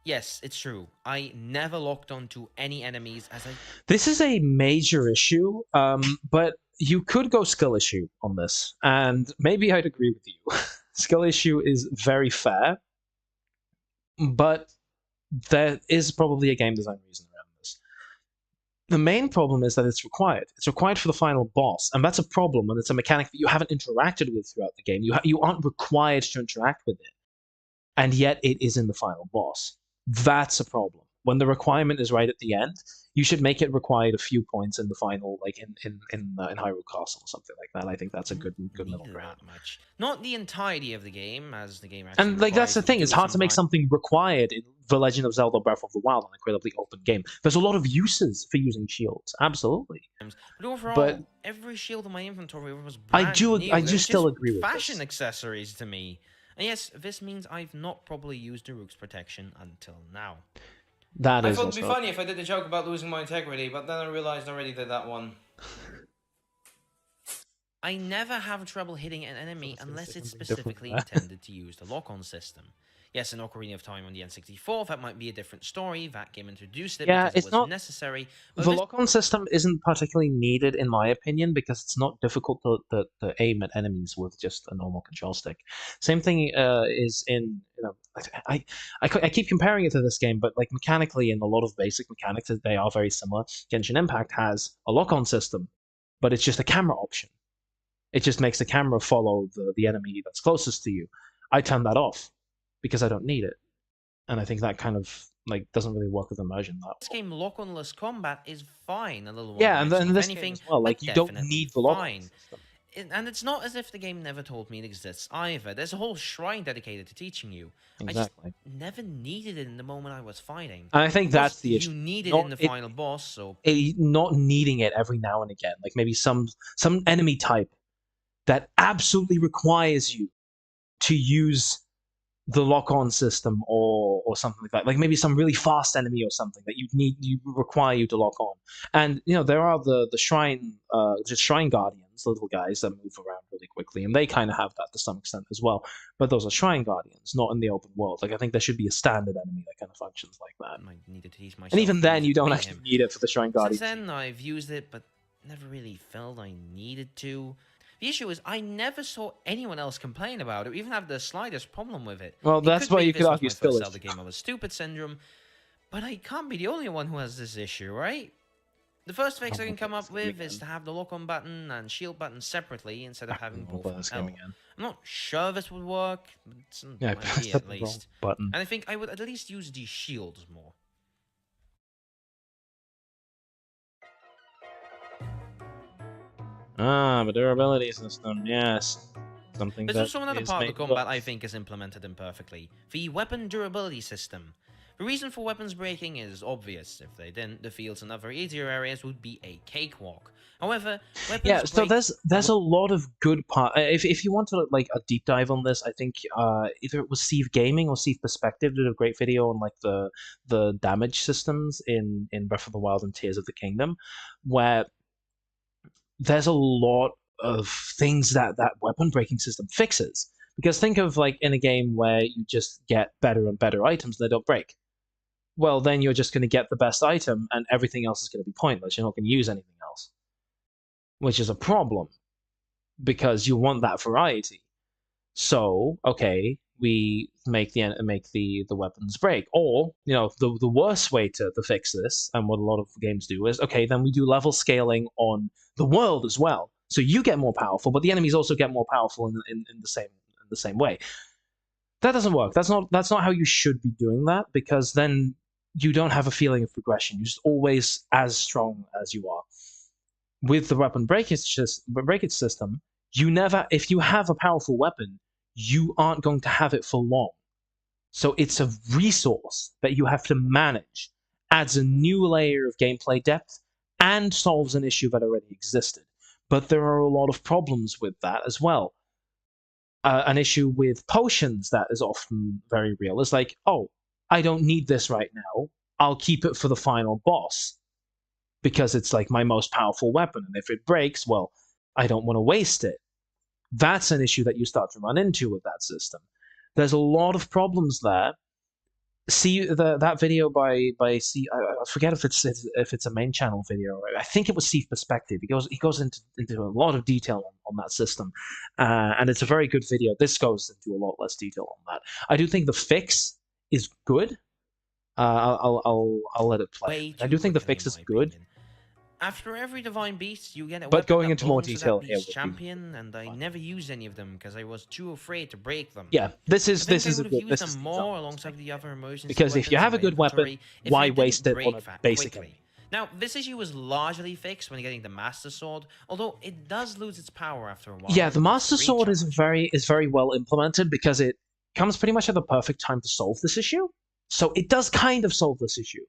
Yes, it's true. I never locked onto any enemies as I... This is a major issue, but you could go skill issue on this, and maybe I'd agree with you. Skill issue is very fair, but there is probably a game design reason around this. The main problem is that it's required. It's required for the final boss, and that's a problem, and it's a mechanic that you haven't interacted with throughout the game. You aren't required to interact with it, and yet it is in the final boss. That's a problem. When the requirement is right at the end, you should make it required a few points in the final, like in Hyrule Castle or something like that. I think that's a good middle ground. That much. Not the entirety of the game, as the game actually And like that's requires the you to thing; do it's hard to make some something required in The Legend of Zelda: Breath of the Wild, an incredibly open game. There's a lot of uses for using shields, absolutely. But overall, But every shield in my inventory was I brand do new. It was still just agree with fashion this. accessories to me. And yes, this means I've not properly used the Rook's protection until now. That I is thought it'd be also funny if I did a joke about losing my integrity, but then I realized I already did that one. I never have trouble hitting an enemy unless it's something different specifically there. intended to use the lock-on system. Yes, in Ocarina of Time on the N64, that might be a different story. That game introduced it Yeah, because it's it was not- necessary. But the this lock-on system isn't particularly needed in my opinion because it's not difficult to aim at enemies with just a normal control stick. Same thing is in I keep comparing it to this game, but like mechanically in a lot of basic mechanics they are very similar. Genshin Impact has a lock-on system, but it's just a camera option. It just makes the camera follow the enemy that's closest to you. I turn that off because I don't need it, and I think that kind of like doesn't really work with immersion that well. game lock-onless combat is fine. A little Yeah, and then one-dimensional, this if game anything, as well. Like but you don't definitely need the lock-on fine. system. And it's not as if the game never told me it exists either. There's a whole shrine dedicated to teaching you. Exactly. I just never needed it in the moment I was fighting. And I think Of course, that's the issue. You need it Not- in the final boss, so Not needing it every now and again. Like maybe some enemy type that absolutely requires you to use the lock-on system or something like that. Like maybe some really fast enemy or something that you require you to lock on. And there are the shrine guardians, the little guys that move around really quickly, and they kind of have that to some extent as well. But those are shrine guardians, not in the open world. Like I think there should be a standard enemy that kind of functions like that. I needed to teach myself. And even to then, use you it to don't beat actually him. need it for the shrine guardians. Since then, I've used it, but never really felt I needed to. The issue is, I never saw anyone else complain about it, or even have the slightest problem with it. Well, It that's could why be you this could was argue my skill first issue. Zelda game of a stupid syndrome, but I can't be the only one who has this issue, right? The first fix I can come up with is to have the lock-on button and shield button separately instead of having both play on this game L. again. I'm not sure this would work, but it's an Yeah, idea press at the wrong least. button. And I think I would at least use the shields more. The durability system, yes. Something There's that also another is part of the made combat worse. I think is implemented imperfectly. The weapon durability system. The reason for weapons breaking is obvious. If they didn't, the fields and other easier areas would be a cakewalk. However, weapons Yeah, so break... there's a lot of good part. If you want to like a deep dive on this, I think either it was Steve Gaming or Steve Perspective did a great video on like the damage systems in Breath of the Wild and Tears of the Kingdom, where there's a lot of things that weapon breaking system fixes. Because think of like in a game where you just get better and better items and they don't break. Well, then you're just going to get the best item and everything else is going to be pointless. You're not going to use anything else. Which is a problem, because you want that variety. So, okay, we make the weapons break. Or, the worst way to fix this, and what a lot of games do, is, okay, then we do level scaling on the world as well. So you get more powerful, but the enemies also get more powerful in the same way. That doesn't work. That's not how you should be doing that, because then you don't have a feeling of progression. You're just always as strong as you are. With the weapon breakage system, you never, if you have a powerful weapon, you aren't going to have it for long. So it's a resource that you have to manage, adds a new layer of gameplay depth, and solves an issue that already existed. But there are a lot of problems with that as well. An issue with potions that is often very real is like, oh, I don't need this right now. I'll keep it for the final boss because it's like my most powerful weapon. And if it breaks, well, I don't want to waste it. That's an issue that you start to run into with that system. There's a lot of problems there. See that video by I forget if it's a main channel video. I think it was Steve Perspective. He goes into a lot of detail on that system, and it's a very good video. This goes into a lot less detail on that. I do think the fix is good. I'll let it play. I do think the fix is good. After every divine beast, you get a but weapon going that into more belongs to detail that here beast's would champion, and I never used any of them because I was too afraid to break them. Yeah, this is I a would good. have This used is them more alongside the other emergency because if you weapons have a in my good weapon, inventory if why they didn't waste it break on a that basic quickly. enemy? Now, this issue was largely fixed when getting the Master Sword, although it does lose its power after a while. Yeah, the and Master needs Sword recharge. is very well implemented because it comes pretty much at the perfect time to solve this issue. So it does kind of solve this issue.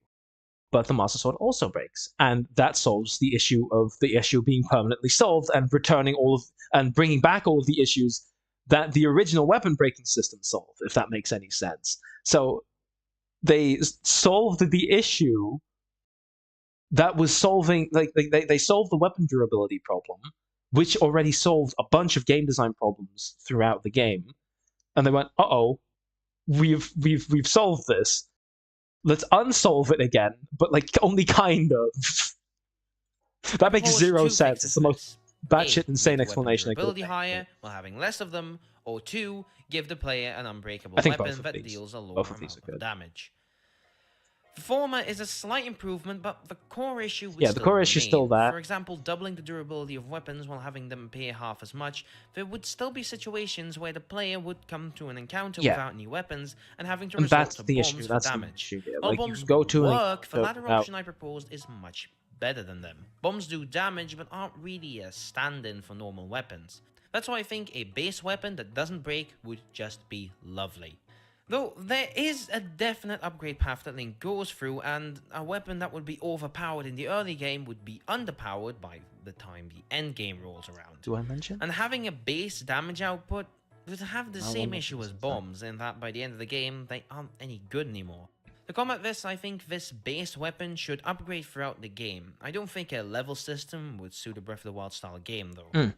But the Master Sword also breaks, and that solves the issue of the issue being permanently solved and bringing back all of the issues that the original weapon breaking system solved, if that makes any sense. So they solved the issue that was solving, like they solved the weapon durability problem, which already solved a bunch of game design problems throughout the game, and they went, "Uh-oh, we've solved this. Let's unsolve it again, but like only kind of." That makes zero sense. It's the most batshit insane explanation I could have Durability made. higher while having less of them, or 2, give the player an unbreakable I think both weapon of that these. deals a lower Both of these amount are of good. damage. The former is a slight improvement, but the core issue would Yeah, the still core issue's remain. still there. For example, doubling the durability of weapons while having them appear half as much, there would still be situations where the player would come to an encounter Yeah. without any weapons and having to And resort that's to the bombs issue. for That's the damage. issue here. While Like, you bombs can go to an work, the encounter latter without- option I proposed is much better than them. Bombs do damage, but aren't really a stand-in for normal weapons. That's why I think a base weapon that doesn't break would just be lovely. Though there is a definite upgrade path that Link goes through, and a weapon that would be overpowered in the early game would be underpowered by the time the end game rolls around. Do I mention? And having a base damage output would have the I same wonder issue if as it's bombs, in that by the end of the game, they aren't any good anymore. To combat this, I think this base weapon should upgrade throughout the game. I don't think a level system would suit a Breath of the Wild style game, though.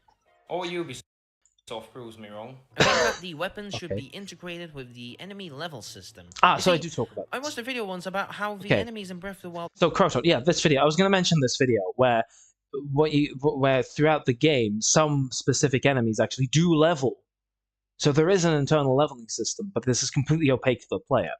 Or Ubisoft proves me wrong. I think that the weapons should Okay. be integrated with the enemy level system. Ah, You so I see, do talk about I this. watched a video once about how the Okay. enemies in Breath of the Wild... So Crossroad, yeah, this video. I was going to mention this video where where throughout the game some specific enemies actually do level. So there is an internal leveling system, but this is completely opaque to the player.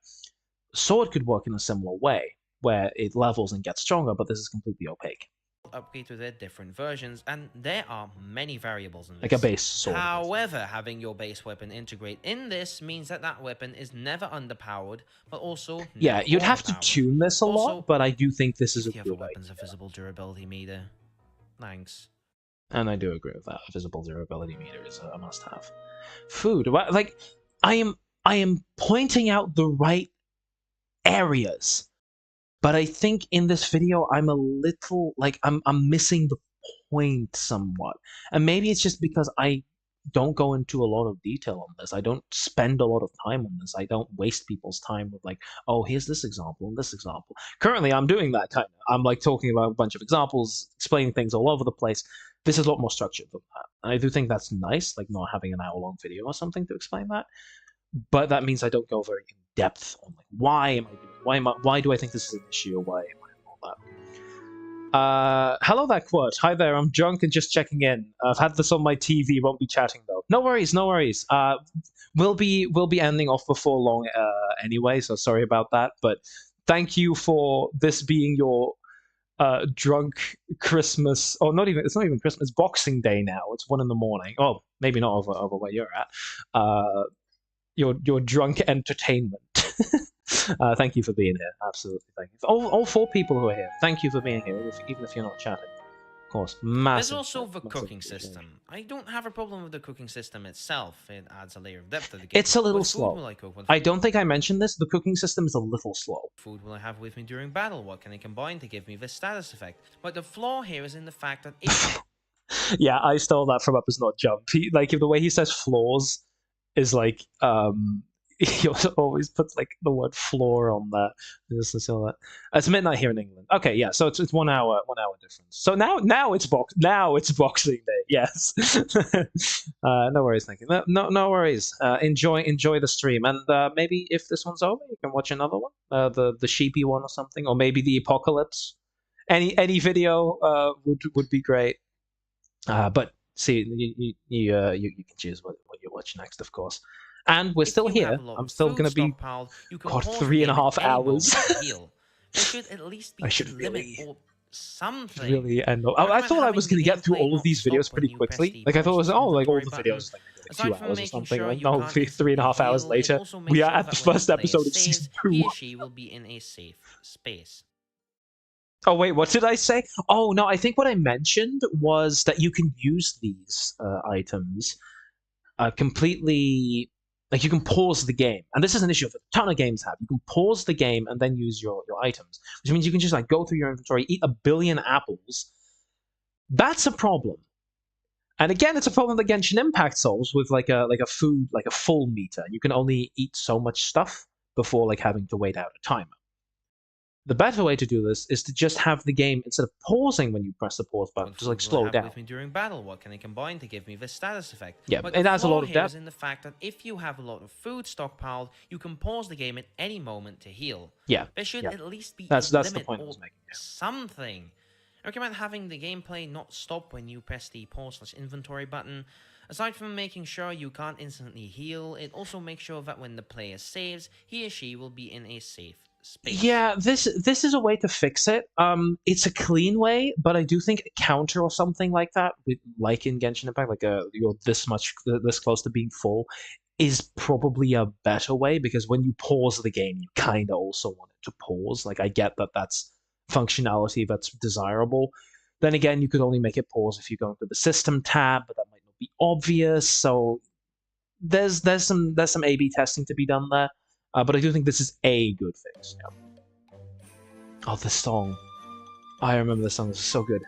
Sword could work in a similar way, where it levels and gets stronger, but this is completely opaque. upgrade to their different versions, and there are many variables in this. Like a base sword. However, having your base weapon integrate in this means that that weapon is never underpowered, but also Yeah, never you'd have to overpowered. tune this a Also, lot, but I do think this is a the good other way. weapons a visible durability meter. Thanks. And I do agree with that. A visible durability meter is a must-have. Food, like I am pointing out the right areas, but I think in this video I'm a little like I'm missing the point somewhat, and maybe it's just because I don't go into a lot of detail on this. I don't spend a lot of time on this. I don't waste people's time with like, oh, here's this example and this example. Currently, I'm doing that kind of. I'm like talking about a bunch of examples, explaining things all over the place. This is a lot more structured than that. And I do think that's nice, like not having an hour-long video or something to explain that. But that means I don't go very in depth on like why do I think this is an issue? Why am I all that? Hello there, Quert. Hi there. I'm drunk and just checking in. I've had this on my TV. Won't be chatting though. No worries. No worries. We'll be ending off before long anyway. So sorry about that. But thank you for this being your drunk Christmas, or not even, it's not even Christmas, it's Boxing Day now. It's 1 a.m. Oh, maybe not over where you're at. Your drunk entertainment. Thank you for being here. Absolutely, thank you. All 4 people who are here, thank you for being here, even if you're not chatting. Of course, massive. There's also the massive cooking appreciation. system. I don't have a problem with the cooking system itself. It adds a layer of depth to the game. It's a little What food will slow. I cook? What I don't think I mentioned this. The cooking system is a little slow. food will I have with me during battle? What can I combine to give me this status effect? But the flaw here is in the fact that if Yeah, I stole that from Up Is Not Jump. Like, the way he says flaws is like, he also always puts like the word floor on that. Just to say that. It's midnight here in England. Okay, yeah, so it's 1 hour difference. So now it's Boxing Day. Yes. No worries, thank you. No worries. Enjoy the stream, and maybe if this one's over, you can watch another one, the sheepy one or something, or maybe the apocalypse. Any video would be great. But see, you can choose what you watch next, of course. And we're still here. I'm still going to be, God, 3.5 hours. There should at least be I should a limit really, or something. really end up. I thought I was going to get through all of these videos pretty quickly. Like, I thought it was, like all the videos, like maybe like 2 hours or something. Like, no, 3.5 hours later, we are at the first episode of season 2. He or she will be in a safe space. Oh, wait, what did I say? Oh, no, I think what I mentioned was that you can use these items completely. Like, you can pause the game. And this is an issue that a ton of games have. You can pause the game and then use your items, which means you can just, like, go through your inventory, eat 1 billion apples. That's a problem. And again, it's a problem that Genshin Impact solves with, like a food, like a full meter. You can only eat so much stuff before, like, having to wait out a timer. The better way to do this is to just have the game, instead of pausing when you press the pause button, just like slow down. With me during battle, what can I combine to give me this status effect? Yeah, but it has a lot of here depth. is in the fact that if you have a lot of food stockpiled, you can pause the game at any moment to heal. Yeah, there should at least be that's a limit the point I was making. Yeah. Something. I recommend having the gameplay not stop when you press the pause/inventory button. Aside from making sure you can't instantly heal, it also makes sure that when the player saves, he or she will be in a safe space. Yeah, this is a way to fix it. It's a clean way, but I do think a counter or something like that, like in Genshin Impact, like you're this close to being full, is probably a better way, because when you pause the game, you kind of also want it to pause. Like, I get that that's functionality that's desirable. Then again, you could only make it pause if you go into the system tab, but that might not be obvious. So there's some A/B testing to be done there. But I do think this is a good fix. Yeah. Oh, this song. I remember this song. This is so good.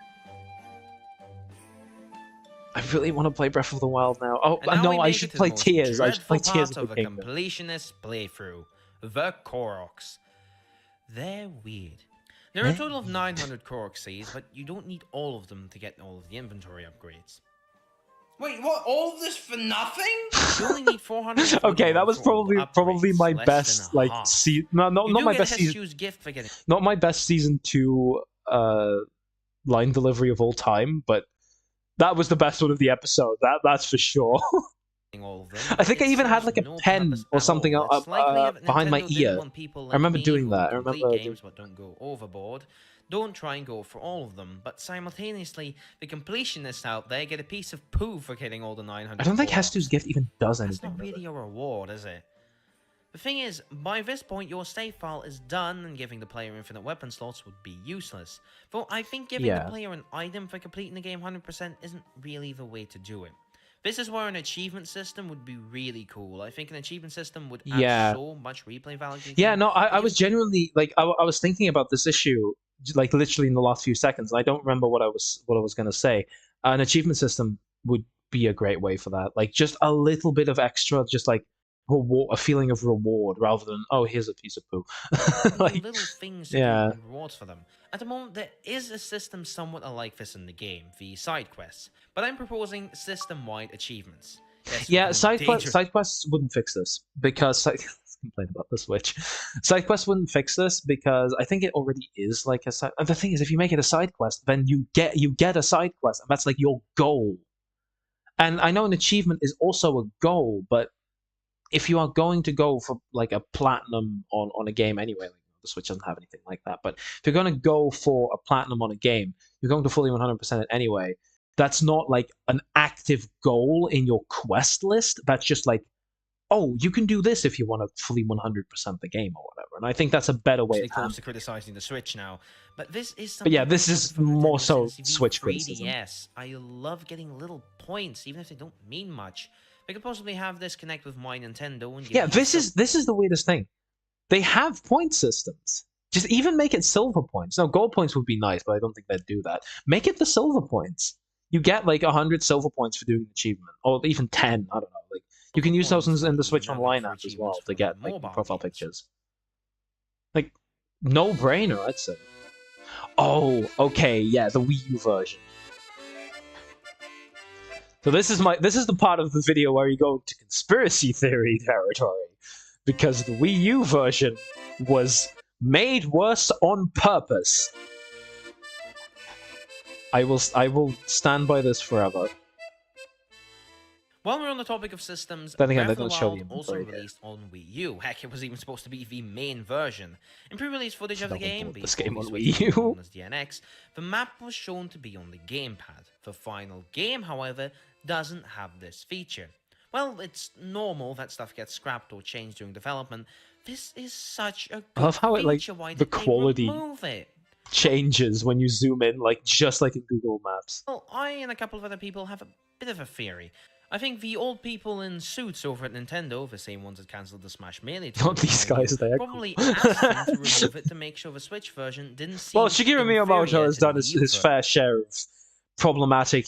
I really want to play Breath of the Wild now. Oh, no, I should play Tears. I should play Tears of the Kingdom. Completionist playthrough. The Koroks. They're weird. There are a total of 900 Korok seeds, but you don't need all of them to get all of the inventory upgrades. Wait, what? All of this for nothing? You only need 400. Okay, that was probably my best, like, not my best season. Gift for getting... Not my best season 2 line delivery of all time, but that was the best one of the episode. That's for sure. All of them, I think I even had like a pen or something behind my ear. I remember doing that. I remember games, but don't go overboard. Don't try and go for all of them, but simultaneously, the completionists out there get a piece of poo for getting all the 900. I don't think Hestu's gift even does anything. That's not really a reward, is it? The thing is, by this point, your save file is done, and giving the player infinite weapon slots would be useless. Though I think giving the player an item for completing the game 100% isn't really the way to do it. This is where an achievement system would be really cool. I think an achievement system would add so much replay value. Yeah, no, I was genuinely, like, I was thinking about this issue, like, literally in the last few seconds. I don't remember what I was going to say. An achievement system would be a great way for that. Like, just a little bit of extra, just like a feeling of reward, rather than, oh, here's a piece of poo. Like, little things to and rewards for them. At the moment, there is a system somewhat like this in the game, the side quests, but I'm proposing system-wide achievements. Yes, side quests wouldn't fix this, because let's complain about the Switch. Side quests wouldn't fix this because I think it already is like a side. And the thing is, if you make it a side quest, then you get a side quest, and that's like your goal. And I know an achievement is also a goal, but if you are going to go for like a platinum on a game anyway, like the Switch doesn't have anything like that. But if you're going to go for a platinum on a game, you're going to fully 100% it anyway. That's not like an active goal in your quest list. That's just like, oh, you can do this if you want to fully 100% the game or whatever. And I think that's a better way of close to criticizing the Switch now, but this is something. But yeah, this is more so Switch criticism. Yes, I love getting little points, even if they don't mean much. They could possibly have this connect with My Nintendo and yeah, this is the weirdest thing. They have point systems. Just even make it silver points. No, gold points would be nice, but I don't think they'd do that. Make it the silver points. You get like 100 silver points for doing an achievement, or even 10. I don't know. Like you can use those in the Switch Online app as well to get like profile pictures. Like no brainer, I'd say. Oh, okay, yeah, the Wii U version. So this is the part of the video where you go to conspiracy theory territory, because the Wii U version was made worse on purpose. I will stand by this forever. While we're on the topic of systems, then again, Breath they of don't the show Wild the also inventory released on Wii U. Heck, it was even supposed to be the main version. In pre-release footage of the game, this game on Wii Wii U, as DNX, the map was shown to be on the gamepad. The final game, however, doesn't have this feature. Well, it's normal that stuff gets scrapped or changed during development. This is such a good I love how feature. it Why the did they quality remove it? changes when you zoom in, like just like in Google Maps. Well, I and a couple of other people have a bit of a theory. I think the old people in suits over at Nintendo, the same ones that cancelled the Smash Melee, not these guys, they are probably cool. asked them to remove it to make sure the Switch version didn't seem Well, Shigeru Miyamoto has done his fair share of problematic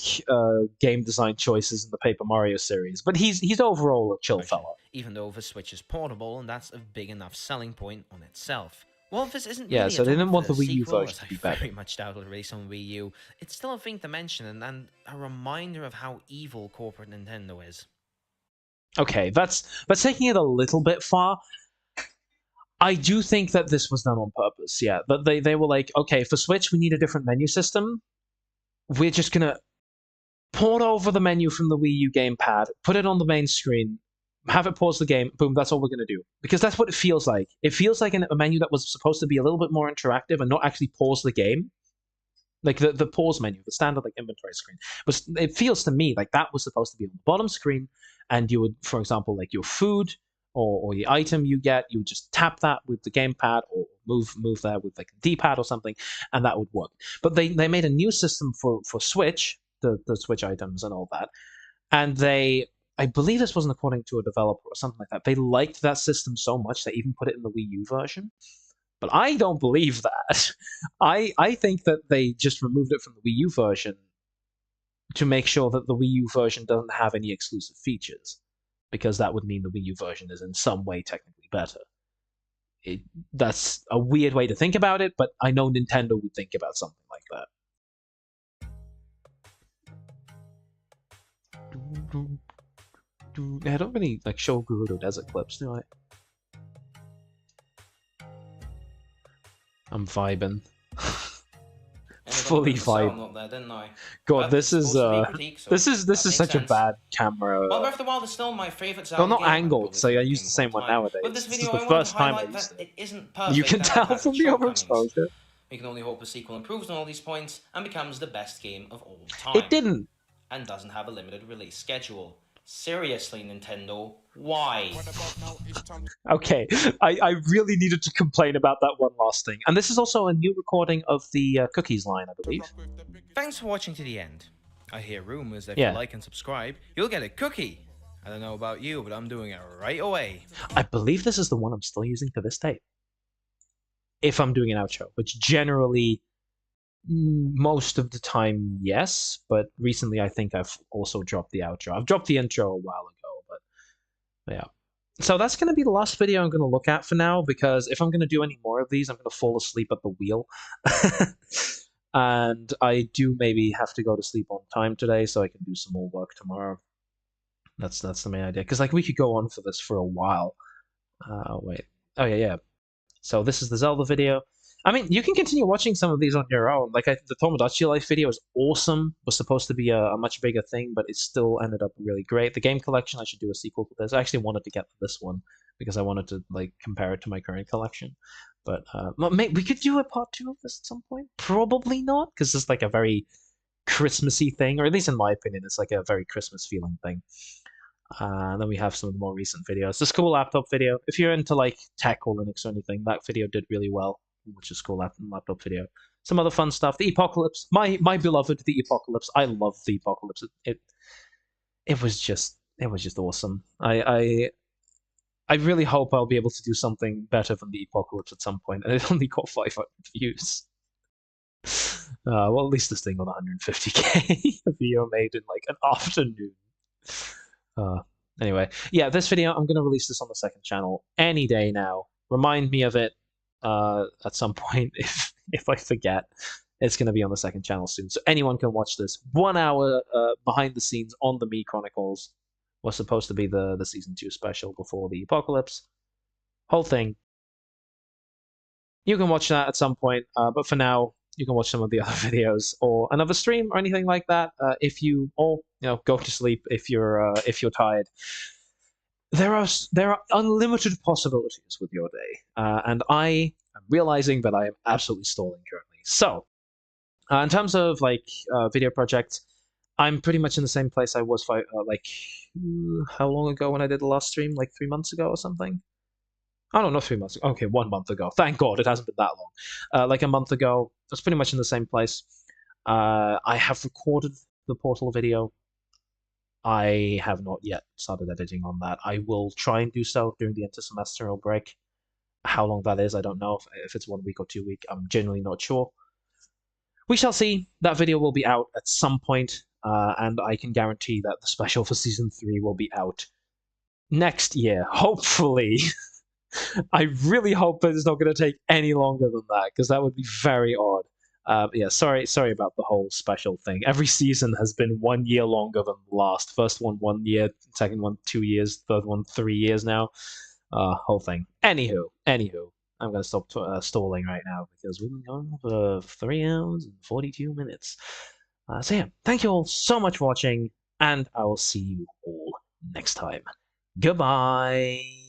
game design choices in the Paper Mario series, but he's overall a chill fella. Even though the Switch is portable, and that's a big enough selling point on itself. Well, this isn't yeah, really so they didn't want the Wii U sequel, version to be better. I very much doubt it'll release on Wii U. It's still a thing to mention, and a reminder of how evil corporate Nintendo is. Okay, that's taking it a little bit far. I do think that this was done on purpose, yeah. But they were like, okay, for Switch, we need a different menu system. We're just gonna port over the menu from the Wii U gamepad, put it on the main screen, have it pause the game, boom, that's all we're gonna do. Because that's what it feels like. It feels like a menu that was supposed to be a little bit more interactive and not actually pause the game. Like the pause menu, the standard like inventory screen. But it feels to me like that was supposed to be on the bottom screen, and you would, for example, like your food or the item you get, you would just tap that with the gamepad or move there with like a D-pad or something, and that would work. But they made a new system for Switch, the Switch items and all that, and I believe this wasn't according to a developer or something like that. They liked that system so much they even put it in the Wii U version. But I don't believe that. I think that they just removed it from the Wii U version to make sure that the Wii U version doesn't have any exclusive features, because that would mean the Wii U version is in some way technically better. That's a weird way to think about it, but I know Nintendo would think about something like that. I don't really like show Gerudo Desert clips, do I? I'm vibing. Fully vibing. There, didn't I? God, this is such a bad camera. Well, Breath of the Wild is still my favorite Zelda not game. angled, so I use the same one nowadays. With this video, is the first time I used it isn't perfect. You can tell from the overexposure. We can only hope the sequel improves on all these points and becomes the best game of all time. It didn't. And doesn't have a limited release schedule. Seriously, Nintendo, why? Okay, I really needed to complain about that one last thing. And this is also a new recording of the Cookies line, I believe. Thanks for watching to the end. I hear rumors that if you like and subscribe, you'll get a cookie. I don't know about you, but I'm doing it right away. I believe this is the one I'm still using to this day. If I'm doing an outro, which generally, most of the time, yes, but recently I think I've also dropped the outro. I've dropped the intro a while ago, but yeah. So that's going to be the last video I'm going to look at for now, because if I'm going to do any more of these, I'm going to fall asleep at the wheel. And I do maybe have to go to sleep on time today so I can do some more work tomorrow. That's the main idea, because like we could go on for this for a while. Wait. Oh yeah. So this is the Zelda video. I mean, you can continue watching some of these on your own. Like the Tomodachi Life video is awesome. Was supposed to be a much bigger thing, but it still ended up really great. The game collection, I should do a sequel to this. I actually wanted to get this one because I wanted to like compare it to my current collection. But we could do a part 2 of this at some point. Probably not, because it's like a very Christmassy thing, or at least in my opinion, it's like a very Christmas feeling thing. Then we have some of the more recent videos. The school laptop video, if you're into like tech or Linux or anything, that video did really well, which is school laptop video. Some other fun stuff. The Apocalypse, my beloved The Apocalypse. I love The Apocalypse. It was just awesome. I really hope I'll be able to do something better than The Apocalypse at some point, and it only got 500 views. Well, at least this thing got 150k. A video made in like an afternoon. Anyway, yeah, this video, I'm going to release this on the second channel any day now. Remind me of it at some point if I forget. It's going to be on the second channel soon, so anyone can watch this. 1 hour behind the scenes on the Me Chronicles was supposed to be the Season 2 special before the Apocalypse. Whole thing. You can watch that at some point, but for now, you can watch some of the other videos or another stream or anything like that. If you go to sleep if you're tired. There are unlimited possibilities with your day, and I am realizing that I am absolutely stalling currently. So, in terms of like video projects, I'm pretty much in the same place I was how long ago when I did the last stream? Like 3 months ago or something. Oh no, not 3 months ago. Okay, 1 month ago. Thank God it hasn't been that long. Like a month ago, I was pretty much in the same place. I have recorded the Portal video. I have not yet started editing on that. I will try and do so during the intersemestral break. How long that is, I don't know. If it's 1 week or 2 weeks, I'm genuinely not sure. We shall see. That video will be out at some point, and I can guarantee that the special for Season 3 will be out next year, hopefully. I really hope that it's not going to take any longer than that, because that would be very odd. Yeah, sorry about the whole special thing. Every season has been 1 year longer than the last. First one 1 year, second one 2 years, third one 3 years now. Whole thing. Anywho, I'm gonna stop stalling right now because we've been going for 3 hours and 42 minutes. So yeah, thank you all so much for watching, and I will see you all next time. Goodbye.